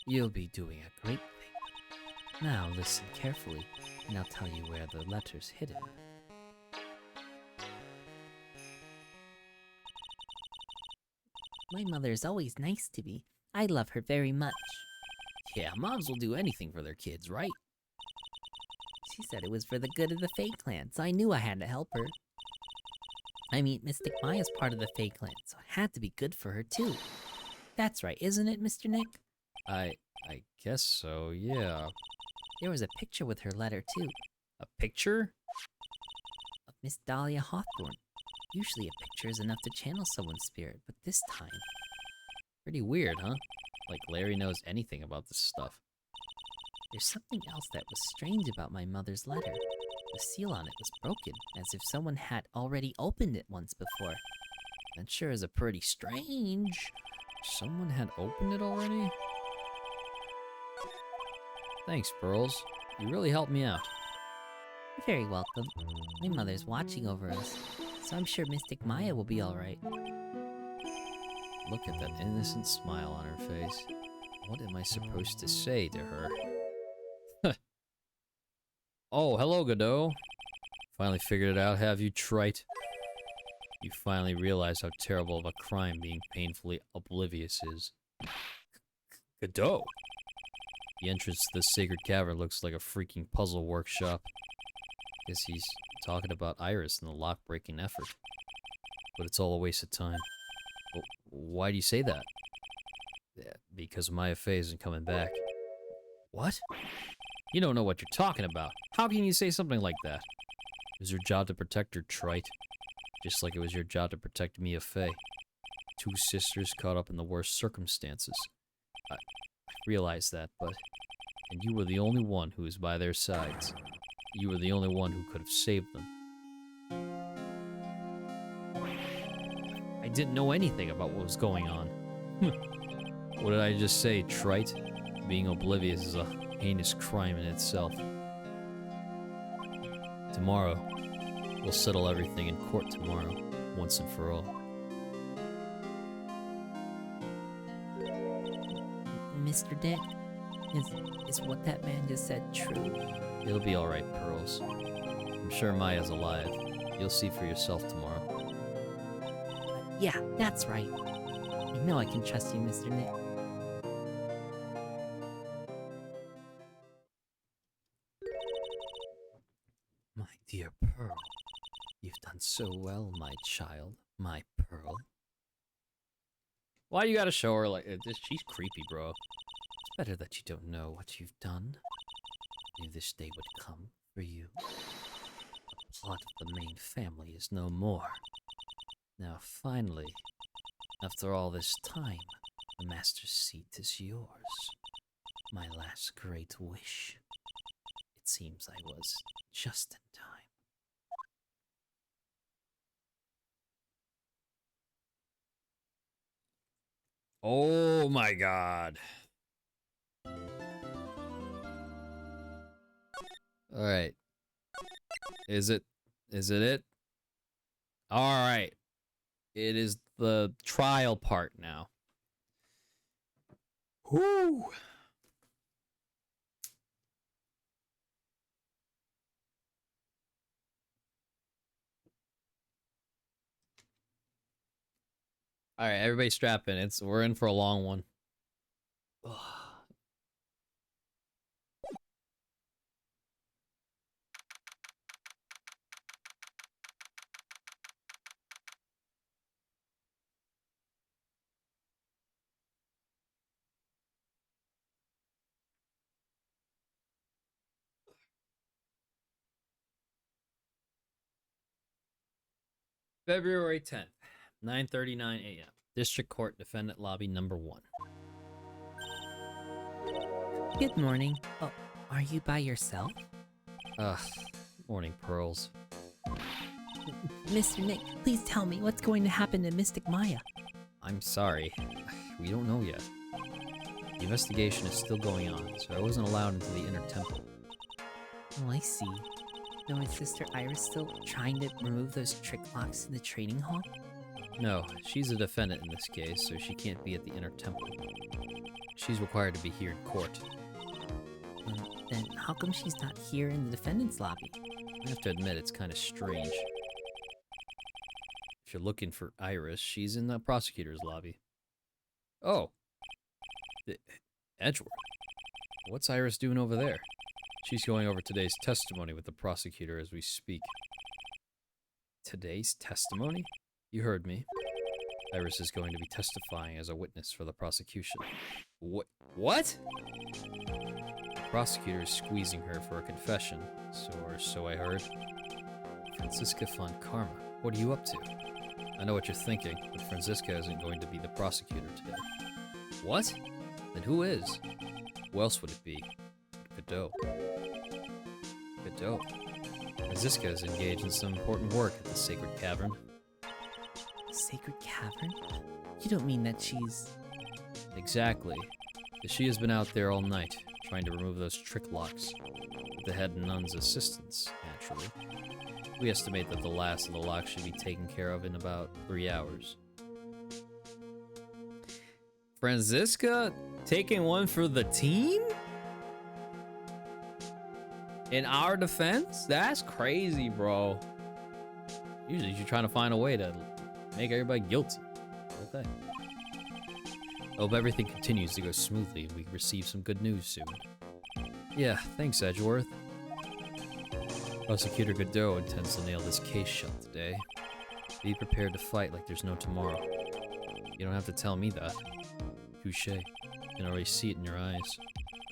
You'll be doing a great thing. Now listen carefully, and I'll tell you where the letter's hidden. My mother is always nice to me. I love her very much. Yeah, moms will do anything for their kids, right? She said it was for the good of the Fae clan, so I knew I had to help her. I mean, Mystic Maya's part of the Fae clan, so it had to be good for her too. That's right, isn't it, Mr. Nick? I guess so, yeah. There was a picture with her letter too, A picture? of Miss Dahlia Hawthorne. Usually a picture is enough to channel someone's spirit, but this time... Pretty weird, huh? Like Larry knows anything about this stuff. There's something else that was strange about my mother's letter. The seal on it was broken, as if someone had already opened it once before. That sure is a pretty strange. Someone had opened it already? Thanks, Pearls. You really helped me out. You're very welcome. My mother's watching over us, so I'm sure Mystic Maya will be alright. Look at that innocent smile on her face. What am I supposed to say to her? Oh, hello, Godot. Finally figured it out, have you, Trite? You finally realize how terrible of a crime being painfully oblivious is. Godot? The entrance to the sacred cavern looks like a freaking puzzle workshop. Guess he's talking about Iris and the lock-breaking effort. But it's all a waste of time. Well, why do you say that? Yeah, because Maya Fey isn't coming back. What? You don't know what you're talking about. How can you say something like that? It was your job to protect her, Trite. Just like it was your job to protect Mia Fey. Two sisters caught up in the worst circumstances. I realize that, but... And you were the only one who was by their sides. You were the only one who could have saved them. I didn't know anything about what was going on. What did I just say, Trite? Being oblivious is a heinous crime in itself. Tomorrow, we'll settle everything in court tomorrow, once and for all. Mr. Dick, is what that man just said true? It'll be alright, Pearls. I'm sure Maya's alive. You'll see for yourself tomorrow. Yeah, that's right. I know I can trust you, Mr. Nick. My dear Pearl, you've done so well, my child, my Pearl. Why you gotta show her like this? She's creepy, bro. It's better that you don't know what you've done. I knew this day would come for you. The plot of the main family is no more. Now, finally, after all this time, the master's seat is yours. My last great wish. It seems I was just in time. Oh my god. Alright. Is it it? Alright. It is the trial part now. Whoo! All right, everybody strap in. We're in for a long one. Ugh. February 10th, 9:39 a.m. District Court Defendant Lobby number 1. Good morning. Oh, are you by yourself? Ugh, morning, Pearls. Mr. Nick, please tell me what's going to happen to Mystic Maya. I'm sorry. We don't know yet. The investigation is still going on, so I wasn't allowed into the inner temple. Oh, I see. Now, is Sister Iris still trying to remove those trick locks in the training hall? No, she's a defendant in this case, so she can't be at the inner temple. She's required to be here in court. Then how come she's not here in the defendant's lobby? I have to admit, it's kind of strange. If you're looking for Iris, she's in the prosecutor's lobby. Oh. Edgeworth. What's Iris doing over there? She's going over today's testimony with the prosecutor as we speak. Today's testimony? You heard me. Iris is going to be testifying as a witness for the prosecution. What? The prosecutor is squeezing her for a confession, or so I heard. Franziska von Karma, what are you up to? I know what you're thinking, but Franziska isn't going to be the prosecutor today. What? Then who is? Who else would it be? Godot. Godot. Franziska is engaged in some important work at the Sacred Cavern. Sacred Cavern? You don't mean that she's... Exactly. She has been out there all night, trying to remove those trick locks, with the head nun's assistance, naturally. We estimate that the last of the locks should be taken care of in about 3 hours. Franziska taking one for the team? In our defense? That's crazy, bro. Usually you're trying to find a way to make everybody guilty. Okay. I hope everything continues to go smoothly and we receive some good news soon. Yeah, thanks, Edgeworth. Prosecutor Godot intends to nail this case shut today. Be prepared to fight like there's no tomorrow. You don't have to tell me that. Touche. I can already see it in your eyes.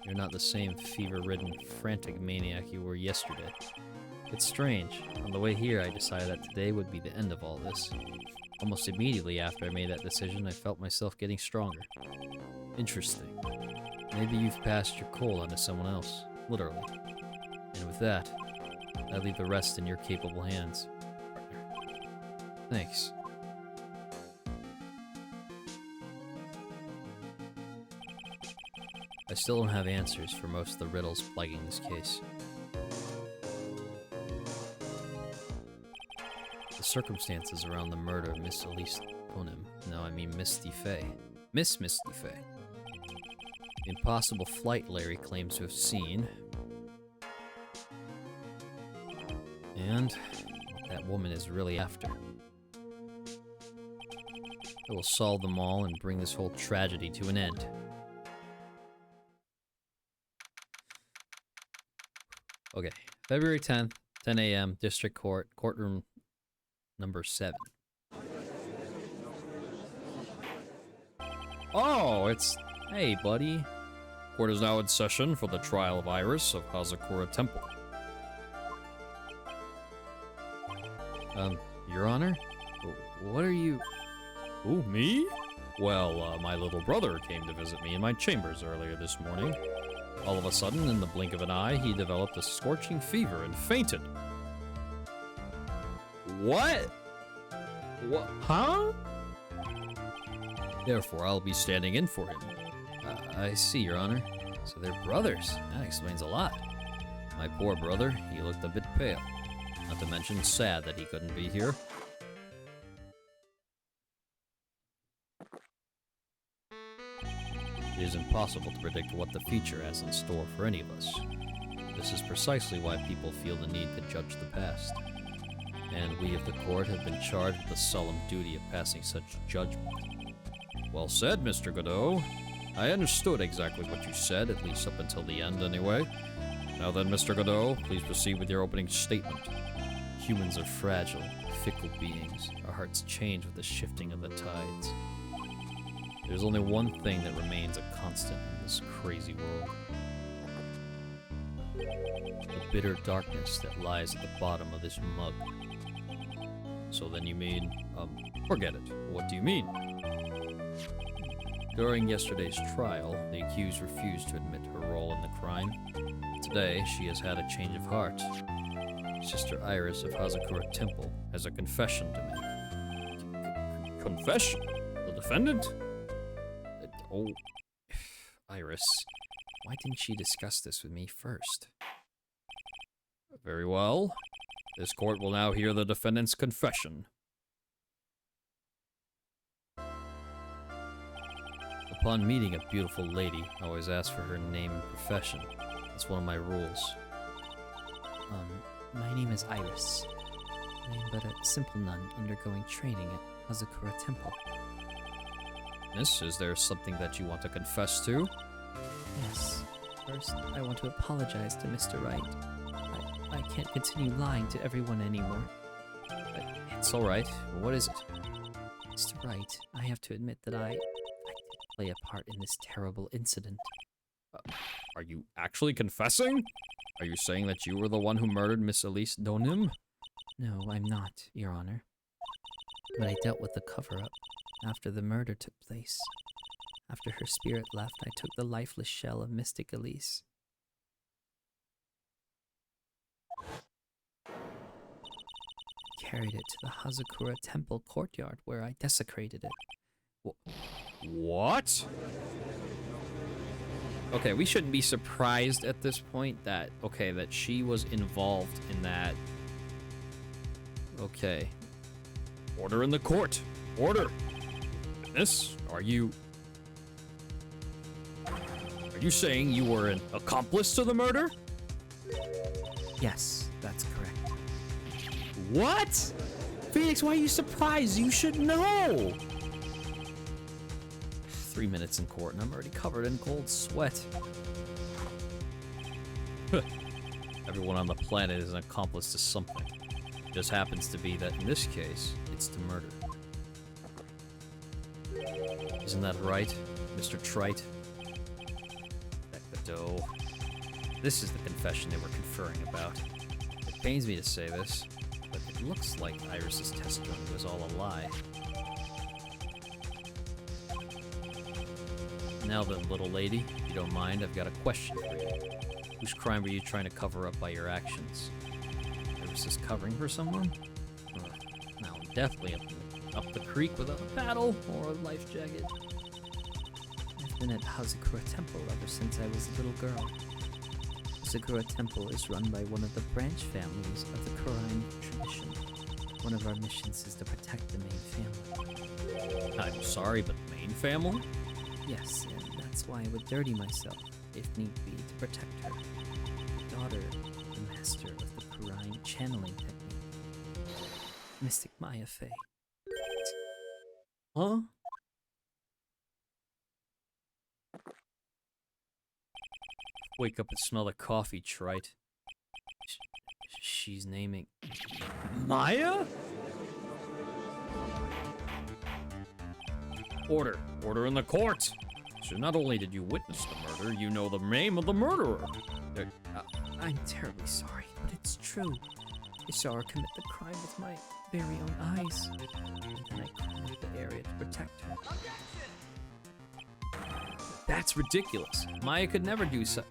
You're not the same fever-ridden, frantic maniac you were yesterday. It's strange. On the way here, I decided that today would be the end of all this. Almost immediately after I made that decision, I felt myself getting stronger. Interesting. Maybe you've passed your coal onto someone else, literally. And with that, I leave the rest in your capable hands, partner. Thanks. I still don't have answers for most of the riddles plaguing this case. The circumstances around the murder of Miss Elise Onim, no, I mean Misty Faye. Miss Misty Faye. The impossible flight Larry claims to have seen. And what that woman is really after. It will solve them all and bring this whole tragedy to an end. Okay, February 10th, 10 a.m., District Court, courtroom number 7. Oh, it's... Hey, buddy. Court is now in session for the trial of Iris of Hazakura Temple. Your Honor? What are you... Who, me? Well, my little brother came to visit me in my chambers earlier this morning. All of a sudden, in the blink of an eye, he developed a scorching fever and fainted. What? What? Huh? Therefore, I'll be standing in for him. I see, Your Honor. So they're brothers. That explains a lot. My poor brother, he looked a bit pale. Not to mention sad that he couldn't be here. It is impossible to predict what the future has in store for any of us. This is precisely why people feel the need to judge the past. And we of the court have been charged with the solemn duty of passing such judgment. Well said, Mr. Godot. I understood exactly what you said, at least up until the end anyway. Now then, Mr. Godot, please proceed with your opening statement. Humans are fragile, fickle beings. Our hearts change with the shifting of the tides. There's only one thing that remains a constant in this crazy world. The bitter darkness that lies at the bottom of this mug. So then you mean, forget it. What do you mean? During yesterday's trial, the accused refused to admit her role in the crime. Today, she has had a change of heart. Sister Iris of Hazakura Temple has a confession to make. Confession? The defendant? Oh, Iris, why didn't she discuss this with me first? Very well. This court will now hear the defendant's confession. Upon meeting a beautiful lady, I always ask for her name and profession. That's one of my rules. My name is Iris. I am but a simple nun undergoing training at Hazakura Temple. Miss, is there something that you want to confess to? Yes. First, I want to apologize to Mr. Wright. I can't continue lying to everyone anymore. It's alright. What is it? Mr. Wright, I have to admit that I did play a part in this terrible incident. Are you actually confessing? Are you saying that you were the one who murdered Miss Elise Donim? No, I'm not, Your Honor. But I dealt with the cover-up after the murder took place. After her spirit left, I took the lifeless shell of Mystic Elise. Carried it to the Hazakura Temple courtyard where I desecrated it. What? Okay, we shouldn't be surprised at this point that, okay, that she was involved in that. Okay. Order in the court. Order. Miss, are you saying you were an accomplice to the murder? Yes, that's correct. What? Phoenix, why are you surprised? You should know! 3 minutes in court and I'm already covered in cold sweat. Everyone on the planet is an accomplice to something. It just happens to be that in this case, it's to murder. Isn't that right, Mr. Trite? Ecto. This is the confession they were conferring about. It pains me to say this, but it looks like Iris's testimony was all a lie. Now then, little lady, if you don't mind, I've got a question for you. Whose crime were you trying to cover up by your actions? Iris covering for someone? Now, definitely up the creek without a paddle or a life jacket. I've been at Hazakura Temple ever since I was a little girl. Hazakura Temple is run by one of the branch families of the Korean tradition. One of our missions is to protect the main family. I'm sorry, but main family? Yes, and that's why I would dirty myself, if need be, to protect her. The daughter of the master of the Korean channeling technique. Mystic Maya Fey. Huh? Wake up and smell the coffee, Trite. She's naming... Maya? Order. Order in the court. So not only did you witness the murder, you know the name of the murderer. I'm terribly sorry, but it's true. I saw her commit the crime with my very own eyes. And then I cleared the area to protect her. That's ridiculous. Maya could never do so.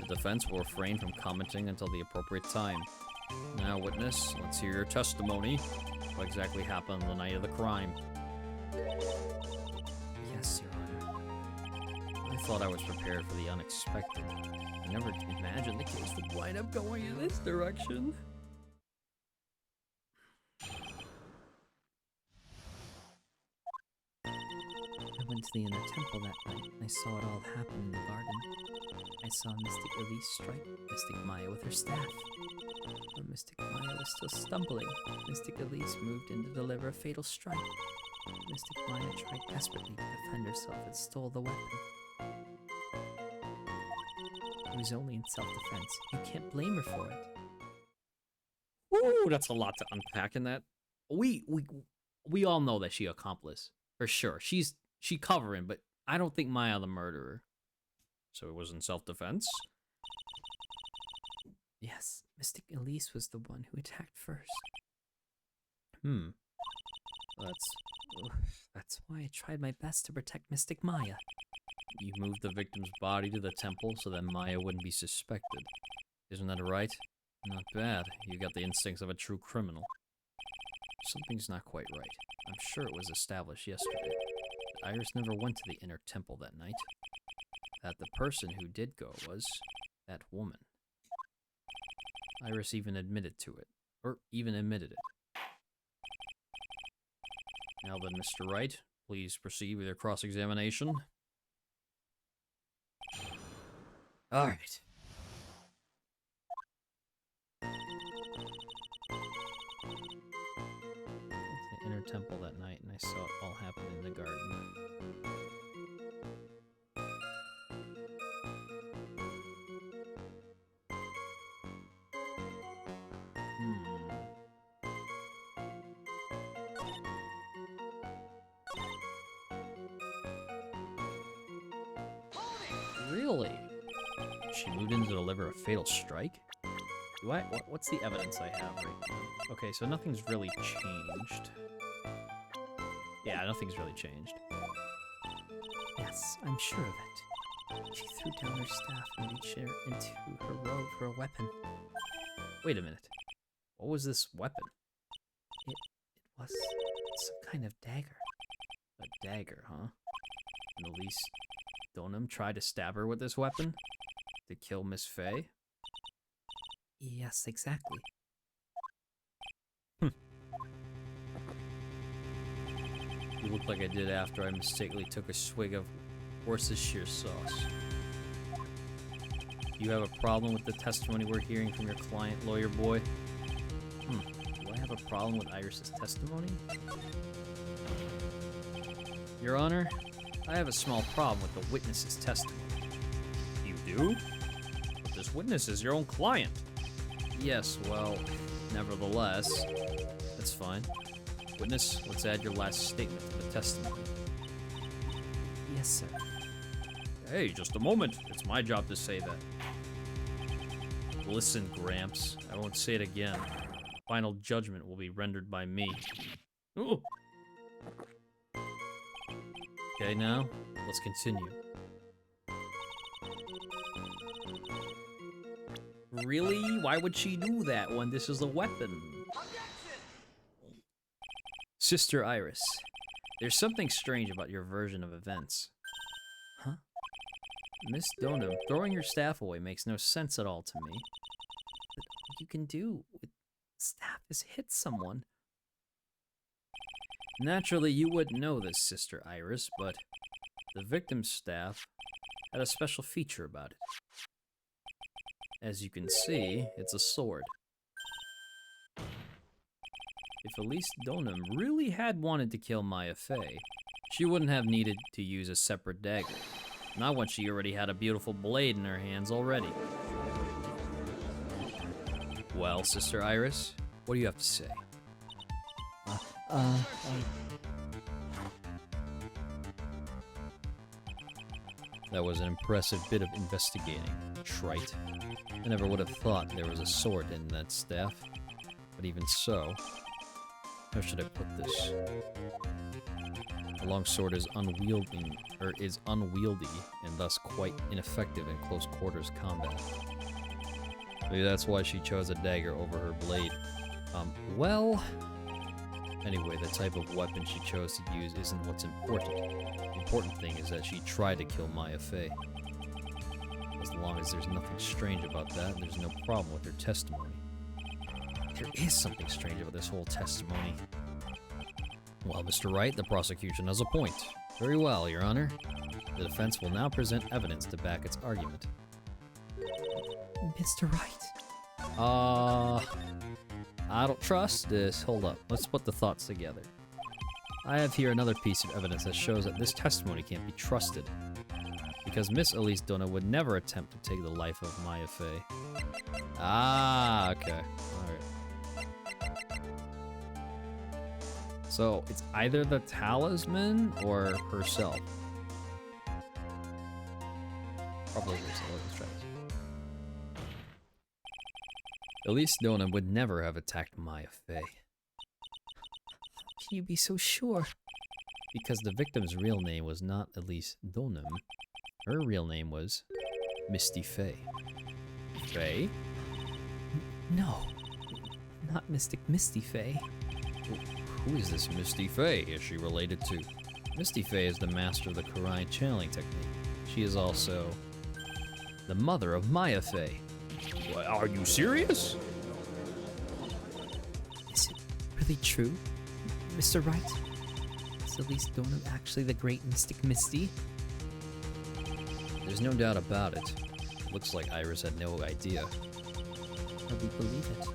The defense will refrain from commenting until the appropriate time. Now, witness, let's hear your testimony. What exactly happened the night of the crime? Yes, Your Honor. I thought I was prepared for the unexpected. I never imagined the case would wind up going in this direction. I went to the inner temple that night, and I saw it all happen in the garden. I saw Mystic Elise strike Mystic Maya with her staff. But Mystic Maya was still stumbling. Mystic Elise moved in to deliver a fatal strike. Mystic Maya tried desperately to defend herself and stole the weapon. It was only in self-defense. You can't blame her for it. Ooh, that's a lot to unpack in that. We all know that she accomplice for sure. She covering, but I don't think Maya the murderer. So it was in self-defense? Yes, Mystic Elise was the one who attacked first. That's why I tried my best to protect Mystic Maya. You moved the victim's body to the temple so that Maya wouldn't be suspected. Isn't that right? Not bad. You got the instincts of a true criminal. Something's not quite right. I'm sure it was established yesterday. But Iris never went to the inner temple that night. That the person who did go was that woman. Iris even admitted to it. Or even admitted it. Now then, Mr. Wright, please proceed with your cross-examination. All right. The inner temple that night, and I saw it all happen in the garden. Really? She moved in to deliver a fatal strike? Do I? What's the evidence I have right now? Okay, so nothing's really changed. Yeah, nothing's really changed. Yes, I'm sure of it. She threw down her staff and reached into her robe for a weapon. Wait a minute. What was this weapon? It was some kind of dagger. A dagger, huh? And Elise Donham tried to stab her with this weapon? To kill Miss Faye? Yes, exactly. You look like I did after I mistakenly took a swig of Worcestershire sauce. You have a problem with the testimony we're hearing from your client, lawyer boy? Do I have a problem with Iris's testimony? Your Honor, I have a small problem with the witness's testimony. You do? But this witness is your own client. Yes, well, nevertheless, that's fine. Witness, let's add your last statement to the testimony. Yes, sir. Hey, just a moment. It's my job to say that. Listen, Gramps. I won't say it again. Final judgment will be rendered by me. Ooh. Okay, now, let's continue. Really? Why would she do that when this is a weapon? Sister Iris, there's something strange about your version of events. Huh? Miss Donham, throwing your staff away makes no sense at all to me. But all you can do with staff is hit someone. Naturally, you wouldn't know this, Sister Iris, but the victim's staff had a special feature about it. As you can see, it's a sword. If Elise Donham really had wanted to kill Maya Fey, she wouldn't have needed to use a separate dagger. Not when she already had a beautiful blade in her hands already. Well, Sister Iris, what do you have to say? That was an impressive bit of investigating, Trite. I never would have thought there was a sword in that staff. But even so, how should I put this? A long sword is unwieldy, and thus quite ineffective in close quarters combat. Maybe that's why she chose a dagger over her blade. Well... Anyway, the type of weapon she chose to use isn't what's important. The important thing is that she tried to kill Maya Fey. As long as there's nothing strange about that, there's no problem with her testimony. There is something strange about this whole testimony. Well, Mr. Wright, the prosecution has a point. Very well, Your Honor. The defense will now present evidence to back its argument. Mr. Wright. I don't trust this. Hold up. Let's put the thoughts together. I have here another piece of evidence that shows that this testimony can't be trusted. Because Miss Elise Donham would never attempt to take the life of Maya Fey. Ah, okay. Alright. So, it's either the talisman or herself. Probably herself. Let's try this. Elise Donham would never have attacked Maya Fey. Can you be so sure? Because the victim's real name was not Elise Donham. Her real name was Misty Fey. Fey? No, not Mystic Misty Faye. Who is this Misty Faye? Is she related to? Misty Faye is the master of the Koei channeling technique. She is also the mother of Maya Faye. What, are you serious? Is it really true, Mr. Wright? Is Elise Dornum actually the great Mystic Misty? There's no doubt about it. Looks like Iris had no idea. But we believe it.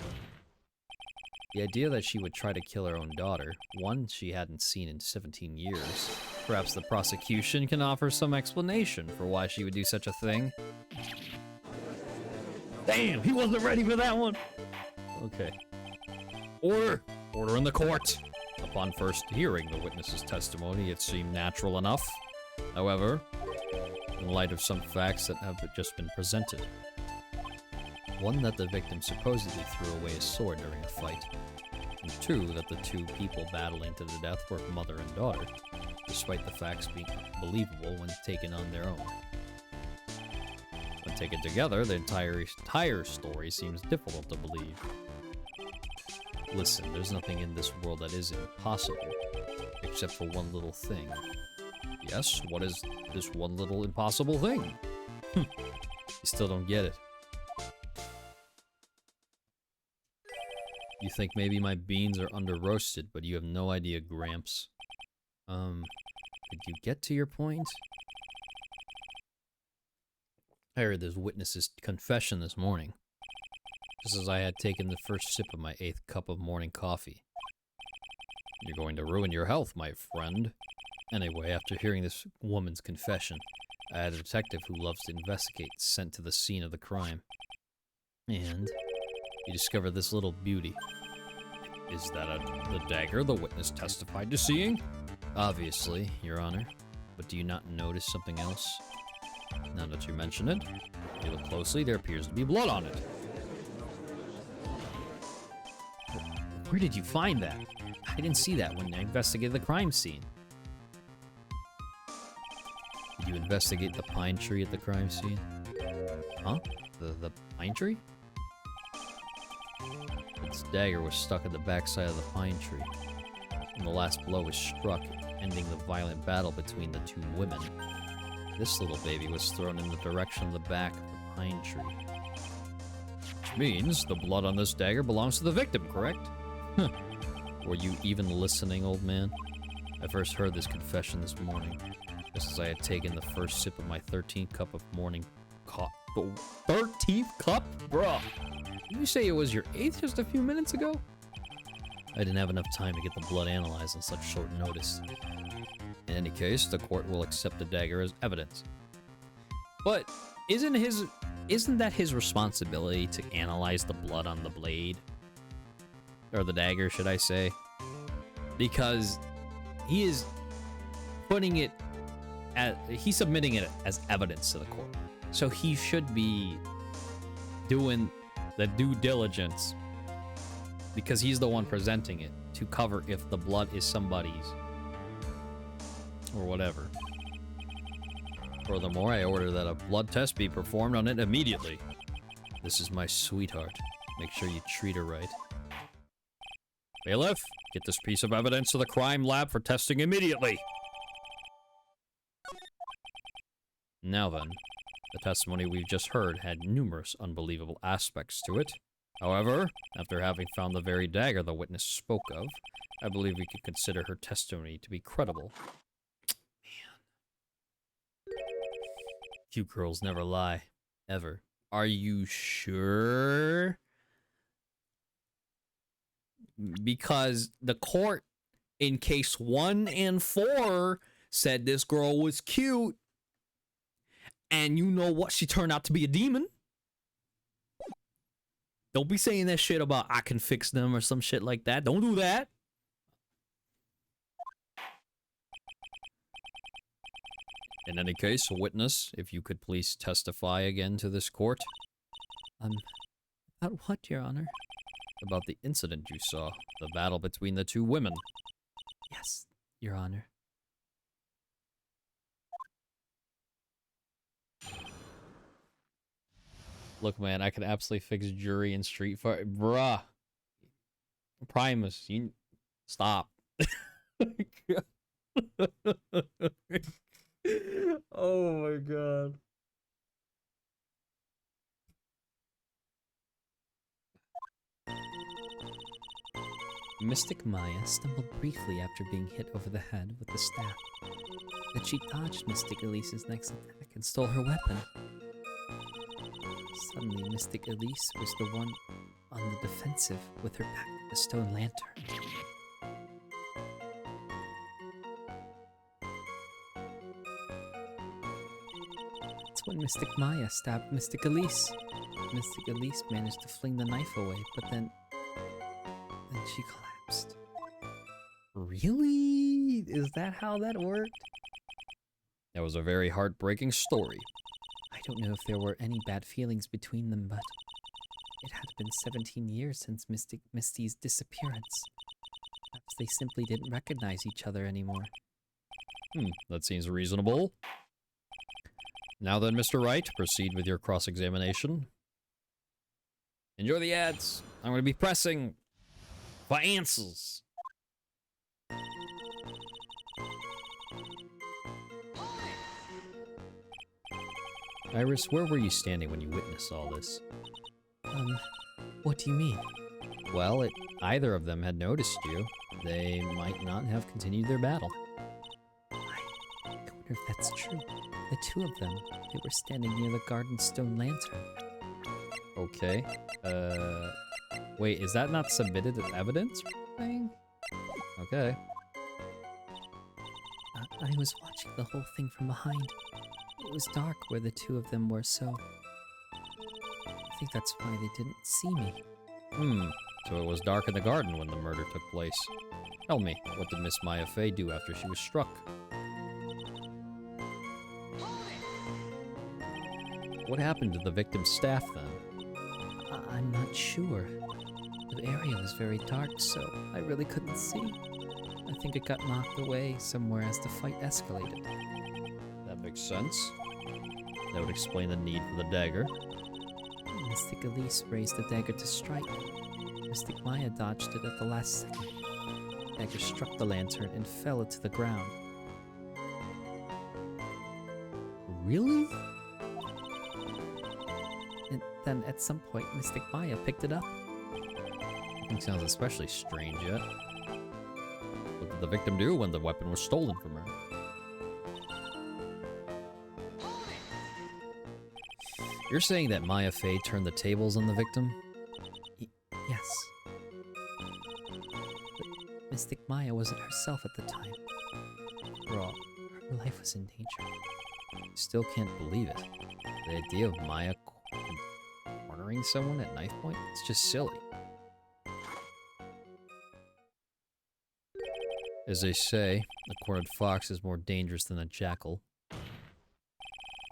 The idea that she would try to kill her own daughter, one she hadn't seen in 17 years. Perhaps the prosecution can offer some explanation for why she would do such a thing. Damn, he wasn't ready for that one. Okay. Order! Order in the court! Upon first hearing the witness's testimony, it seemed natural enough. However, in light of some facts that have just been presented, one, that the victim supposedly threw away his sword during a fight, and two, that the two people battling to the death were mother and daughter, despite the facts being believable when taken on their own. When taken together, the entire story seems difficult to believe. Listen, there's nothing in this world that is impossible, except for one little thing. Yes, what is this one little impossible thing? You still don't get it. You think maybe my beans are under-roasted, but you have no idea, Gramps. Did you get to your point? I heard this witness's confession this morning, just as I had taken the first sip of my 8th cup of morning coffee. You're going to ruin your health, my friend. Anyway, after hearing this woman's confession, I had a detective who loves to investigate sent to the scene of the crime. And he discovered this little beauty. Is that the dagger the witness testified to seeing? Obviously, Your Honor. But do you not notice something else? Now that you mention it, if you look closely, there appears to be blood on it. Where did you find that? I didn't see that when I investigated the crime scene. Did you investigate the pine tree at the crime scene? Huh? The pine tree? Its dagger was stuck at the backside of the pine tree, and the last blow was struck, ending the violent battle between the two women. This little baby was thrown in the direction of the back of the pine tree. Which means the blood on this dagger belongs to the victim, correct? Were you even listening, old man? I first heard this confession this morning, just as I had taken the first sip of my 13th cup of morning coffee. 13th cup? Bruh. Did you say it was your 8th just a few minutes ago? I didn't have enough time to get the blood analyzed on such short notice. In any case, the court will accept the dagger as evidence. But isn't that his responsibility to analyze the blood on the blade? Or the dagger, should I say? Because he is putting it he's submitting it as evidence to the court. So he should be doing the due diligence, because he's the one presenting it, to cover if the blood is somebody's or whatever. Furthermore, I order that a blood test be performed on it immediately. This is my sweetheart. Make sure you treat her right. Bailiff, get this piece of evidence to the crime lab for testing immediately. Now then, the testimony we've just heard had numerous unbelievable aspects to it. However, after having found the very dagger the witness spoke of, I believe we could consider her testimony to be credible. Man. You girls never lie. Ever. Are you sure? Because the court in case 1 and 4 said this girl was cute, and you know what? She turned out to be a demon. Don't be saying that shit about I can fix them or some shit like that. Don't do that. In any case, witness, if you could please testify again to this court. About what, Your Honor? About the incident you saw, the battle between the two women. Yes, Your Honor. Look, man, I could absolutely fix Jury in Street Fighter. Bruh. Primus, you... Stop. Oh my god. Mystic Maya stumbled briefly after being hit over the head with the staff. Then she dodged Mystic Elise's next attack and stole her weapon. Suddenly, Mystic Elise was the one on the defensive with her back to the stone lantern. That's when Mystic Maya stabbed Mystic Elise. Mystic Elise managed to fling the knife away, but then she collapsed. Really? Is that how that worked? That was a very heartbreaking story. I don't know if there were any bad feelings between them, but it had been 17 years since Misty's disappearance. Perhaps they simply didn't recognize each other anymore. That seems reasonable. Now then, Mr. Wright, proceed with your cross-examination. Enjoy the ads. I'm going to be pressing for answers. Iris, where were you standing when you witnessed all this? What do you mean? Well, if either of them had noticed you, they might not have continued their battle. I wonder if that's true. The two of them, they were standing near the garden stone lantern. Okay. Wait, is that not submitted as evidence or anything? Okay. I was watching the whole thing from behind. It was dark where the two of them were, so I think that's why they didn't see me. So it was dark in the garden when the murder took place. Tell me, what did Miss Maya Fey do after she was struck? What happened to the victim's staff then? I'm not sure. The area was very dark, so I really couldn't see. I think it got knocked away somewhere as the fight escalated. That makes sense. That would explain the need for the dagger. Mystic Elise raised the dagger to strike. Mystic Maya dodged it at the last second. The dagger struck the lantern and fell to the ground. Really? And then at some point, Mystic Maya picked it up. It sounds especially strange yet. What did the victim do when the weapon was stolen from her? You're saying that Maya Fey turned the tables on the victim? Yes. But Mystic Maya wasn't herself at the time. After all, her life was in danger. I still can't believe it. The idea of Maya cornering someone at knife point? It's just silly. As they say, a cornered fox is more dangerous than a jackal.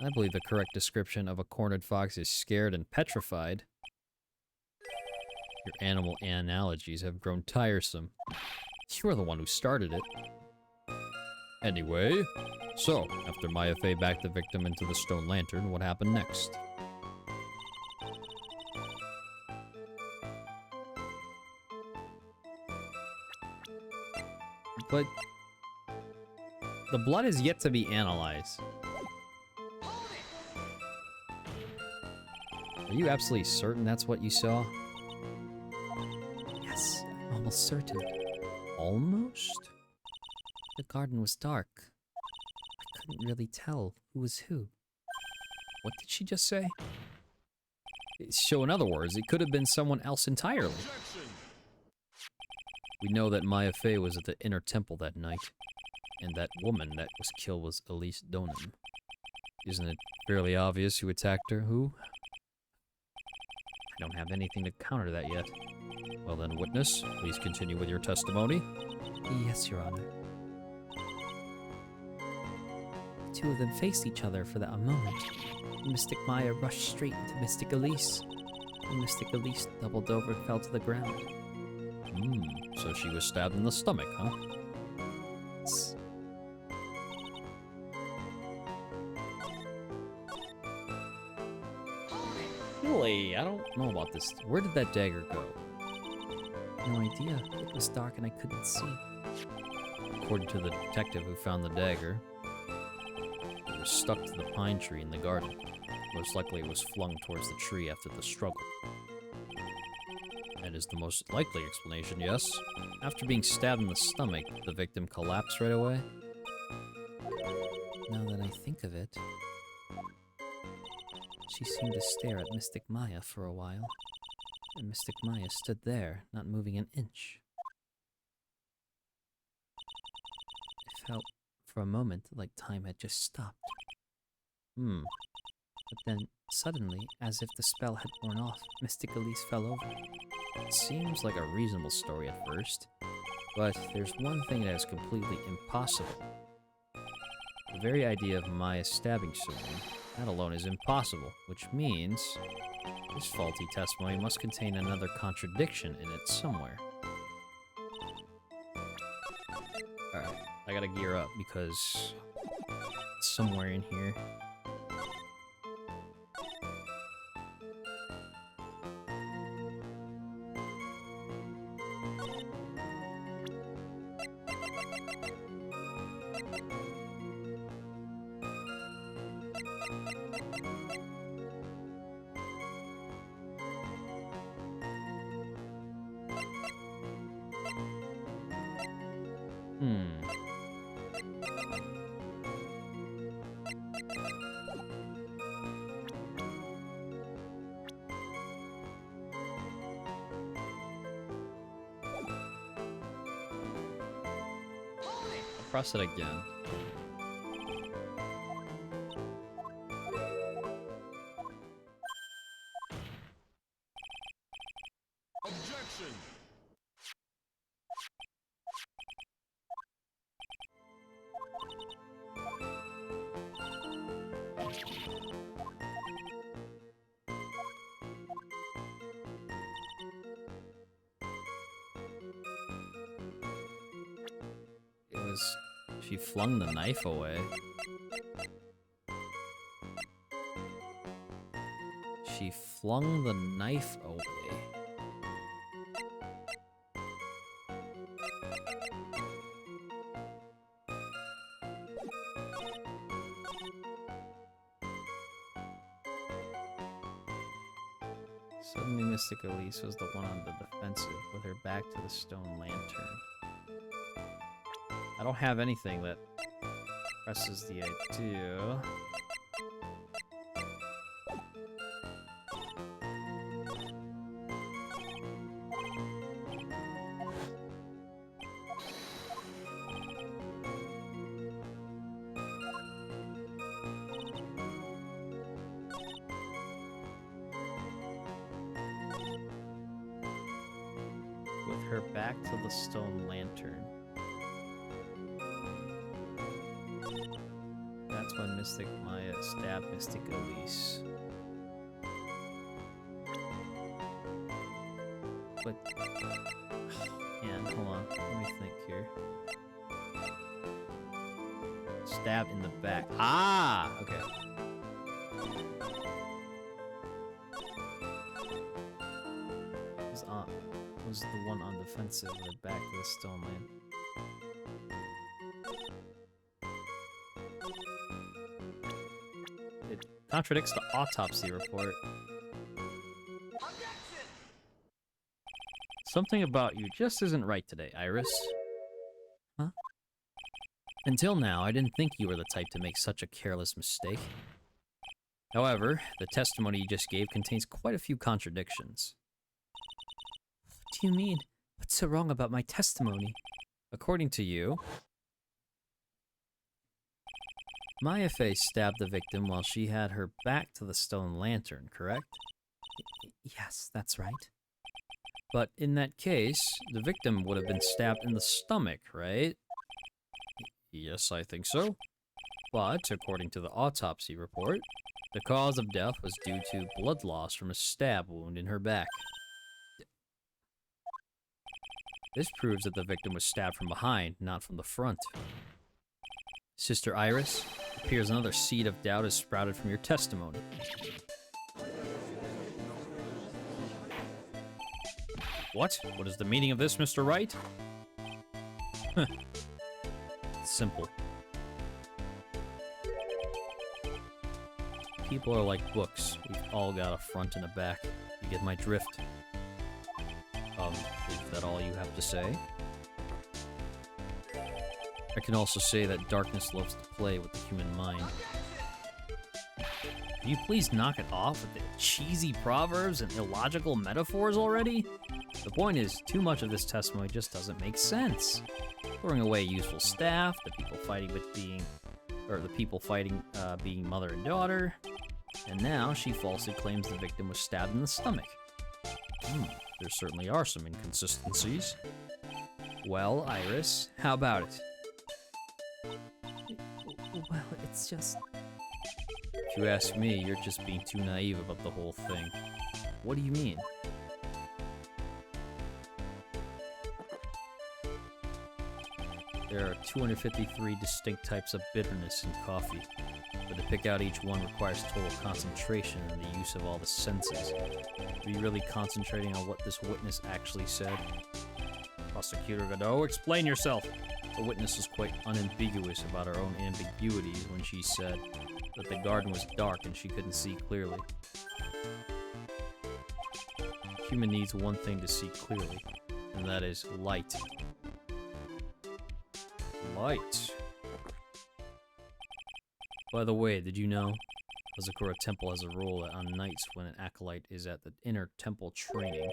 I believe the correct description of a cornered fox is scared and petrified. Your animal analogies have grown tiresome. You are the one who started it. Anyway, so, after Maya Fey backed the victim into the stone lantern, what happened next? But the blood is yet to be analyzed. Are you absolutely certain that's what you saw? Yes, I'm almost certain. Almost? The garden was dark. I couldn't really tell who was who. What did she just say? So in other words, it could have been someone else entirely. We know that Maya Fey was at the inner temple that night, and that woman that was killed was Elise Donim. Isn't it fairly obvious who attacked her? Who? I don't have anything to counter that yet. Well then, witness, please continue with your testimony. Yes, Your Honor. The two of them faced each other for a moment. Mystic Maya rushed straight into Mystic Elise. And Mystic Elise doubled over and fell to the ground. So she was stabbed in the stomach, huh? Yes. Really? I don't know about this. Where did that dagger go? No idea. It was dark and I couldn't see. According to the detective who found the dagger, it was stuck to the pine tree in the garden. Most likely it was flung towards the tree after the struggle. That is the most likely explanation, yes. After being stabbed in the stomach, the victim collapsed right away. Now that I think of it, she seemed to stare at Mystic Maya for a while, and Mystic Maya stood there, not moving an inch. It felt, for a moment, like time had just stopped. But then, suddenly, as if the spell had worn off, Mystic Elise fell over. It seems like a reasonable story at first, but there's one thing that is completely impossible. The very idea of Maya stabbing someone, that alone is impossible, which means this faulty testimony must contain another contradiction in it somewhere. Alright, I gotta gear up because it's somewhere in here. Press it again. Objection! She flung the knife away. She flung the knife away. Suddenly, Mystic Elise was the one on the defensive, with her back to the stone lantern. I don't have anything that presses the idea. With her back to the stone lantern. That's when Mystic Maya stabbed Mystic Elise. But... man, hold on. Let me think here. Stab in the back. Ah! Okay. Was the one on defensive with her back to the stone lantern. It contradicts the autopsy report. Something about you just isn't right today, Iris. Huh? Until now, I didn't think you were the type to make such a careless mistake. However, the testimony you just gave contains quite a few contradictions. What do you mean? What's so wrong about my testimony? According to you, Maya Fey stabbed the victim while she had her back to the stone lantern, correct? Yes, that's right. But in that case, the victim would have been stabbed in the stomach, right? Yes, I think so. But, according to the autopsy report, the cause of death was due to blood loss from a stab wound in her back. This proves that the victim was stabbed from behind, not from the front. Sister Iris, it appears another seed of doubt has sprouted from your testimony. What? What is the meaning of this, Mr. Wright? It's simple. People are like books. We've all got a front and a back. You get my drift. Is that all you have to say? I can also say that darkness loves to play with the human mind. Can you please knock it off with the cheesy proverbs and illogical metaphors already? The point is, too much of this testimony just doesn't make sense. Throwing away useful staff, the people fighting being mother and daughter, and now she falsely claims the victim was stabbed in the stomach. There certainly are some inconsistencies. Well, Iris, how about it? Well, it's just... If you ask me, you're just being too naive about the whole thing. What do you mean? There are 253 distinct types of bitterness in coffee, but to pick out each one requires total concentration and the use of all the senses. Are you really concentrating on what this witness actually said? Prosecutor Godot, explain yourself. The witness was quite unambiguous about her own ambiguities when she said that the garden was dark and she couldn't see clearly. Human needs one thing to see clearly, and that is light. Light. By the way, did you know? Hazakura Temple has a rule that on nights when an acolyte is at the inner temple training,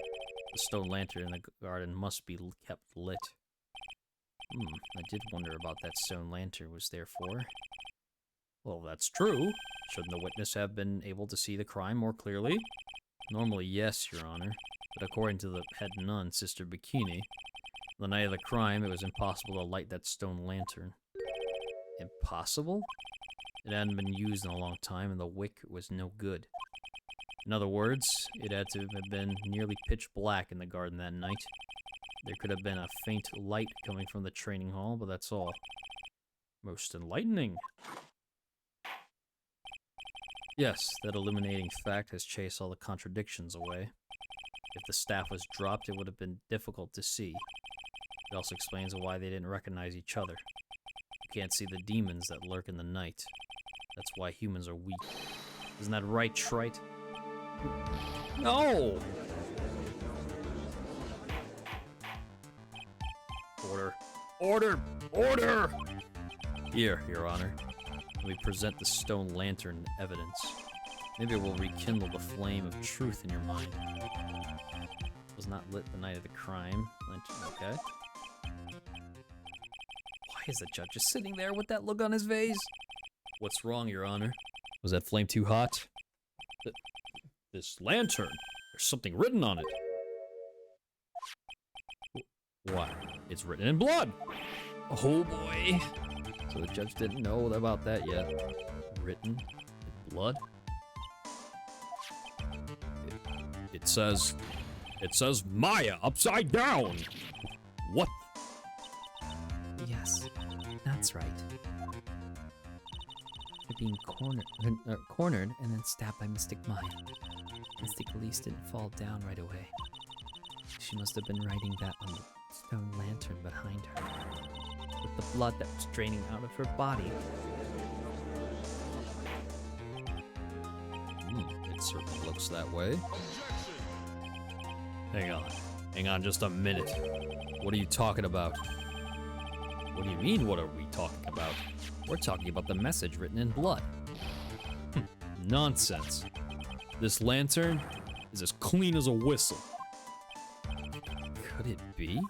the stone lantern in the garden must be kept lit. I did wonder about that stone lantern was there for. Well, that's true. Shouldn't the witness have been able to see the crime more clearly? Normally, yes, Your Honor, but according to the head nun, Sister Bikini, the night of the crime, it was impossible to light that stone lantern. Impossible? It hadn't been used in a long time, and the wick was no good. In other words, it had to have been nearly pitch black in the garden that night. There could have been a faint light coming from the training hall, but that's all. Most enlightening. Yes, that illuminating fact has chased all the contradictions away. If the staff was dropped, it would have been difficult to see. It also explains why they didn't recognize each other. You can't see the demons that lurk in the night. That's why humans are weak. Isn't that right, Shrite? No! Order. Order! Order! Here, Your Honor. Let me present the stone lantern evidence. Maybe it will rekindle the flame of truth in your mind. It was not lit the night of the crime. Okay. Why is the judge just sitting there with that look on his face? What's wrong, Your Honor? Was that flame too hot? This lantern. There's something written on it. What? It's written in blood. Oh boy. So the judge didn't know about that yet. Written in blood? It says Maya upside down. What? Yes, that's right. You're being cornered and then stabbed by Mystic Maya. Mystic Elise didn't fall down right away. She must have been writing that on the stone lantern behind her, with the blood that was draining out of her body. It certainly looks that way. Hang on just a minute. What are you talking about? What do you mean, what are we talking about? We're talking about the message written in blood. Nonsense. This lantern is as clean as a whistle. Could it be?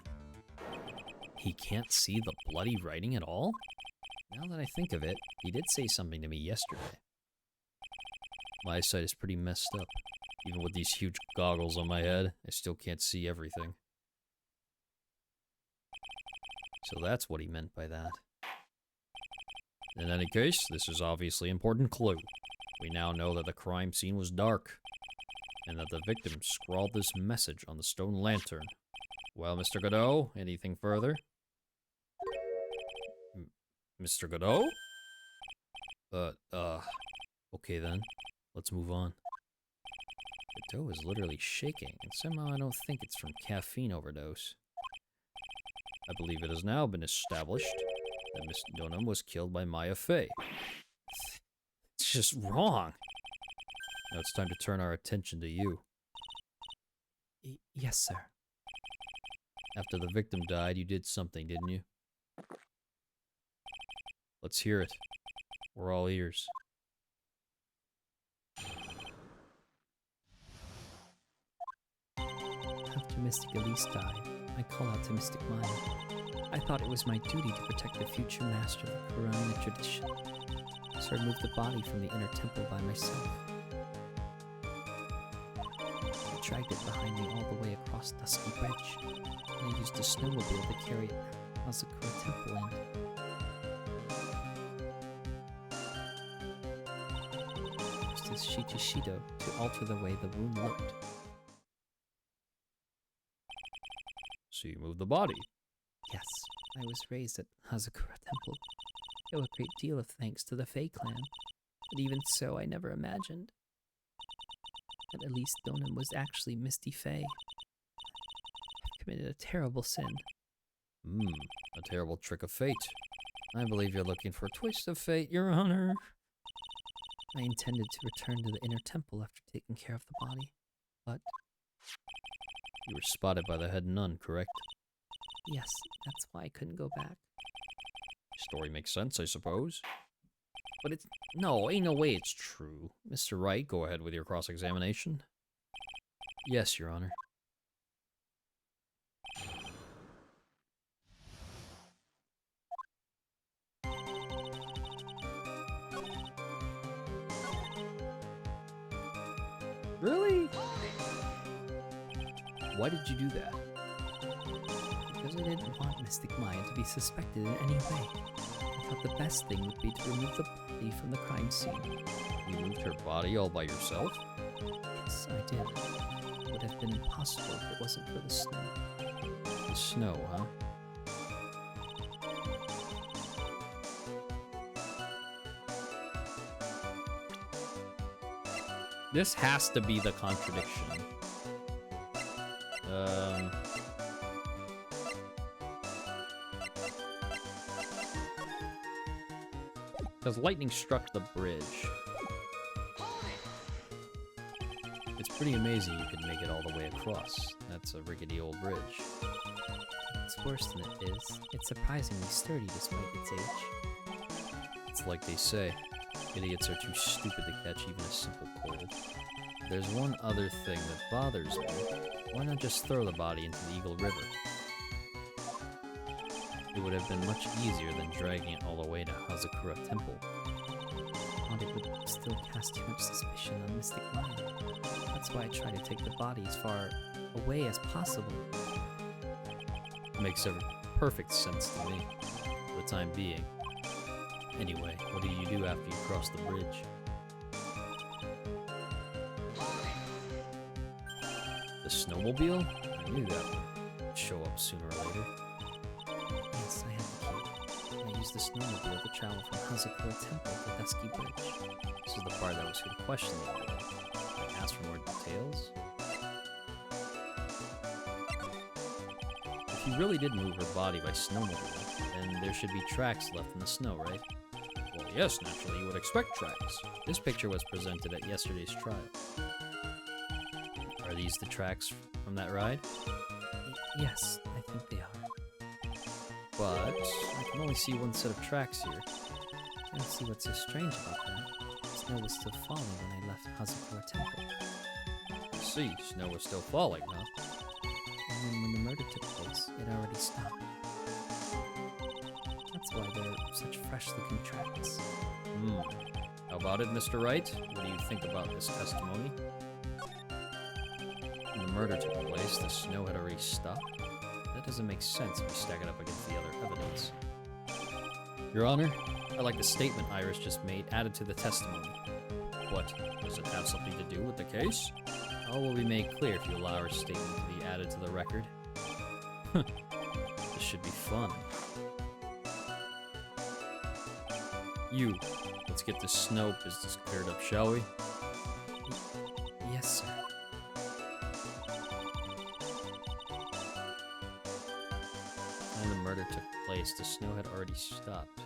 He can't see the bloody writing at all? Now that I think of it, he did say something to me yesterday. My eyesight is pretty messed up. Even with these huge goggles on my head, I still can't see everything. So that's what he meant by that. In any case, this is obviously an important clue. We now know that the crime scene was dark, and that the victim scrawled this message on the stone lantern. Well, Mr. Godot, anything further? Mr. Godot? Okay then. Let's move on. The dough is literally shaking, and somehow I don't think it's from caffeine overdose. I believe it has now been established that Miss Dunham was killed by Maya Fey. It's just wrong. Now it's time to turn our attention to you. Yes, sir. After the victim died, you did something, didn't you? Let's hear it. We're all ears. After Mystic Elise died, I called out to Mystic Maya. I thought it was my duty to protect the future master of the Kurama tradition, so I removed the body from the inner temple by myself. I dragged it behind me all the way across Dusky Bridge, and I used a snowmobile to carry it to Hazakura Temple and... used his Shichishido to alter the way the wound looked. So you moved the body. Yes, I was raised at Hazakura Temple. I owe a great deal of thanks to the Fei clan, but even so, I never imagined that Elise Donan was actually Misty Fei. I've committed a terrible sin. A terrible trick of fate. I believe you're looking for a twist of fate, Your Honor. I intended to return to the inner temple after taking care of the body, but You were spotted by the head nun, correct? yes, that's why I couldn't go back. Story makes sense, I suppose. But it's... no, ain't no way it's true. Mr. Wright, go ahead with your cross-examination. Yes, Your Honor. Really? Why did you do that? Because I didn't want Mystic Maya to be suspected in any way. I thought the best thing would be to remove the body from the crime scene. You moved her body all by yourself? Yes, I did. It would have been impossible if it wasn't for the snow. The snow, huh? This has to be the contradiction. Because lightning struck the bridge. It's pretty amazing you could make it all the way across. That's a rickety old bridge. It's worse than it is. It's surprisingly sturdy despite its age. It's like they say, idiots are too stupid to catch even a simple cold. There's one other thing that bothers me. Why not just throw the body into the Eagle River? It would have been much easier than dragging it all the way to Hazakura Temple. But it would still cast too much suspicion on Mystic Maya. That's why I try to take the body as far away as possible. Makes perfect sense to me, for the time being. Anyway, what do you do after you cross the bridge? The snowmobile? I knew that would show up sooner or later. Yes, I had the key. I used the snowmobile to travel from Hazakura Temple to Dusky Bridge. This is the part that was going to question the other day. Can I ask for more details? If you really did move her body by snowmobile, then there should be tracks left in the snow, right? Well, yes, naturally, you would expect tracks. This picture was presented at yesterday's trial. Are these the tracks from that ride? Yes, I think they are. But I can only see one set of tracks here. I don't see what's so strange about that. Snow was still falling when I left Hazakura Temple. I see, snow was still falling, huh? And then when the murder took place, it already stopped. That's why there are such fresh-looking tracks. How about it, Mr. Wright? What do you think about this testimony? When the murder took place, the snow had already stopped. That doesn't make sense if you stack it up against the other evidence. Your Honor, I like the statement Iris just made added to the testimony. What? Does it have something to do with the case? All will be made clear if you allow her statement to be added to the record. This should be fun. Let's get this snow business cleared up, shall we? Yes, sir. When the murder took place, the snow had already stopped.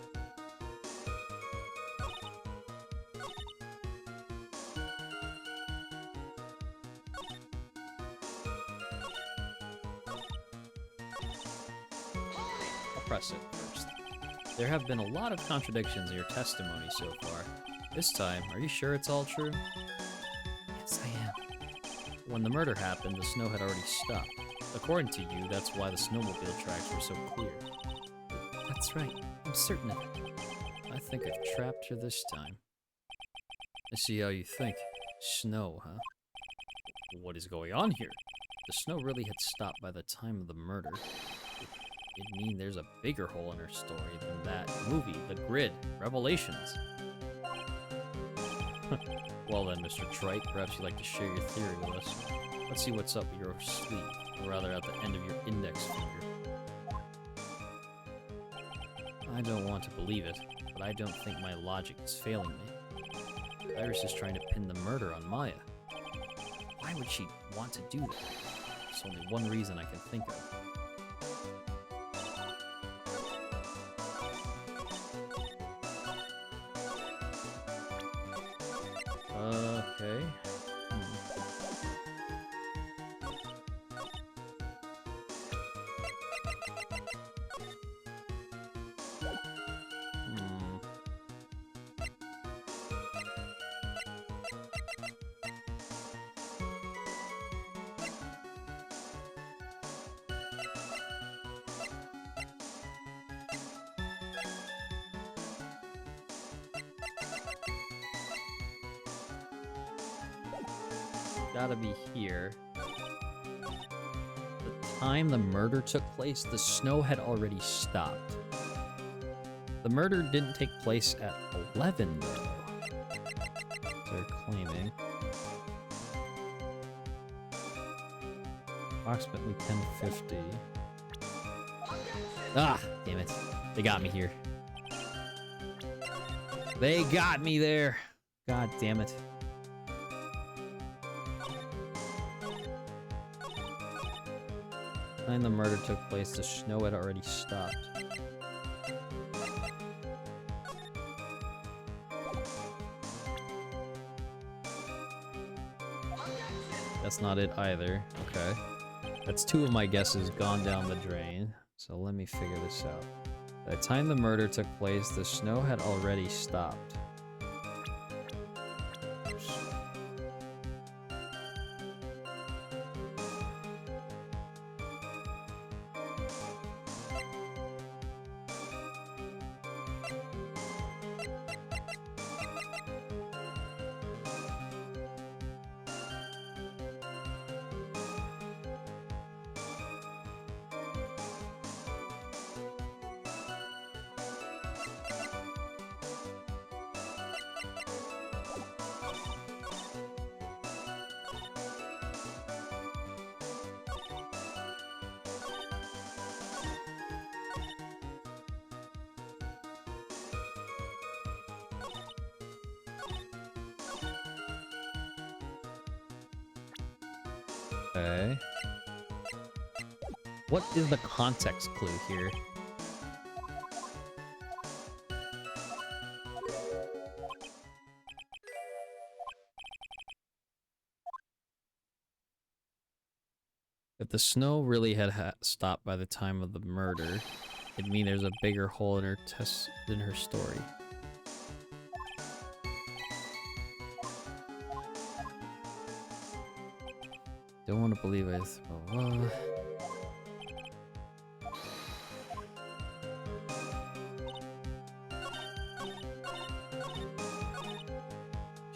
I'll press it first. There have been a lot of contradictions in your testimony so far. This time, are you sure it's all true? Yes, I am. When the murder happened, the snow had already stopped. According to you, that's why the snowmobile tracks were so clear. That's right. I'm certain of it. I think I've trapped her this time. I see how you think. Snow, huh? What is going on here? The snow really had stopped by the time of the murder. It means there's a bigger hole in her story than that movie, The Grid, Revelations. Well then, Mr. Trite, perhaps you'd like to share your theory with us. Let's see what's up your sleeve, or rather at the end of your index finger. I don't want to believe it, but I don't think my logic is failing me. Iris is trying to pin the murder on Maya. Why would she want to do that? There's only one reason I can think of. Okay. Gotta be here. The time the murder took place, the snow had already stopped. The murder didn't take place at 11, though. They're claiming. Approximately 10:50. Ah, damn it. They got me here. They got me there. God damn it. When the murder took place, the snow had already stopped. That's not it either. Okay. That's two of my guesses gone down the drain. So let me figure this out. By the time the murder took place, the snow had already stopped. Okay. What is the context clue here? If the snow really had stopped by the time of the murder, it'd mean there's a bigger hole in her than her story. Don't want to believe it. Blah, blah.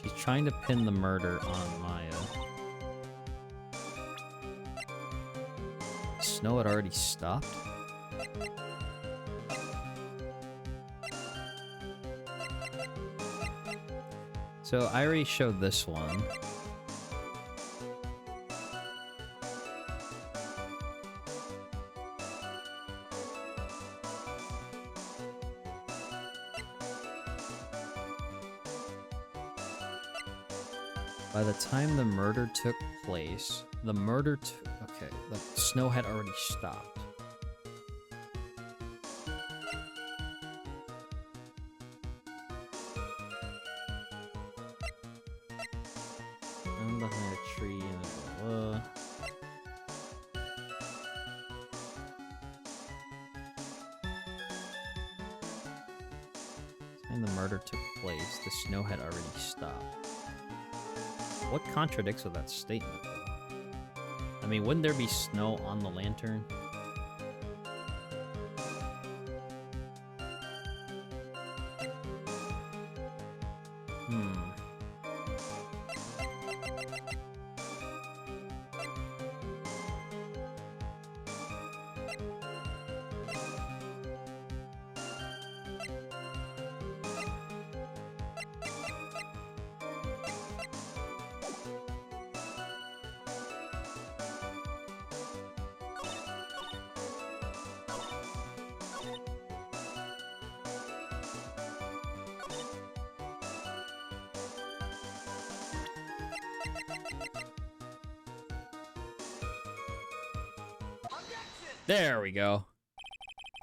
She's trying to pin the murder on Maya. Snow had already stopped? So I already showed this one. By the time the murder took place, okay, the snow had already stopped. time the murder took place, the snow had already stopped. What contradicts with that statement? I mean, wouldn't there be snow on the lantern? There we go.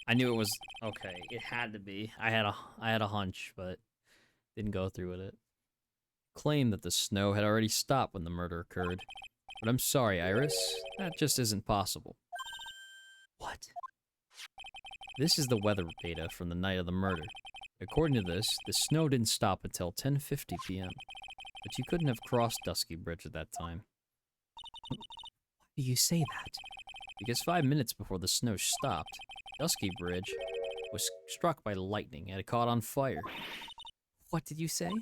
I knew it was okay. It had to be. I had a hunch, but didn't go through with it. Claimed that the snow had already stopped when the murder occurred. But I'm sorry, Iris. That just isn't possible. What? This is the weather data from the night of the murder. According to this, the snow didn't stop until 10:50 p.m. But you couldn't have crossed Dusky Bridge at that time. Why do you say that? Because 5 minutes before the snow stopped, Dusky Bridge was struck by lightning and it caught on fire. What did you say?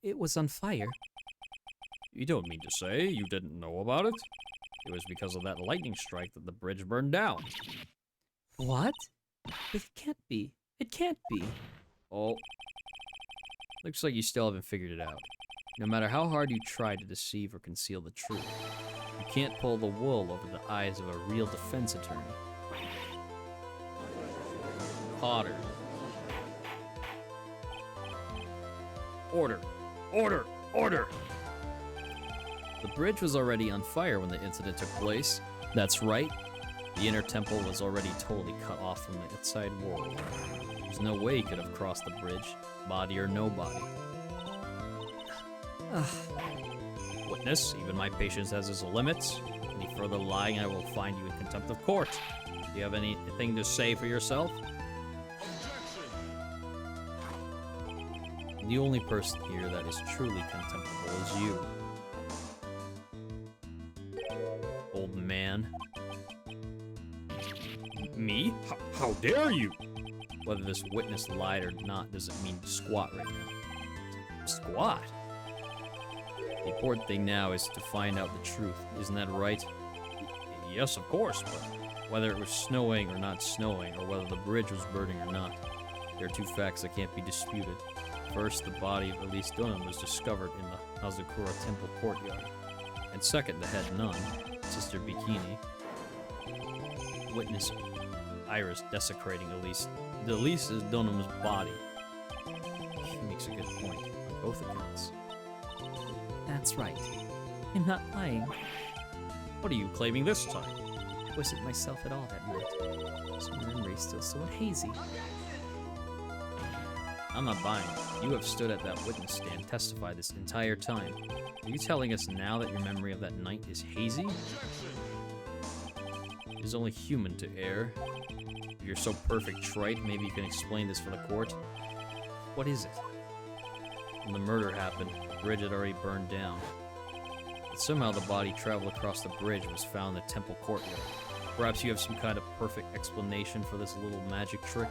It was on fire. You don't mean to say you didn't know about it? It was because of that lightning strike that the bridge burned down. What? It can't be. It can't be. Oh, looks like you still haven't figured it out. No matter how hard you try to deceive or conceal the truth, you can't pull the wool over the eyes of a real defense attorney. Potter. Order! Order! Order! The bridge was already on fire when the incident took place. That's right. The inner temple was already totally cut off from the outside world. There's no way he could have crossed the bridge, body or no body. Witness, even my patience has its limits. Any further lying, I will find you in contempt of court. Do you have anything to say for yourself? Objection. The only person here that is truly contemptible is you. Old man. Me? How dare you? Whether this witness lied or not doesn't mean squat right now. Squat? The important thing now is to find out the truth. Isn't that right? Yes, of course, but Whether it was snowing or not snowing, or whether the bridge was burning or not, there are two facts that can't be disputed. First, the body of Elise Dunham was discovered in the Hazakura Temple courtyard. And second, the head nun, Sister Bikini, witness Iris desecrating Elise Dunham's body. She makes a good point on both accounts. That's right. I'm not lying. what are you claiming this time? I wasn't myself at all that night. So my memory's still so hazy. I'm not buying it. You have stood at that witness stand, testified this entire time. Are you telling us now that your memory of that night is hazy? It is only human to err. If you're so perfect, Trite, maybe you can explain this for the court. What is it? When the murder happened, the bridge had already burned down. But somehow the body traveled across the bridge and was found in the temple courtyard. Perhaps you have some kind of perfect explanation for this little magic trick?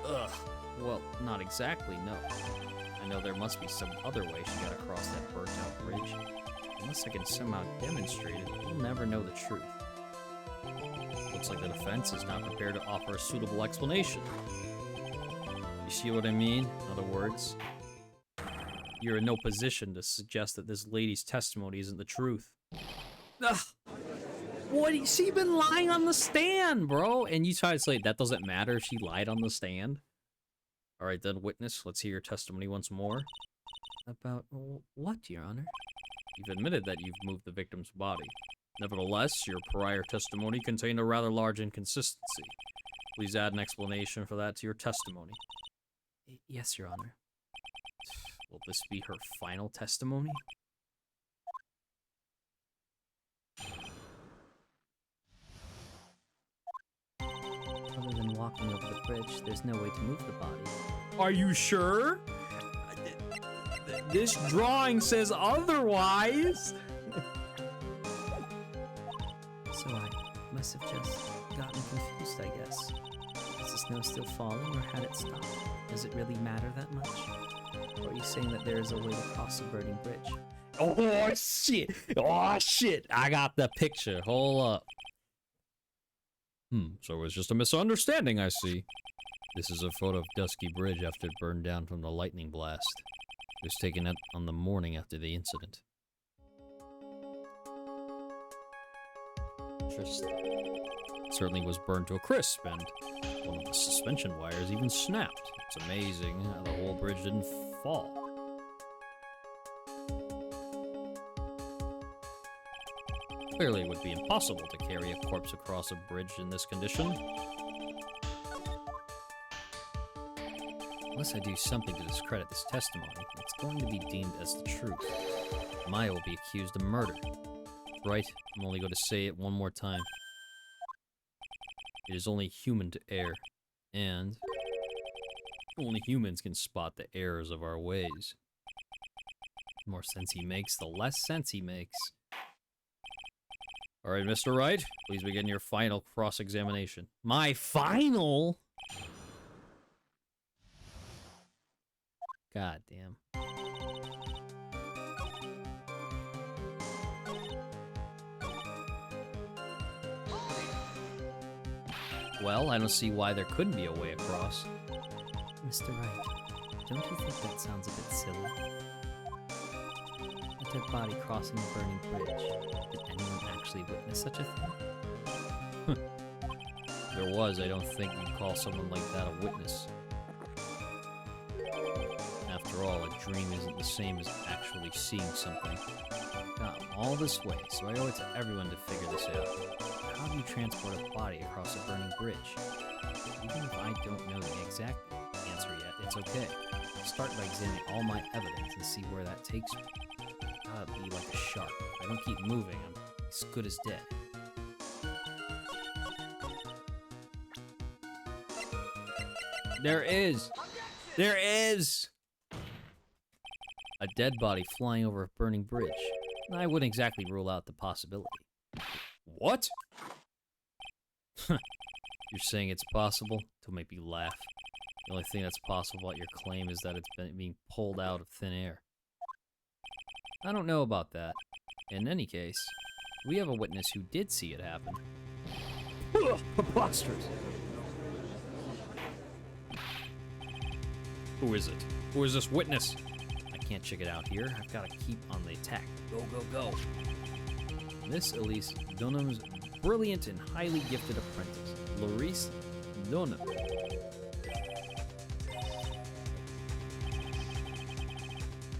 Ugh. Well, not exactly, no. I know there must be some other way she got across that burnt-out bridge. Unless I can somehow demonstrate it, we'll never know the truth. Looks like the defense is not prepared to offer a suitable explanation. You see what I mean? In other words, you're in no position to suggest that this lady's testimony isn't the truth. Ugh! What? She been lying on the stand, bro! And you try to say that doesn't matter if she lied on the stand? Alright then, witness, let's hear your testimony once more. About what, Your Honor? You've admitted that you've moved the victim's body. Nevertheless, your prior testimony contained a rather large inconsistency. Please add an explanation for that to your testimony. Yes, Your Honor. Will this be her final testimony? Other than walking over the bridge, there's no way to move the body. Are you sure? This drawing says otherwise. So I must have just gotten confused, I guess. Is the snow still falling, or had it stopped? Does it really matter that much? Or are you saying that there is a way to cross a burning bridge? Oh shit! Oh shit! I got the picture. Hold up. So it was just a misunderstanding, I see. This is a photo of Dusky Bridge after it burned down from the lightning blast. It was taken on the morning after the incident. Interesting. It certainly was burned to a crisp, and one of the suspension wires even snapped. It's amazing how the whole bridge didn't fall. Clearly, it would be impossible to carry a corpse across a bridge in this condition. Unless I do something to discredit this testimony, it's going to be deemed as the truth. Maya will be accused of murder. Right? I'm only going to say it one more time. It is only human to err, and only humans can spot the errors of our ways. The more sense he makes, the less sense he makes. All right, Mr. Wright, please begin your final cross-examination. My final? God damn. Well, I don't see why there couldn't be a way across. Mr. Wright, don't you think that sounds a bit silly? A dead body crossing a burning bridge. Did anyone actually witness such a thing? If there was, I don't think you'd call someone like that a witness. After all, a dream isn't the same as actually seeing something. Got all this way, so I owe it to everyone to figure this out. How do you transport a body across a burning bridge? Even if I don't know the exact answer yet, it's okay. I'll start by examining all my evidence and see where that takes me. Gotta be like a shark. If I don't keep moving, I'm as good as dead. There is! There is! A dead body flying over a burning bridge. I wouldn't exactly rule out the possibility. What? You're saying it's possible? To make me laugh. The only thing that's possible about your claim is that it's been being pulled out of thin air. I don't know about that. In any case, we have a witness who did see it happen. Preposterous. Who is it? Who is this witness? I can't check it out here. I've got to keep on the attack. Go, go, go. Miss Elise Dunham's brilliant and highly gifted apprentice, Larice Dunham.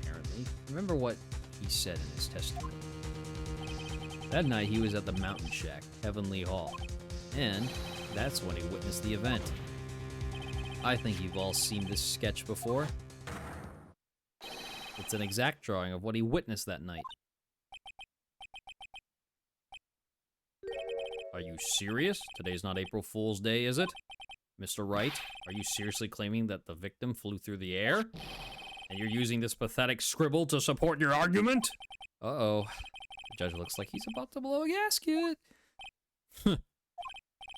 Apparently. Remember what he said in his testimony. That night he was at the Mountain Shack, Heavenly Hall, and that's when he witnessed the event. I think you've all seen this sketch before. It's an exact drawing of what he witnessed that night. Are you serious? Today's not April Fool's Day, is it? Mr. Wright, are you seriously claiming that the victim flew through the air? And you're using this pathetic scribble to support your argument? Uh-oh. The judge looks like he's about to blow a gasket.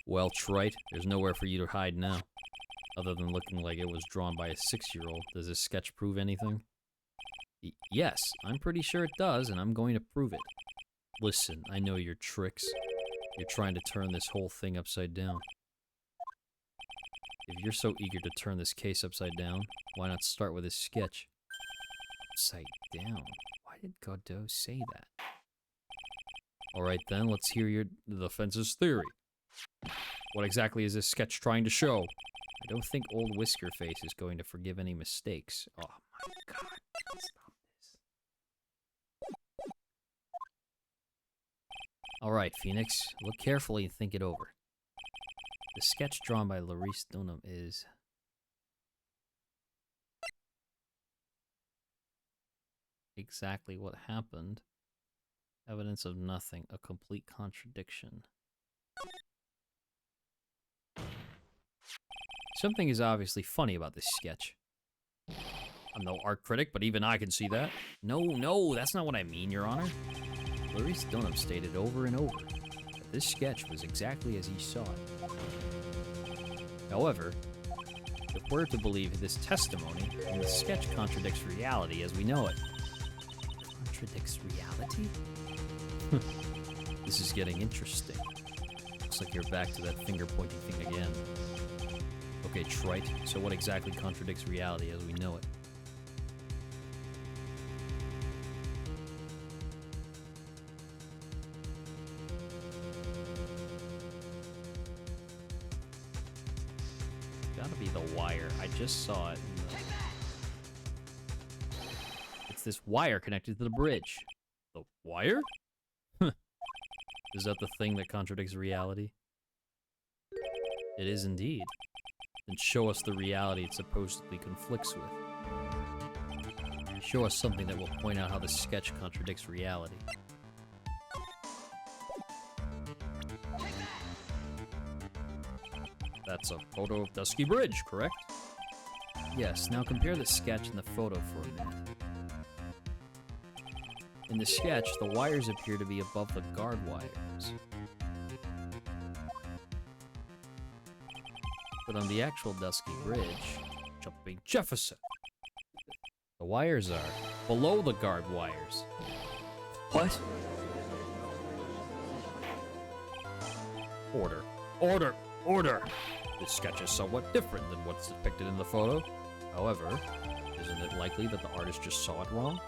Well, Wright, there's nowhere for you to hide now. Other than looking like it was drawn by a 6-year-old, does this sketch prove anything? Yes, I'm pretty sure it does, and I'm going to prove it. Listen, I know your tricks. You're trying to turn this whole thing upside down. If you're so eager to turn this case upside down, why not start with this sketch? Upside down? Why did Godot say that? Alright then, let's hear the defense's theory. What exactly is this sketch trying to show? I don't think old Whisker Face is going to forgive any mistakes. Oh my god, stop this. Alright, Phoenix, look carefully and think it over. The sketch drawn by Larice Dunham is... exactly what happened. Evidence of nothing, a complete contradiction. Something is obviously funny about this sketch. I'm no art critic, but even I can see that. No, that's not what I mean, Your Honor. Clarice Dunham stated over and over that this sketch was exactly as he saw it. However, if we're to believe this testimony, then the sketch contradicts reality as we know it. Contradicts reality? This is getting interesting. Looks like you're back to that finger-pointing thing again. Okay, trite. So what exactly contradicts reality as we know it? Gotta be the wire. I just saw it. It's this wire connected to the bridge. The wire? Is that the thing that contradicts reality? It is indeed. Then show us the reality it supposedly conflicts with. Show us something that will point out how the sketch contradicts reality. That's a photo of Dusky Bridge, correct? Yes, now compare the sketch and the photo for a minute. In the sketch, the wires appear to be above the guard wires. But on the actual Dusky Bridge, jumping Jefferson, the wires are below the guard wires. What? Order. Order! Order! This sketch is somewhat different than what's depicted in the photo. However, isn't it likely that the artist just saw it wrong?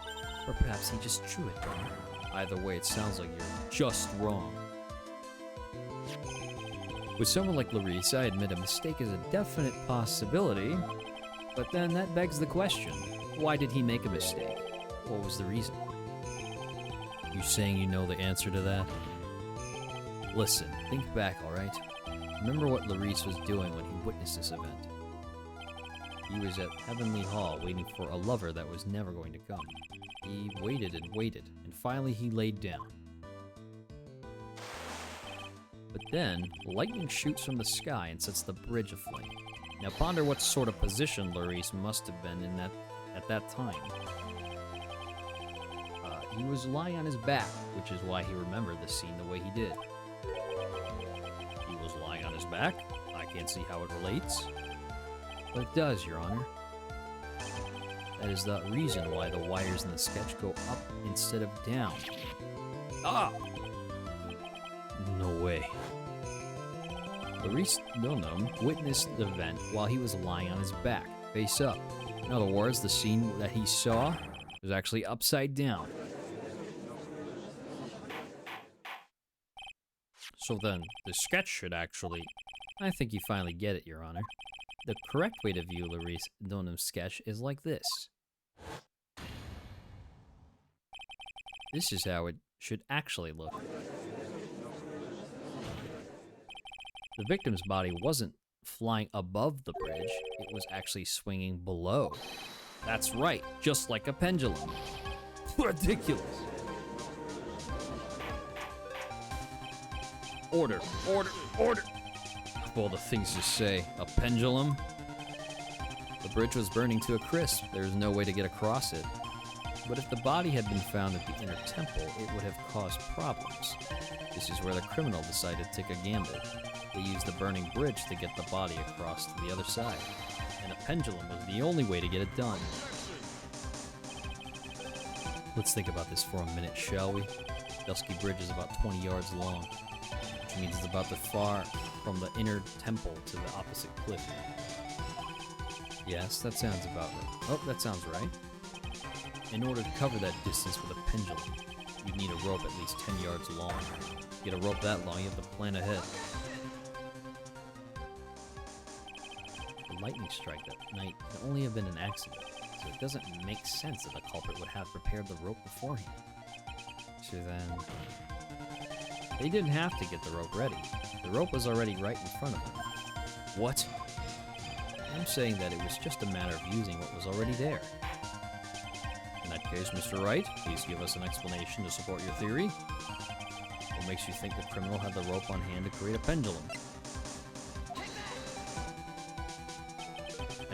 Or perhaps he just drew it wrong. Either way, it sounds like you're just wrong. With someone like Larice, I admit a mistake is a definite possibility, but then that begs the question, why did he make a mistake? What was the reason? You saying you know the answer to that? Listen, think back, alright? Remember what Larice was doing when he witnessed this event. He was at Heavenly Hall waiting for a lover that was never going to come. He waited and waited, and finally he laid down. But then, lightning shoots from the sky and sets the bridge aflame. Now ponder what sort of position Larice must have been in at that time. He was lying on his back, which is why he remembered the scene the way he did. He was lying on his back? I can't see how it relates. But it does, Your Honor. That is the reason why the wires in the sketch go up instead of down. Ah! No way. Larice Dunham witnessed the event while he was lying on his back, face up. In other words, the scene that he saw was actually upside down. So then, the sketch should actually... I think you finally get it, Your Honor. The correct way to view Larice Dunham's sketch is like this. This is how it should actually look. The victim's body wasn't flying above the bridge, it was actually swinging below. That's right, just like a pendulum. Ridiculous. Order, order, order! Of all the things to say, a pendulum? The bridge was burning to a crisp. There was no way to get across it. But if the body had been found at the inner temple, it would have caused problems. This is where the criminal decided to take a gamble. They used the burning bridge to get the body across to the other side. And a pendulum was the only way to get it done. Let's think about this for a minute, shall we? Dusky Bridge is about 20 yards long, which means it's about as far from the inner temple to the opposite cliff. Yes, that sounds about right. Oh, that sounds right. In order to cover that distance with a pendulum, you'd need a rope at least 10 yards long. To get a rope that long, you have to plan ahead. The lightning strike that night could only have been an accident, so it doesn't make sense that the culprit would have prepared the rope beforehand. So then... they didn't have to get the rope ready. The rope was already right in front of them. What? I'm saying that it was just a matter of using what was already there. In that case, Mr. Wright, please give us an explanation to support your theory. What makes you think the criminal had the rope on hand to create a pendulum?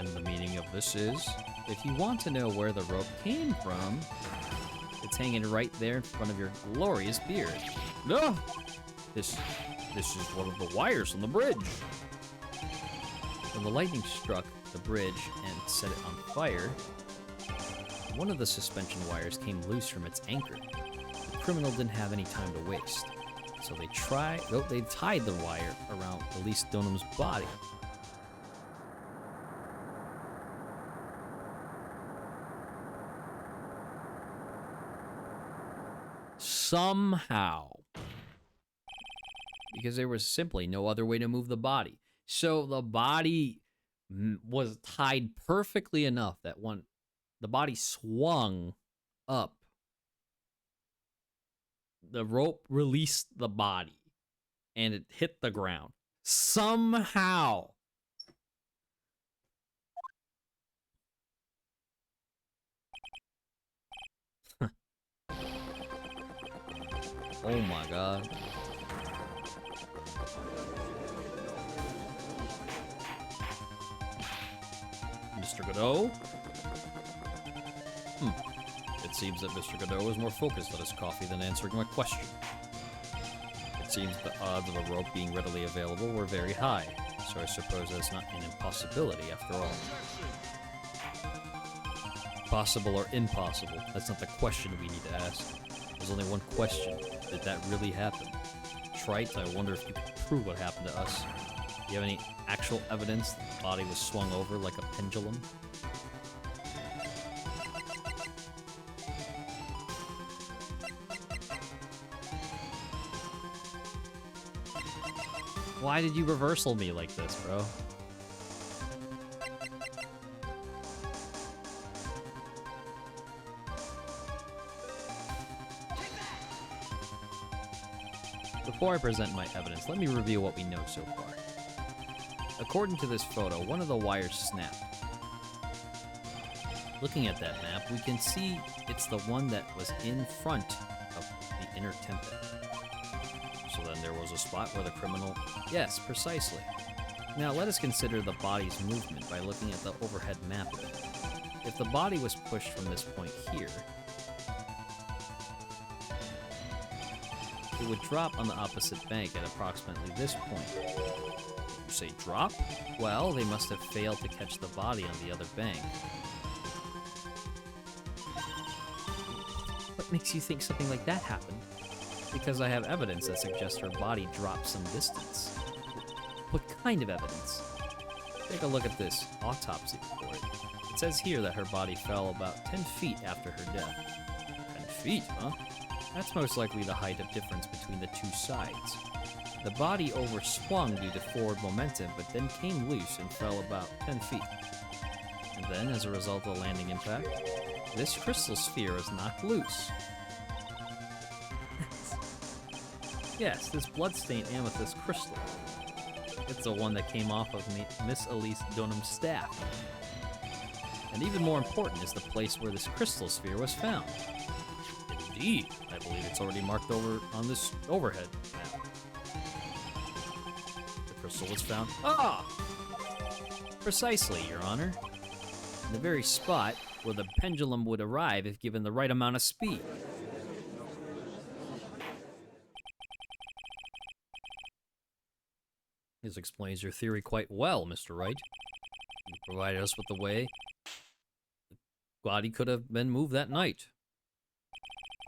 And the meaning of this is, If you want to know where the rope came from, it's hanging right there in front of your glorious beard. no, this is one of the wires on the bridge. When the lightning struck the bridge and set it on fire, one of the suspension wires came loose from its anchor. The criminal didn't have any time to waste, so they tied the wire around Elise Dunham's body. Somehow. Because there was simply no other way to move the body. So the body was tied perfectly enough that when the body swung up, the rope released the body and it hit the ground. Somehow. Oh my god. Mr. Godot? It seems that Mr. Godot is more focused on his coffee than answering my question. It seems the odds of a rope being readily available were very high, so I suppose that's not an impossibility after all. Possible or impossible, that's not the question we need to ask. There's only one question. Did that really happen? Trite, I wonder if you could prove what happened to us. Do you have any actual evidence that the body was swung over like a pendulum? Why did you reversal me like this, bro? Before I present my evidence, let me review what we know so far. According to this photo, one of the wires snapped. Looking at that map, we can see it's the one that was in front of the inner temple. So then there was a spot where the criminal... Yes, precisely. Now let us consider the body's movement by looking at the overhead map of it. If the body was pushed from this point here, it would drop on the opposite bank at approximately this point. You say drop? Well, they must have failed to catch the body on the other bank. What makes you think something like that happened? Because I have evidence that suggests her body dropped some distance. What kind of evidence? Take a look at this autopsy report. It says here that her body fell about 10 feet after her death. 10 feet, huh? That's most likely the height of difference between the two sides. The body overswung due to forward momentum, but then came loose and fell about 10 feet. And then, as a result of the landing impact, this crystal sphere is knocked loose. Yes, this bloodstained amethyst crystal. It's the one that came off of Miss Elise Dunham's staff. And even more important is the place where this crystal sphere was found. Indeed. I believe it's already marked over on this overhead map. The crystal was found... Ah! Precisely, Your Honor. In the very spot where the pendulum would arrive if given the right amount of speed. This explains your theory quite well, Mr. Wright. You provided us with the way the body could have been moved that night.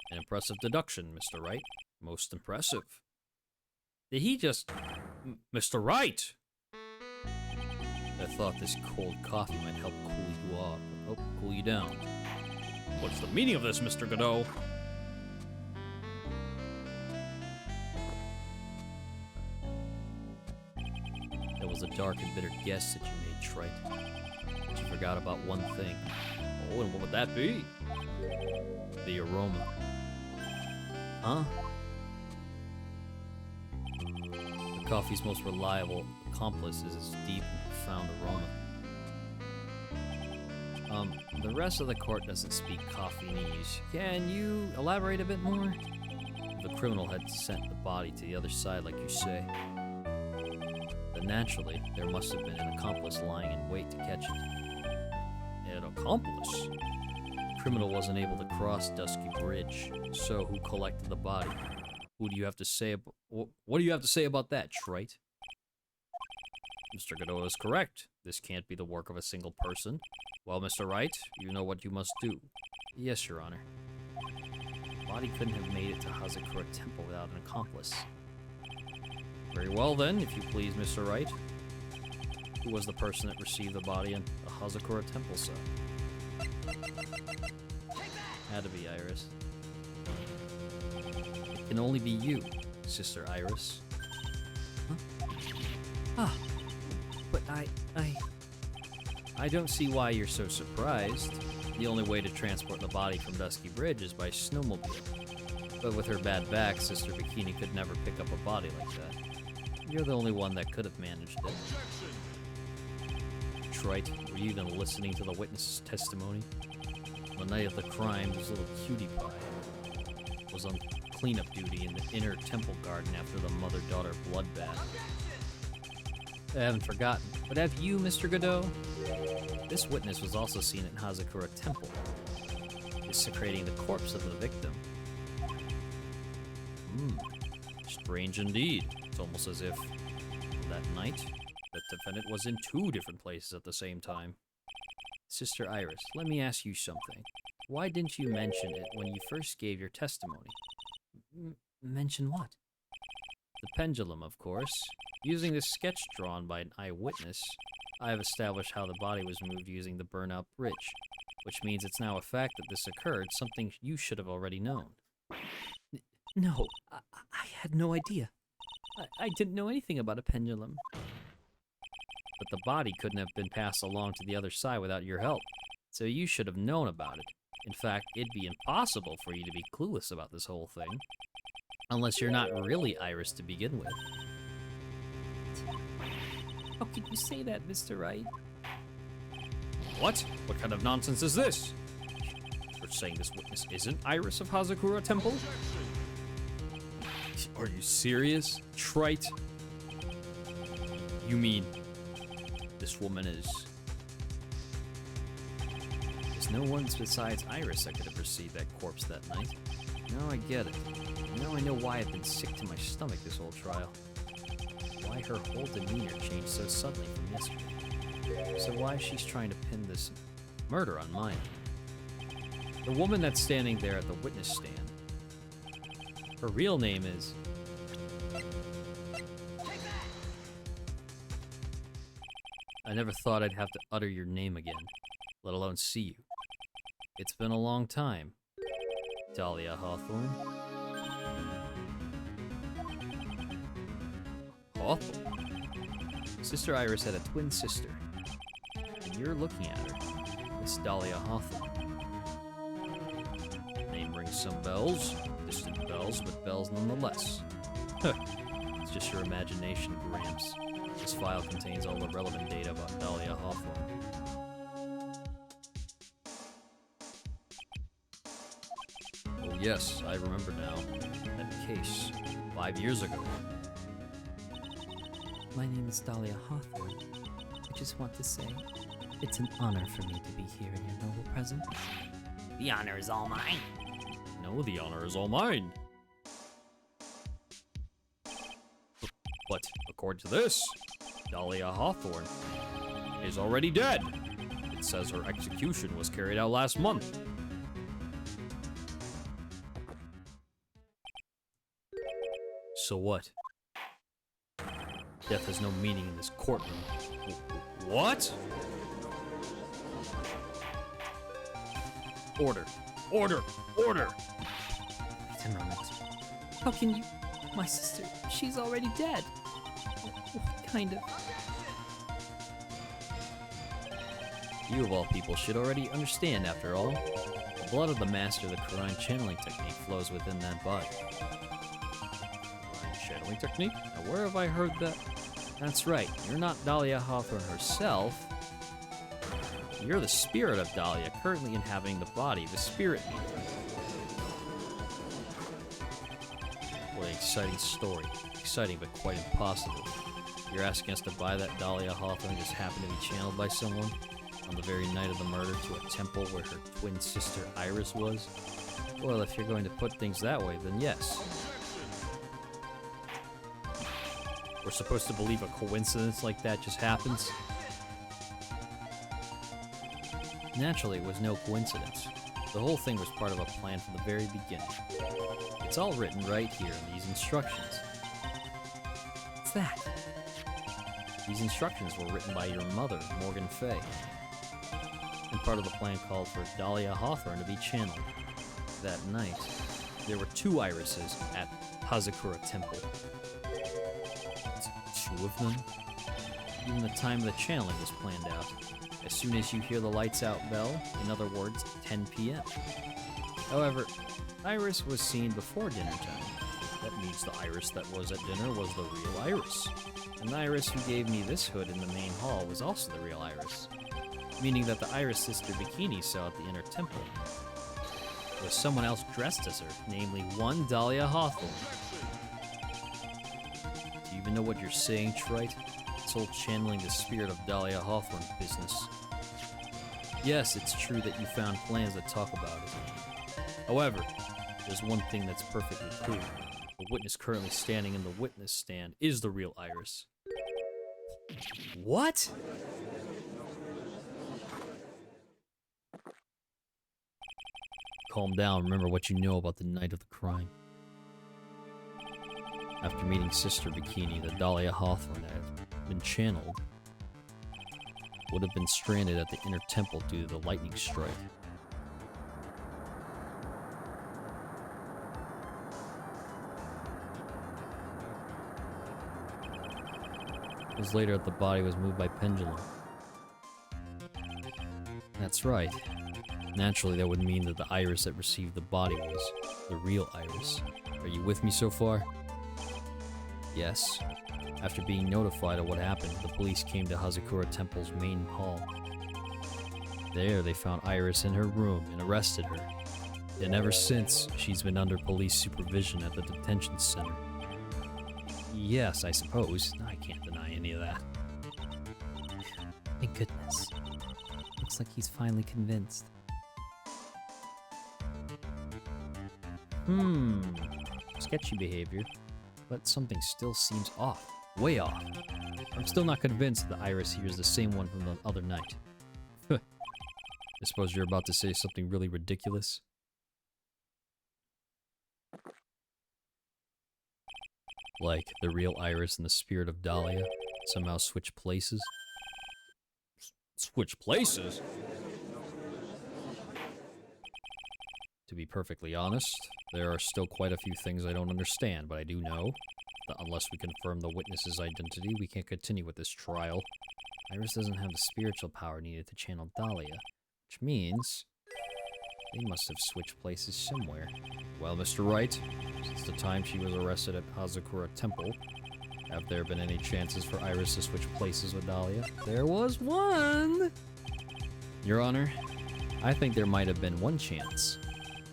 An impressive deduction, Mr. Wright. Most impressive. Did he just... Mr. Wright! I thought this cold coffee might help cool you off. Oh, cool you down. What's the meaning of this, Mr. Godot? That was a dark and bitter guess that you made, Trite. But you forgot about one thing. Oh, and what would that be? The aroma. Huh? The coffee's most reliable accomplice is its deep and profound aroma. The rest of the court doesn't speak Coffeenese. Can you elaborate a bit more? The criminal had sent the body to the other side, like you say. Then naturally, there must have been an accomplice lying in wait to catch it. An accomplice? Criminal wasn't able to cross Dusky Bridge, so who collected the body? Who do you have to say what do you have to say about that, Trite? Mr. Godot is correct. This can't be the work of a single person. Well, Mr. Wright, you know what you must do. Yes, Your Honor. The body couldn't have made it to Hazakura Temple without an accomplice. Very well then, if you please, Mr. Wright. Who was the person that received the body in the Hazakura Temple, sir? Had to be Iris. It can only be you, Sister Iris. Huh? Ah, but I don't see why you're so surprised. The only way to transport the body from Dusky Bridge is by snowmobile. But with her bad back, Sister Bikini could never pick up a body like that. You're the only one that could have managed it. Trite, were you even listening to the witness's testimony? On the night of the crime, this little cutie pie was on cleanup duty in the inner temple garden after the mother-daughter bloodbath. I haven't forgotten, but have you, Mr. Godot? This witness was also seen at Hazakura Temple, desecrating the corpse of the victim. Strange indeed. It's almost as if, that night, the defendant was in two different places at the same time. Sister Iris, let me ask you something. Why didn't you mention it when you first gave your testimony? Mention what? The pendulum, of course. Using the sketch drawn by an eyewitness, I have established how the body was moved using the burnout bridge, which means it's now a fact that this occurred, something you should have already known. No, I had no idea. I didn't know anything about a pendulum. But the body couldn't have been passed along to the other side without your help, so you should have known about it. In fact, it'd be impossible for you to be clueless about this whole thing. Unless you're not really Iris to begin with. How could you say that, Mr. Wright? What? What kind of nonsense is this? You're saying this witness isn't Iris of Hazakura Temple? Are you serious? Trite? You mean this woman is... There's no one besides Iris that could have received that corpse that night. Now I get it. Now I know why I've been sick to my stomach this whole trial. Why her whole demeanor changed so suddenly from yesterday. So why she's trying to pin this murder on mine. The woman that's standing there at the witness stand. Her real name is... I never thought I'd have to utter your name again, let alone see you. It's been a long time, Dahlia Hawthorne. Hawthorne? Sister Iris had a twin sister, and you're looking at her, Miss Dahlia Hawthorne. Name rings some bells, distant bells, but bells nonetheless. It's just your imagination, Gramps. This file contains all the relevant data about Dahlia Hawthorne. Oh yes, I remember now. That case, 5 years ago. My name is Dahlia Hawthorne. I just want to say, it's an honor for me to be here in your noble presence. The honor is all mine. No, the honor is all mine. But according to this, Dahlia Hawthorne is already dead. It says her execution was carried out last month. So what? Death has no meaning in this courtroom. What? Order. Order. Order! Wait a moment. How can you... My sister, she's already dead. What kind of... You of all people should already understand, after all. The blood of the master of the Quran channeling technique flows within that body. Quran channeling technique? Now where have I heard that? That's right, you're not Dahlia Hawthorne herself. You're the spirit of Dahlia, currently inhabiting the body of the spirit meter. What an exciting story. Exciting, but quite impossible. You're asking us to buy that Dahlia Hawthorne just happened to be channeled by someone? on the very night of the murder to a temple where her twin sister Iris was? Well, if you're going to put things that way, then yes. We're supposed to believe a coincidence like that just happens? Naturally, it was no coincidence. The whole thing was part of a plan from the very beginning. It's all written right here in these instructions. What's that? These instructions were written by your mother, Morgan Fay. And part of the plan called for Dahlia Hawthorne to be channeled. That night, there were 2 irises at Hazakura Temple. 2 of them? Even the time of the channeling was planned out. As soon as you hear the lights out bell, in other words, 10 p.m. However, Iris was seen before dinner time. That means the Iris that was at dinner was the real Iris. And the Iris who gave me this hood in the main hall was also the real Iris. Meaning that the Iris sister Bikini saw at the inner temple was someone else dressed as her, namely one Dahlia Hawthorne. Do you even know what you're saying, Wright? It's all channeling the spirit of Dahlia Hawthorne business. Yes, it's true that you found plans that talk about it. However, there's one thing that's perfectly clear. The witness currently standing in the witness stand is the real Iris. What? Calm down, remember what you know about the night of the crime. After meeting Sister Bikini, the Dahlia Hawthorne that had been channeled would have been stranded at the inner temple due to the lightning strike. It was later that the body was moved by pendulum. That's right. Naturally, that would mean that the Iris that received the body was the real Iris. Are you with me so far? Yes. After being notified of what happened, the police came to Hazakura Temple's main hall. There, they found Iris in her room and arrested her. And ever since, she's been under police supervision at the detention center. Yes, I suppose. I can't deny any of that. Thank goodness. Looks like he's finally convinced. Sketchy behavior, but something still seems off. Way off. I'm still not convinced the Iris here is the same one from the other night. I suppose you're about to say something really ridiculous? Like the real Iris and the spirit of Dahlia somehow switch places? Switch places? To be perfectly honest, there are still quite a few things I don't understand, but I do know that unless we confirm the witness's identity, we can't continue with this trial. Iris doesn't have the spiritual power needed to channel Dahlia, which means they must have switched places somewhere. Well, Mr. Wright, since the time she was arrested at Hazakura Temple, have there been any chances for Iris to switch places with Dahlia? There was one! Your Honor, I think there might have been one chance.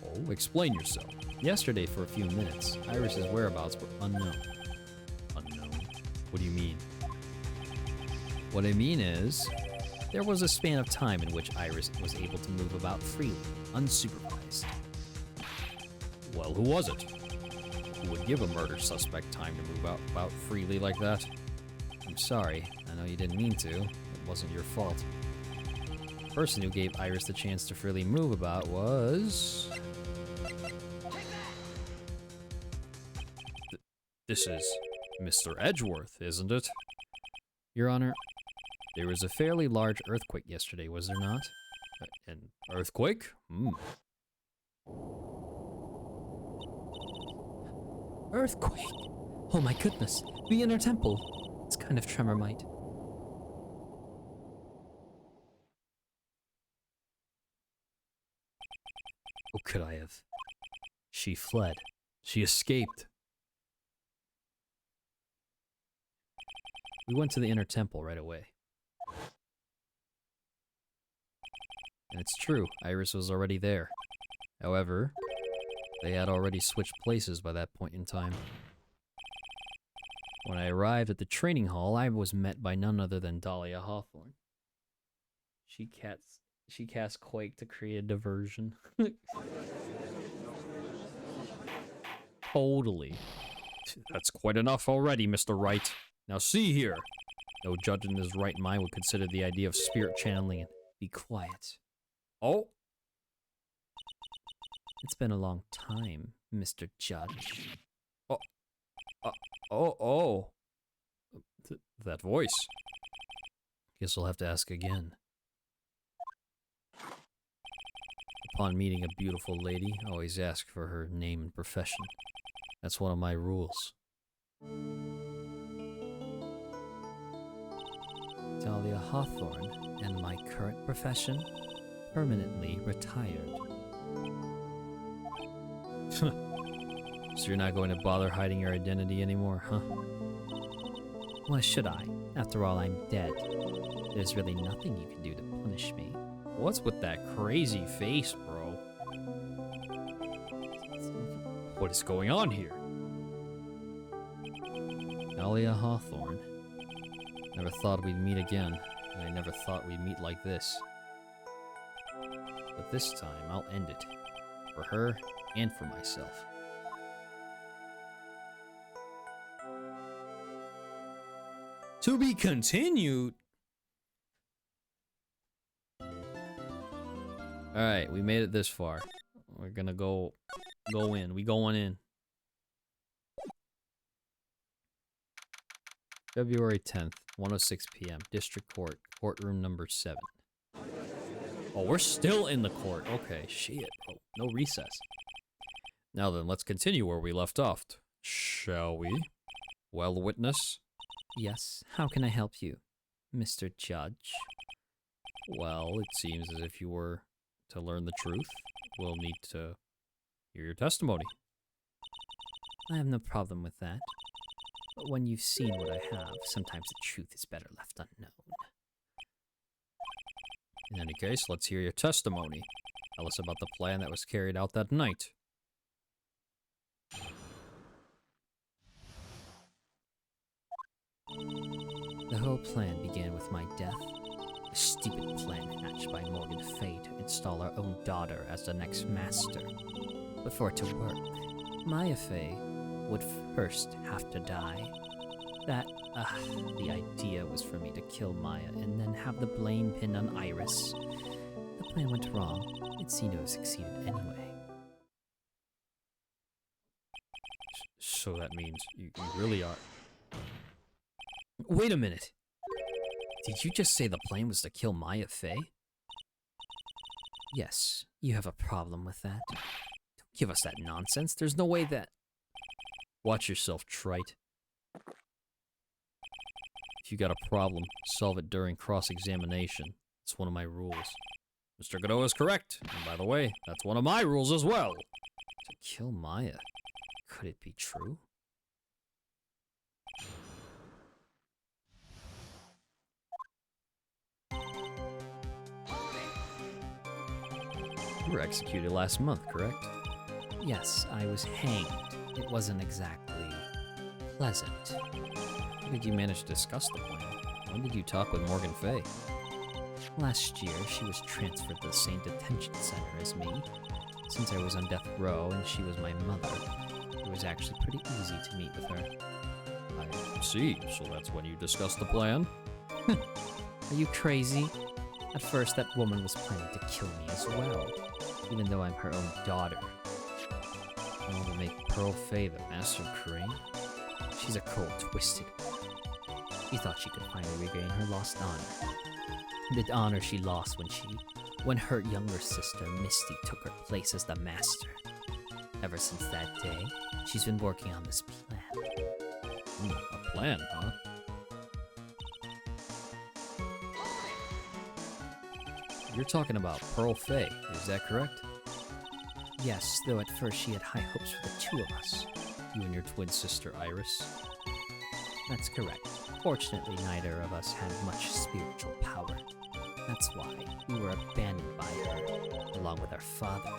Oh, explain yourself. Yesterday, for a few minutes, Iris's whereabouts were unknown. Unknown? What do you mean? What I mean is, there was a span of time in which Iris was able to move about freely, unsupervised. Well, who was it? Who would give a murder suspect time to move about freely like that? I'm sorry, I know you didn't mean to. It wasn't your fault. The person who gave Iris the chance to freely move about was... This is Mr. Edgeworth, isn't it? Your Honor, there was a fairly large earthquake yesterday, was there not? An earthquake? Earthquake! Oh my goodness, the inner temple. It's kind of tremor-mite. How could I have? She fled. She escaped. We went to the inner temple right away. And it's true, Iris was already there. However, they had already switched places by that point in time. When I arrived at the training hall, I was met by none other than Dahlia Hawthorne. She cast Quake to create a diversion. Totally. That's quite enough already, Mr. Wright. Now see here. No judge in his right mind would consider the idea of spirit channeling and Be quiet. oh, It's been a long time, Mr. Judge. oh. That voice. Guess I'll have to ask again. Upon meeting a beautiful lady, always ask for her name and profession. That's one of my rules. Dahlia Hawthorne, and my current profession, permanently retired. So you're not going to bother hiding your identity anymore, huh? Why should I? After all, I'm dead. There's really nothing you can do to punish me. What's with that crazy face, bro? What is going on here? Dahlia Hawthorne. Never thought we'd meet again, and I never thought we'd meet like this. But this time, I'll end it. For her, and for myself. To be continued. Alright, we made it this far. We're gonna go in. We going in. February 10th, 1:06 p.m. District Court, courtroom number 7. Oh, we're still in the court. Okay, shit, bro. No recess. Now then, let's continue where we left off. Shall we? Well, witness? Yes, how can I help you, Mr. Judge? Well, it seems as if you were to learn the truth. We'll need to hear your testimony. I have no problem with that. But when you've seen what I have, sometimes the truth is better left unknown. In any case, let's hear your testimony. Tell us about the plan that was carried out that night. The whole plan began with my death. A stupid plan hatched by Morgan Fay to install our own daughter as the next master. But for it to work, Maya Fay would first have to die. The idea was for me to kill Maya and then have the blame pinned on Iris. The plan went wrong. It seemed to have succeeded anyway. So that means you really are... Wait a minute! Did you just say the plan was to kill Maya Fay? Yes, you have a problem with that. Don't give us that nonsense. There's no way that... Watch yourself, trite. If you got a problem, solve it during cross-examination. It's one of my rules. Mr. Godot is correct. And by the way, that's one of my rules as well. To kill Maya? Could it be true? You were executed last month, correct? Yes, I was hanged. It wasn't exactly pleasant. How did you manage to discuss the plan? When did you talk with Morgan Fay? Last year, she was transferred to the same detention center as me. Since I was on death row and she was my mother, it was actually pretty easy to meet with her. I see, so that's when you discussed the plan? Are you crazy? At first, that woman was planning to kill me as well, even though I'm her own daughter. You want to make Pearl Fay the master of Crane? She's a cold, twisted one. She thought she could finally regain her lost honor. The honor she lost when her younger sister, Misty, took her place as the master. Ever since that day, she's been working on this plan. A plan, huh? You're talking about Pearl Fay, is that correct? Yes, though at first she had high hopes for the two of us. You and your twin sister, Iris? That's correct. Fortunately, neither of us had much spiritual power. That's why we were abandoned by her, along with our father.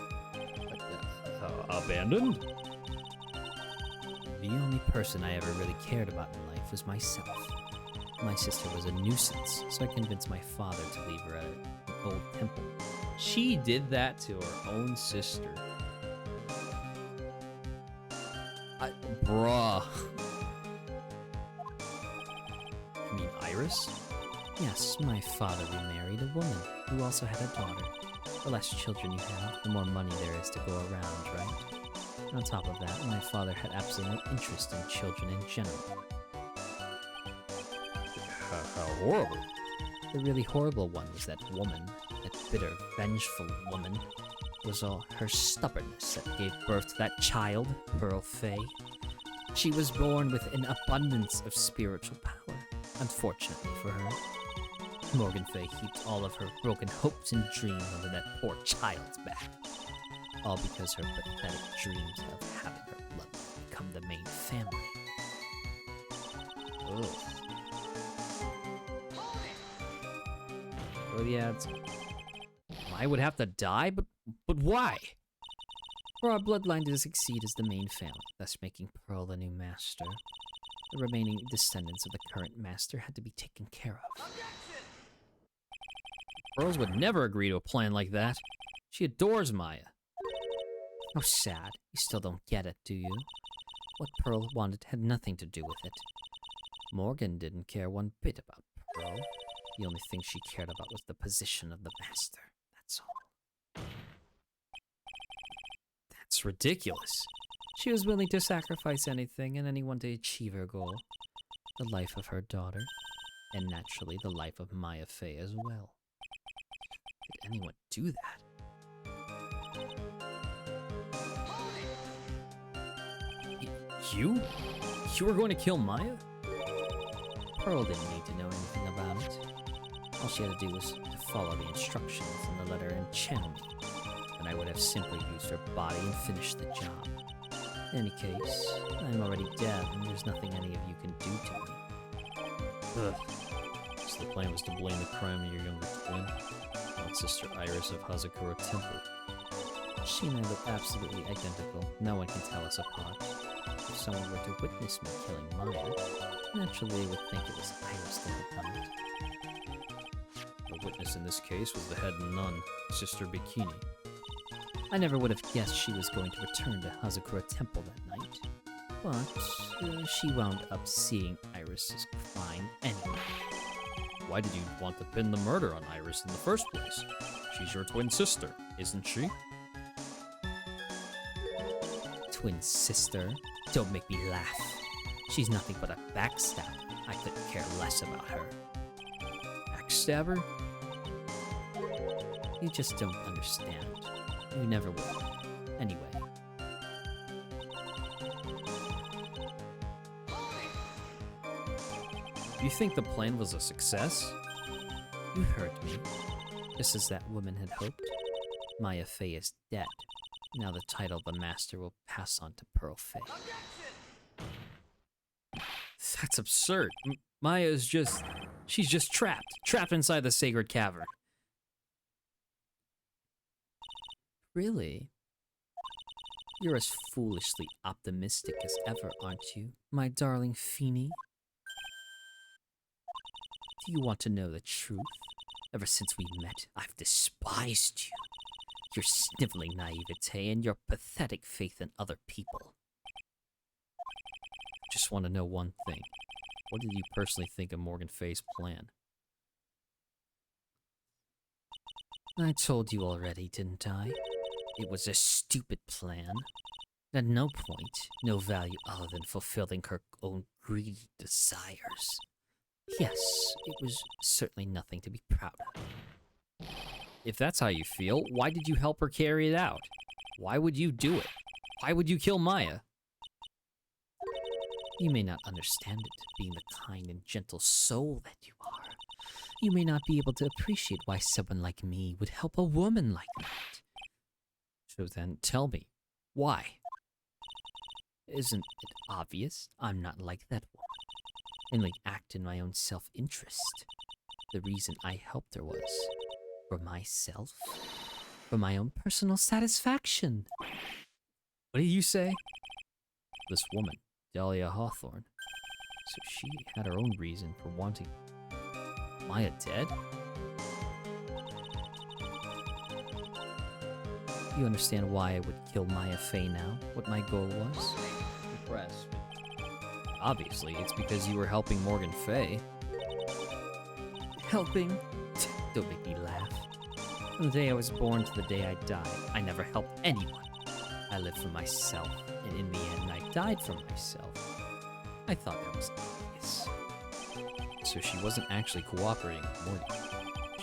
Abandoned? The only person I ever really cared about in life was myself. My sister was a nuisance, so I convinced my father to leave her at an old temple. She did that to her own sister. Bruh. You mean Iris? Yes, my father remarried a woman who also had a daughter. The less children you have, the more money there is to go around, right? On top of that, my father had absolutely no interest in children in general. How horrible. The really horrible one was that woman, that bitter, vengeful woman. It was all her stubbornness that gave birth to that child, Pearl Faye. She was born with an abundance of spiritual power, unfortunately for her. Morgan Faye heaped all of her broken hopes and dreams onto that poor child's back. All because her pathetic dreams of having her bloodline become the main family. Ugh. Well, yeah, I would have to die, but why? For our bloodline to succeed as the main family, thus making Pearl the new master. The remaining descendants of the current master had to be taken care of. Pearls would never agree to a plan like that. She adores Maya. How sad. You still don't get it, do you? What Pearl wanted had nothing to do with it. Morgan didn't care one bit about Pearl. The only thing she cared about was the position of the master. That's all. That's ridiculous. She was willing to sacrifice anything and anyone to achieve her goal. The life of her daughter. And naturally, the life of Maya Fey as well. Could anyone do that? You? You were going to kill Maya? Pearl didn't need to know anything about it. All she had to do was to follow the instructions in the letter and channel me, and I would have simply used her body and finished the job. In any case, I'm already dead, and there's nothing any of you can do to me. Ugh. So the plan was to blame the crime on your younger twin, on Sister Iris of Hazakura Temple. She and I look absolutely identical. No one can tell us apart. If someone were to witness me killing Maya, naturally they would think it was Iris that had done it. The witness in this case was the head nun, Sister Bikini. I never would have guessed she was going to return to Hazakura Temple that night. But she wound up seeing Iris's crime anyway. Why did you want to pin the murder on Iris in the first place? She's your twin sister, isn't she? Twin sister? Don't make me laugh. She's nothing but a backstabber. I couldn't care less about her. Backstabber? You just don't understand. You never will. Anyway. You think the plan was a success? You heard me. Just as that woman had hoped. Maya Fey is dead. Now the title of the master will pass on to Pearl Fey. That's absurd. Maya is just... She's just trapped. Trapped inside the sacred cavern. Really? You're as foolishly optimistic as ever, aren't you, my darling Feeny? Do you want to know the truth? Ever since we met, I've despised you. Your sniveling naivete and your pathetic faith in other people. Just want to know one thing. What did you personally think of Morgan Fay's plan? I told you already, didn't I? It was a stupid plan. At no point, no value other than fulfilling her own greedy desires. Yes, it was certainly nothing to be proud of. If that's how you feel, why did you help her carry it out? Why would you do it? Why would you kill Maya? You may not understand it, being the kind and gentle soul that you are. You may not be able to appreciate why someone like me would help a woman like that. So then, tell me, why? Isn't it obvious? I'm not like that woman. I only act in my own self-interest. The reason I helped her was for myself, for my own personal satisfaction. What do you say? This woman, Dahlia Hawthorne, So she had her own reason for wanting Maya dead? You understand why I would kill Maya Fey now? What my goal was? Impressed. Obviously, it's because you were helping Morgan Fey. Helping? Don't make me laugh. From the day I was born to the day I died, I never helped anyone. I lived for myself, and in the end, I died for myself. I thought that was obvious. So she wasn't actually cooperating with Morgan.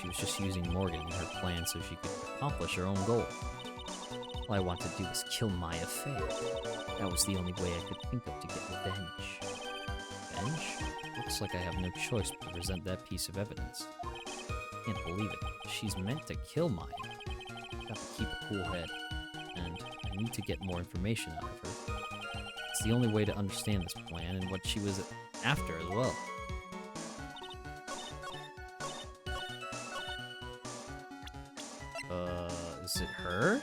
She was just using Morgan in her plan so she could accomplish her own goal. All I wanted to do was kill Maya Fey. That was the only way I could think of to get revenge. Revenge? Looks like I have no choice but to present that piece of evidence. Can't believe it. She's meant to kill Maya. Got to keep a cool head. And I need to get more information out of her. It's the only way to understand this plan and what she was after as well. Is it her?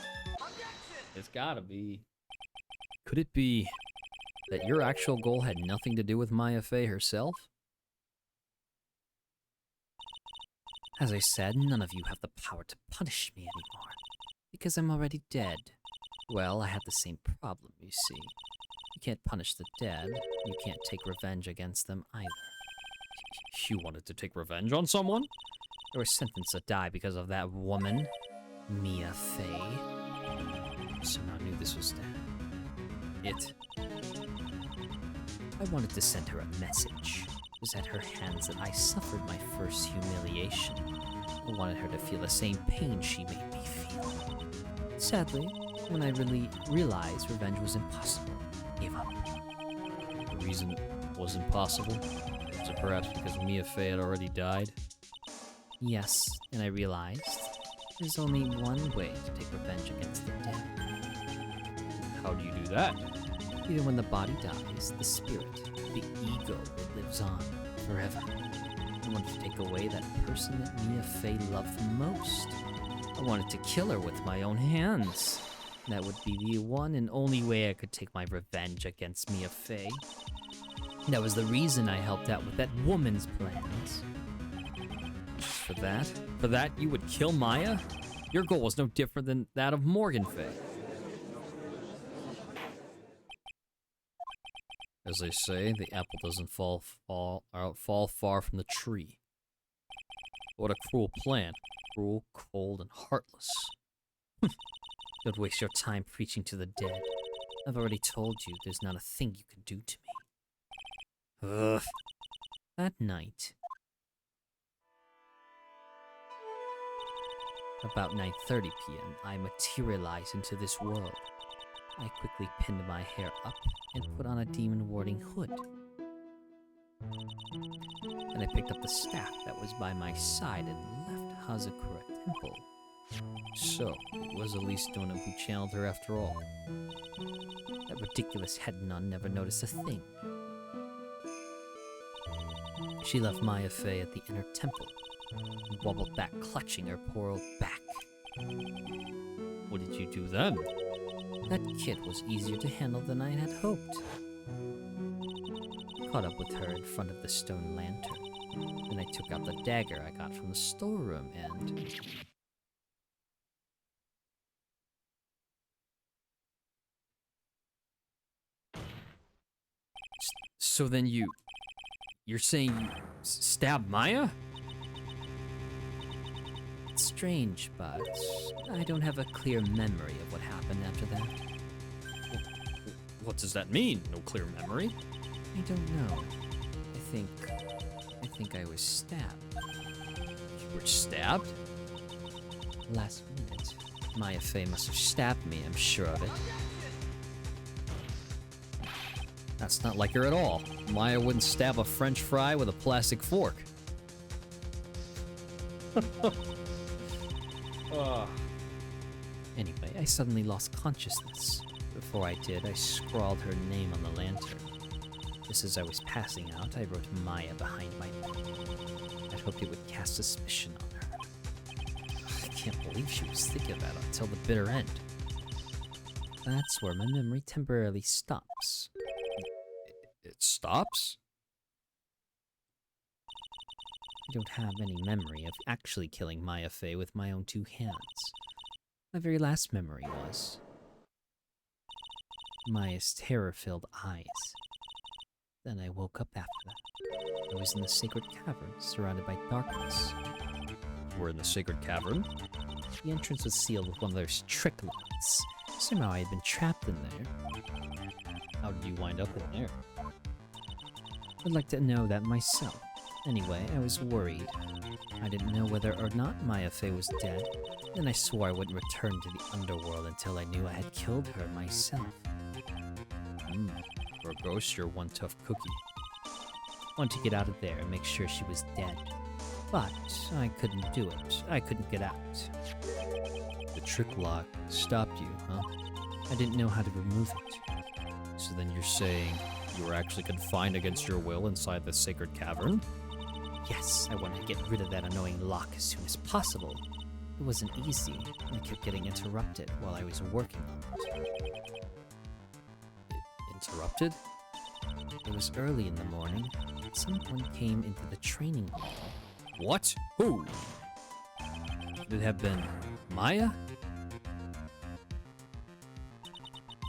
It's gotta be. Could it be that your actual goal had nothing to do with Maya Fey herself? As I said, none of you have the power to punish me anymore, because I'm already dead. Well, I have the same problem, you see. You can't punish the dead, you can't take revenge against them either. You wanted to take revenge on someone? They were sentenced to die because of that woman, Mia Fey. Somehow knew this was it. I wanted to send her a message. It was at her hands that I suffered my first humiliation. I wanted her to feel the same pain she made me feel. Sadly, when I really realized revenge was impossible, I gave up. The reason it was impossible? Was it perhaps because Mia Fey had already died? Yes, and I realized there's only one way to take revenge against the dead. How do you do that? Even when the body dies, the spirit, the ego, it lives on forever. I wanted to take away that person that Mia Fey loved most. I wanted to kill her with my own hands. That would be the one and only way I could take my revenge against Mia Fey. That was the reason I helped out with that woman's plans. For that? For that, you would kill Maya? Your goal was no different than that of Morgan Fey. As they say, the apple doesn't fall far from the tree. What a cruel plan. Cruel, cold, and heartless. Don't waste your time preaching to the dead. I've already told you there's not a thing you can do to me. Ugh. That night, about 9:30 p.m., I materialized into this world. I quickly pinned my hair up and put on a demon warding hood. Then I picked up the staff that was by my side and left Hazakura Temple. So, it was Elise Dona who channeled her after all. That ridiculous head nun never noticed a thing. She left Maya Fey at the inner temple and wobbled back, clutching her poor old back. What did you do then? That kid was easier to handle than I had hoped. I caught up with her in front of the stone lantern. Then I took out the dagger I got from the storeroom and... So then you're saying you stabbed Maya? It's strange, but I don't have a clear memory of what happened after that. What does that mean? No clear memory? I don't know. I think I was stabbed. You were stabbed? Last minute. Maya Fey must have stabbed me, I'm sure of it. That's not like her at all. Maya wouldn't stab a French fry with a plastic fork. Anyway, I suddenly lost consciousness. Before I did, I scrawled her name on the lantern. Just as I was passing out, I wrote Maya behind my back. I hoped it would cast suspicion on her. I can't believe she was thinking about it until the bitter end. That's where my memory temporarily stops. It stops? I don't have any memory of actually killing Maya Fey with my own 2 hands. My very last memory was Maya's terror-filled eyes. Then I woke up after that. I was in the sacred cavern, surrounded by darkness. We're in the sacred cavern. The entrance was sealed with one of those trick locks. Somehow I had been trapped in there. How did you wind up in there? I'd like to know that myself. Anyway, I was worried. I didn't know whether or not Maya Fey was dead. Then I swore I wouldn't return to the underworld until I knew I had killed her myself. For a ghost, you're one tough cookie. I wanted to get out of there and make sure she was dead. But I couldn't do it. I couldn't get out. The trick lock stopped you, huh? I didn't know how to remove it. So then you're saying you were actually confined against your will inside the sacred cavern? Yes, I wanted to get rid of that annoying lock as soon as possible. It wasn't easy. I kept getting interrupted while I was working on it. Interrupted? It was early in the morning. Someone came into the training hall. What? Who? Could it have been Maya?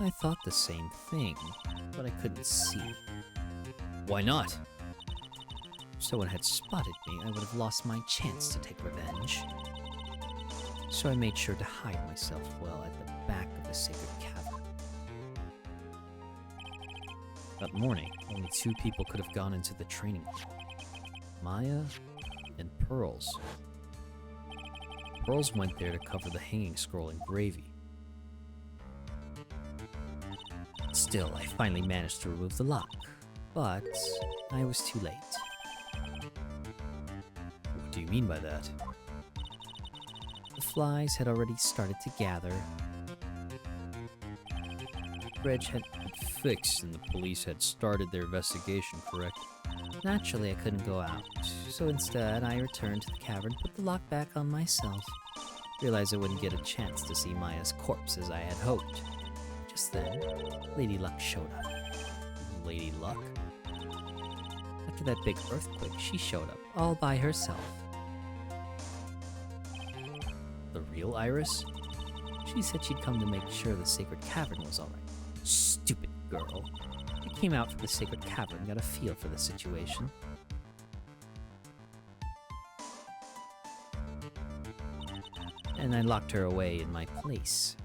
I thought the same thing, but I couldn't see. Why not? If someone had spotted me, I would have lost my chance to take revenge. So I made sure to hide myself well at the back of the sacred cavern. That morning, only 2 people could have gone into the training hall. Maya and Pearls. Pearls went there to cover the hanging scroll in gravy. Still, I finally managed to remove the lock, but I was too late. What do you mean by that? The flies had already started to gather. Reg had been fixed and the police had started their investigation, correct? Naturally, I couldn't go out, so instead I returned to the cavern, put the lock back on myself. Realized I wouldn't get a chance to see Maya's corpse as I had hoped. Just then, Lady Luck showed up. Lady Luck? After that big earthquake, she showed up, all by herself. The real Iris? She said she'd come to make sure the sacred cavern was alright. Stupid girl. I came out from the sacred cavern and got a feel for the situation. And I locked her away in my place.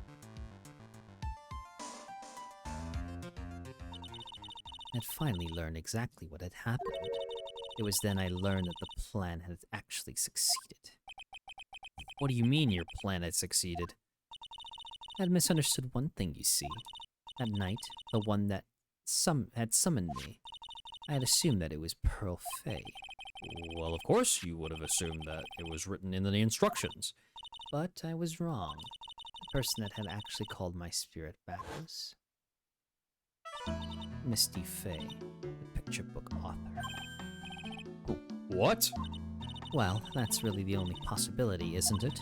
I'd finally learned exactly what had happened. It was then I learned that the plan had actually succeeded. What do you mean your plan had succeeded? I'd misunderstood one thing, you see. That night, the one that had summoned me, I had assumed that it was Pearl Fey. Well, of course you would have assumed that it was written in the instructions. But I was wrong. The person that had actually called my spirit back was Misty Fey, the picture book author. What? Well, that's really the only possibility, isn't it?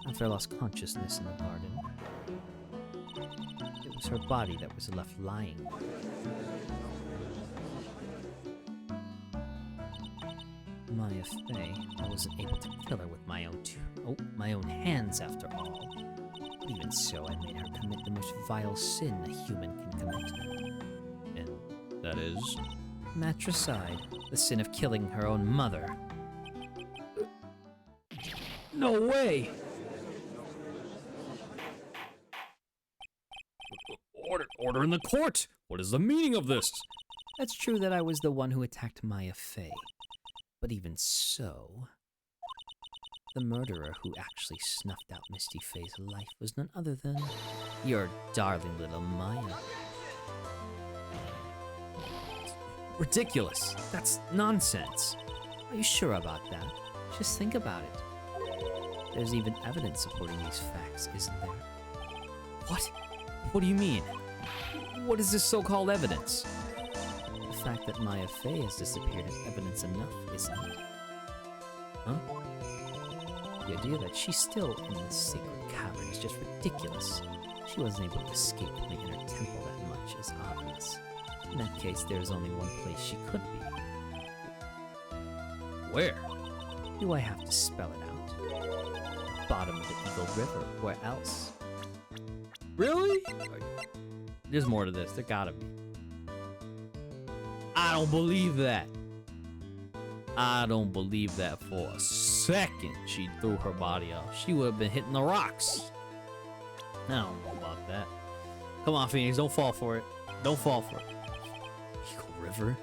After I lost consciousness in the garden, it was her body that was left lying. Maya Fey, I wasn't able to kill her with my own hands after all. But even so, I made her commit the most vile sin a human can commit. And that is? Matricide, the sin of killing her own mother. No way! Order in the court! What is the meaning of this? It's true that I was the one who attacked Maya Fey. But even so, the murderer who actually snuffed out Misty Fey's life was none other than your darling little Maya. Ridiculous! That's nonsense! Are you sure about that? Just think about it. There's even evidence supporting these facts, isn't there? What? What do you mean? What is this so-called evidence? The fact that Maya Fey has disappeared is evidence enough, isn't it? Huh? The idea that she's still in the sacred cavern is just ridiculous. She wasn't able to escape from the inner temple that much is obvious. In that case, there is only one place she could be. Where? Do I have to spell it out? Bottom of the Eagle River, where else? Really? There's more to this. There gotta be. I don't believe that. I don't believe that for a second she threw her body off. She would have been hitting the rocks. I don't know about that. Come on, Phoenix, don't fall for it. Don't fall for it. Eagle River?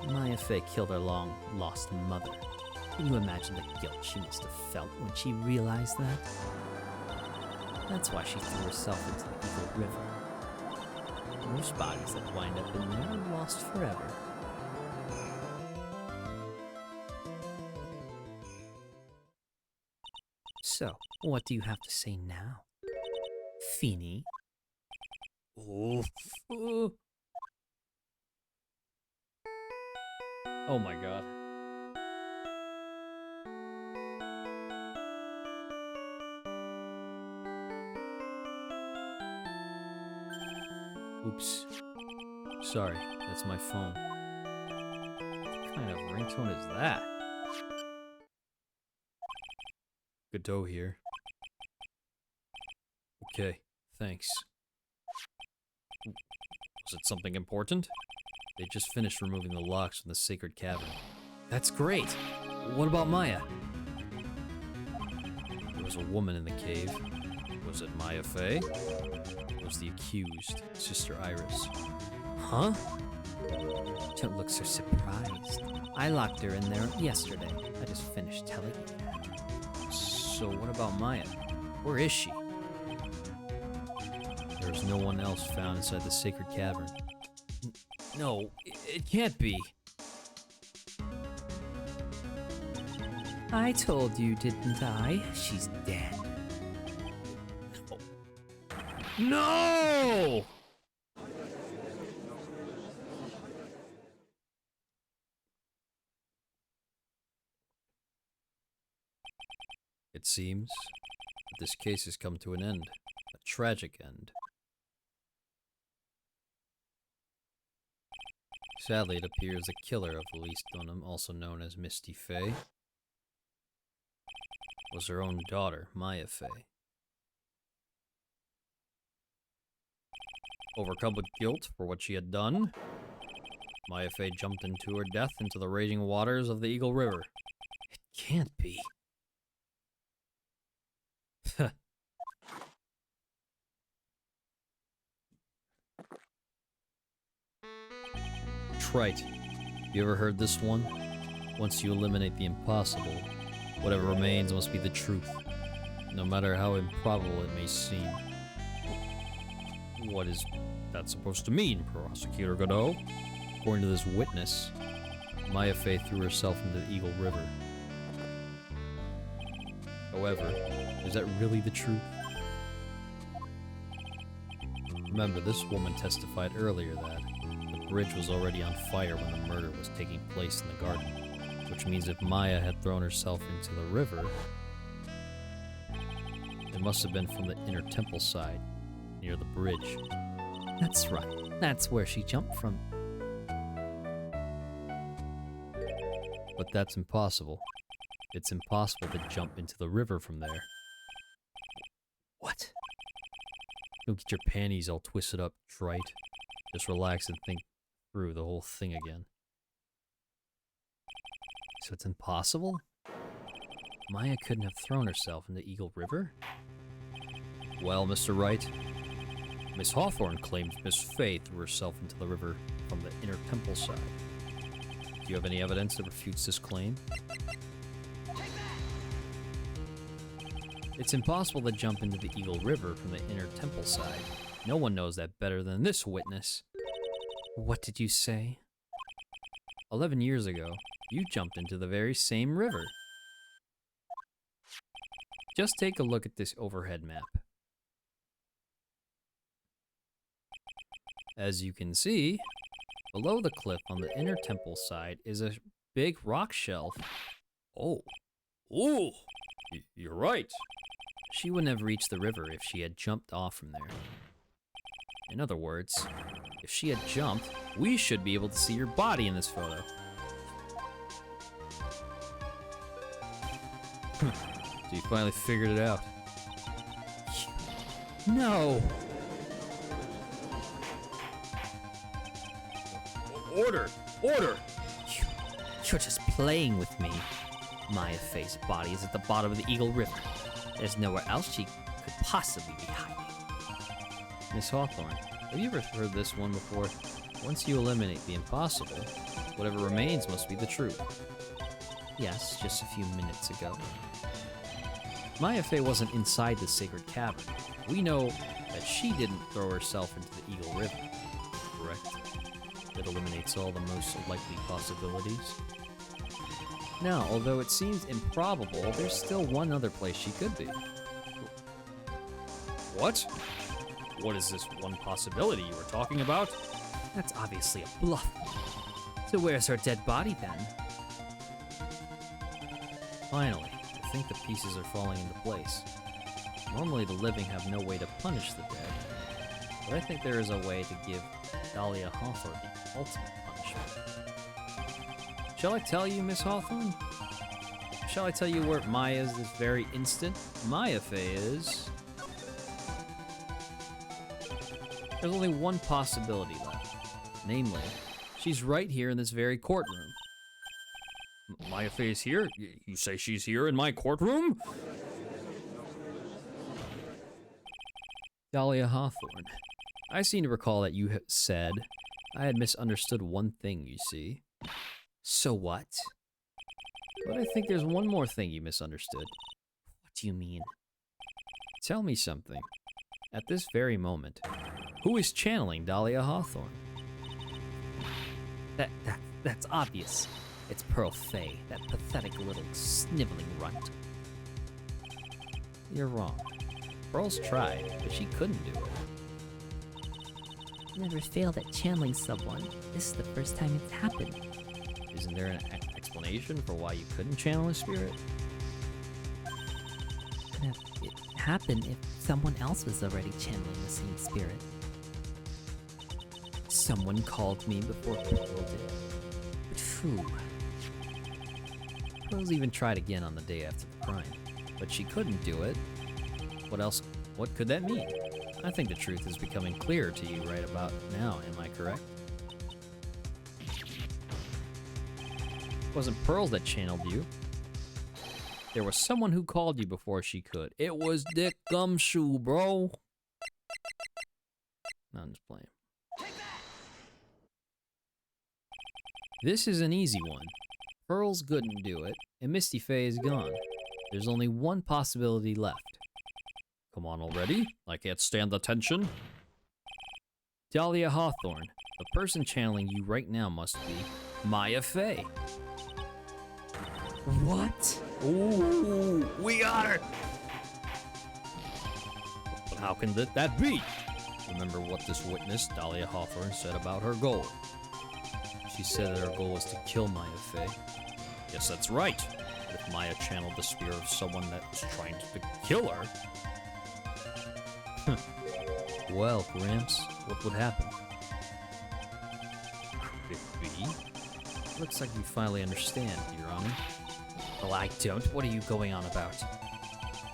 Maya Fey killed her long-lost mother. Can you imagine the guilt she must have felt when she realized that? That's why she threw herself into the Eagle River. Most bodies that wind up in there are lost forever. So, what do you have to say now? Feeny? Oh my god. Oops. Sorry, that's my phone. What kind of ringtone is that? Godot here. Okay, thanks. Was it something important? They just finished removing the locks from the sacred cavern. That's great! What about Maya? There was a woman in the cave. Was it Maya Fey? Or was the accused, Sister Iris? Huh? Don't look so surprised. I locked her in there yesterday. I just finished telling you. So what about Maya? Where is she? There's no one else found inside the sacred cavern. No, it can't be. I told you, didn't I? She's dead. No! It seems that this case has come to an end. A tragic end. Sadly, it appears the killer of Elise Dunham, also known as Misty Fey, was her own daughter, Maya Fey. Overcome with guilt for what she had done, Maya Fey jumped into her death into the raging waters of the Eagle River. It can't be. Right. You ever heard this one? Once you eliminate the impossible, whatever remains must be the truth, no matter how improbable it may seem. What is that supposed to mean, Prosecutor Godot? According to this witness, Maya Fey threw herself into the Eagle River. However, is that really the truth? Remember, this woman testified earlier that the bridge was already on fire when the murder was taking place in the garden, which means if Maya had thrown herself into the river, it must have been from the inner temple side, near the bridge. That's right. That's where she jumped from. But that's impossible. It's impossible to jump into the river from there. What? Don't get your panties all twisted up, Wright. Just relax and think through the whole thing again. So it's impossible? Maya couldn't have thrown herself into Eagle River? Well, Mr. Wright, Miss Hawthorne claims Miss Fey threw herself into the river from the inner temple side. Do you have any evidence that refutes this claim? It's impossible to jump into the Eagle River from the inner temple side. No one knows that better than this witness. What did you say? 11 years ago, you jumped into the very same river. Just take a look at this overhead map. As you can see, below the cliff on the inner temple side is a big rock shelf. Oh, you're right. She wouldn't have reached the river if she had jumped off from there. In other words, if she had jumped, we should be able to see your body in this photo. So you finally figured it out. No! Order! Order! You're just playing with me. Maya Faye's body is at the bottom of the Eagle River. There's nowhere else she could possibly be hiding. Miss Hawthorne, have you ever heard this one before? Once you eliminate the impossible, whatever remains must be the truth. Yes, just a few minutes ago. Maya Fey wasn't inside the sacred cavern. We know that she didn't throw herself into the Eagle River, correct? That eliminates all the most likely possibilities. Now, although it seems improbable, there's still one other place she could be. What? What is this one possibility you were talking about? That's obviously a bluff. So where's her dead body then? Finally, I think the pieces are falling into place. Normally the living have no way to punish the dead, but I think there is a way to give Dahlia Hawthorne the ultimate punishment. Shall I tell you, Miss Hawthorne? Shall I tell you where Maya is this very instant? Maya Fey is... There's only one possibility left. Namely, she's right here in this very courtroom. Maya Fey's here? You say she's here in my courtroom? Dahlia Hawthorne, I seem to recall that you said I had misunderstood one thing, you see. So what? But I think there's one more thing you misunderstood. What do you mean? Tell me something. At this very moment, who is channeling Dahlia Hawthorne? That's obvious. It's Pearl Fey, that pathetic little sniveling runt. You're wrong. Pearl's tried, but she couldn't do it. Never failed at channeling someone. This is the first time it's happened. Isn't there an explanation for why you couldn't channel a spirit? Could have it happened if someone else was already channeling the same spirit. Someone called me before Pearl did. But who? Pearl's even tried again on the day after the crime, but she couldn't do it. What else? What could that mean? I think the truth is becoming clearer to you right about now, am I correct? It wasn't Pearl that channeled you. There was someone who called you before she could. It was Dick Gumshoe, bro. No, I'm just playing. This is an easy one. Pearl's couldn't do it, and Misty Fey is gone. There's only one possibility left. Come on already. I can't stand the tension. Dahlia Hawthorne, the person channeling you right now must be Maya Fey. What? Ooh, we got her! But how can that be? Remember what this witness, Dahlia Hawthorne, said about her goal. She said that her goal was to kill Maya Fey. Yes, that's right. If Maya channeled the spirit of someone that was trying to kill her... Well, Gramps, what would happen? Could it be? Looks like you finally understand, Your Honor. Well, I don't. What are you going on about?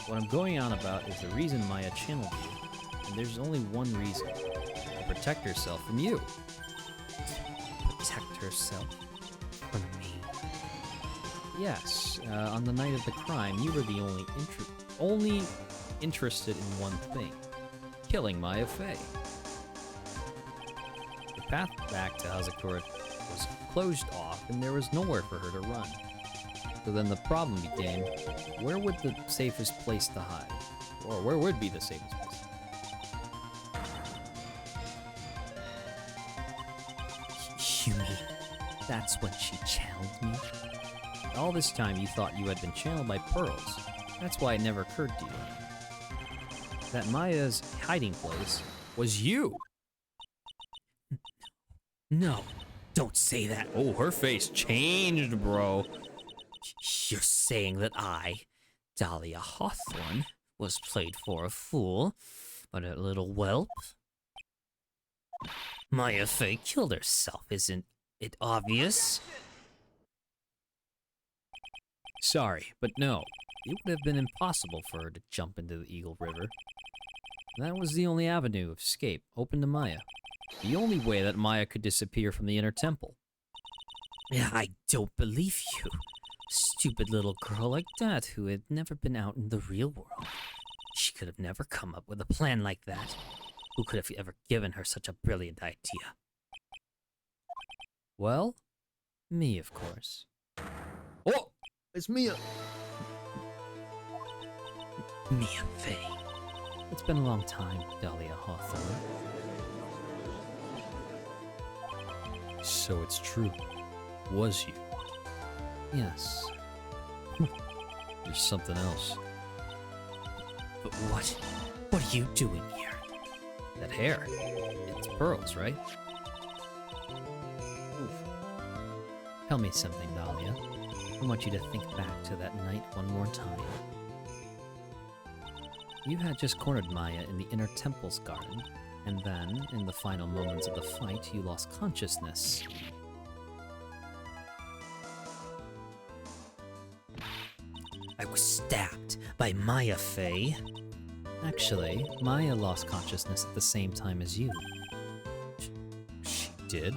What I'm going on about is the reason Maya channeled you. And there's only one reason. To protect herself from you. Protect herself from me. Yes, on the night of the crime, you were the only interested in one thing. Killing Maya Fey. The path back to Hazakura was closed off, and there was nowhere for her to run. So then the problem became, where would the safest place to hide? Or where would be the safest place? You mean that's when she channeled me? All this time you thought you had been channeled by Pearls. That's why it never occurred to you that Maya's hiding place was you. No, don't say that. Oh, her face changed, bro. You're saying that I, Dahlia Hawthorne, was played for a fool, but a little whelp? Maya Fey killed herself, isn't it obvious? Sorry, but no. it would have been impossible for her to jump into the Eagle River. That was the only avenue of escape open to Maya. The only way that Maya could disappear from the inner temple. I don't believe you. Stupid little girl like that who had never been out in the real world. She could have never come up with a plan like that. Who could have ever given her such a brilliant idea? Well, me, of course. Oh, it's Mia. Mia Fey. It's been a long time, Dahlia Hawthorne. So it's true. Was you? Yes. There's something else. But what are you doing here? That hair. It's pearls, right? Oof. Tell me something, Dahlia. I want you to think back to that night one more time. You had just cornered Maya in the inner temple's garden, and then, in the final moments of the fight, you lost consciousness. I was stabbed by Maya Fey. Actually, Maya lost consciousness at the same time as you. She did?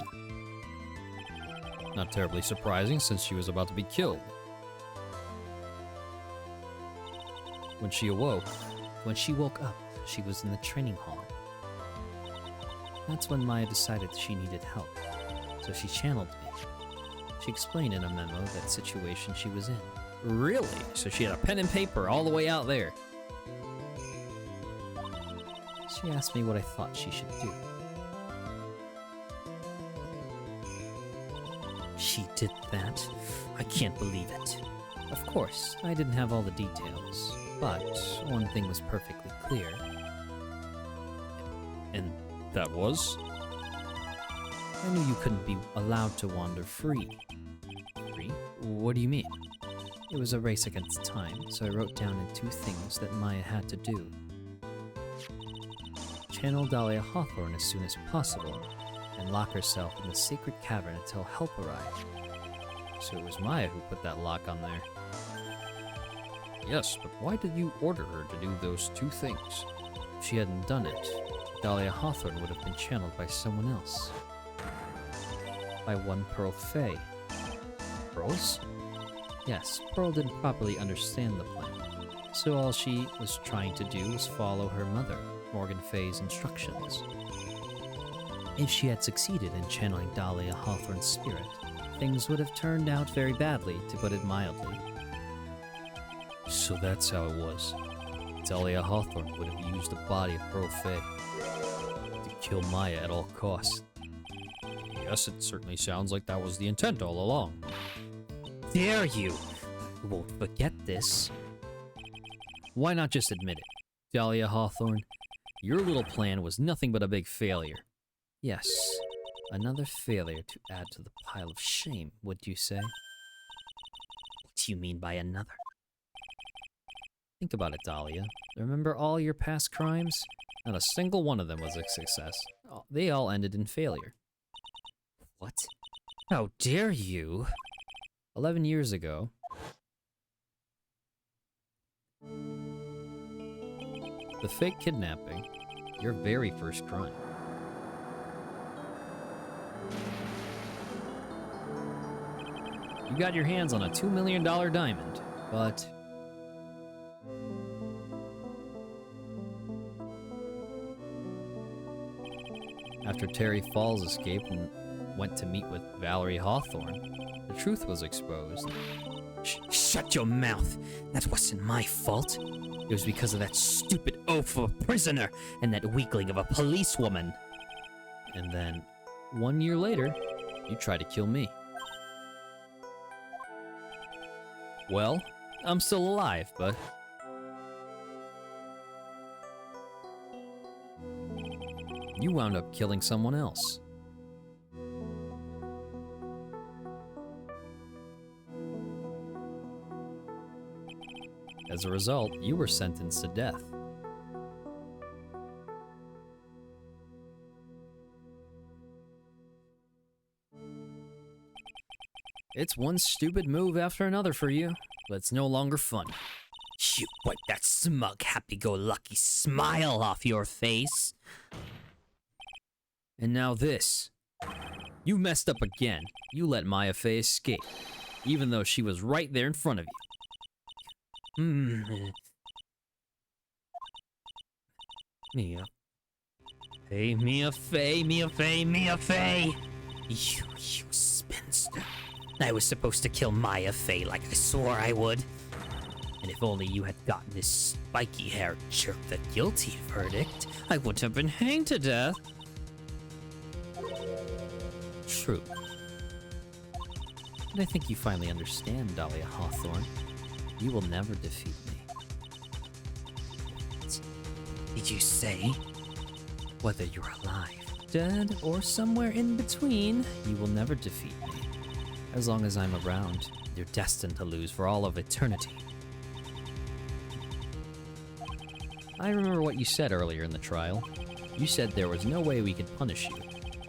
Not terribly surprising since she was about to be killed. When she awoke, When she woke up, she was in the training hall. That's when Maya decided she needed help, so she channeled me. She explained in a memo that situation she was in. really? So she had a pen and paper all the way out there. She asked me what I thought she should do. She did that? I can't believe it. Of course, I didn't have all the details, but one thing was perfectly clear. And that was? I knew you couldn't be allowed to wander free. Free? What do you mean? It was a race against time, so I wrote down in 2 things that Maya had to do. Channel Dahlia Hawthorne as soon as possible, and lock herself in the sacred cavern until help arrived. So it was Maya who put that lock on there. Yes, but why did you order her to do those 2 things? If she hadn't done it, Dahlia Hawthorne would have been channeled by someone else. By one Pearl Fey. Pearls? Yes, Pearl didn't properly understand the plan, so all she was trying to do was follow her mother, Morgan Fey's instructions. If she had succeeded in channeling Dahlia Hawthorne's spirit, things would have turned out very badly, to put it mildly. So that's how it was. Dahlia Hawthorne would have used the body of Pearl Fey to kill Maya at all costs. Yes, it certainly sounds like that was the intent all along. Dare you! I won't forget this. Why not just admit it? Dahlia Hawthorne, your little plan was nothing but a big failure. Yes, another failure to add to the pile of shame, would you say? What do you mean by another? Think about it, Dahlia. Remember all your past crimes? Not a single one of them was a success. They all ended in failure. What? How dare you? 11 years ago, the fake kidnapping, your very first crime. You got your hands on a $2 million diamond, but after Terry Falls escaped and went to meet with Valerie Hawthorne, the truth was exposed. Shut your mouth! That wasn't my fault. It was because of that stupid oaf of a prisoner and that weakling of a policewoman. And then, 1 year later, you tried to kill me. Well, I'm still alive, but you wound up killing someone else. As a result, you were sentenced to death. It's one stupid move after another for you, but it's no longer fun. You wipe that smug, happy-go-lucky smile off your face. And now this. You messed up again. You let Maya Fey escape, even though she was right there in front of you. Mia. Hey, Mia Fey, Mia Fey, Mia Fey! You spinster. I was supposed to kill Maya Fey like I swore I would. And if only you had gotten this spiky-haired jerk the guilty verdict, I wouldn't have been hanged to death. True. But I think you finally understand, Dahlia Hawthorne. You will never defeat me. Did you say? Whether you're alive, dead, or somewhere in between, You will never defeat me. As long as I'm around, you're destined to lose for all of eternity. I remember what you said earlier in the trial. You said there was no way we could punish you,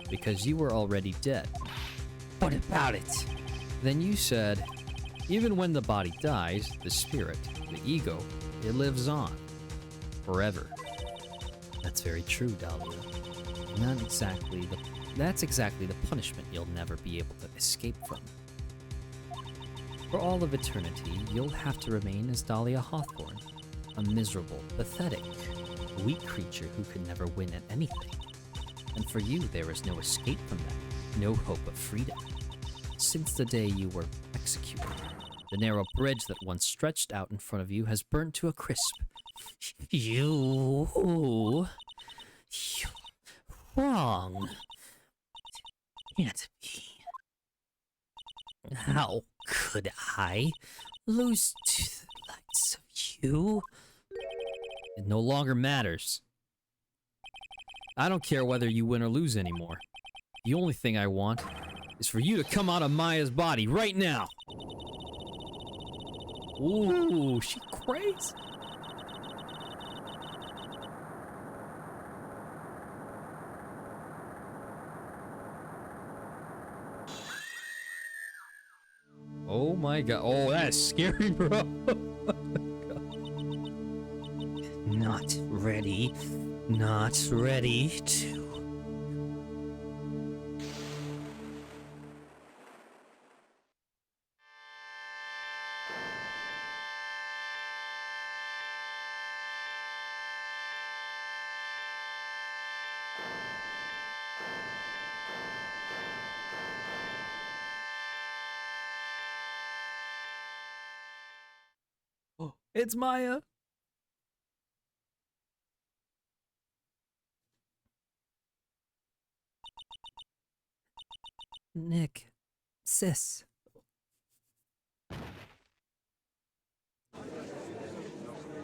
because you were already dead. what about it? Then you said, even when the body dies, the spirit, the ego, it lives on. Forever. That's very true, Dahlia. That's exactly the punishment you'll never be able to escape from. For all of eternity, you'll have to remain as Dahlia Hawthorne, a miserable, pathetic, weak creature who could never win at anything. And for you, there is no escape from that, no hope of freedom. Since the day you were executed, the narrow bridge that once stretched out in front of you has burnt to a crisp. You're wrong. Can't be. How could I lose to the likes of you? It no longer matters. I don't care whether you win or lose anymore. The only thing I want is for you to come out of Maya's body right now. Ooh, she crazy. Oh my god. Oh, that's scary, bro. Not ready. Not ready to. It's Maya. Nick. Sis.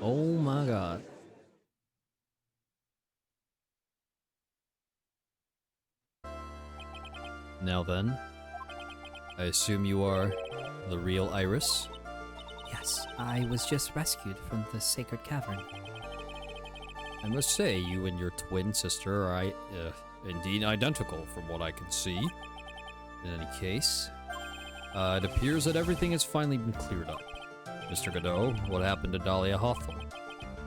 Oh my god. Now then, I assume you are the real Iris? Yes, I was just rescued from the sacred cavern. I must say, you and your twin sister are indeed identical from what I can see. In any case, it appears that everything has finally been cleared up. Mr. Godot, what happened to Dahlia Hawthorne?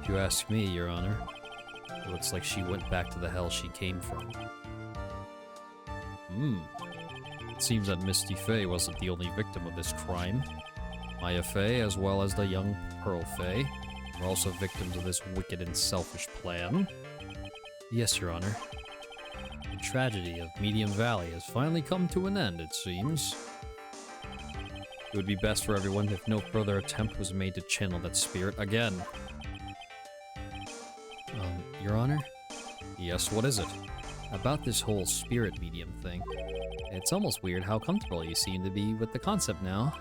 If you ask me, Your Honor, it looks like she went back to the hell she came from. It seems that Misty Fey wasn't the only victim of this crime. Maya Fey, as well as the young Pearl Fey, were also victims of this wicked and selfish plan. Yes, Your Honor. The tragedy of Medium Valley has finally come to an end, it seems. It would be best for everyone if no further attempt was made to channel that spirit again. Your Honor? Yes, what is it? About this whole spirit medium thing. It's almost weird how comfortable you seem to be with the concept now.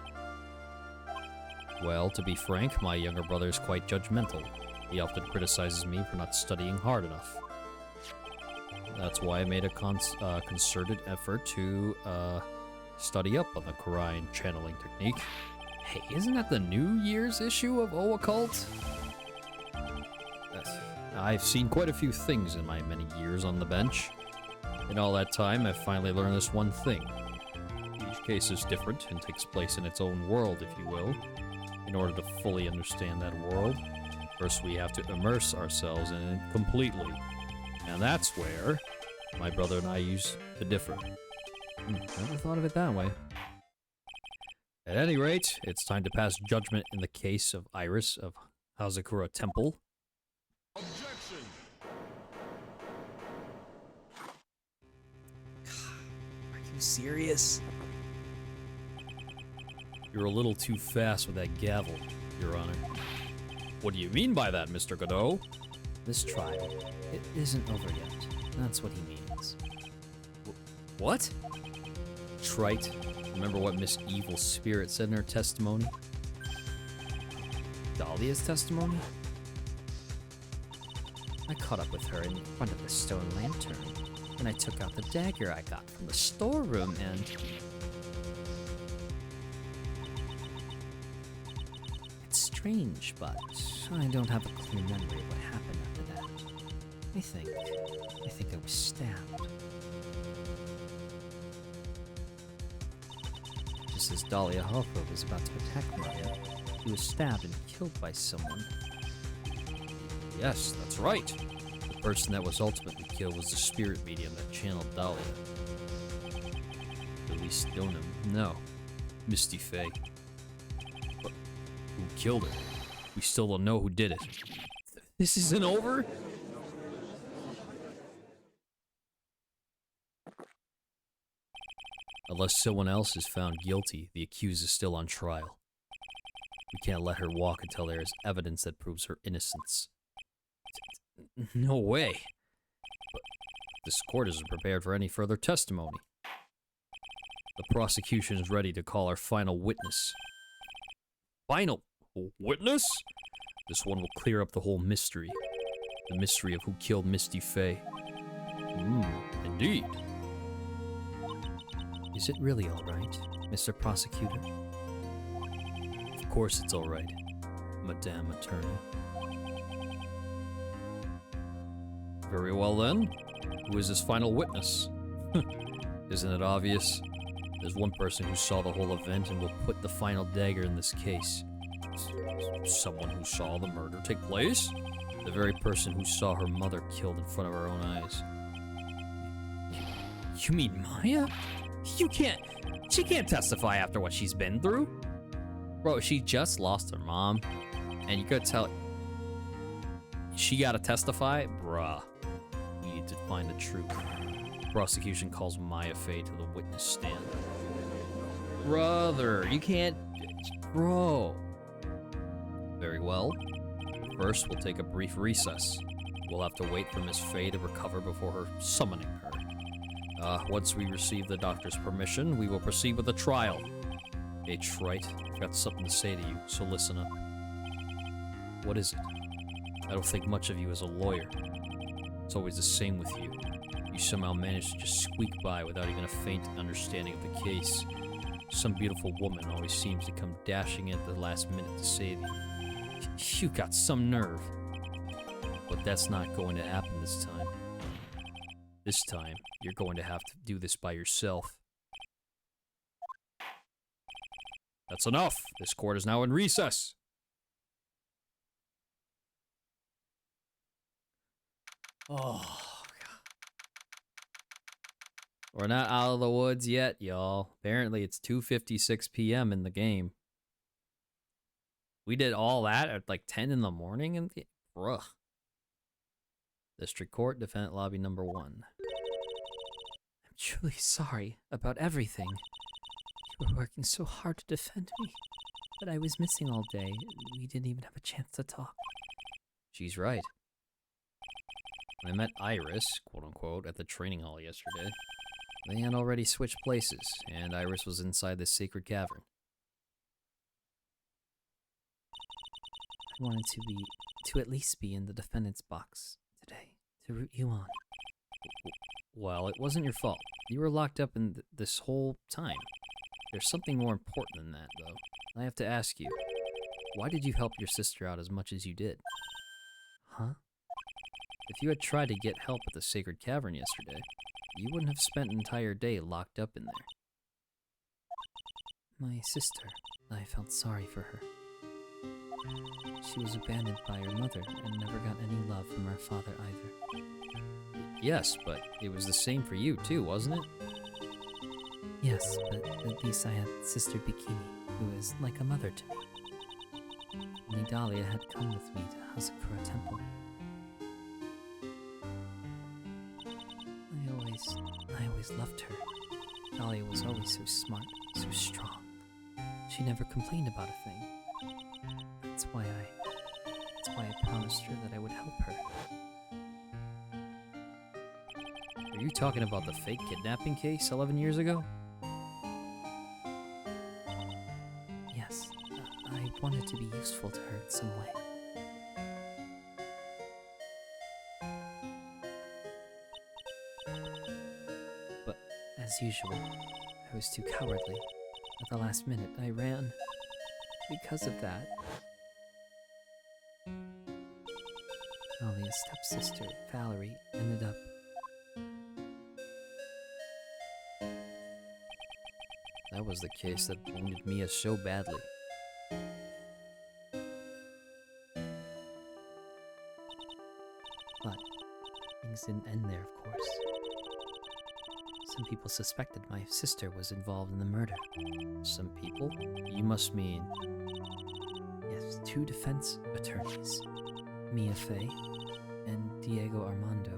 Well, to be frank, my younger brother is quite judgmental. He often criticizes me for not studying hard enough. That's why I made a concerted effort to study up on the Korean channeling technique. Hey, isn't that the New Year's issue of O Occult? I've seen quite a few things in my many years on the bench. In all that time, I've finally learned this one thing. Each case is different and takes place in its own world, if you will. In order to fully understand that world, first we have to immerse ourselves in it completely. And that's where my brother and I used to differ. Never thought of it that way. At any rate, it's time to pass judgment in the case of Iris of Hazakura Temple. Objection. Are you serious? You're a little too fast with that gavel, Your Honor. What do you mean by that, Mr. Godot? This trial, it isn't over yet. That's what he means. What? Trite. Remember what Miss Evil Spirit said in her testimony? Dahlia's testimony? I caught up with her in front of the stone lantern, and I took out the dagger I got from the storeroom and... It's strange, but I don't have a clear memory of what happened after that. I think I was stabbed. Just as Dahlia Hoffer was about to attack Maria, he was stabbed and killed by someone. Yes, that's right. The person that was ultimately killed was the spirit medium that channeled Dahlia. At least Donum. No. Misty Faye. But who killed her? We still don't know who did it. This isn't over? Unless someone else is found guilty, the accused is still on trial. We can't let her walk until there is evidence that proves her innocence. No way. But this court isn't prepared for any further testimony. The prosecution is ready to call our final witness. Final witness? This one will clear up the whole mystery. The mystery of who killed Misty Faye. Indeed. Is it really all right, Mr. Prosecutor? Of course it's all right, Madame Attorney. Very well then. Who is this final witness? Isn't it obvious? There's one person who saw the whole event and will put the final dagger in this case. Someone who saw the murder take place? The very person who saw her mother killed in front of her own eyes. You mean Maya? She can't testify after what she's been through. Bro, she just lost her mom, and you could tell she gotta testify? Bruh. We need to find the truth. Prosecution calls Maya Faye to the witness stand. Brother, you can't... Bro. Very well. First, we'll take a brief recess. We'll have to wait for Miss Faye to recover before her summoning her. Once we receive the doctor's permission, we will proceed with the trial. Hey, Trite, I've got something to say to you, so listen up. What is it? I don't think much of you as a lawyer. It's always the same with you. You somehow manage to just squeak by without even a faint understanding of the case. Some beautiful woman always seems to come dashing in at the last minute to save you. You got some nerve. But that's not going to happen this time. This time, you're going to have to do this by yourself. That's enough! This court is now in recess! Oh, We're not out of the woods yet, y'all. Apparently it's 2:56 p.m. in the game. We did all that at like 10 in the morning? And bruh. District Court, Defendant Lobby number 1. I'm truly sorry about everything. You were working so hard to defend me, but I was missing all day. We didn't even have a chance to talk. She's right. When I met Iris, quote-unquote, at the training hall yesterday, they had already switched places, and Iris was inside the sacred cavern. I wanted to at least be in the defendant's box today, to root you on. Well, it wasn't your fault. You were locked up in this whole time. There's something more important than that, though. I have to ask you, why did you help your sister out as much as you did? Huh? If you had tried to get help at the sacred cavern yesterday, you wouldn't have spent an entire day locked up in there. My sister, I felt sorry for her. She was abandoned by her mother and never got any love from her father either. Yes, but it was the same for you too, wasn't it? Yes, but at least I had Sister Bikini, who is like a mother to me. Only Dahlia had come with me to Hazakura Temple. I always loved her. Dahlia was always so smart, so strong. She never complained about a thing. That's why I promised her that I would help her. Are you talking about the fake kidnapping case 11 years ago? Yes, I wanted to be useful to her in some way. But, as usual, I was too cowardly. At the last minute, I ran. Because of that, Dahlia's stepsister, Valerie, ended up... That was the case that wounded Mia so badly. But things didn't end there, of course. Some people suspected my sister was involved in the murder. Some people? You must mean... Yes, 2 defense attorneys, Mia Fey and Diego Armando.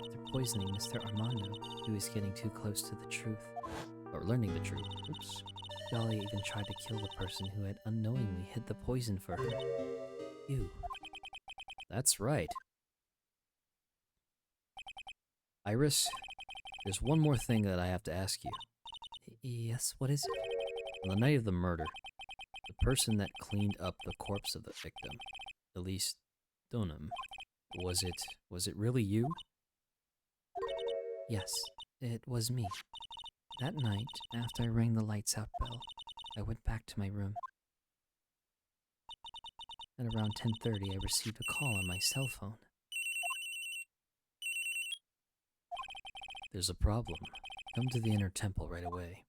After poisoning Mr. Armando, he was getting too close to the truth. Or learning the truth. Oops. Dahlia even tried to kill the person who had unknowingly hid the poison for her. You. That's right. Iris, there's one more thing that I have to ask you. Yes, what is it? On the night of the murder, the person that cleaned up the corpse of the victim, Elise Dunham, was it really you? Yes, it was me. That night, after I rang the lights out bell, I went back to my room. At around 10:30, I received a call on my cell phone. There's a problem. Come to the inner temple right away.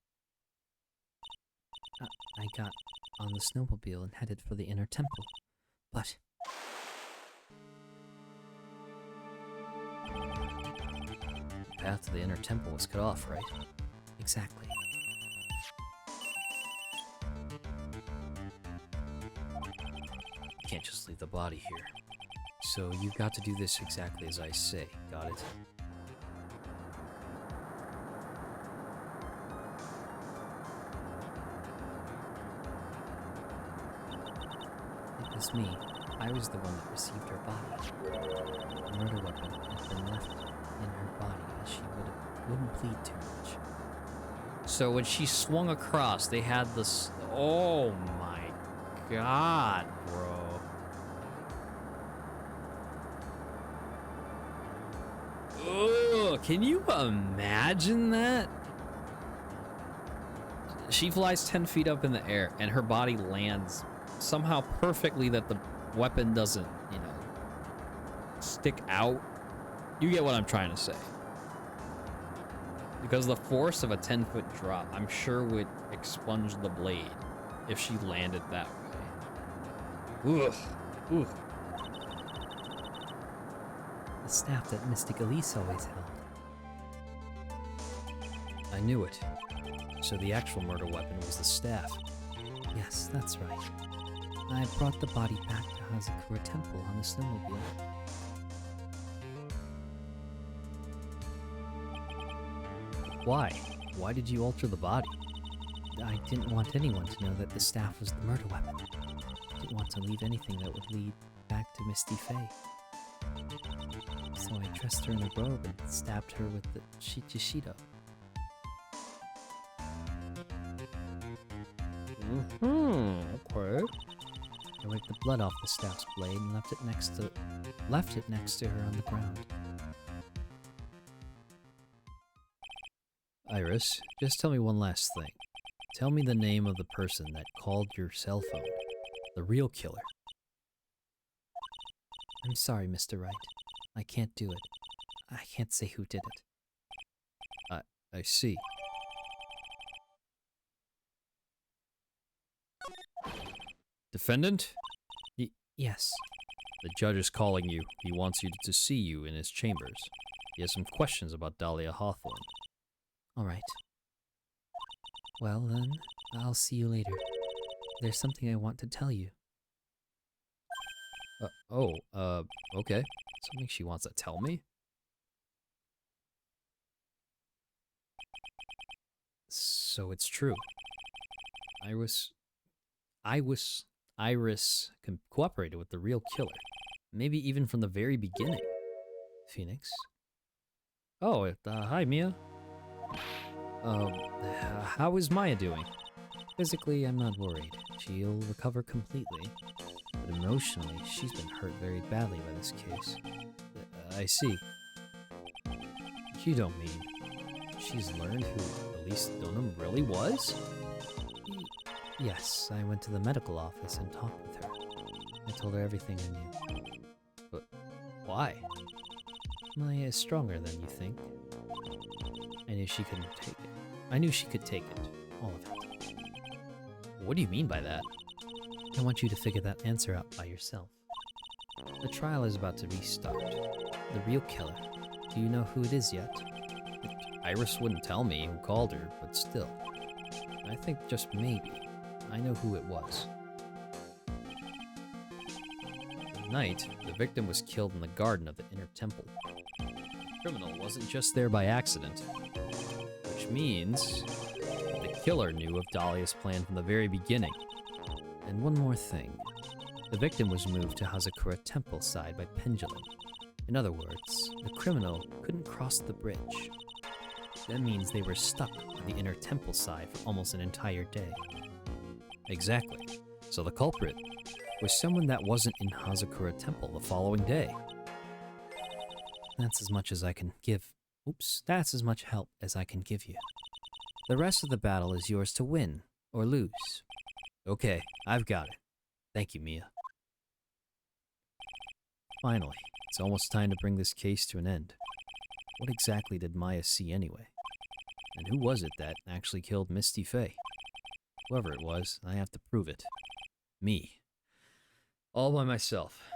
I got on the snowmobile and headed for the inner temple, but... The path to the inner temple was cut off, right? Exactly. You can't just leave the body here. So you've got to do this exactly as I say, got it? It was me. I was the one that received her body. The murder weapon had been left in her body as she wouldn't bleed too much. So when she swung across, they had this... Oh my god, bro. Ugh, can you imagine that? She flies 10 feet up in the air, and her body lands somehow perfectly that the weapon doesn't, you know, stick out. You get what I'm trying to say. Because the force of a 10-foot drop, I'm sure would expunge the blade if she landed that way. Ugh. Ugh. The staff that Mystic Elise always held. I knew it. So the actual murder weapon was the staff. Yes, that's right. I brought the body back to Hazakura Temple on the snowmobile. Why? Why did you alter the body? I didn't want anyone to know that the staff was the murder weapon. I didn't want to leave anything that would lead back to Misty Faye. So I dressed her in a robe and stabbed her with the Shichishido. Okay. I wiped the blood off the staff's blade and left it next to her on the ground. Iris, just tell me one last thing. Tell me the name of the person that called your cell phone. The real killer. I'm sorry, Mr. Wright. I can't do it. I can't say who did it. I see. Defendant? Yes. The judge is calling you. He wants you to see you in his chambers. He has some questions about Dahlia Hawthorne. All right. Well, then, I'll see you later. There's something I want to tell you. Okay. Something she wants to tell me? So it's true. Iris cooperated with the real killer. Maybe even from the very beginning. Phoenix? Oh, hi, Mia. How is Maya doing? Physically, I'm not worried. She'll recover completely. But emotionally, she's been hurt very badly by this case. I see. You don't mean she's learned who Elise Dunham really was? Yes, I went to the medical office and talked with her. I told her everything I knew. But why? Maya is stronger than you think. I knew she couldn't take it. I knew she could take it. All of it. What do you mean by that? I want you to figure that answer out by yourself. The trial is about to restart. The real killer. Do you know who it is yet? Iris wouldn't tell me who called her, but still. I think just maybe I know who it was. At night, the victim was killed in the garden of the inner temple. The criminal wasn't just there by accident, which means the killer knew of Dahlia's plan from the very beginning. And one more thing. The victim was moved to Hazakura Temple side by pendulum. In other words, the criminal couldn't cross the bridge. That means they were stuck on the inner temple side for almost an entire day. Exactly. So the culprit was someone that wasn't in Hazakura Temple the following day. That's as much as I can give. That's as much help as I can give you. The rest of the battle is yours to win or lose. Okay, I've got it. Thank you, Mia. Finally, it's almost time to bring this case to an end. What exactly did Maya see anyway? And who was it that actually killed Misty Faye? Whoever it was, I have to prove it. Me. All by myself.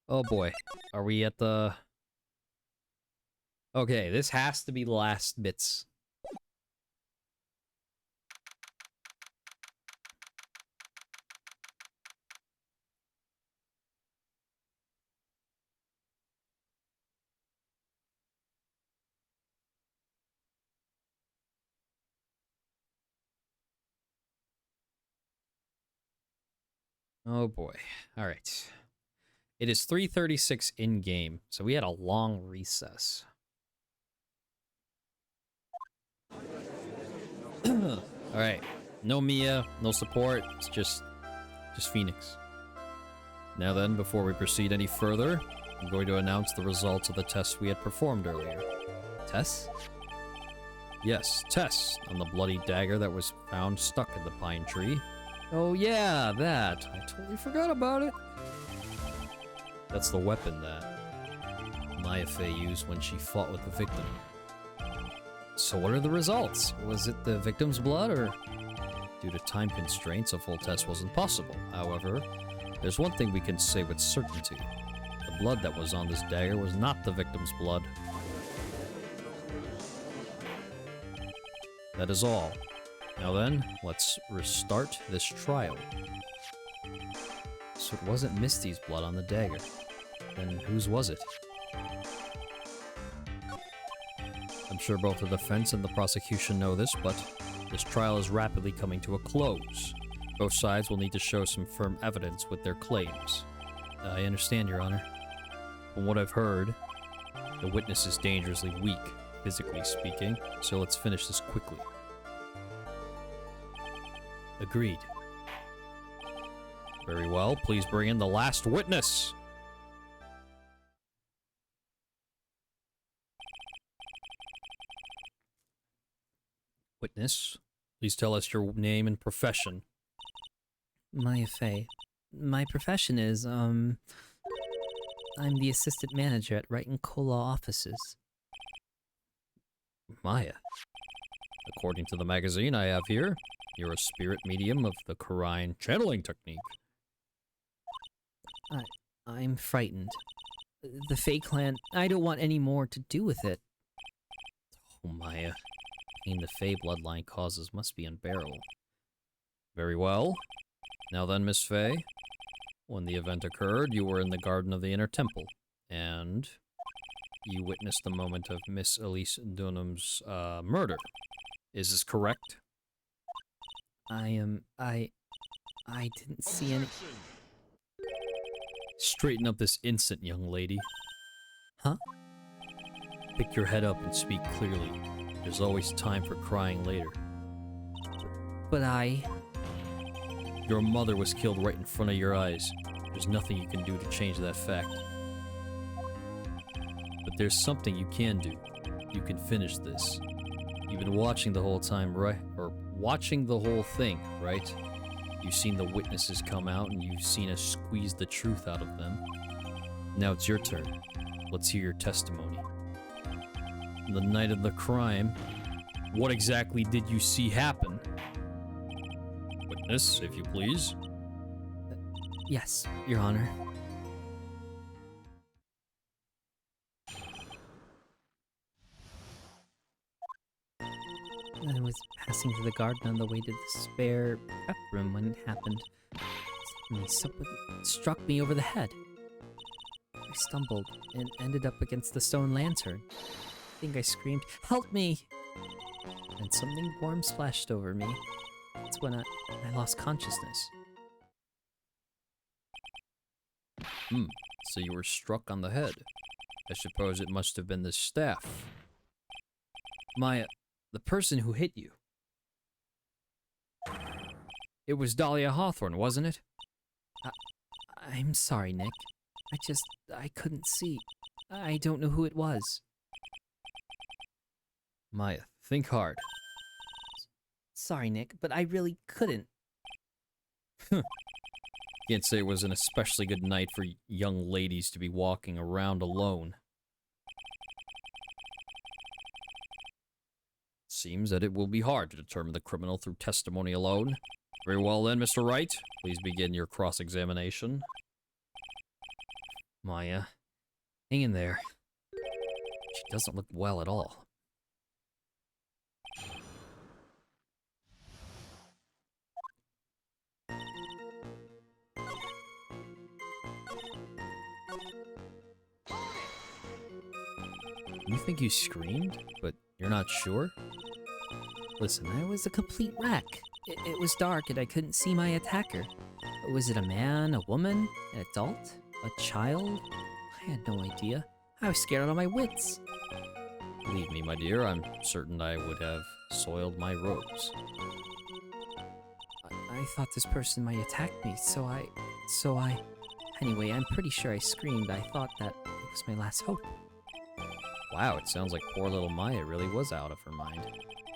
Oh boy, are we at the... Okay, this has to be the last bits. Oh boy. All right. It is 3:36 in-game, so we had a long recess. All right. No Mia, no support. It's just Phoenix. Now then, before we proceed any further, I'm going to announce the results of the tests we had performed earlier. Tests? Yes, tests on the bloody dagger that was found stuck in the pine tree. Oh yeah, that. I totally forgot about it. That's the weapon that Maya Fey used when she fought with the victim. So what are the results? Was it the victim's blood, or... Due to time constraints, a full test wasn't possible. However, there's one thing we can say with certainty. The blood that was on this dagger was not the victim's blood. That is all. Now then, let's restart this trial. So it wasn't Misty's blood on the dagger. Then whose was it? I'm sure both the defense and the prosecution know this, but this trial is rapidly coming to a close. Both sides will need to show some firm evidence with their claims. I understand, Your Honor. From what I've heard, the witness is dangerously weak, physically speaking, so let's finish this quickly. Agreed. Very well, please bring in the last witness! Witness, please tell us your name and profession. Maya Fey. My profession is, I'm the assistant manager at Wright and Cola offices. Maya, according to the magazine I have here, you're a spirit medium of the Korean channeling technique. I'm frightened. The Fae clan, I don't want any more to do with it. Oh, Maya. Pain the Fae bloodline causes must be unbearable. Very well. Now then, Miss Fae, when the event occurred, you were in the Garden of the Inner Temple, and you witnessed the moment of Miss Elise Dunham's murder. Is this correct? I didn't see any... Objection. Straighten up this instant, young lady. Huh? Pick your head up and speak clearly. There's always time for crying later. But Your mother was killed right in front of your eyes. There's nothing you can do to change that fact. But there's something you can do. You can finish this. You've been watching the whole time, right? Or watching the whole thing, right? You've seen the witnesses come out and you've seen us squeeze the truth out of them. Now it's your turn. Let's hear your testimony. The night of the crime, what exactly did you see happen? Witness, if you please. Yes, Your Honor. I was passing through the garden on the way to the spare prep room when it happened. Suddenly someone struck me over the head. I stumbled and ended up against the stone lantern. I think I screamed, "Help me!" And something warm splashed over me. That's when I lost consciousness. So you were struck on the head. I suppose it must have been the staff. Maya, the person who hit you. It was Dahlia Hawthorne, wasn't it? I'm sorry, Nick. I couldn't see. I don't know who it was. Maya, think hard. Sorry, Nick, but I really couldn't. Can't say it was an especially good night for young ladies to be walking around alone. Seems that it will be hard to determine the criminal through testimony alone. Very well then, Mr. Wright. Please begin your cross-examination. Maya, hang in there. She doesn't look well at all. You think you screamed, but you're not sure? Listen, I was a complete wreck. It was dark and I couldn't see my attacker. Was it a man, a woman, an adult, a child? I had no idea. I was scared out of my wits. Believe me, my dear, I'm certain I would have soiled my robes. I thought this person might attack me, so I... Anyway, I'm pretty sure I screamed. I thought that it was my last hope. Wow, it sounds like poor little Maya really was out of her mind.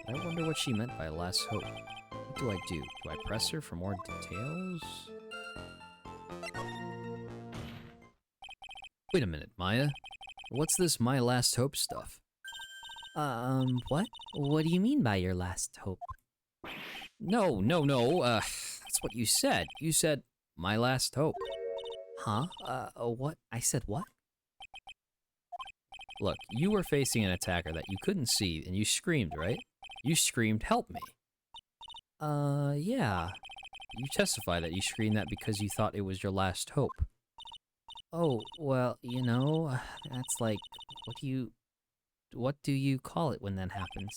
I wonder what she meant by last hope. What do I do? Do I press her for more details? Wait a minute, Maya. What's this my last hope stuff? What? What do you mean by your last hope? No. That's what you said. You said, my last hope. Huh? What? I said what? Look, you were facing an attacker that you couldn't see, and you screamed, right? You screamed, "Help me!" Yeah. You testify that you screamed that because you thought it was your last hope. Oh, well, you know, that's like, what do you call it when that happens?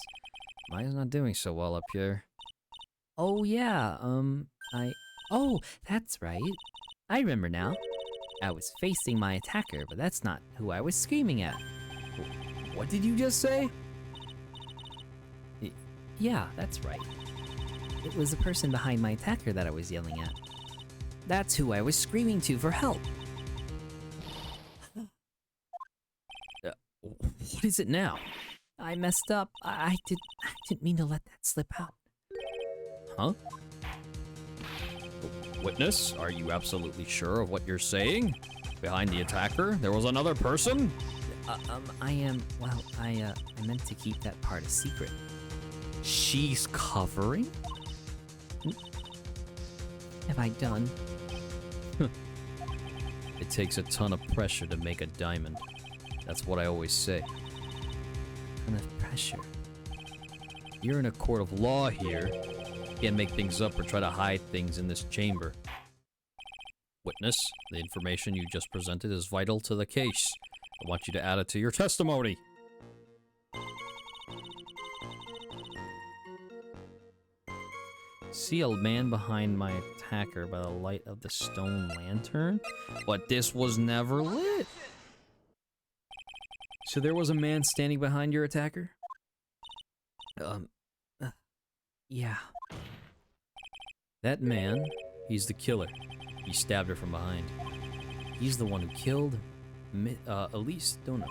Maya's not doing so well up here. Oh, yeah, oh, that's right. I remember now. I was facing my attacker, but that's not who I was screaming at. What did you just say? Yeah, that's right. It was the person behind my attacker that I was yelling at. That's who I was screaming to for help. What is it now? I messed up. I didn't mean to let that slip out. Huh? Witness, are you absolutely sure of what you're saying? Behind the attacker, there was another person? I meant to keep that part a secret. She's covering? Have I done? It takes a ton of pressure to make a diamond. That's what I always say. Ton of pressure. You're in a court of law here. You can't make things up or try to hide things in this chamber. Witness, the information you just presented is vital to the case. I want you to add it to your testimony. See a man behind my attacker by the light of the stone lantern? But this was never lit. So there was a man standing behind your attacker? Yeah. That man, he's the killer. He stabbed her from behind. He's the one who killed Elise Donut,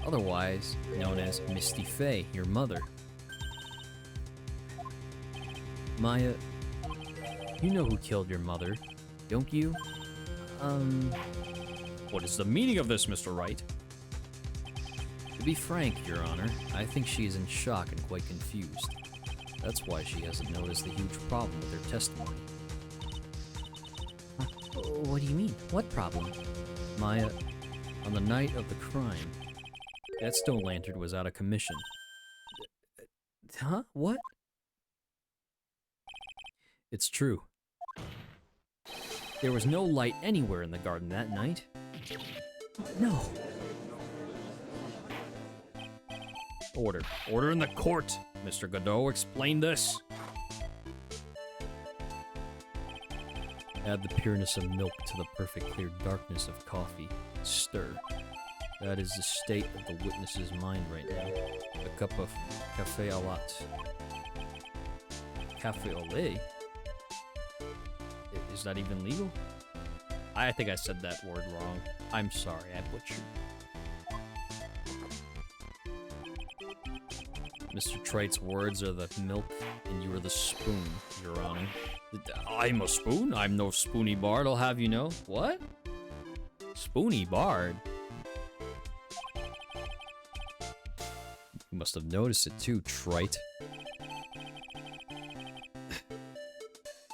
otherwise known as Misty Faye, your mother. Maya, you know who killed your mother, don't you? What is the meaning of this, Mr. Wright? To be frank, Your Honor, I think she is in shock and quite confused. That's why she hasn't noticed the huge problem with her testimony. What do you mean? What problem? Maya, on the night of the crime, that stone lantern was out of commission. Huh? What? It's true. There was no light anywhere in the garden that night. No. Order. Order in the court. Mr. Godot, explain this. Add the pureness of milk to the perfect clear darkness of coffee. Stir. That is the state of the witness's mind right now. A cup of café au latte. Café au lait? Is that even legal? I think I said that word wrong. I'm sorry, I butchered. Mr. Trite's words are the milk, and you are the spoon, Your Honor. I'm a spoon? I'm no spoony bard, I'll have you know. What? Spoony bard? You must have noticed it too, Trite.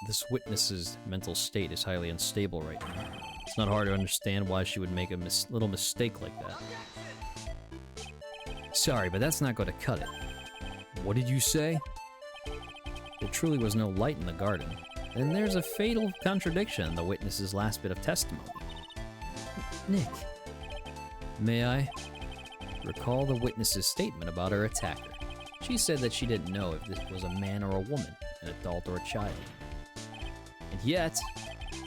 This witness's mental state is highly unstable right now. It's not hard to understand why she would make a little mistake like that. Sorry, but that's not going to cut it. What did you say? There truly was no light in the garden. And there's a fatal contradiction in the witness's last bit of testimony. Nick. May I? Recall the witness's statement about her attacker. She said that she didn't know if this was a man or a woman, an adult or a child. And yet,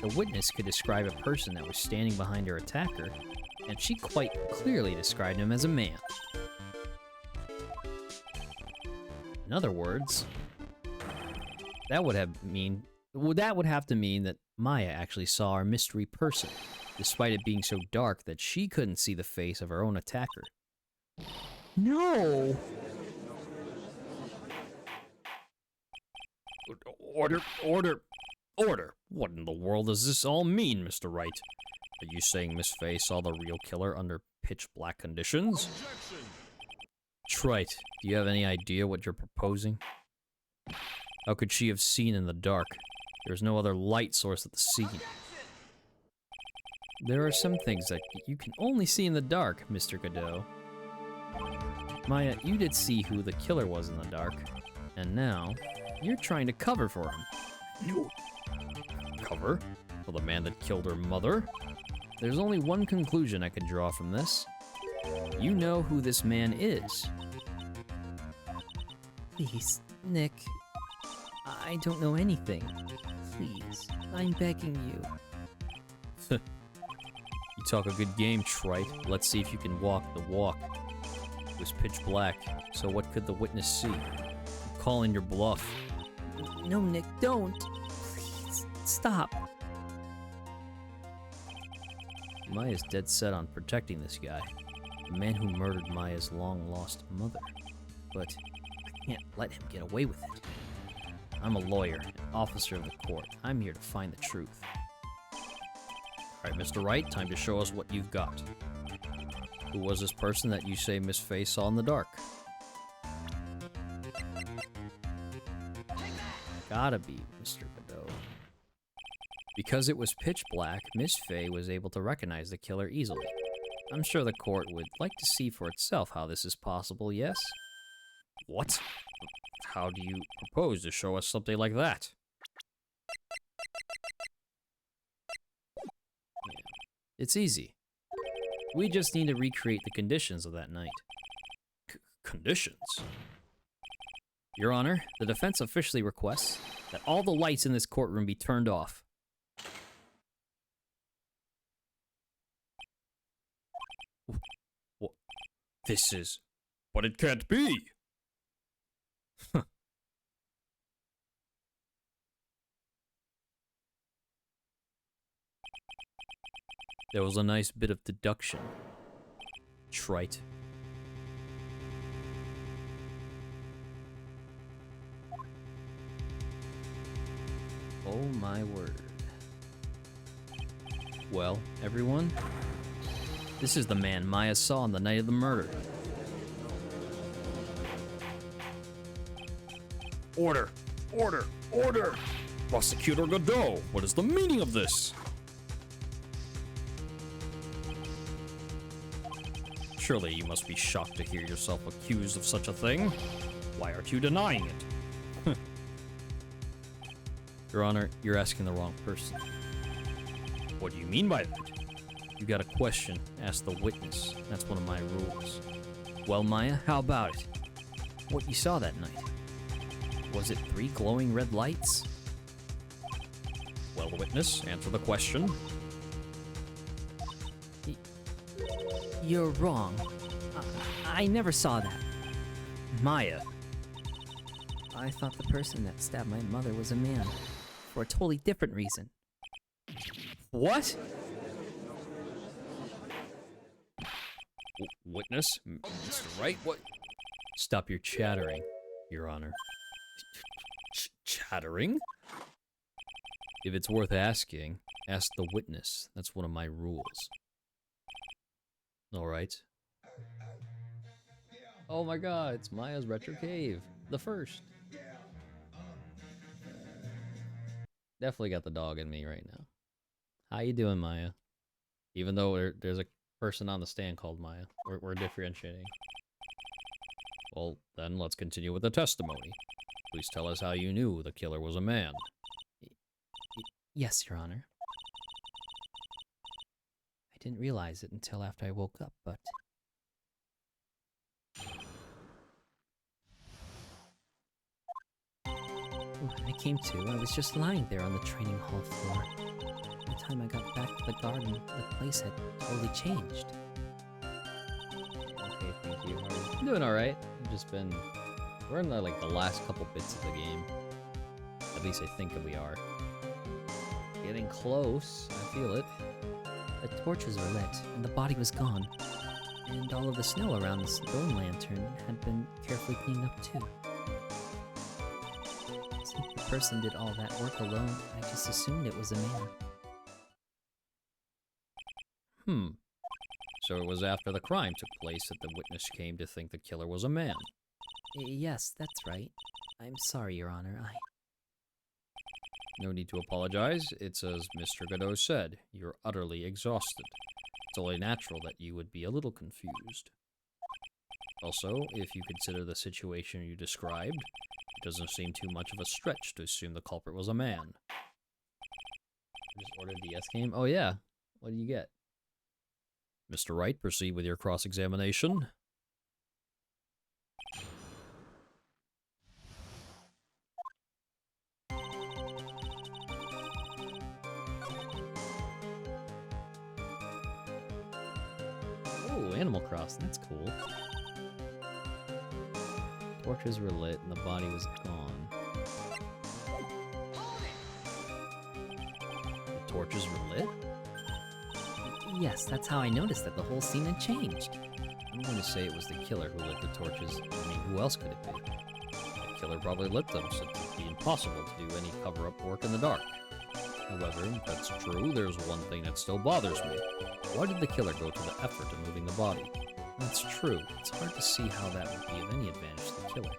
the witness could describe a person that was standing behind her attacker, and she quite clearly described him as a man. In other words, that would have to mean that Maya actually saw our mystery person, despite it being so dark that she couldn't see the face of her own attacker. No! Order! What in the world does this all mean, Mr. Wright? Are you saying Miss Faye saw the real killer under pitch black conditions? Objection! Trite, do you have any idea what you're proposing? How could she have seen in the dark? There's no other light source at the scene. There are some things that you can only see in the dark, Mr. Godot. Maya, you did see who the killer was in the dark, and now you're trying to cover for him. No. Cover? For the man that killed her mother? There's only one conclusion I could draw from this. You know who this man is. Please, Nick. I don't know anything. Please, I'm begging you. You talk a good game, Trite. Let's see if you can walk the walk. It was pitch black, so what could the witness see? I'm calling your bluff. No, Nick, don't. Please, stop. Maya's dead set on protecting this guy. The man who murdered Maya's long-lost mother. But I can't let him get away with it. I'm a lawyer, an officer of the court. I'm here to find the truth. Alright, Mr. Wright, time to show us what you've got. Who was this person that you say Miss Faye saw in the dark? Gotta be Mr. Godot. Because it was pitch black, Miss Faye was able to recognize the killer easily. I'm sure the court would like to see for itself how this is possible, yes? What? How do you propose to show us something like that? It's easy. We just need to recreate the conditions of that night. Conditions? Your Honor, the defense officially requests that all the lights in this courtroom be turned off. What? This is... But it can't be! There was a nice bit of deduction. Trite. Oh my word. Well, everyone, this is the man Maya saw on the night of the murder. Order! Order! Order! Prosecutor Godot, what is the meaning of this? Surely you must be shocked to hear yourself accused of such a thing. Why aren't you denying it? Your Honor, you're asking the wrong person. What do you mean by that? You got a question, ask the witness. That's one of my rules. Well, Maya, how about it? What you saw that night? Was it 3 glowing red lights? Well, witness, answer the question. You're wrong. I never saw that. Maya. I thought the person that stabbed my mother was a man. For a totally different reason. What? Witness? Mr. Wright, what? Stop your chattering, Your Honor. Chattering? If it's worth asking, ask the witness. That's one of my rules. Alright. Oh my god, it's Maya's Retro Cave. The first. Definitely got the dog in me right now. How you doing, Maya? Even though there's a person on the stand called Maya. We're differentiating. Well, then let's continue with the testimony. Please tell us how you knew the killer was a man. Yes, Your Honor. I didn't realize it until after I woke up, but... When I came to, I was just lying there on the training hall floor. By the time I got back to the garden, the place had totally changed. Okay, thank you. I'm doing alright. I've just been... We're in the, like, the last couple bits of the game. At least I think that we are. Getting close. I feel it. The torches were lit, and the body was gone. And all of the snow around the stone lantern had been carefully cleaned up too. Since the person did all that work alone, I just assumed it was a man. So it was after the crime took place that the witness came to think the killer was a man. Yes, that's right. I'm sorry, Your Honor, No need to apologize. It's as Mr. Godot said, you're utterly exhausted. It's only natural that you would be a little confused. Also, if you consider the situation you described, it doesn't seem too much of a stretch to assume the culprit was a man. Just ordered the S game? Oh yeah. What do you get? Mr. Wright, proceed with your cross-examination. Oh, Animal Crossing, that's cool. Torches were lit and the body was gone. The torches were lit? Yes, that's how I noticed that the whole scene had changed. I'm going to say it was the killer who lit the torches. I mean, who else could it be? The killer probably lit them, since it would be impossible to do any cover-up work in the dark. However, if that's true, there's one thing that still bothers me. Why did the killer go to the effort of moving the body? That's true. It's hard to see how that would be of any advantage to the killer.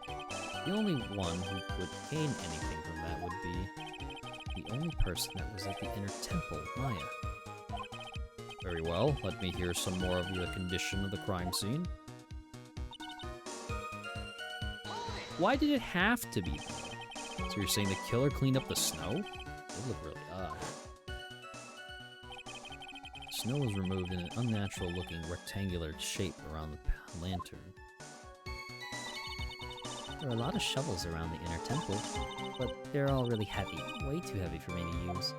The only one who would gain anything from that would be the only person that was at the inner temple, Maya. Very well, let me hear some more of the condition of the crime scene. Why did it have to be? So you're saying the killer cleaned up the snow? It looked really odd. Snow was removed in an unnatural-looking rectangular shape around the lantern. There are a lot of shovels around the inner temple, but they're all really heavy. Way too heavy for me to use.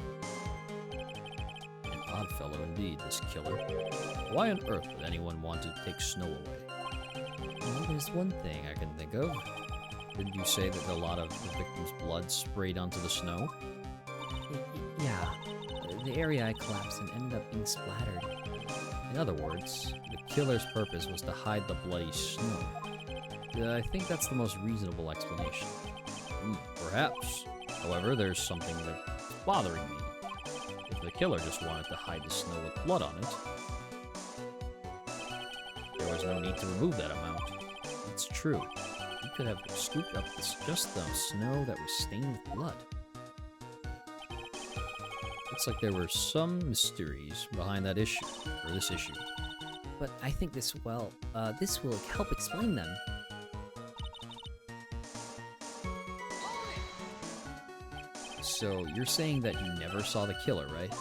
An odd fellow indeed, this killer. Why on earth would anyone want to take snow away? Well, there's one thing I can think of. Didn't you say that a lot of the victim's blood sprayed onto the snow? Yeah. The area I collapsed in ended up being splattered. In other words, the killer's purpose was to hide the bloody snow. I think that's the most reasonable explanation. Perhaps. However, there's something that's bothering me. If the killer just wanted to hide the snow with blood on it, there was no need to remove that amount. It's true. He could have scooped up just the snow that was stained with blood. Looks like there were some mysteries behind that issue, or this issue. But I think this will help explain them. So, you're saying that you never saw the killer, right?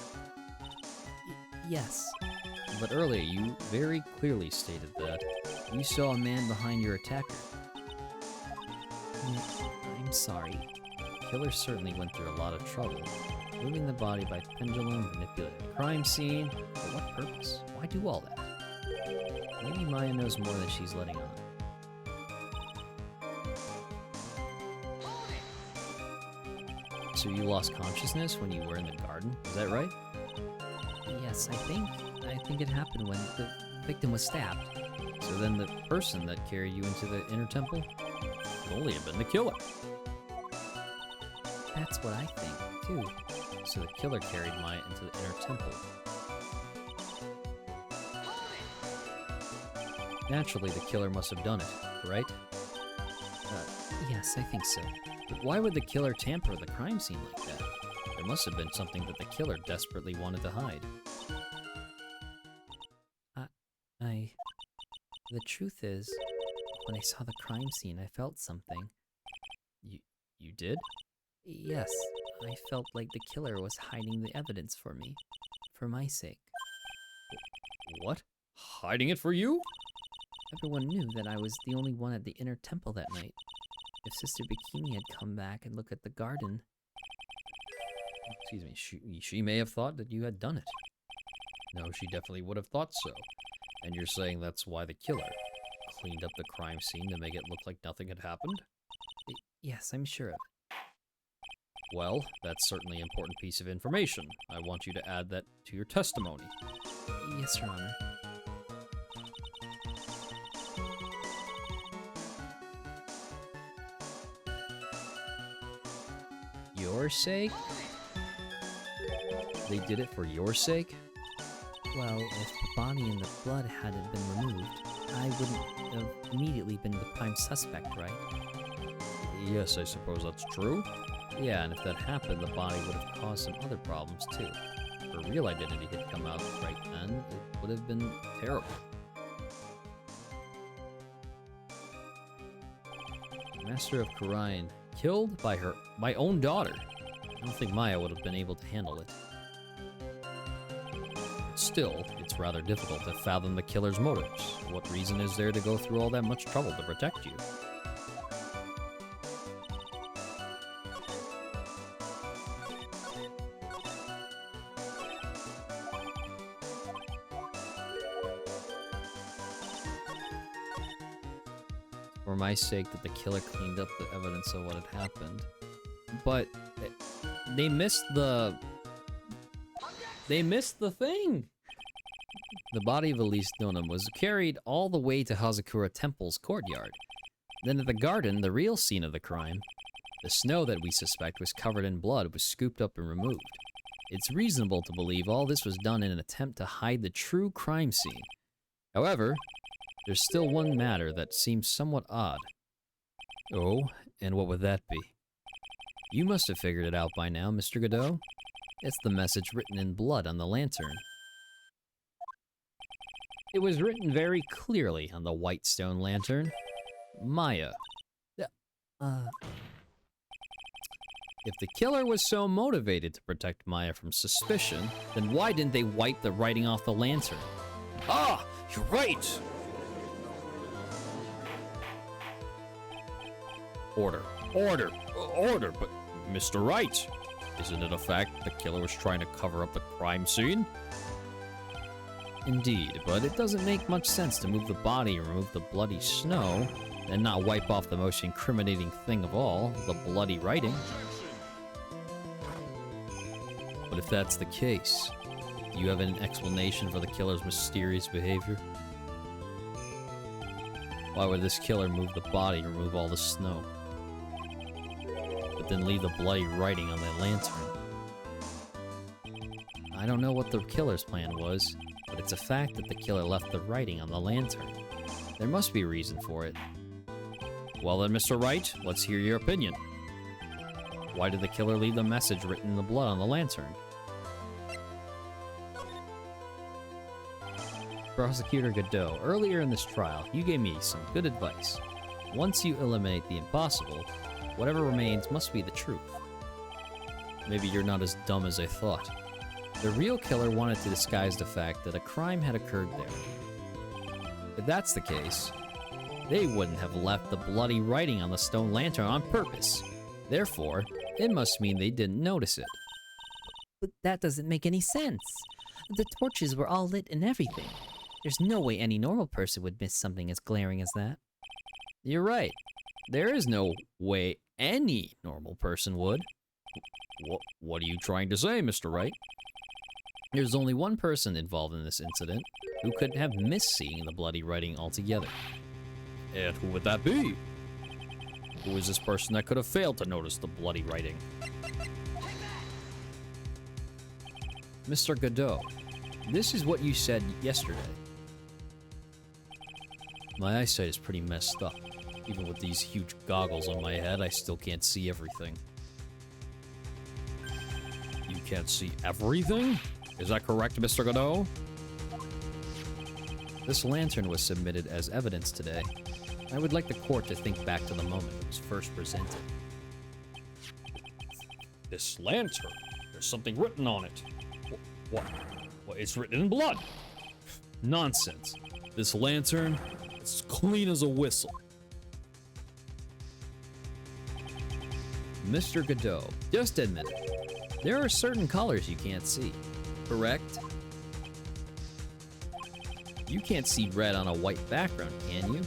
Yes. But earlier, you very clearly stated that you saw a man behind your attacker. I'm sorry. The killer certainly went through a lot of trouble. Moving the body by pendulum, manipulating the crime scene. For what purpose? Why do all that? Maybe Maya knows more than she's letting on. So you lost consciousness when you were in the garden? Is that right? Yes, I think it happened when the victim was stabbed. So then the person that carried you into the inner temple could only have been the killer. That's what I think, too. So the killer carried Maya into the inner temple. Naturally, the killer must have done it, right? Yes, I think so. But why would the killer tamper with the crime scene like that? There must have been something that the killer desperately wanted to hide. The truth is, when I saw the crime scene, I felt something. You did? Yes, I felt like the killer was hiding the evidence for me, for my sake. What? Hiding it for you? Everyone knew that I was the only one at the inner temple that night. If Sister Bikini had come back and looked at the garden... Excuse me, she may have thought that you had done it. No, she definitely would have thought so. And you're saying that's why the killer cleaned up the crime scene to make it look like nothing had happened? Yes, I'm sure of it. Well, that's certainly an important piece of information. I want you to add that to your testimony. Yes, Your Honor. Your sake? They did it for your sake? Well, if the body and the blood hadn't been removed, I wouldn't have immediately been the prime suspect, right? Yes, I suppose that's true. Yeah, and if that happened, the body would have caused some other problems too. If her real identity had come out right then, it would have been terrible. Master of Karayan, killed by her own daughter. I don't think Maya would have been able to handle it. Still, it's rather difficult to fathom the killer's motives. What reason is there to go through all that much trouble to protect you? For my sake that the killer cleaned up the evidence of what had happened. But they missed the thing. The body of Elise Nonam was carried all the way to Hazakura Temple's courtyard. Then at the garden, the real scene of the crime, the snow that we suspect was covered in blood was scooped up and removed. It's reasonable to believe all this was done in an attempt to hide the true crime scene. However, there's still one matter that seems somewhat odd. Oh, and what would that be? You must have figured it out by now, Mr. Godot. It's the message written in blood on the lantern. It was written very clearly on the white stone lantern. Maya. If the killer was so motivated to protect Maya from suspicion, then why didn't they wipe the writing off the lantern? Ah, you're right! Order, but Mr. Wright, isn't it a fact the killer was trying to cover up the crime scene? Indeed, but it doesn't make much sense to move the body and remove the bloody snow, and not wipe off the most incriminating thing of all, the bloody writing. But if that's the case, do you have an explanation for the killer's mysterious behavior? Why would this killer move the body and remove all the snow, but then leave the bloody writing on that lantern? I don't know what the killer's plan was, but it's a fact that the killer left the writing on the lantern. There must be a reason for it. Well then, Mr. Wright, let's hear your opinion. Why did the killer leave the message written in the blood on the lantern? Prosecutor Godot, earlier in this trial, you gave me some good advice. Once you eliminate the impossible, whatever remains must be the truth. Maybe you're not as dumb as I thought. The real killer wanted to disguise the fact that a crime had occurred there. If that's the case, they wouldn't have left the bloody writing on the stone lantern on purpose. Therefore, it must mean they didn't notice it. But that doesn't make any sense. The torches were all lit and everything. There's no way any normal person would miss something as glaring as that. You're right. There is no way any normal person would. What are you trying to say, Mr. Wright? There's only one person involved in this incident who could have missed seeing the bloody writing altogether. And who would that be? Who is this person that could have failed to notice the bloody writing? Mr. Godot, this is what you said yesterday. My eyesight is pretty messed up. Even with these huge goggles on my head, I still can't see everything. You can't see everything? Is that correct, Mr. Godot? This lantern was submitted as evidence today. I would like the court to think back to the moment it was first presented. This lantern? There's something written on it. What? It's written in blood. Nonsense. This lantern is clean as a whistle. Mr. Godot, just admit it. There are certain colors you can't see, correct? You can't see red on a white background, can you?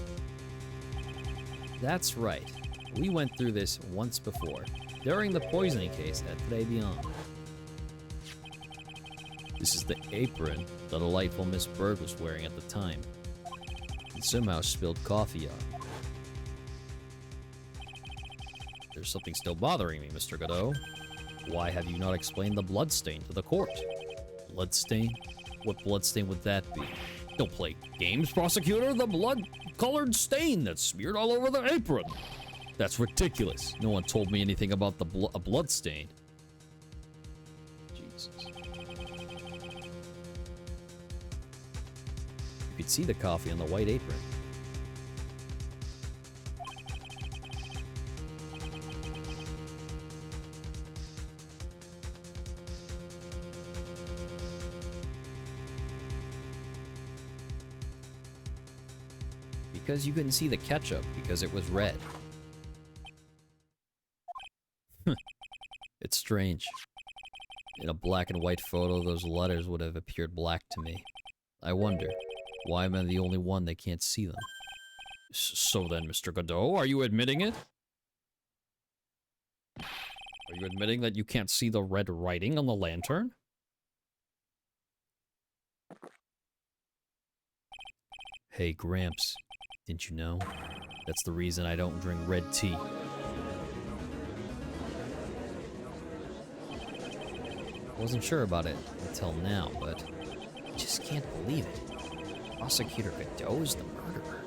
That's right. We went through this once before, during the poisoning case at Trilogy. This is the apron the delightful Miss Bird was wearing at the time, and somehow spilled coffee on. There's something still bothering me, Mr. Godot. Why have you not explained the bloodstain to the court? Bloodstain? What bloodstain would that be? Don't play games, prosecutor. The blood-colored stain that's smeared all over the apron. That's ridiculous. No one told me anything about a blood stain. Jesus. You could see the coffee on the white apron. Because you couldn't see the ketchup because it was red. It's strange. In a black and white photo, those letters would have appeared black to me. I wonder, why am I the only one that can't see them? So then, Mr. Godot, are you admitting it? Are you admitting that you can't see the red writing on the lantern? Hey, Gramps, didn't you know? That's the reason I don't drink red tea. I wasn't sure about it until now, but I just can't believe it. Prosecutor Godot is the murderer.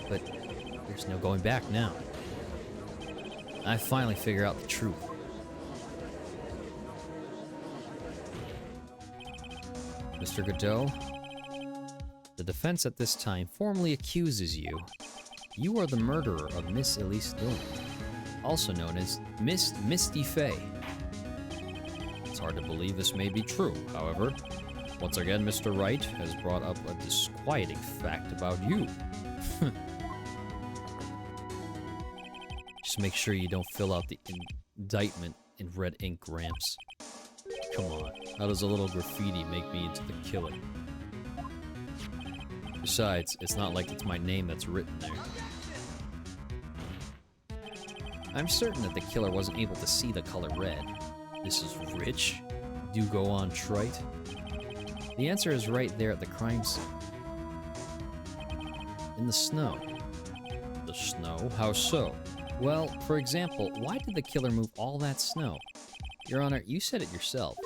But there's no going back now. I finally figure out the truth. Mr. Godot, the defense at this time formally accuses you. You are the murderer of Miss Elise Dillon, also known as Miss Misty Faye. It's hard to believe this may be true, however. Once again, Mr. Wright has brought up a disquieting fact about you. Just make sure you don't fill out the indictment in red ink, Gramps. Come on, how does a little graffiti make me into the killer? Besides, it's not like it's my name that's written there. I'm certain that the killer wasn't able to see the color red. This is rich. Do go on, trite. The answer is right there at the crime scene. In the snow. The snow? How so? Well, for example, why did the killer move all that snow? Your Honor, you said it yourself.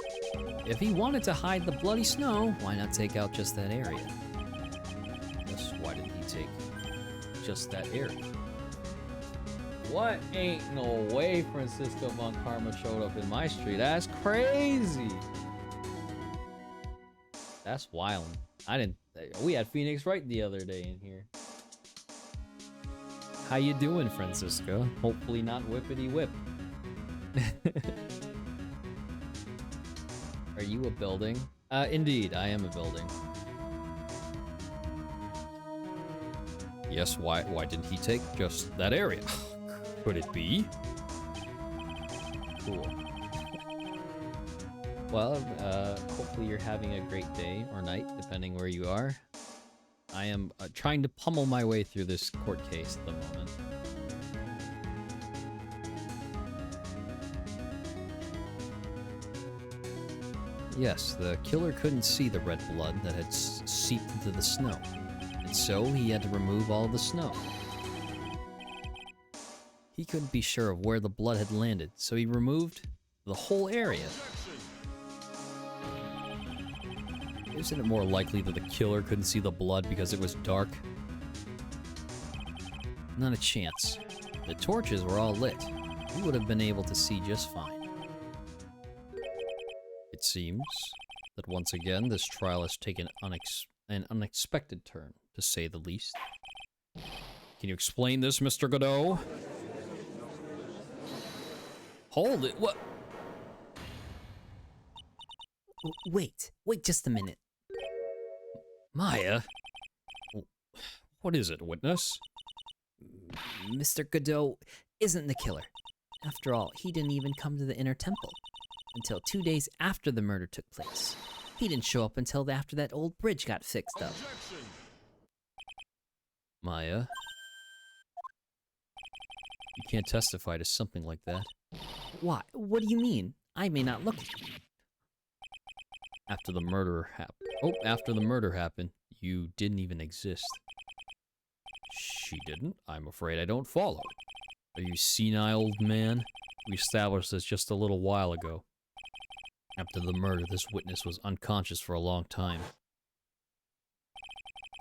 If he wanted to hide the bloody snow, why not take out just that area? Yes, why did he take just that area? What? Ain't no way Francisco Von Karma showed up in my street. That's crazy. That's wild. We had Phoenix Wright the other day in here. How you doing, Francisco? Hopefully not whippity whip. Are you a building? Indeed, I am a building. Yes, why didn't he take just that area? Could it be? Cool. Well, hopefully you're having a great day or night, depending where you are. I am trying to pummel my way through this court case at the moment. Yes, the killer couldn't see the red blood that had seeped into the snow, and so he had to remove all the snow. He couldn't be sure of where the blood had landed, so he removed the whole area. Isn't it more likely that the killer couldn't see the blood because it was dark? Not a chance. The torches were all lit. He would have been able to see just fine. It seems that once again this trial has taken an unexpected turn, to say the least. Can you explain this, Mr. Godot? Hold it, what? Wait just a minute. Maya? What is it, witness? Mr. Godot isn't the killer. After all, he didn't even come to the inner temple until 2 days after the murder took place. He didn't show up until after that old bridge got fixed up. Maya? You can't testify to something like that. Why? What do you mean? I may not look. After the murder happened, you didn't even exist. She didn't? I'm afraid I don't follow. Are you senile, old man? We established this just a little while ago. After the murder, this witness was unconscious for a long time.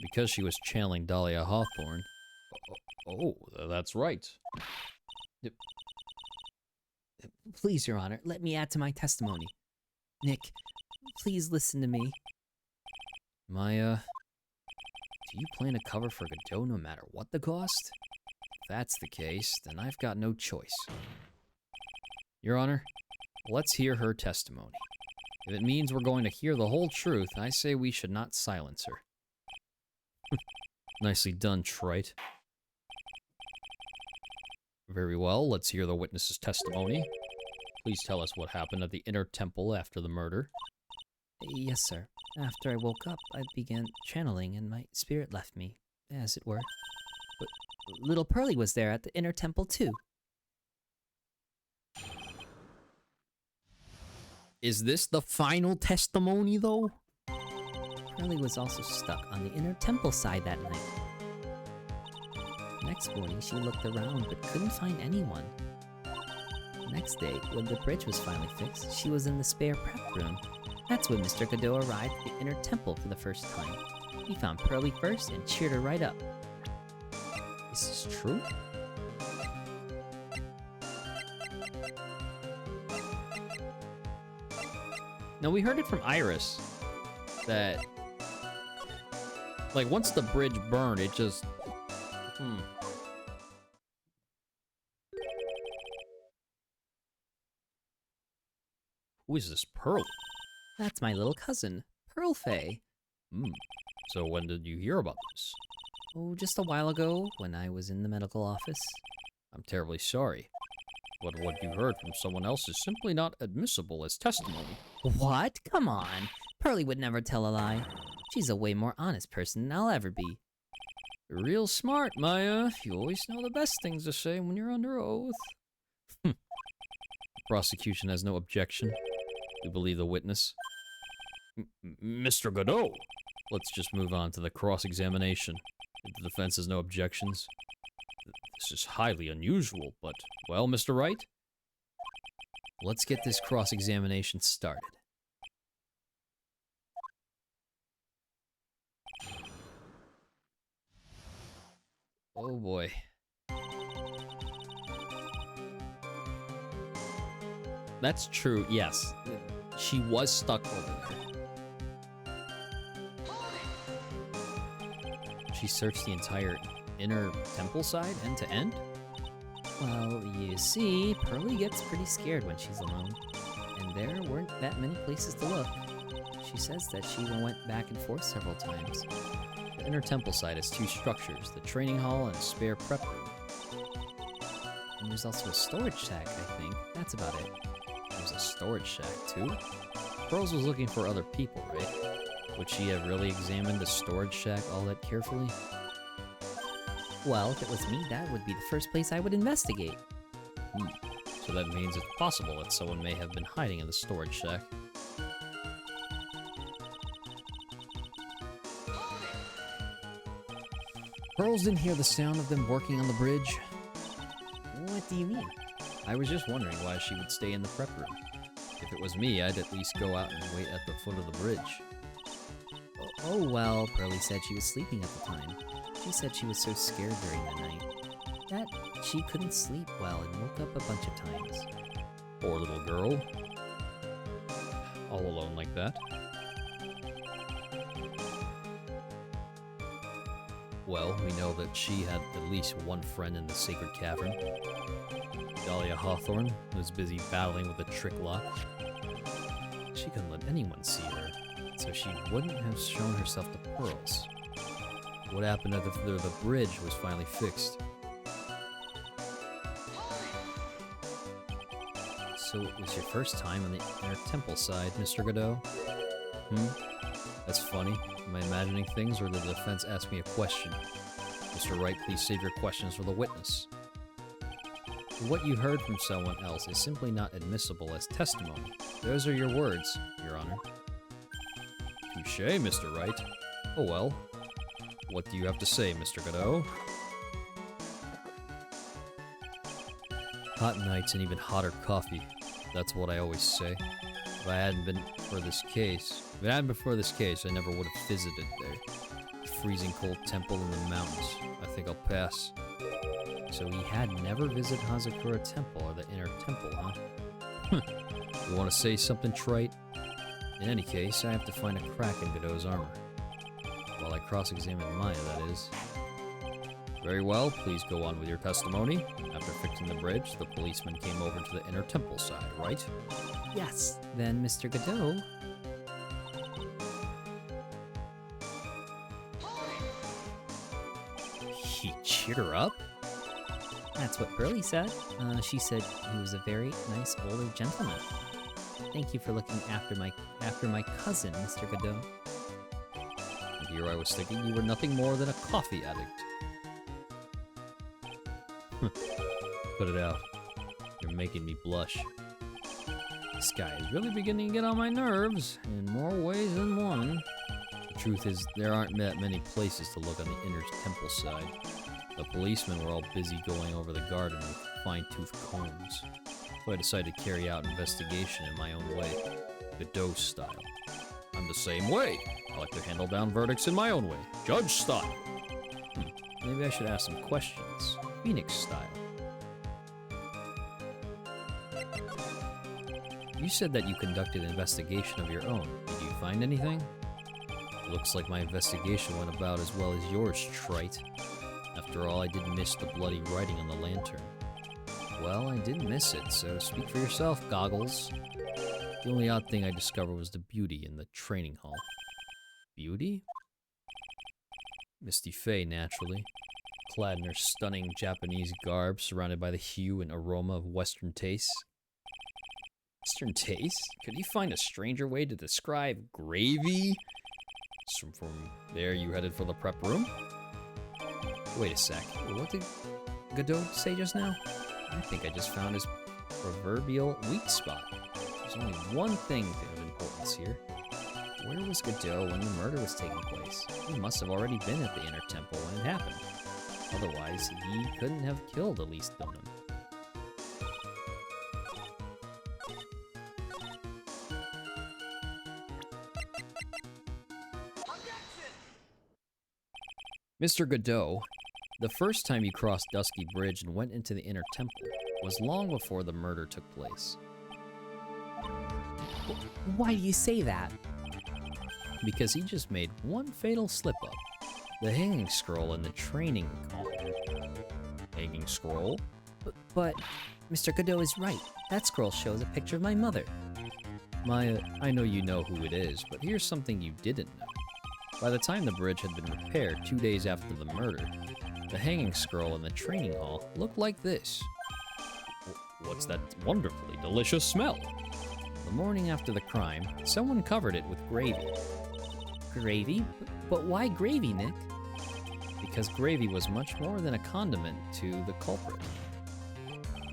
Because she was channeling Dahlia Hawthorne. Oh, that's right. Please, Your Honor, let me add to my testimony. Nick, please listen to me. Maya, do you plan to cover for Godot no matter what the cost? If that's the case, then I've got no choice. Your Honor, let's hear her testimony. If it means we're going to hear the whole truth, I say we should not silence her. Nicely done, trite. Very well, let's hear the witness's testimony. Please tell us what happened at the inner temple after the murder. Yes, sir. After I woke up, I began channeling and my spirit left me, as it were. But little Pearlie was there at the inner temple, too. Is this the final testimony, though? Pearlie was also stuck on the inner temple side that night. Next morning, she looked around but couldn't find anyone. Next day, when the bridge was finally fixed, she was in the spare prep room. That's when Mr. Godot arrived at the inner temple for the first time. He found Pearly first and cheered her right up. Is this true? No, we heard it from Iris that, like, once the bridge burned, it just... Who is this Pearl? That's my little cousin, Pearl Faye. So when did you hear about this? Oh, just a while ago, when I was in the medical office. I'm terribly sorry, but what you heard from someone else is simply not admissible as testimony. What? Come on. Pearly would never tell a lie. She's a way more honest person than I'll ever be. You're real smart, Maya. You always know the best things to say when you're under oath. The prosecution has no objection. We believe the witness. Mr. Godot! Let's just move on to the cross-examination. If the defense has no objections. This is highly unusual, but, well, Mr. Wright? Let's get this cross-examination started. Oh boy. That's true, yes. She was stuck over there. She searched the entire inner temple side, end to end? Well, you see, Pearly gets pretty scared when she's alone. And there weren't that many places to look. She says that she even went back and forth several times. The inner temple side has two structures, the training hall and a spare prep room. And there's also a storage shack, I think. That's about it. There's a storage shack, too? Pearls was looking for other people, right? Would she have really examined the storage shack all that carefully? Well, if it was me, that would be the first place I would investigate. So that means it's possible that someone may have been hiding in the storage shack. Pearls didn't hear the sound of them working on the bridge. What do you mean? I was just wondering why she would stay in the prep room. If it was me, I'd at least go out and wait at the foot of the bridge. Oh, well, Pearly said she was sleeping at the time. She said she was so scared during the night that she couldn't sleep well and woke up a bunch of times. Poor little girl. All alone like that. Well, we know that she had at least one friend in the Sacred Cavern. Dahlia Hawthorne was busy battling with a trick lock. She couldn't let anyone see her, so she wouldn't have shown herself to Pearls. What happened after the bridge was finally fixed? So it was your first time on the inner temple side, Mr. Godot? That's funny. Am I imagining things, or did the defense ask me a question? Mr. Wright, please save your questions for the witness. What you heard from someone else is simply not admissible as testimony. Those are your words, Your Honor. Touché, Mr. Wright. Oh well. What do you have to say, Mr. Godot? Hot nights and even hotter coffee. That's what I always say. If I hadn't been for this case, I never would have visited there. The freezing cold temple in the mountains. I think I'll pass. So he had never visited Hazakura Temple, or the inner temple, huh? You want to say something trite? In any case, I have to find a crack in Godot's armor. While I cross-examine Maya, that is. Very well, please go on with your testimony. After fixing the bridge, the policeman came over to the inner temple side, right? Yes. Then Mr. Godot... He cheered her up? That's what Pearly said. She said he was a very nice older gentleman. Thank you for looking after my cousin, Mr. Godot. And here I was thinking you were nothing more than a coffee addict. Put it out. You're making me blush. This guy is really beginning to get on my nerves, in more ways than one. The truth is, there aren't that many places to look on the inner temple side. The policemen were all busy going over the garden with fine-toothed combs. if I decide to carry out an investigation in my own way, Godot style. I'm the same way. I like to handle down verdicts in my own way, judge style. Maybe I should ask some questions, Phoenix style. You said that you conducted an investigation of your own. Did you find anything? Looks like my investigation went about as well as yours, Trite. After all, I did miss the bloody writing on the lantern. Well, I did miss it, so speak for yourself, Goggles. The only odd thing I discovered was the beauty in the training hall. Beauty? Misty Faye, naturally. Clad in her stunning Japanese garb, surrounded by the hue and aroma of Western tastes. Western tastes? Could you find a stranger way to describe gravy? So from there, you headed for the prep room? Wait a sec. What did Godot say just now? I think I just found his proverbial weak spot. There's only one thing of importance here. Where was Godot when the murder was taking place? He must have already been at the Inner Temple when it happened. Otherwise, he couldn't have killed Elise Dunham. Mr. Godot, the first time you crossed Dusky Bridge and went into the Inner Temple was long before the murder took place. Why do you say that? Because he just made one fatal slip-up. The hanging scroll in the training hall. Hanging scroll? But Mr. Godot is right. That scroll shows a picture of my mother. Maya, I know you know who it is, but here's something you didn't know. By the time the bridge had been repaired 2 days after the murder, the hanging scroll in the training hall looked like this. What's that wonderfully delicious smell? The morning after the crime, someone covered it with gravy. Gravy? But why gravy, Nick? Because gravy was much more than a condiment to the culprit.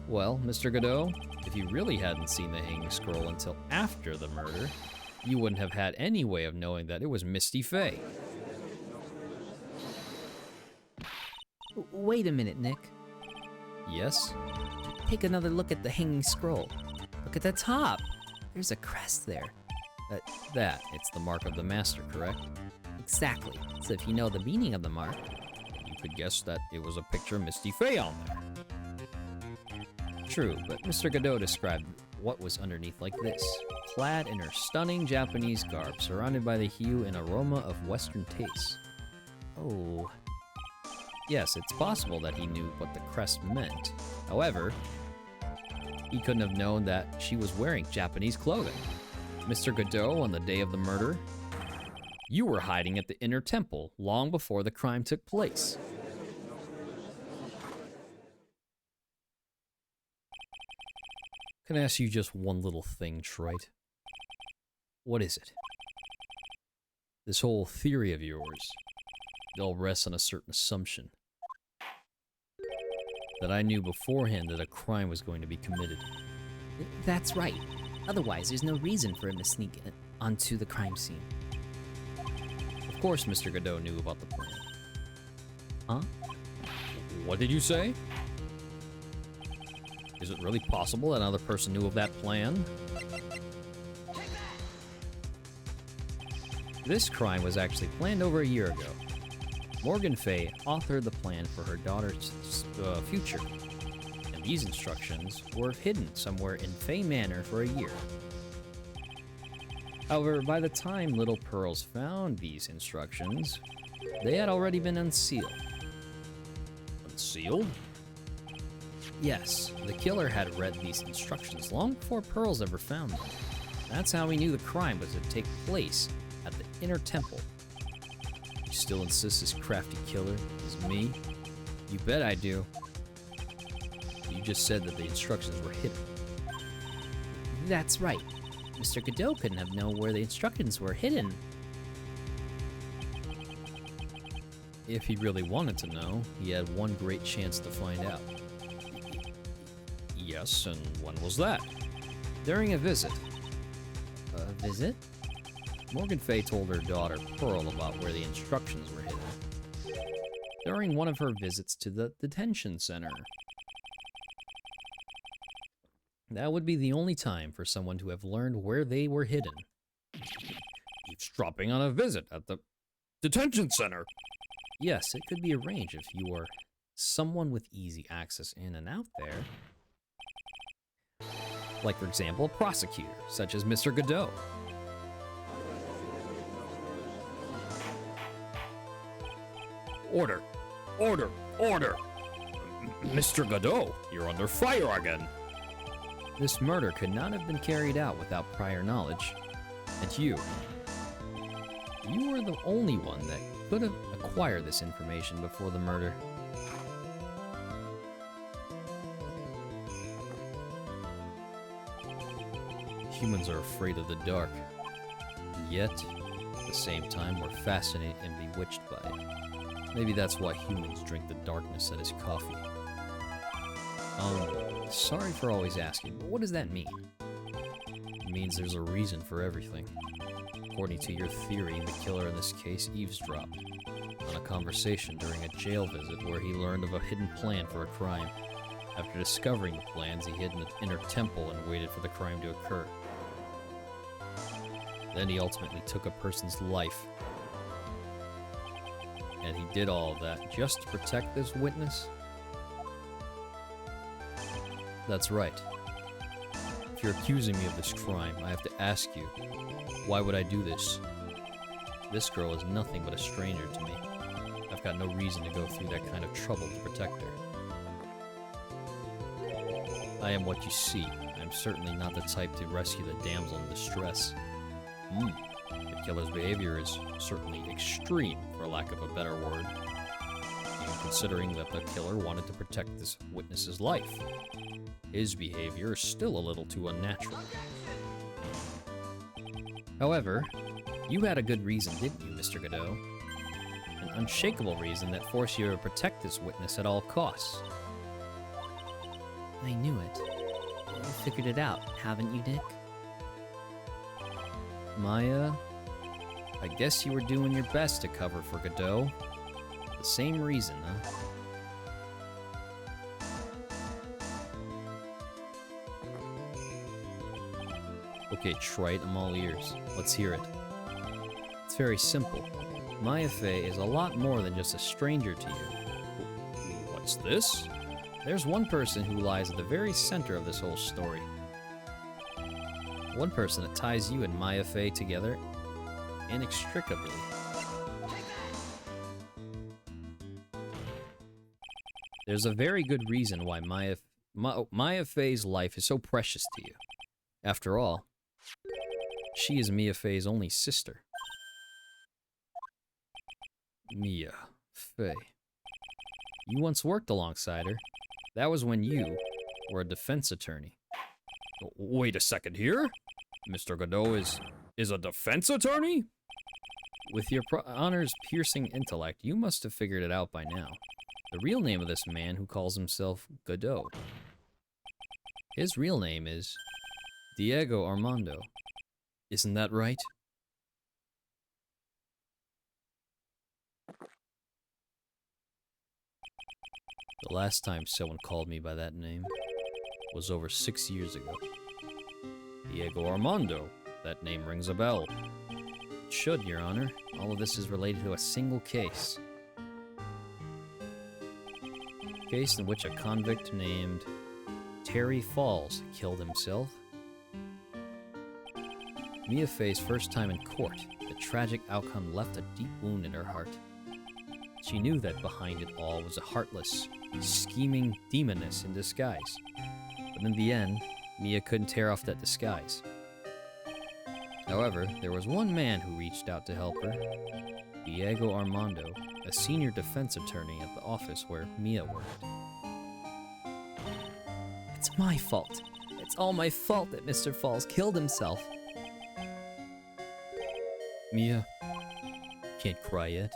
Well, Mr. Godot, if you really hadn't seen the hanging scroll until after the murder, you wouldn't have had any way of knowing that it was Misty Faye. Wait a minute, Nick. Yes? Take another look at the hanging scroll. Look at the top. There's a crest there. It's the mark of the master, correct? Exactly. So if you know the meaning of the mark, You could guess that it was a picture of Misty Faye on there. True, but Mr. Godot described what was underneath like this. Clad in her stunning Japanese garb, surrounded by the hue and aroma of Western tastes. Oh. Yes, it's possible that he knew what the crest meant. However, he couldn't have known that she was wearing Japanese clothing. Mr. Godot, on the day of the murder, you were hiding at the Inner Temple long before the crime took place. Can I ask you just one little thing, Trite? What is it? This whole theory of yours, it all rests on a certain assumption. That I knew beforehand that a crime was going to be committed. that's right. Otherwise, there's no reason for him to sneak onto the crime scene. Of course Mr. Godot knew about the plan. Huh? What did you say? Is it really possible that another person knew of that plan? This crime was actually planned over a year ago. Morgan Fay authored the plan for her daughter's future, and these instructions were hidden somewhere in Fay Manor for a year. However, by the time Little Pearls found these instructions, they had already been unsealed. Unsealed? Yes, the killer had read these instructions long before Pearls ever found them. That's how he knew the crime was to take place at the Inner Temple. You still insist this crafty killer is me? You bet I do. You just said that the instructions were hidden. That's right. Mr. Godot couldn't have known where the instructions were hidden. If he really wanted to know, he had one great chance to find out. Yes, and when was that? During a visit, A visit? Morgan Fay told her daughter Pearl about where the instructions were hidden. During one of her visits to the detention center. That would be the only time for someone to have learned where they were hidden. Eavesdropping on a visit at the detention center. Yes, it could be arranged if you were someone with easy access in and out there. Like, for example, a prosecutor, such as Mr. Godot. Order! Order! Order! Mr. Godot, you're under fire again. This murder could not have been carried out without prior knowledge. And you were the only one that could have acquired this information before the murder. Humans are afraid of the dark, yet, at the same time, we're fascinated and bewitched by it. Maybe that's why humans drink the darkness that is coffee. Sorry for always asking, but what does that mean? It means there's a reason for everything. According to your theory, the killer in this case eavesdropped on a conversation during a jail visit where he learned of a hidden plan for a crime. After discovering the plans, he hid in an inner temple and waited for the crime to occur. Then he ultimately took a person's life. And he did all of that just to protect this witness? That's right. If you're accusing me of this crime, I have to ask you, why would I do this? This girl is nothing but a stranger to me. I've got no reason to go through that kind of trouble to protect her. I am what you see. I'm certainly not the type to rescue the damsel in distress. The killer's behavior is certainly extreme, for lack of a better word. Even considering that the killer wanted to protect this witness's life. His behavior is still a little too unnatural. However, you had a good reason, didn't you, Mr. Godot? An unshakable reason that forced you to protect this witness at all costs. I knew it. You figured it out, haven't you, Nick? Maya, I guess you were doing your best to cover for Godot. The same reason, huh? Okay, Trite, I'm all ears. Let's hear it. It's very simple. Maya Fey is a lot more than just a stranger to you. What's this? There's one person who lies at the very center of this whole story. One person that ties you and Maya Fey together inextricably. There's a very good reason why Maya Fey's life is so precious to you. After all, she is Mia Fey's only sister. Mia Fey. You once worked alongside her. That was when you were a defense attorney. Wait a second here? Mr. Godot is a defense attorney? With your honor's piercing intellect, you must have figured it out by now. The real name of this man who calls himself Godot. His real name is Diego Armando. Isn't that right? The last time someone called me by that name was over 6 years ago. Diego Armando. That name rings a bell. It should, Your Honor. All of this is related to a single case. A case in which a convict named Terry Falls killed himself. Mia Fey's first time in court, the tragic outcome left a deep wound in her heart. She knew that behind it all was a heartless, scheming demoness in disguise. But in the end, Mia couldn't tear off that disguise. However, there was one man who reached out to help her. Diego Armando, a senior defense attorney at the office where Mia worked. It's my fault. It's all my fault that Mr. Falls killed himself. Mia, can't cry yet.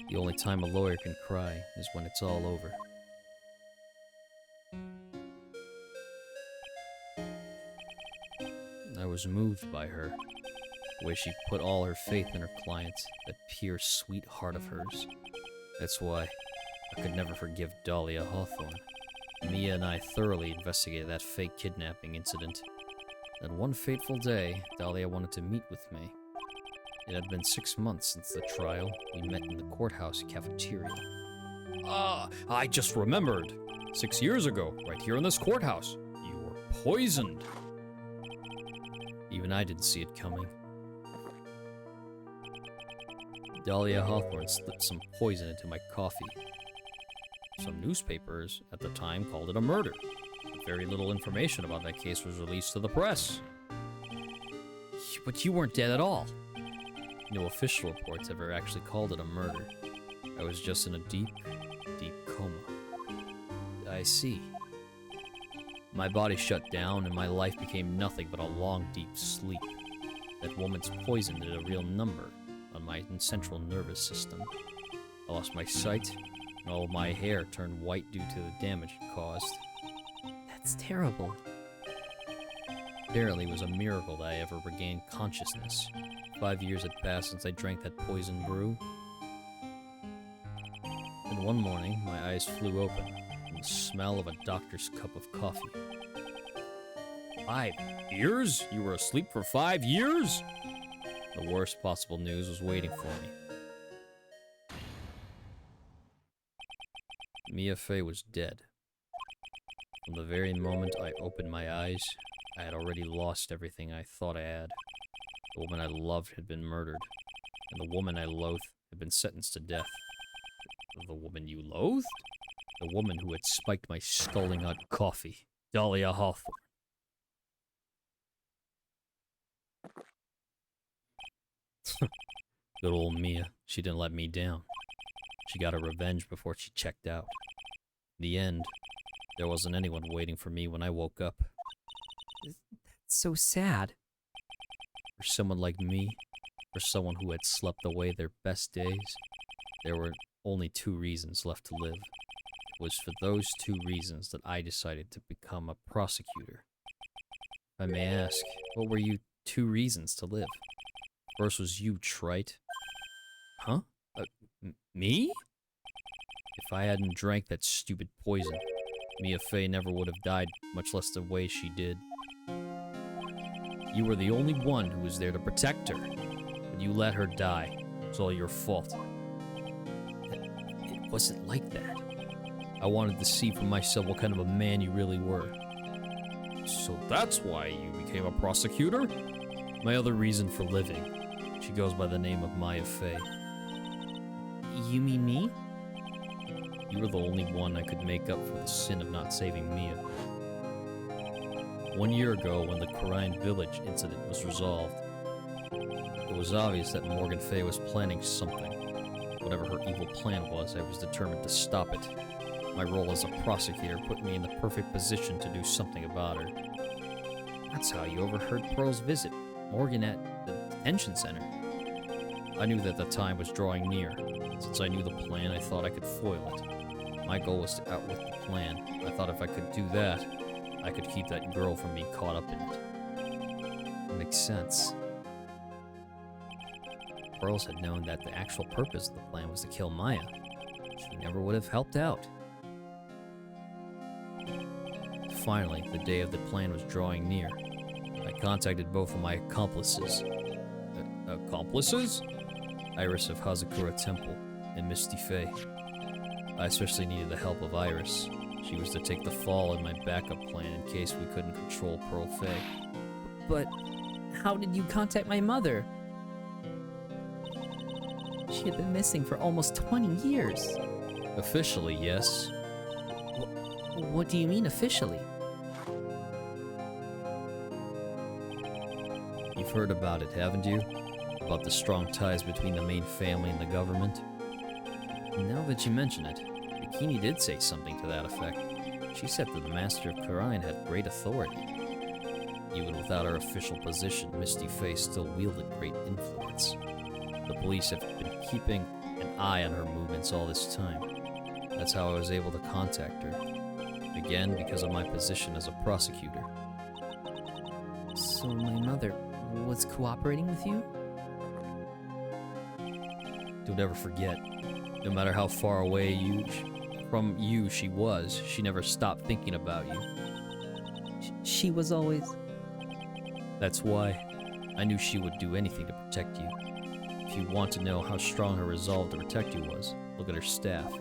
The only time a lawyer can cry is when it's all over. I was moved by her, the way she put all her faith in her clients, that pure, sweet heart of hers. That's why I could never forgive Dahlia Hawthorne. Mia and I thoroughly investigated that fake kidnapping incident. Then one fateful day, Dahlia wanted to meet with me. It had been 6 months since the trial. We met in the courthouse cafeteria. Ah, I just remembered. 6 years ago, right here in this courthouse, you were poisoned. Even I didn't see it coming. Dahlia Hawthorne slipped some poison into my coffee. Some newspapers at the time called it a murder. Very little information about that case was released to the press. But you weren't dead at all. No official reports ever actually called it a murder. I was just in a deep, deep coma. I see. My body shut down and my life became nothing but a long, deep sleep. That woman's poison did a real number on my central nervous system. I lost my sight, and all of my hair turned white due to the damage it caused. That's terrible. Apparently, it was a miracle that I ever regained consciousness. 5 years had passed since I drank that poison brew. And one morning, my eyes flew open, and the smell of a doctor's cup of coffee. 5 years? You were asleep for 5 years? The worst possible news was waiting for me. Mia Fey was dead. From the very moment I opened my eyes, I had already lost everything I thought I had. The woman I loved had been murdered, and the woman I loathed had been sentenced to death. The woman you loathed? The woman who had spiked my scalding hot coffee, Dahlia Hawthorne. Good old Mia, she didn't let me down. She got her revenge before she checked out. In the end, there wasn't anyone waiting for me when I woke up. That's so sad. For someone like me, for someone who had slept away their best days, there were only 2 reasons left to live. It was for those 2 reasons that I decided to become a prosecutor. If I may ask, what were you 2 reasons to live? First was you, Trite. Huh? Me? If I hadn't drank that stupid poison, Mia Fey never would have died, much less the way she did. You were the only one who was there to protect her, but you let her die. It was all your fault. It wasn't like that. I wanted to see for myself what kind of a man you really were. So that's why you became a prosecutor? My other reason for living. She goes by the name of Maya Fey. You mean me? You were the only one I could make up for the sin of not saving Mia. 1 year ago, when the Korean village incident was resolved, it was obvious that Morgan Fey was planning something. Whatever her evil plan was, I was determined to stop it. My role as a prosecutor put me in the perfect position to do something about her. That's how you overheard Pearl's visit. Morgan at the detention center. I knew that the time was drawing near. Since I knew the plan, I thought I could foil it. My goal was to outwit the plan. I thought if I could do that, I could keep that girl from being caught up in it. Makes sense. Pearls had known that the actual purpose of the plan was to kill Maya. She never would have helped out. Finally, the day of the plan was drawing near. I contacted both of my accomplices. Accomplices? Iris of Hazakura Temple and Misty Fey. I especially needed the help of Iris. She was to take the fall in my backup plan in case we couldn't control Pearl Fey. But how did you contact my mother? She had been missing for almost 20 years. Officially, yes. What do you mean officially? You've heard about it, haven't you? About the strong ties between the main family and the government? Now that you mention it, Bikini did say something to that effect. She said that the Master of Karain had great authority. Even without her official position, Misty Fey still wielded great influence. The police have been keeping an eye on her movements all this time. That's how I was able to contact her. Again, because of my position as a prosecutor. So my mother was cooperating with you? Don't ever forget, no matter how far away from you she was. She never stopped thinking about you. She was always... That's why I knew she would do anything to protect you. If you want to know how strong her resolve to protect you was, look at her staff.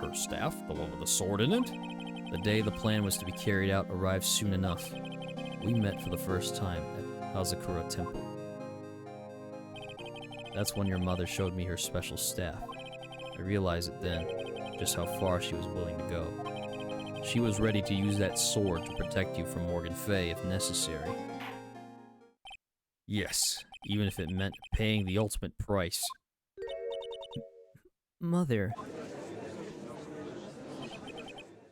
Her staff? The one with the sword in it? The day the plan was to be carried out arrived soon enough. We met for the first time at Hazakura Temple. That's when your mother showed me her special staff. I realized it then, just how far she was willing to go. She was ready to use that sword to protect you from Morgan Fay if necessary. Yes, even if it meant paying the ultimate price. Mother...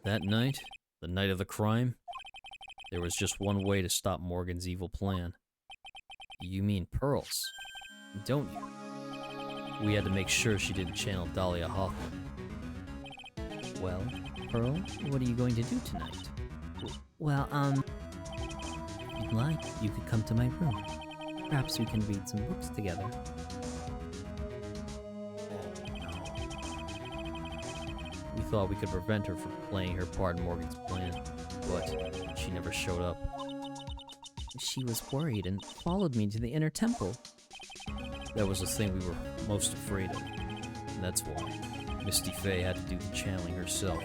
That night, the night of the crime, there was just one way to stop Morgan's evil plan. You mean pearls, don't you? We had to make sure she didn't channel Dahlia Hawthorne. Well, Pearl, what are you going to do tonight? Well, if you'd like, you could come to my room. Perhaps we can read some books together. We thought we could prevent her from playing her part in Morgan's plan, but she never showed up. She was worried and followed me to the inner temple. That was the thing we were most afraid of, and that's why Misty Fey had to do the channeling herself.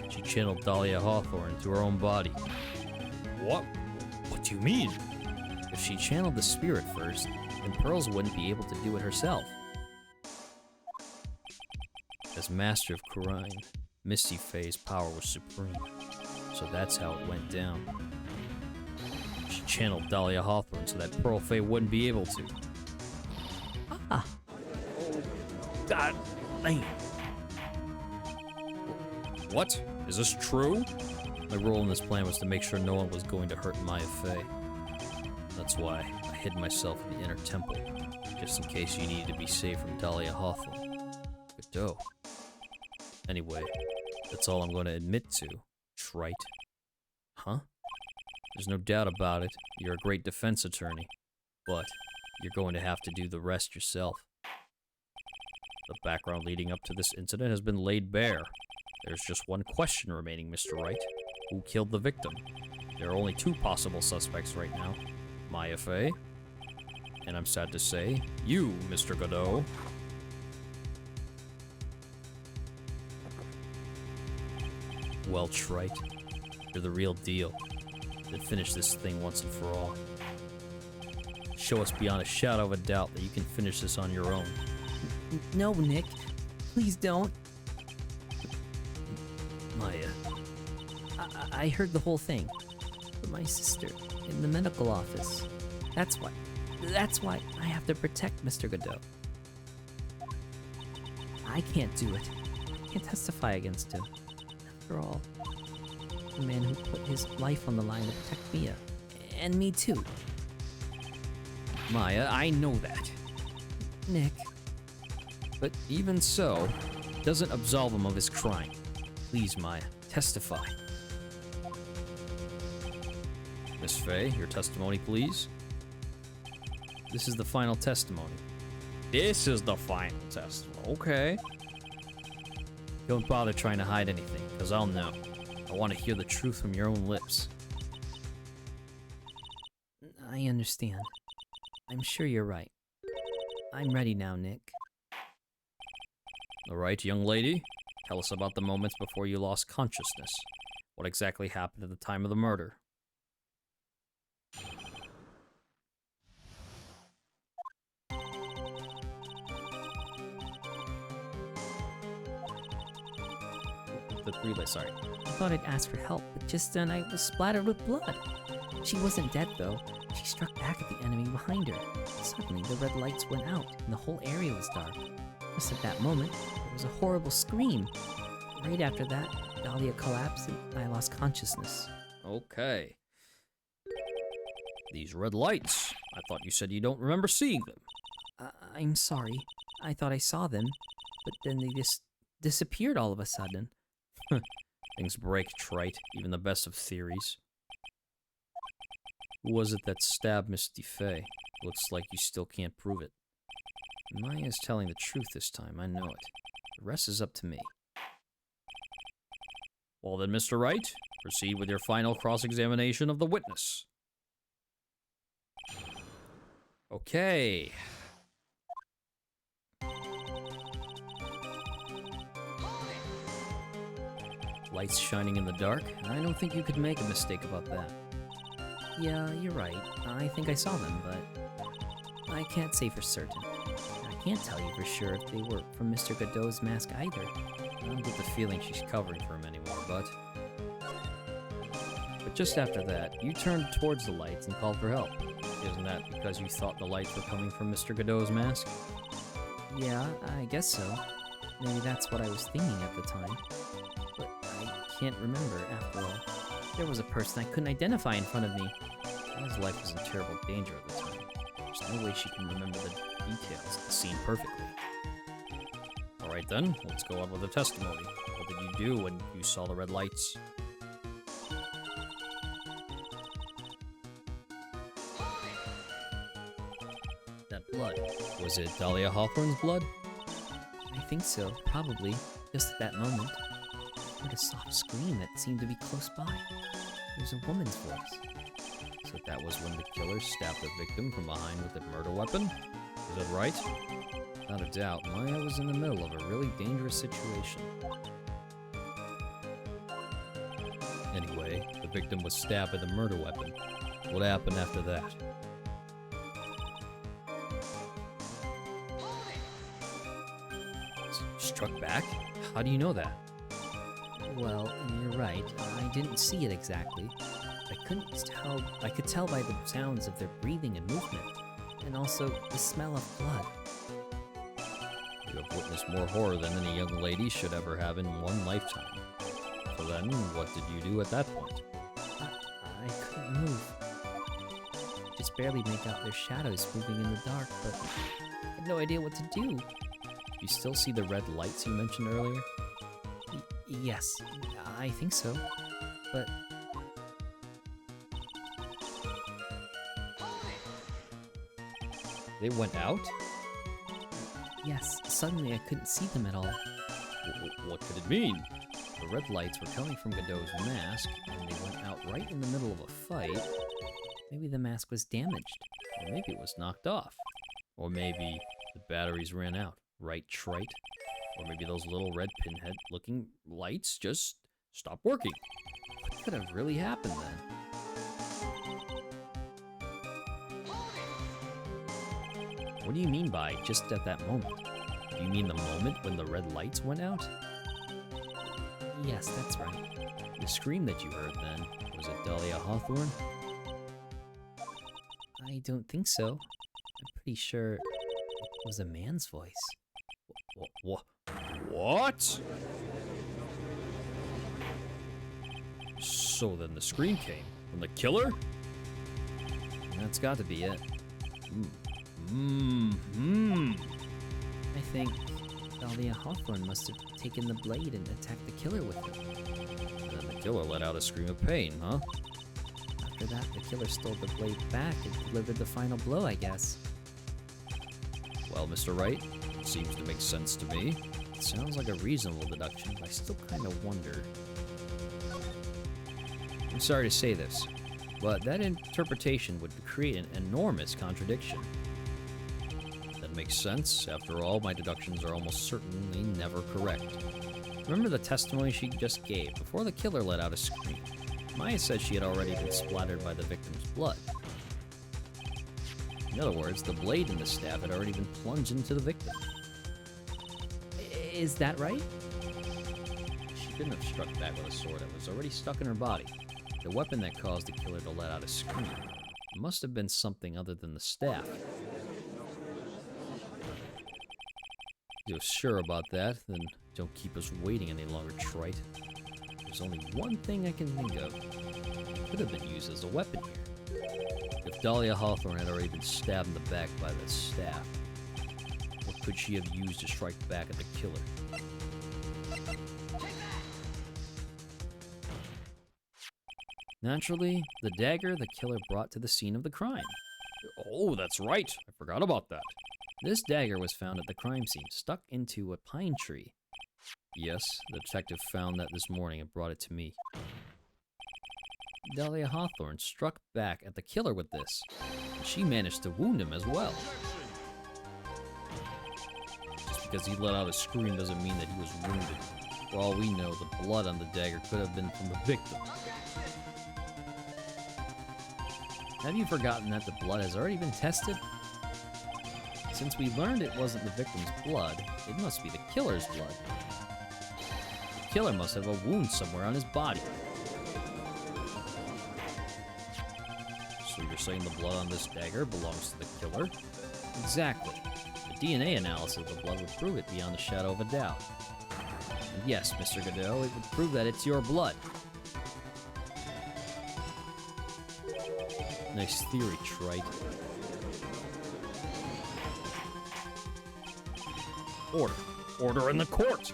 She channeled Dahlia Hawthorne into her own body. What? What do you mean? If she channeled the spirit first, then Pearls wouldn't be able to do it herself. As Master of Kurine, Misty Fey's power was supreme, so that's how it went down. She channeled Dahlia Hawthorne so that Pearl Fey wouldn't be able to. Ah! God damn. What? Is this true? My role in this plan was to make sure no one was going to hurt Maya Fey. That's why I hid myself in the inner temple, just in case you needed to be saved from Dahlia Hawthorne. Good dough. Anyway, that's all I'm going to admit to, Trite. Huh? There's no doubt about it, you're a great defense attorney, but you're going to have to do the rest yourself. The background leading up to this incident has been laid bare. There's just one question remaining, Mr. Wright. Who killed the victim? There are only two possible suspects right now. Maya Fey, and I'm sad to say, you, Mr. Godot. Well, Trite, you're the real deal. Then finish this thing once and for all. Show us beyond a shadow of a doubt that you can finish this on your own. No, Nick. Please don't. Maya. I heard the whole thing. From my sister in the medical office. That's why I have to protect Mr. Godot. I can't do it. I can't testify against him. After all, the man who put his life on the line to protect Mia. And me too. Maya, I know that. Nick. But even so, doesn't absolve him of his crime. Please, Maya, testify. Miss Fey, your testimony, please. This is the final testimony. This is the final testimony. Okay. Don't bother trying to hide anything, because I'll know. I want to hear the truth from your own lips. I understand. I'm sure you're right. I'm ready now, Nick. All right, young lady. Tell us about the moments before you lost consciousness. What exactly happened at the time of the murder? Sorry. I thought I'd ask for help, but just then I was splattered with blood. She wasn't dead, though. She struck back at the enemy behind her. Suddenly, the red lights went out, and the whole area was dark. Just at that moment, there was a horrible scream. Right after that, Dahlia collapsed, and I lost consciousness. Okay. These red lights. I thought you said you don't remember seeing them. I'm sorry. I thought I saw them, but then they just disappeared all of a sudden. Things break, Trite, even the best of theories. Who was it that stabbed Misty Fey? Looks like you still can't prove it. Maya's telling the truth this time, I know it. The rest is up to me. Well then, Mr. Wright, proceed with your final cross-examination of the witness. Okay. Lights shining in the dark? I don't think you could make a mistake about that. Yeah, you're right. I think I saw them, but I can't say for certain. I can't tell you for sure if they were from Mr. Godot's mask either. I don't get the feeling she's covering for him anymore, but just after that, you turned towards the lights and called for help. Isn't that because you thought the lights were coming from Mr. Godot's mask? Yeah, I guess so. Maybe that's what I was thinking at the time. But I can't remember, after all. There was a person I couldn't identify in front of me. His life was in terrible danger at the time. There's no way she can remember the details of the scene perfectly. Alright then, let's go on with the testimony. What did you do when you saw the red lights? That blood. Was it Dahlia Hawthorne's blood? I think so, probably. Just at that moment. I heard a soft scream that seemed to be close by. It was a woman's voice. So that was when the killer stabbed the victim from behind with a murder weapon? Is that right? Without a doubt, Maya was in the middle of a really dangerous situation. Anyway, the victim was stabbed with a murder weapon. What happened after that? Struck back? How do you know that? Well, you're right. I didn't see it exactly. I could tell by the sounds of their breathing and movement, and also the smell of blood. You have witnessed more horror than any young lady should ever have in one lifetime. So then, what did you do at that point? I couldn't move. Just barely make out their shadows moving in the dark, but I had no idea what to do. You still see the red lights you mentioned earlier? Yes, I think so. But They went out? yes, suddenly I couldn't see them at all. What could it mean? The red lights were coming from Godot's mask, and they went out right in the middle of a fight. Maybe the mask was damaged. Or maybe it was knocked off. Or maybe the batteries ran out. Right, trite? Or maybe those little red pinhead-looking lights just stopped working. What could have really happened then? What do you mean by just at that moment? Do you mean the moment when the red lights went out? Yes, that's right. The scream that you heard then, was it Dahlia Hawthorne? I don't think so. I'm pretty sure it was a man's voice. What? So then the scream came from the killer? That's got to be it. I think Dahlia Hawthorne must have taken the blade and attacked the killer with it. Then the killer let out a scream of pain, huh? After that, the killer stole the blade back and delivered the final blow, I guess. Well, Mr. Wright, it seems to make sense to me. It sounds like a reasonable deduction, but I still kind of wonder. I'm sorry to say this, but that interpretation would create an enormous contradiction. That makes sense. After all, my deductions are almost certainly never correct. Remember the testimony she just gave before the killer let out a scream? Maya said she had already been splattered by the victim's blood. In other words, the blade in the stab had already been plunged into the victim. Is that right? She couldn't have struck back with a sword that was already stuck in her body. The weapon that caused the killer to let out a scream must have been something other than the staff. If you're sure about that, then don't keep us waiting any longer, trite. There's only one thing I can think of. It could have been used as a weapon here. If Dahlia Hawthorne had already been stabbed in the back by the staff, what could she have used to strike back at the killer? Naturally, the dagger the killer brought to the scene of the crime. Oh, that's right. I forgot about that. This dagger was found at the crime scene, stuck into a pine tree. Yes, the detective found that this morning and brought it to me. Dahlia Hawthorne struck back at the killer with this. And she managed to wound him as well. Just because he let out a scream doesn't mean that he was wounded. For all we know, the blood on the dagger could have been from the victim. Have you forgotten that the blood has already been tested? Since we learned it wasn't the victim's blood, it must be the killer's blood. The killer must have a wound somewhere on his body. So you're saying the blood on this dagger belongs to the killer? Exactly. The DNA analysis of the blood would prove it beyond a shadow of a doubt. And yes, Mr. Godot, it would prove that it's your blood. Nice theory, Trite. Order. Order in the court!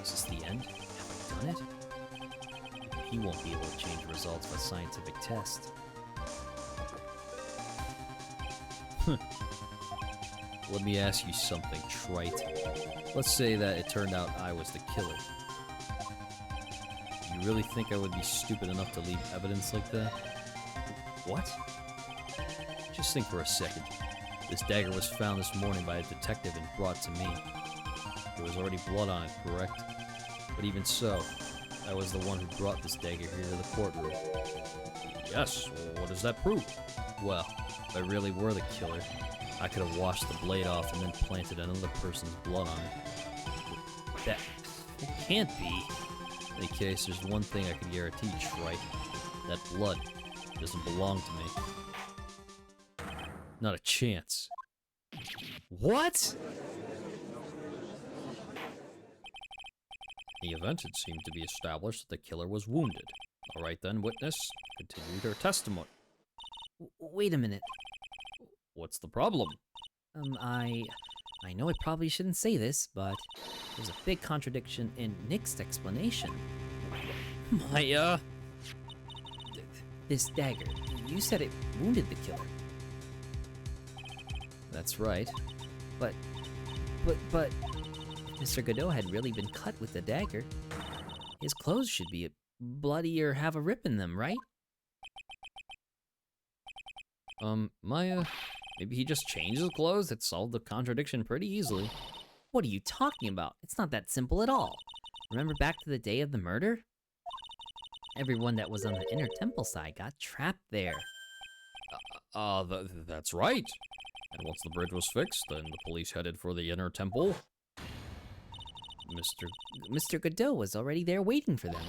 Is this the end? Have we done it? He won't be able to change the results of a scientific test. Let me ask you something, Trite. Let's say that it turned out I was the killer. You really think I would be stupid enough to leave evidence like that? What? Just think for a second. This dagger was found this morning by a detective and brought to me. There was already blood on it, correct? But even so, I was the one who brought this dagger here to the courtroom. Yes, well, what does that prove? Well, if I really were the killer, I could have washed the blade off and then planted another person's blood on it. That it can't be. In any case, there's one thing I can guarantee, Trite. That blood doesn't belong to me. Not a chance. What? In the event, it seemed to be established that the killer was wounded. All right then, witness, continue your testimony. Wait a minute. What's the problem? I know I probably shouldn't say this, but there's a big contradiction in Nick's explanation. My, This dagger, you said it wounded the killer. That's right. But, if Mr. Godot had really been cut with the dagger, his clothes should be bloody or have a rip in them, right? Maya, maybe he just changed his clothes. It solved the contradiction pretty easily. What are you talking about? It's not that simple at all. Remember back to the day of the murder? Everyone that was on the inner temple side got trapped there. That's right. And once the bridge was fixed, then the police headed for the inner temple. Mr. Godot was already there waiting for them.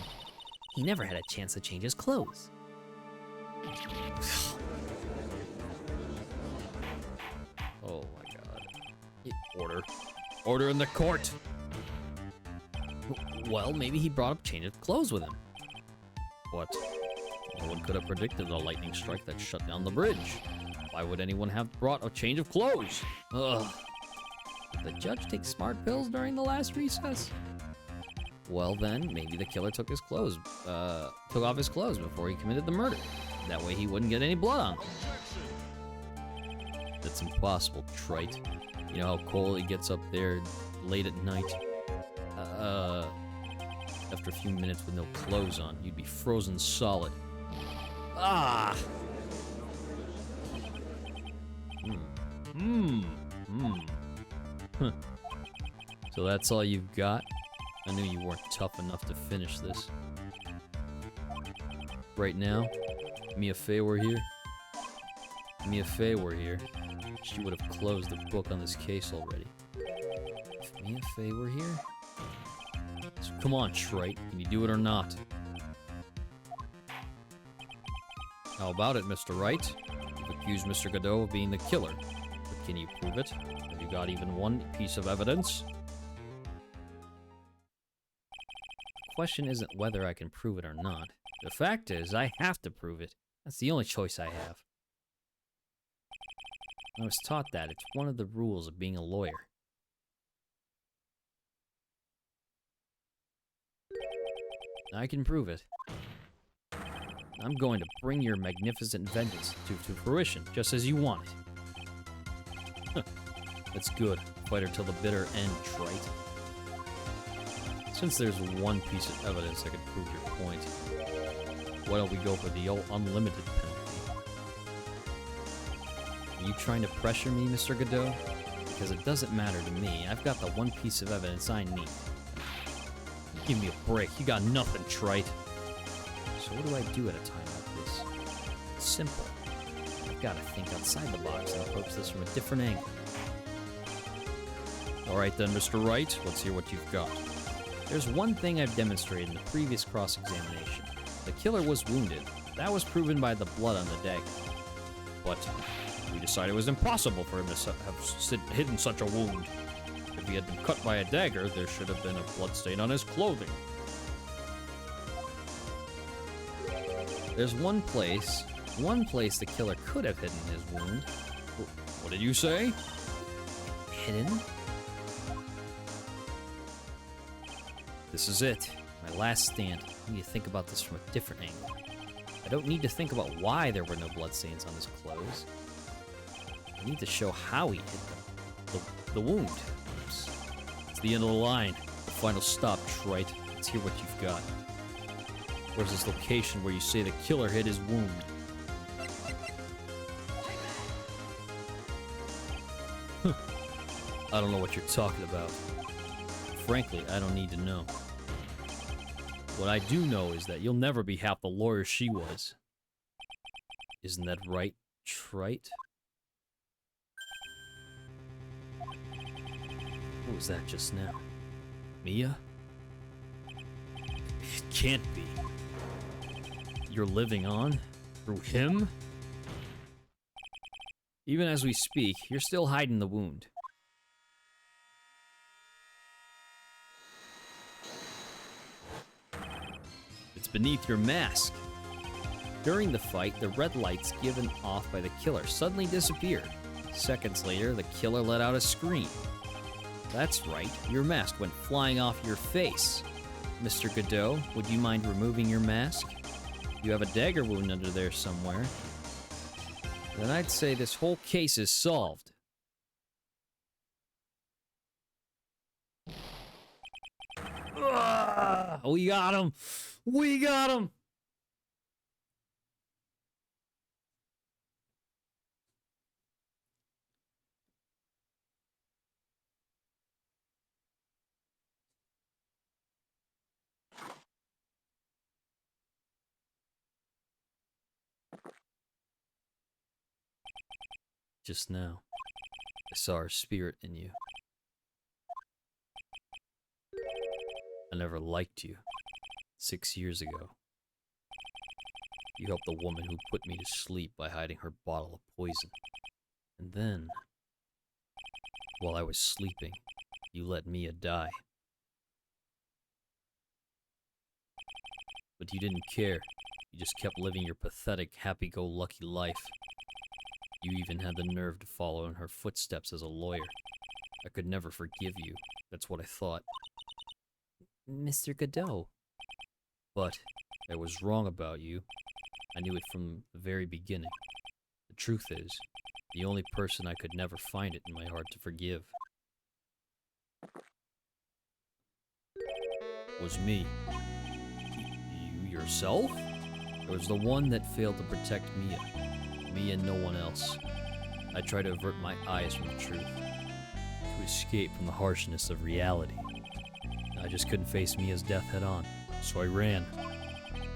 He never had a chance to change his clothes. Oh my god. Order. Order in the court! Well, maybe he brought up change of clothes with him. What? No one could have predicted a lightning strike that shut down the bridge. Why would anyone have brought a change of clothes? Ugh. Did the judge take smart pills during the last recess? Well then, maybe the killer took off his clothes before he committed the murder. That way he wouldn't get any blood on him. That's impossible, Trite. You know how cold it gets up there late at night? After a few minutes with no clothes on, you'd be frozen solid. Ah! Huh. So that's all you've got? I knew you weren't tough enough to finish this. Right now, if Mia Fey were here, she would have closed the book on this case already. If Mia Fey were here? So come on, Trite, can you do it or not? How about it, Mr. Wright? You've accused Mr. Godot of being the killer. But can you prove it? Have you got even one piece of evidence? The question isn't whether I can prove it or not. The fact is, I have to prove it. That's the only choice I have. I was taught that it's one of the rules of being a lawyer. I can prove it. I'm going to bring your magnificent vengeance to fruition, just as you want it. That's good. Fight her till the bitter end, Trite. Since there's one piece of evidence that could prove your point, why don't we go for the old unlimited penalty? Are you trying to pressure me, Mr. Godot? Because it doesn't matter to me. I've got the one piece of evidence I need. Give me a break. You got nothing, trite. So what do I do at a time like this? It's simple. I've got to think outside the box and approach this from a different angle. Alright then, Mr. Wright. Let's hear what you've got. There's one thing I've demonstrated in the previous cross-examination. The killer was wounded. That was proven by the blood on the dagger. But we decided it was impossible for him to have hidden such a wound. If he had been cut by a dagger, there should have been a blood stain on his clothing. There's one place the killer could have hidden his wound. What did you say? Hidden? This is it. My last stand. I need to think about this from a different angle. I don't need to think about why there were no bloodstains on his clothes. I need to show how he hid them. The wound. It's the end of the line. The final stop, trite. Let's hear what you've got. Where's this location where you say the killer hid his wound? I don't know what you're talking about. Frankly, I don't need to know. What I do know is that you'll never be half the lawyer she was. Isn't that right, trite? What was that just now? Mia? It can't be. You're living on? Through him? Even as we speak, you're still hiding the wound. It's beneath your mask. During the fight, the red lights given off by the killer suddenly disappeared. Seconds later, the killer let out a scream. That's right, your mask went flying off your face. Mr. Godot, would you mind removing your mask? You have a dagger wound under there somewhere. Then I'd say this whole case is solved. We got him! We got him! Just now, I saw her spirit in you. I never liked you. 6 years ago, you helped the woman who put me to sleep by hiding her bottle of poison. And then, while I was sleeping, you let Mia die. But you didn't care. You just kept living your pathetic, happy-go-lucky life. You even had the nerve to follow in her footsteps as a lawyer. I could never forgive you. That's what I thought. Mr. Godot. But I was wrong about you. I knew it from the very beginning. The truth is, the only person I could never find it in my heart to forgive was me. You yourself? I was the one that failed to protect Mia. Me and no one else. I tried to avert my eyes from the truth, to escape from the harshness of reality. I just couldn't face Mia's death head on, so I ran.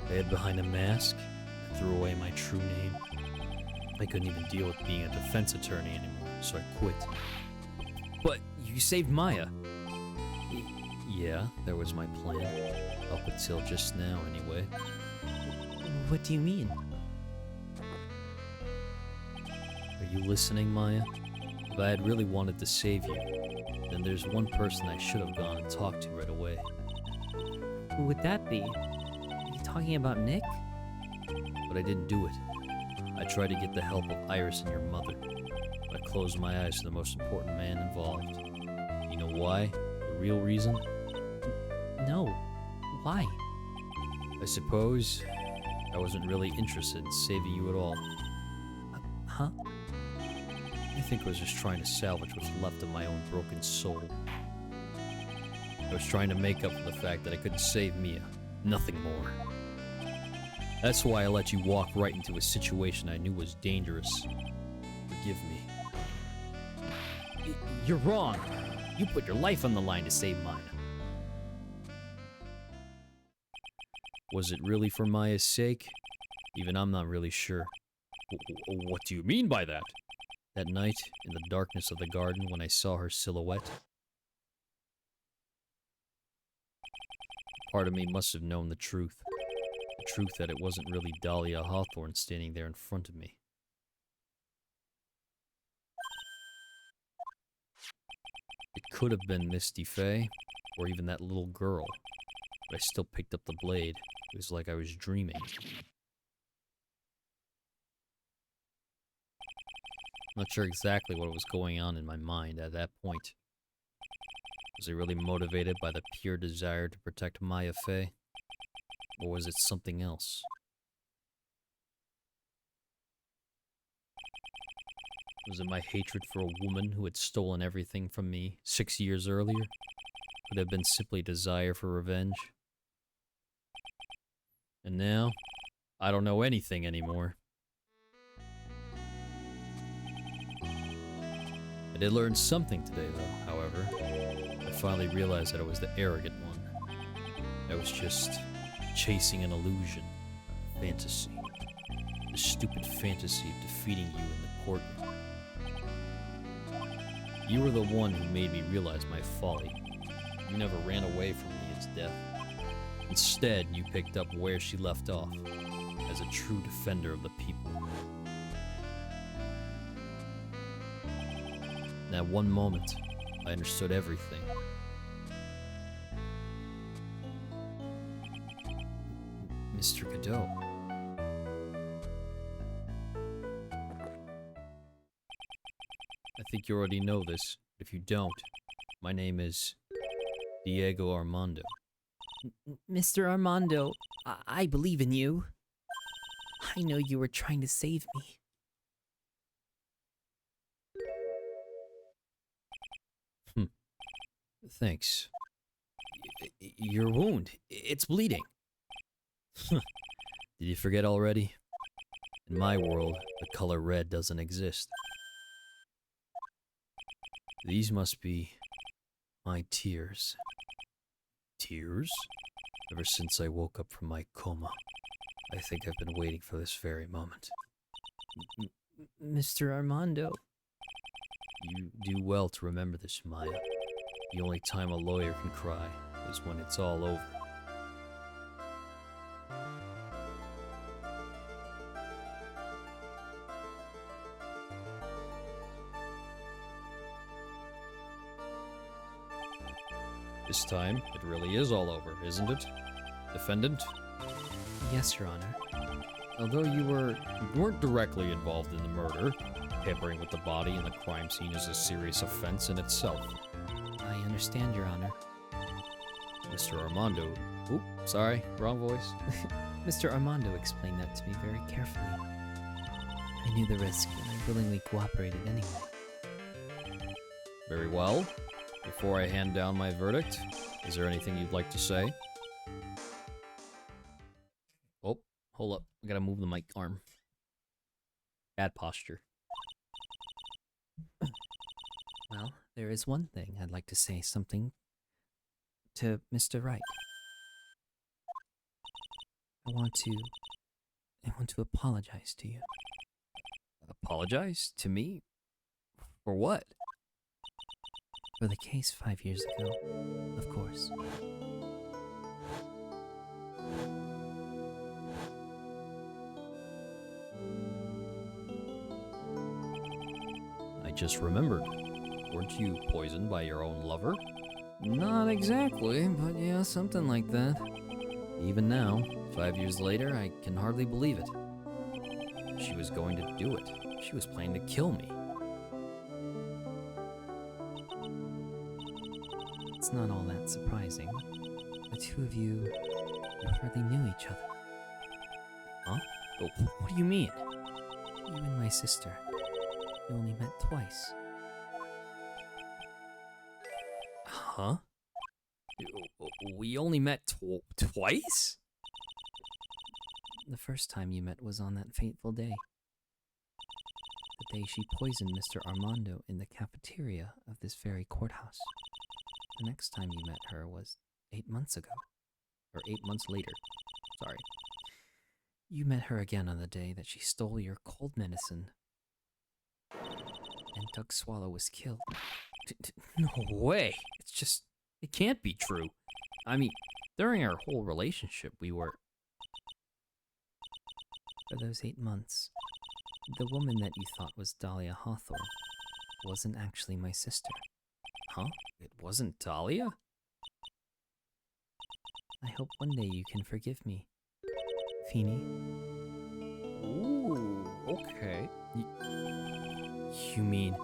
I hid behind a mask, I threw away my true name. I couldn't even deal with being a defense attorney anymore, so I quit. But you saved Maya. Yeah, that was my plan. Up until just now, anyway. What do you mean? Are you listening, Maya? If I had really wanted to save you, then there's one person I should have gone and talked to right away. Who would that be? Are you talking about Nick? But I didn't do it. I tried to get the help of Iris and your mother, but I closed my eyes to the most important man involved. You know why? The real reason? No. Why? I suppose I wasn't really interested in saving you at all. Huh? I think I was just trying to salvage what's left of my own broken soul. I was trying to make up for the fact that I couldn't save Mia. Nothing more. That's why I let you walk right into a situation I knew was dangerous. Forgive me. You're wrong. You put your life on the line to save Maya. Was it really for Maya's sake? Even I'm not really sure. What do you mean by that? That night, in the darkness of the garden, when I saw her silhouette, part of me must have known the truth. The truth that it wasn't really Dahlia Hawthorne standing there in front of me. It could have been Misty Faye, or even that little girl, but I still picked up the blade. It was like I was dreaming. Not sure exactly what was going on in my mind at that point. Was I really motivated by the pure desire to protect Maya Faye? Or was it something else? Was it my hatred for a woman who had stolen everything from me 6 years earlier? Could it have been simply desire for revenge? And now, I don't know anything anymore. I did learn something today, though, however. I finally realized that I was the arrogant one. I was just chasing an illusion, a fantasy. The stupid fantasy of defeating you in the courtroom. You were the one who made me realize my folly. You never ran away from Mia's death. Instead, you picked up where she left off, as a true defender of the people. In that one moment, I understood everything. Mr. Godot. I think you already know this, but if you don't, my name is Diego Armando. Mr. Armando, I believe in you. I know you were trying to save me. Thanks. Your wound, it's bleeding. Did you forget already? In my world, the color red doesn't exist. These must be my tears. Tears? Ever since I woke up from my coma, I think I've been waiting for this very moment. Mr. Armando. You do well to remember this, Maya. The only time a lawyer can cry is when it's all over. This time, it really is all over, isn't it? Defendant? Yes, Your Honor. Although you weren't directly involved in the murder, tampering with the body in the crime scene is a serious offense in itself. I understand, Your Honor. Mr. Armando... Oop, sorry, wrong voice. Mr. Armando explained that to me very carefully. I knew the risk, and I willingly cooperated anyway. Very well. Before I hand down my verdict, is there anything you'd like to say? Oh, hold up. I gotta move the mic arm. Bad posture. Well, there is one thing I'd like to say something to Mr. Wright. I want to apologize to you. Apologize? To me? For what? For the case 5 years ago, of course. I just remembered. Weren't you poisoned by your own lover? Not exactly, but yeah, something like that. Even now, 5 years later, I can hardly believe it. She was going to do it. She was planning to kill me. It's not all that surprising. The two of you hardly knew each other. Huh? Oh, what do you mean? You and my sister. You only met twice. Huh? We only met twice? The first time you met was on that fateful day. The day she poisoned Mr. Armando in the cafeteria of this very courthouse. The next time you met her was 8 months ago. Or 8 months later. Sorry. You met her again on the day that she stole your cold medicine. And Doug Swallow was killed. No way. It can't be true. I mean, during our whole relationship, we were... For those 8 months, the woman that you thought was Dahlia Hawthorne wasn't actually my sister. Huh? It wasn't Dahlia? I hope one day you can forgive me, Feeny. Ooh, okay. You mean...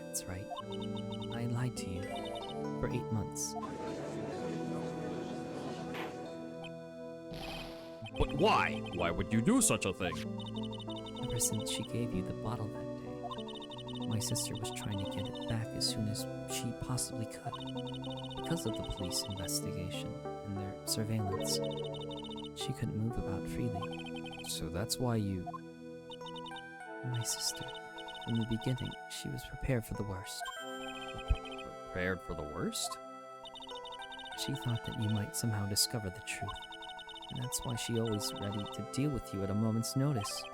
That's right. I lied to you for 8 months. But why? Why would you do such a thing? Ever since she gave you the bottle that day, my sister was trying to get it back as soon as she possibly could. Because of the police investigation and their surveillance, she couldn't move about freely. So that's why you... My sister, from the beginning, she was prepared for the worst. Prepared for the worst? She thought that you might somehow discover the truth. And that's why she always ready to deal with you at a moment's notice.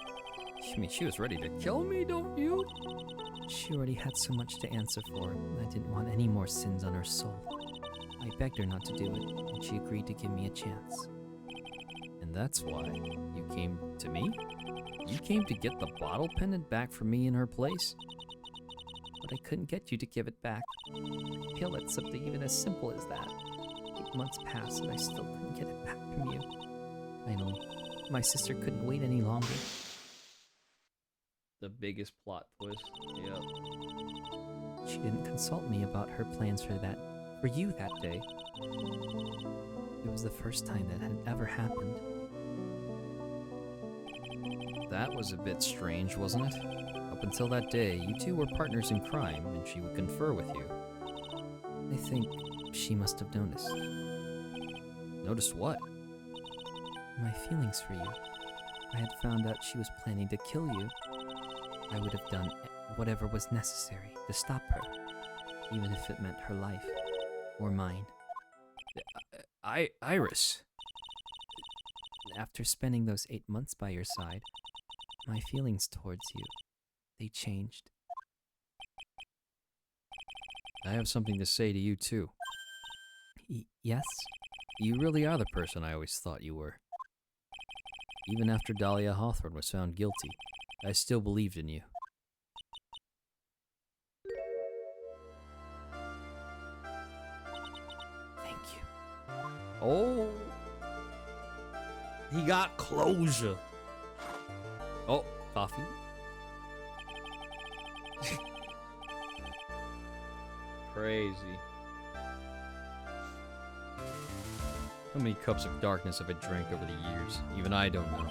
You mean she was ready to kill me, don't you? She already had so much to answer for, and I didn't want any more sins on her soul. I begged her not to do it, and she agreed to give me a chance. And that's why you came to me? You came to get the bottle pendant back from me in her place? But I couldn't get you to give it back. Appeal at something even as simple as that. 8 months passed, and I still couldn't get it back from you. Finally, my sister couldn't wait any longer. The biggest plot twist. Yep. She didn't consult me about her plans for you that day. It was the first time that had ever happened. That was a bit strange, wasn't it? Up until that day, you two were partners in crime, and she would confer with you. I think she must have noticed. Noticed what? My feelings for you. I had found out she was planning to kill you. I would have done whatever was necessary to stop her, even if it meant her life, or mine. Iris. After spending those 8 months by your side, my feelings towards you, they changed. I have something to say to you, too. Yes? You really are the person I always thought you were. Even after Dahlia Hawthorne was found guilty, I still believed in you. Thank you. Oh! He got closure. Oh, coffee. Crazy. How many cups of darkness have I drank over the years? Even I don't know.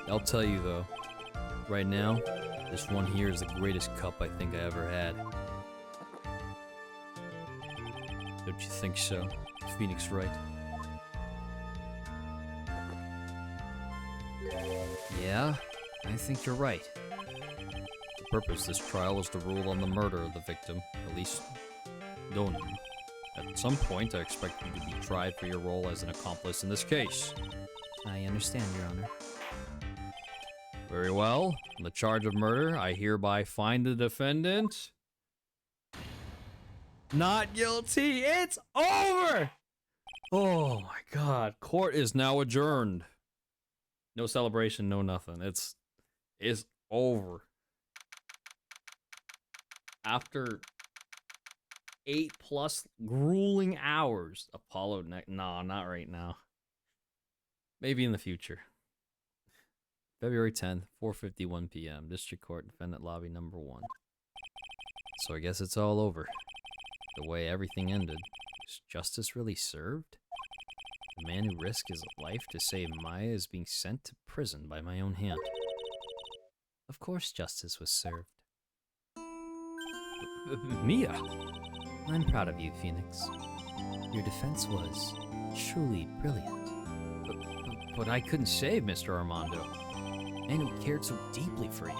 I'll tell you though, right now, this one here is the greatest cup I think I ever had. Don't you think so, Phoenix Wright? Yeah, I think you're right. The purpose of this trial was to rule on the murder of the victim, at least don't. At some point, I expect you to be tried for your role as an accomplice in this case. I understand, Your Honor. Very well. On the charge of murder, I hereby find the defendant not guilty. It's over! Oh my god. Court is now adjourned. No celebration, no nothing. It's over. After 8+ grueling hours, Apollo nah, not right now. Maybe in the future. February 10th, 4:51 p.m. District Court, Defendant Lobby number 1. So I guess it's all over. The way everything ended. Is justice really served? The man who risked his life to save Maya is being sent to prison by my own hand. Of course justice was served. Mia! I'm proud of you, Phoenix. Your defense was truly brilliant. But I couldn't save Mr. Armando. And who cared so deeply for you.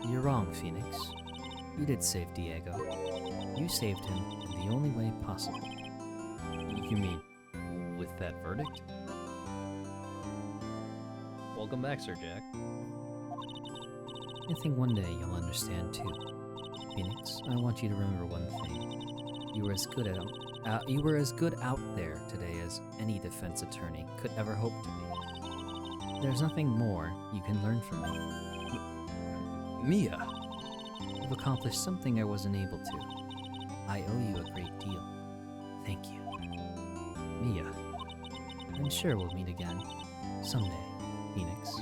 You're wrong, Phoenix. You did save Diego. You saved him in the only way possible. You mean with that verdict? Welcome back, Sir Jack. I think one day you'll understand too. Phoenix, I want you to remember one thing. You were as good out there today as any defense attorney could ever hope to be. There's nothing more you can learn from me. Mia! You've accomplished something I wasn't able to. I owe you a great deal. Thank you. Mia, I'm sure we'll meet again. Someday, Phoenix.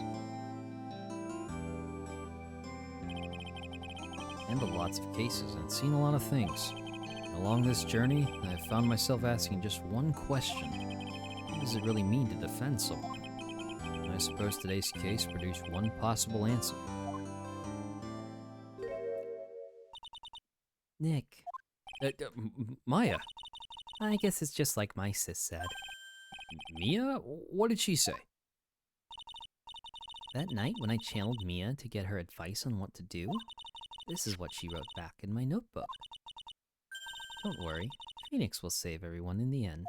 Handled lots of cases and seen a lot of things. Along this journey, I've found myself asking just one question. What does it really mean to defend someone? And I suppose today's case produced one possible answer. Nick, Maya? I guess it's just like my sis said. Mia? What did she say? That night when I channeled Mia to get her advice on what to do, this is what she wrote back in my notebook. Don't worry, Phoenix will save everyone in the end.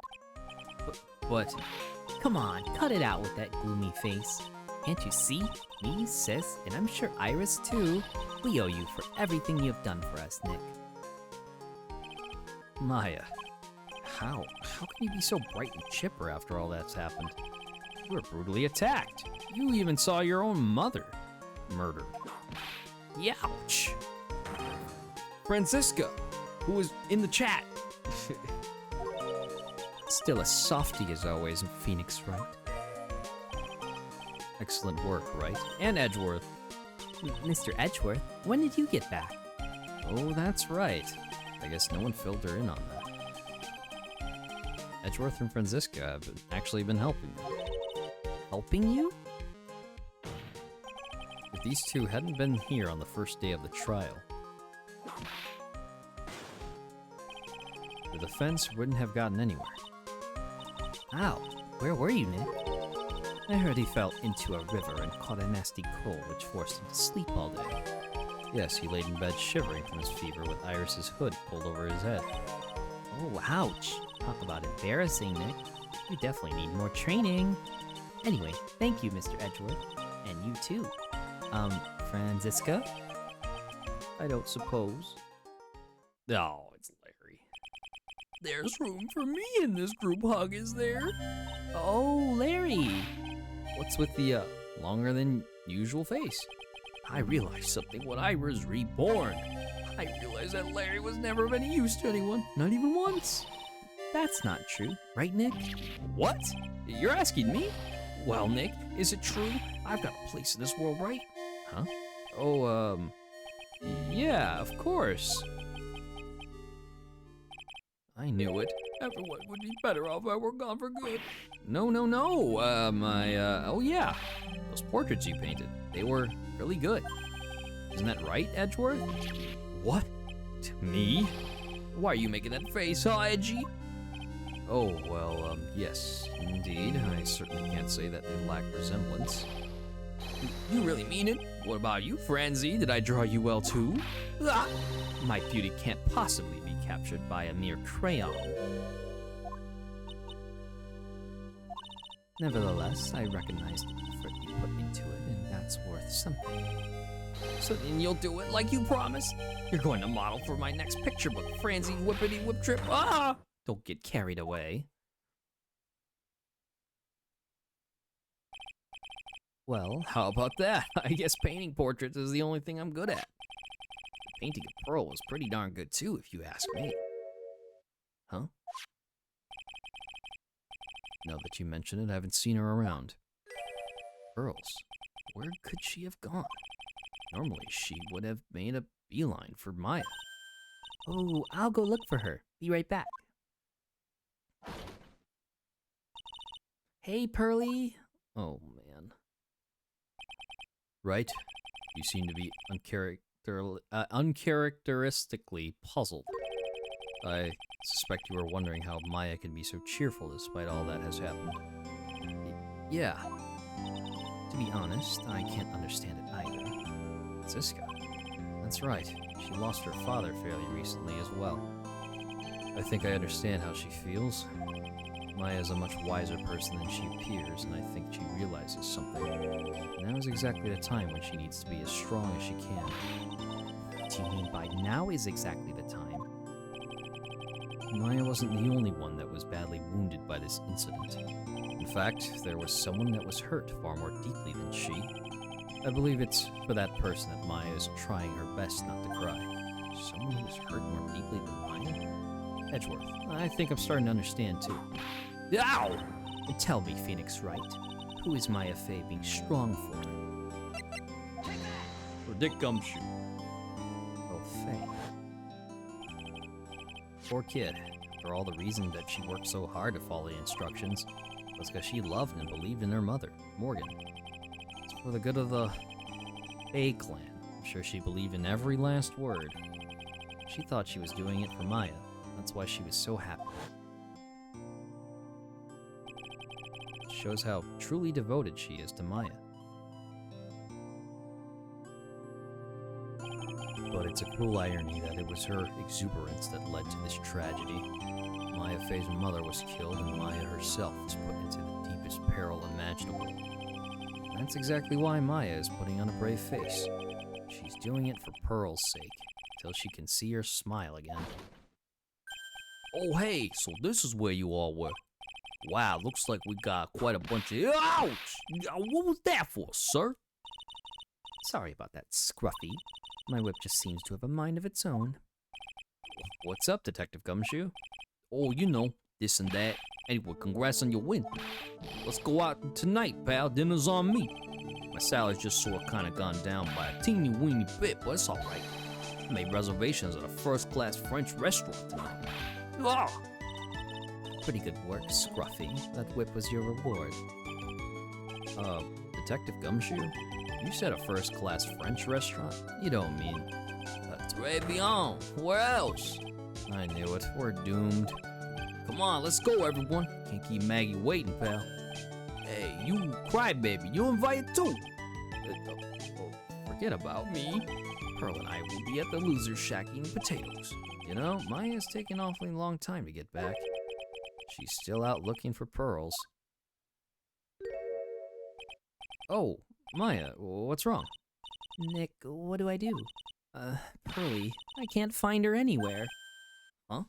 But Come on, cut it out with that gloomy face. Can't you see? Me, sis, and I'm sure Iris too. We owe you for everything you've done for us, Nick. Maya, how can you be so bright and chipper after all that's happened? You were brutally attacked. You even saw your own mother murdered. Youch! Francisca, who was in the chat. Still a softie as always, Phoenix Wright. Excellent work, Wright. And Edgeworth. Mr. Edgeworth, when did you get back? Oh, that's right. I guess no one filled her in on that. Edgeworth and Francisca have actually been helping me. Helping you? If these two hadn't been here on the first day of the trial, the defense wouldn't have gotten anywhere. Ow, where were you, Nick? I heard he fell into a river and caught a nasty cold which forced him to sleep all day. Yes, he laid in bed shivering from his fever with Iris's hood pulled over his head. Oh, ouch. Talk about embarrassing, Nick. You definitely need more training. Anyway, thank you, Mr. Edgeworth. And you too. Francisca? I don't suppose. Oh, it's Larry. There's room for me in this group hug, is there? Oh, Larry. What's with the, longer than usual face? I realized something when I was reborn. I realized that Larry was never of any use to anyone, not even once. That's not true, right, Nick? What? You're asking me? Well, Nick, is it true? I've got a place in this world, right? Huh? Oh, yeah, of course. I knew it. Everyone would be better off if I were gone for good. No. Oh yeah. Those portraits you painted, they were really good. Isn't that right, Edgeworth? What? To me? Why are you making that face, huh, Edgy? Oh, well, yes, indeed. I certainly can't say that they lack resemblance. You really mean it? What about you, Franzi? Did I draw you well, too? Ah! My beauty can't possibly be captured by a mere crayon. Nevertheless, I recognize the effort you put into it, and that's worth something. So then you'll do it like you promised? You're going to model for my next picture book, Franzi Whippity Whip Trip. Ah! Don't get carried away. Well, how about that? I guess painting portraits is the only thing I'm good at. Painting a pearl was pretty darn good too, if you ask me. Huh? Now that you mention it, I haven't seen her around. Pearls? Where could she have gone? Normally, she would have made a beeline for Maya. Oh, I'll go look for her. Be right back. Hey, Pearly. Oh, man. Right? You seem to be uncharacteristically puzzled. I suspect you are wondering how Maya can be so cheerful despite all that has happened. Yeah. To be honest, I can't understand it either. It's this guy. That's right. She lost her father fairly recently as well. I think I understand how she feels. Maya is a much wiser person than she appears, and I think she realizes something. Now is exactly the time when she needs to be as strong as she can. What do you mean by now is exactly the time? Maya wasn't the only one that was badly wounded by this incident. In fact, there was someone that was hurt far more deeply than she. I believe it's for that person that Maya is trying her best not to cry. Someone who was hurt more deeply than Maya? Edgeworth, I think I'm starting to understand too. Ow! Tell me, Phoenix Wright, who is Maya Fey being strong for? For Dick Gumshoe. Oh, Fey. Poor kid. For all the reason that she worked so hard to follow the instructions, was because she loved and believed in her mother, Morgan. It's for the good of the A clan. I'm sure she believed in every last word. She thought she was doing it for Maya. That's why she was so happy. It shows how truly devoted she is to Maya. But it's a cruel irony that it was her exuberance that led to this tragedy. Maya Fey's mother was killed and Maya herself was put into the deepest peril imaginable. That's exactly why Maya is putting on a brave face. She's doing it for Pearl's sake, till she can see her smile again. Oh, hey, so this is where you all were. Wow, looks like we got quite a bunch of... Ouch! What was that for, sir? Sorry about that, Scruffy. My whip just seems to have a mind of its own. What's up, Detective Gumshoe? Oh, you know, this and that. Anyway, congrats on your win. Let's go out tonight, pal. Dinner's on me. My salary's just sort of kind of gone down by a teeny weeny bit, but it's all right. I made reservations at a first-class French restaurant tonight. Ah! Pretty good work, Scruffy. That whip was your reward. Detective Gumshoe? You said a first-class French restaurant? You don't mean... Très bien. Where else? I knew it. We're doomed. Come on, let's go, everyone. Can't keep Maggie waiting, pal. Hey, you crybaby, you invited too. Forget about me. Pearl and I will be at the loser shack eating potatoes. You know, Maya's taken an awfully long time to get back. She's still out looking for pearls. Oh, Maya, what's wrong? Nick, what do I do? Pearly, I can't find her anywhere. Huh?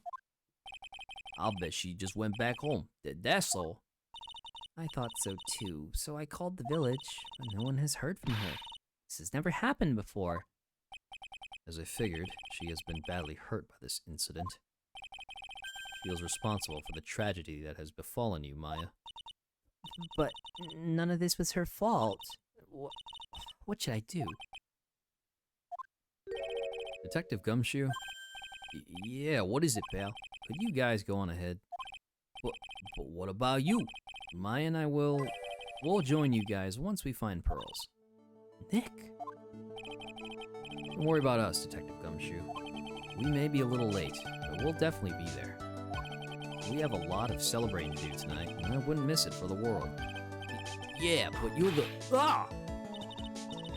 I'll bet she just went back home. That's all. I thought so too, so I called the village, but no one has heard from her. This has never happened before. As I figured, she has been badly hurt by this incident. She feels responsible for the tragedy that has befallen you, Maya. But none of this was her fault. What should I do? Detective Gumshoe? Yeah, what is it, pal? Could you guys go on ahead? But what about you? Maya and I we'll join you guys once we find pearls. Nick? Don't worry about us, Detective Gumshoe. We may be a little late, but we'll definitely be there. We have a lot of celebrating to do tonight, and I wouldn't miss it for the world. Yeah, but you're the... Ah!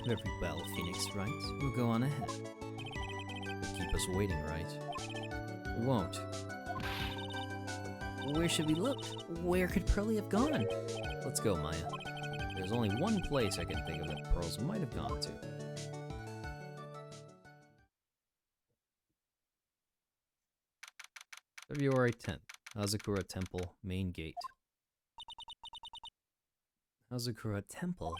Very well, Phoenix Wright. We'll go on ahead. Keep us waiting, right? We won't. Where should we look? Where could Pearly have gone? Let's go, Maya. There's only one place I can think of that pearls might have gone to. February 10th, Hazakura Temple, main gate. Hazakura Temple?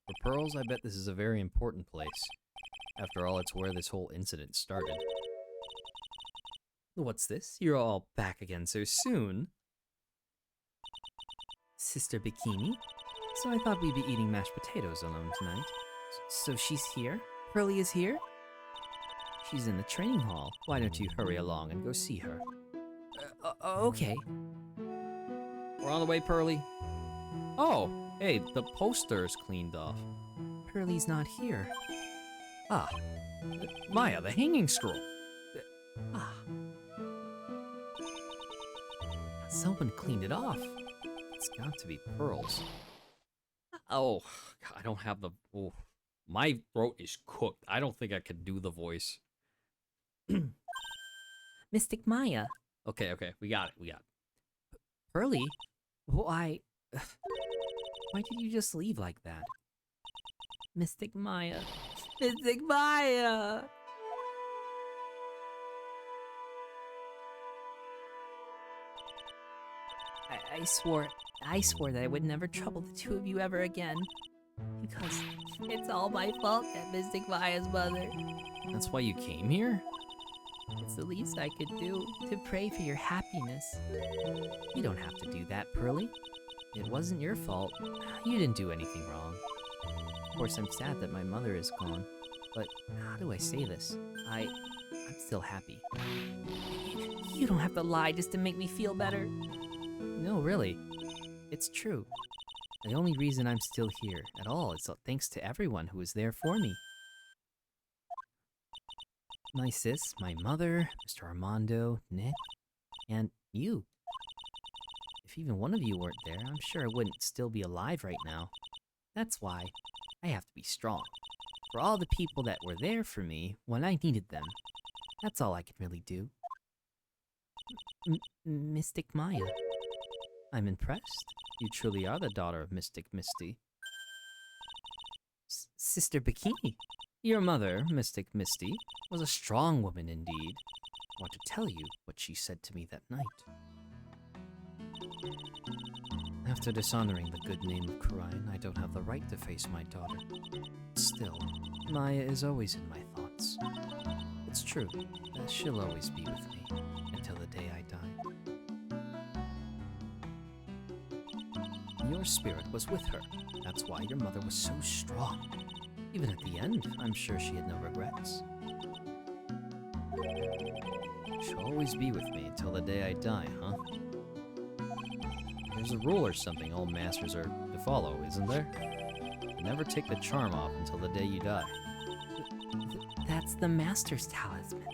For pearls, I bet this is a very important place. After all, it's where this whole incident started. What's this? You're all back again so soon. Sister Bikini? So I thought we'd be eating mashed potatoes alone tonight. So she's here? Pearly is here? She's in the training hall. Why don't you hurry along and go see her? Okay. We're on the way, Pearly. Oh, hey, the poster's cleaned off. Pearly's not here. Ah, Maya, the hanging scroll. Someone cleaned it off. It's got to be pearls. Oh, I don't have the... Oh, my throat is cooked. I don't think I could do the voice. Mystic Maya. Okay, we got it. Pearly? Why... Why did you just leave like that? Mystic Maya. Mystic Maya! I swore that I would never trouble the two of you ever again. Because it's all my fault that Mystic Maya's mother. That's why you came here? It's the least I could do to pray for your happiness. You don't have to do that, Pearly. It wasn't your fault. You didn't do anything wrong. Of course, I'm sad that my mother is gone. But how do I say this? I'm still happy. You don't have to lie just to make me feel better. No, really. It's true. The only reason I'm still here at all is thanks to everyone who was there for me. My sis, my mother, Mr. Armando, Nick, and you. If even one of you weren't there, I'm sure I wouldn't still be alive right now. That's why I have to be strong. For all the people that were there for me when I needed them. That's all I can really do. Mystic Maya. I'm impressed. You truly are the daughter of Mystic Misty. Sister Bikini. Your mother, Mystic Misty, was a strong woman indeed. I want to tell you what she said to me that night. After dishonoring the good name of Kurine, I don't have the right to face my daughter. Still, Maya is always in my thoughts. It's true, she'll always be with me until the day I die. Your spirit was with her. That's why your mother was so strong. Even at the end, I'm sure she had no regrets. She'll always be with me until the day I die, huh? There's a rule or something all masters are to follow, isn't there? You never take the charm off until the day you die. That's the Master's talisman.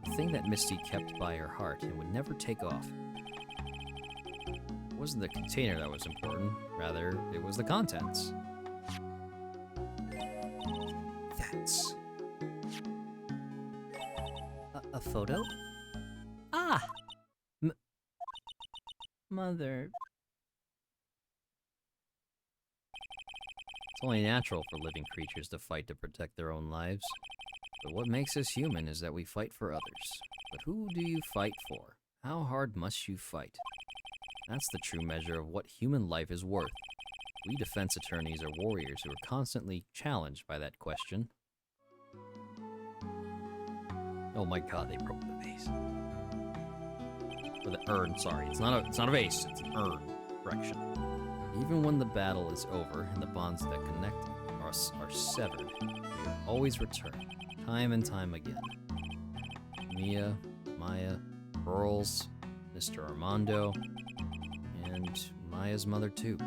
The thing that Misty kept by her heart and would never take off. It wasn't the container that was important, rather, it was the contents. That's... A photo? Ah! Mother... It's only natural for living creatures to fight to protect their own lives. But what makes us human is that we fight for others. But who do you fight for? How hard must you fight? That's the true measure of what human life is worth. We defense attorneys are warriors who are constantly challenged by that question. Oh my god, they broke the vase. Or the urn, sorry. It's not a vase, it's an urn. Correction. Even when the battle is over and the bonds that connect are severed, we always return, time and time again. Mia, Maya, Pearls, Mr. Armando, and Maya's mother too.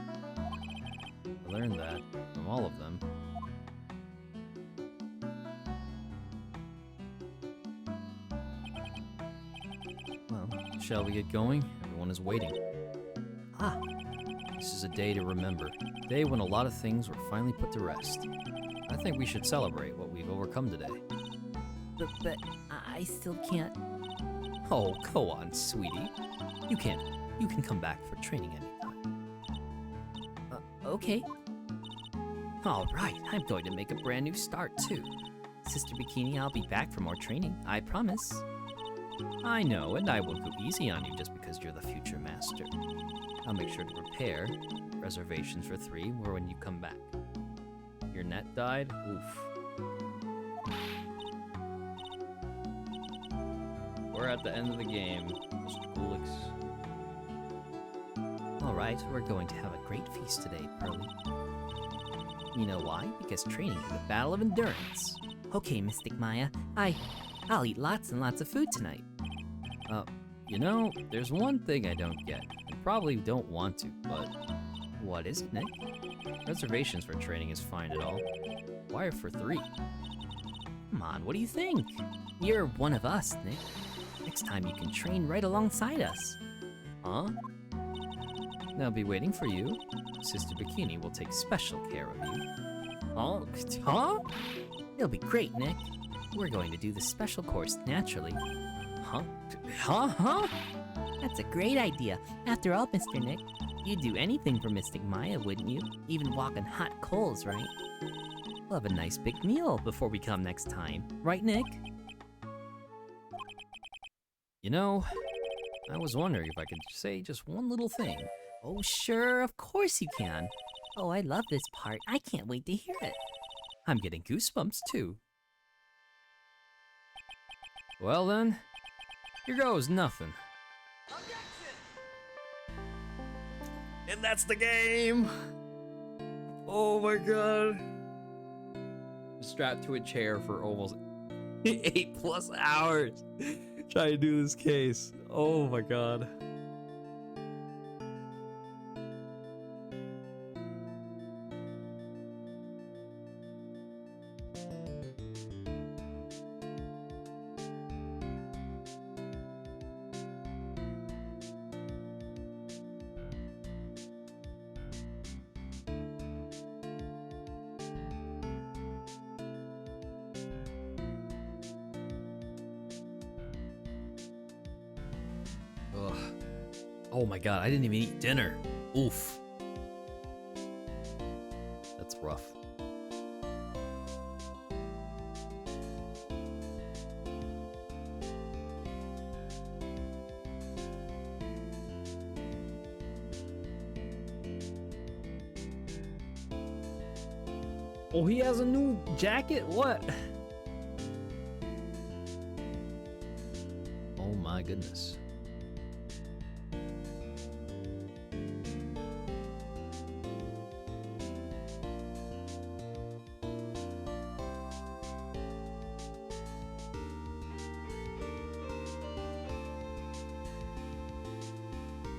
I learned that from all of them. Well, shall we get going? Everyone is waiting. Ah, This is a day to remember. A day when a lot of things were finally put to rest. I think we should celebrate what we've overcome today. but I still can't... Oh, go on, sweetie. You can come back for training anytime. Okay. Alright, I'm going to make a brand new start, too. Sister Bikini, I'll be back for more training, I promise. I know, and I won't go easy on you just because you're the future master. I'll make sure to prepare reservations for 3 or when you come back. Your net died? Oof. We're at the end of the game, Mr. Gulix. Alright, we're going to have a great feast today, Pearly. You know why? Because training is a battle of endurance. Okay, Mystic Maya, I'll eat lots and lots of food tonight. You know, there's one thing I don't get, and probably don't want to, but What is it, Nick? reservations for training is fine and all. Why for 3? Come on, what do you think? You're one of us, Nick. Next time you can train right alongside us. Huh? They'll be waiting for you. Sister Bikini will take special care of you. Oh, huh? It'll be great, Nick. We're going to do the special course naturally. Huh? Huh? That's a great idea. After all, Mr. Nick, you'd do anything for Mystic Maya, wouldn't you? Even walk on hot coals, right? We'll have a nice big meal before we come next time. Right, Nick? You know, I was wondering if I could say just one little thing. Oh, sure, of course you can. Oh, I love this part. I can't wait to hear it. I'm getting goosebumps too. Well then, here goes nothing. And that's the game! Oh my god. Strapped to a chair for almost 8+ hours trying to do this case. Oh my god. Ugh. Oh my god, I didn't even eat dinner. Oof. That's rough. Oh, he has a new jacket? What? Oh my goodness.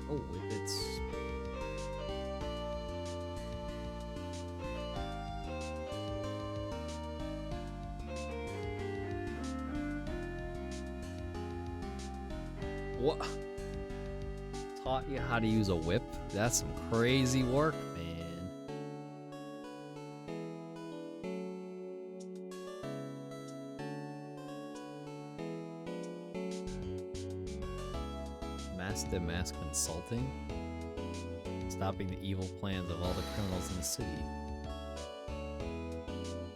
Oh, it's... What? Taught you how to use a whip? That's some crazy work, man. Master Mass Consulting? Stopping the evil plans of all the criminals in the city.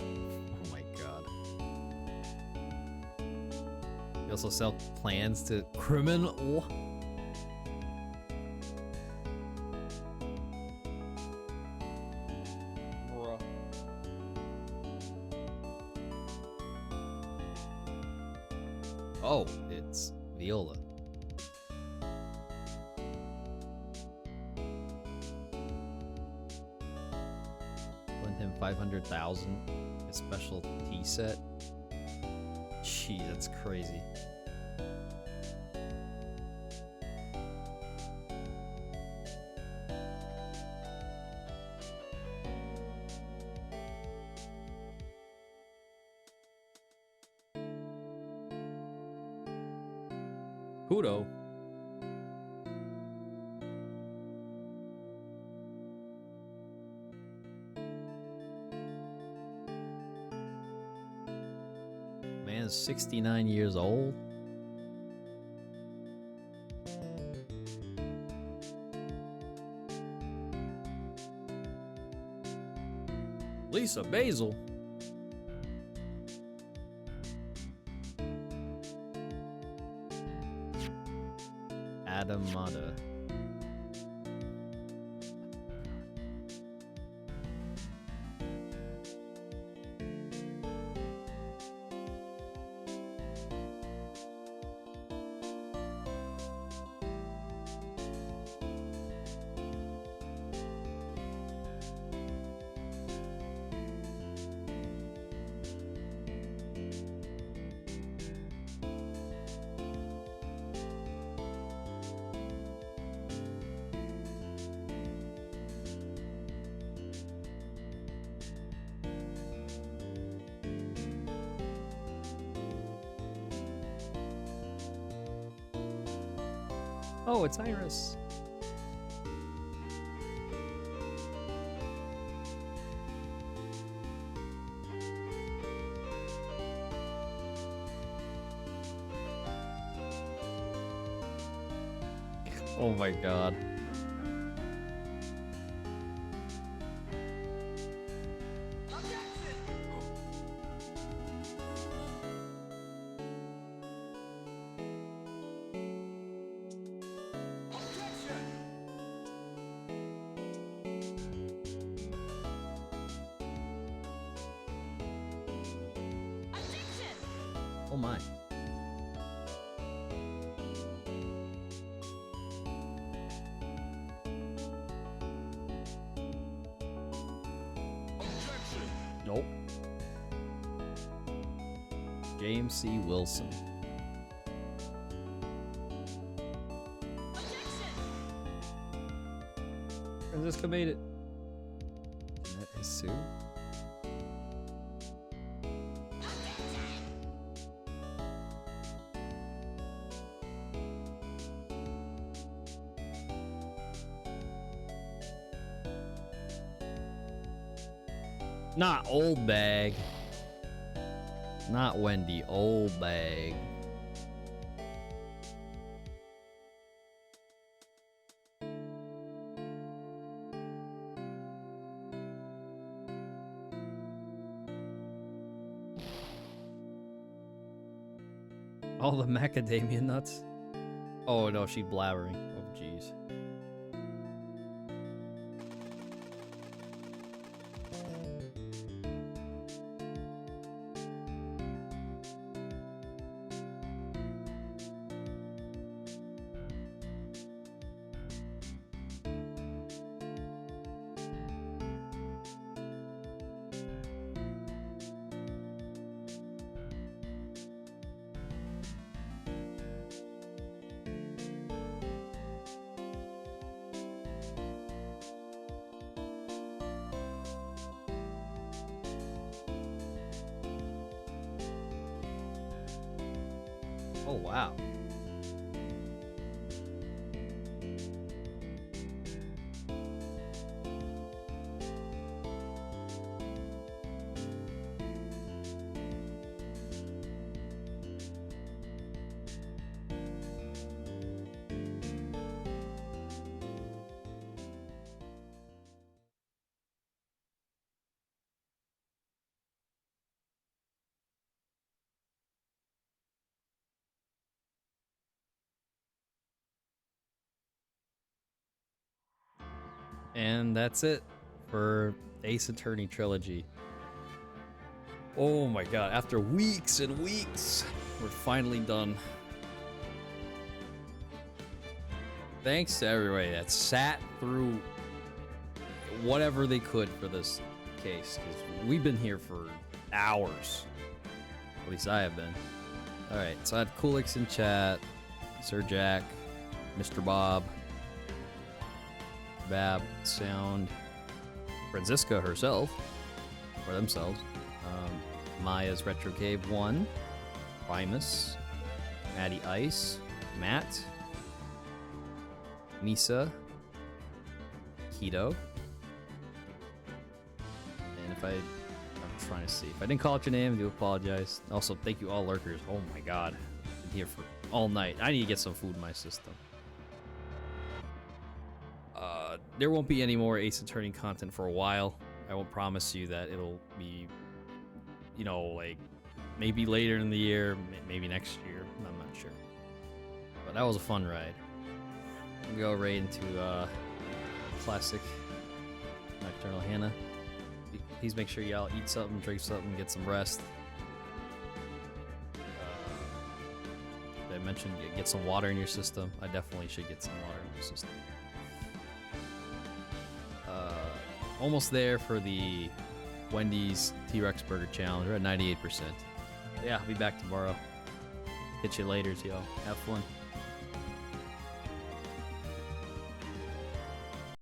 Oh my god. You also sell plans to criminal. Bruh. Oh, it's Viola. Lend him 500,000. A special tea set. Gee, that's crazy. Kudo. Man is 69 years old. Lisa Basil. Adamada. Oh, it's Iris. Oh my god. Oh my. Nope. James C. Wilson. Francisco made it. That is Sue. Not old bag. Not Wendy, old bag. All the macadamia nuts. Oh no, she's blabbering. Oh jeez. Oh wow. And that's it for Ace Attorney Trilogy. Oh my god, after weeks and weeks, we're finally done. Thanks to everybody that sat through whatever they could for this case, because we've been here for hours. At least I have been. Alright, so I had Coolix in chat, Sir Jack, Mr. Bob, Bab, Sound, Franziska herself, or themselves, Maya's Retro Cave 1, Primus, Maddie Ice, Matt, Misa, Keto, and I'm trying to see. If I didn't call out your name, I do apologize. Also, thank you all lurkers. Oh my god. Been here for all night. I need to get some food in my system. There won't be any more Ace Attorney content for a while. I won't promise you that it'll be, you know, like, maybe later in the year, maybe next year. I'm not sure. But that was a fun ride. We'll go right into classic Nocturnal Hannah. Please make sure y'all eat something, drink something, get some rest. Did I mention get some water in your system? I definitely should get some water in your system. Almost there for the Wendy's T-Rex Burger Challenge. We're at 98%. Yeah, I'll be back tomorrow. Hit you later, y'all. Have fun.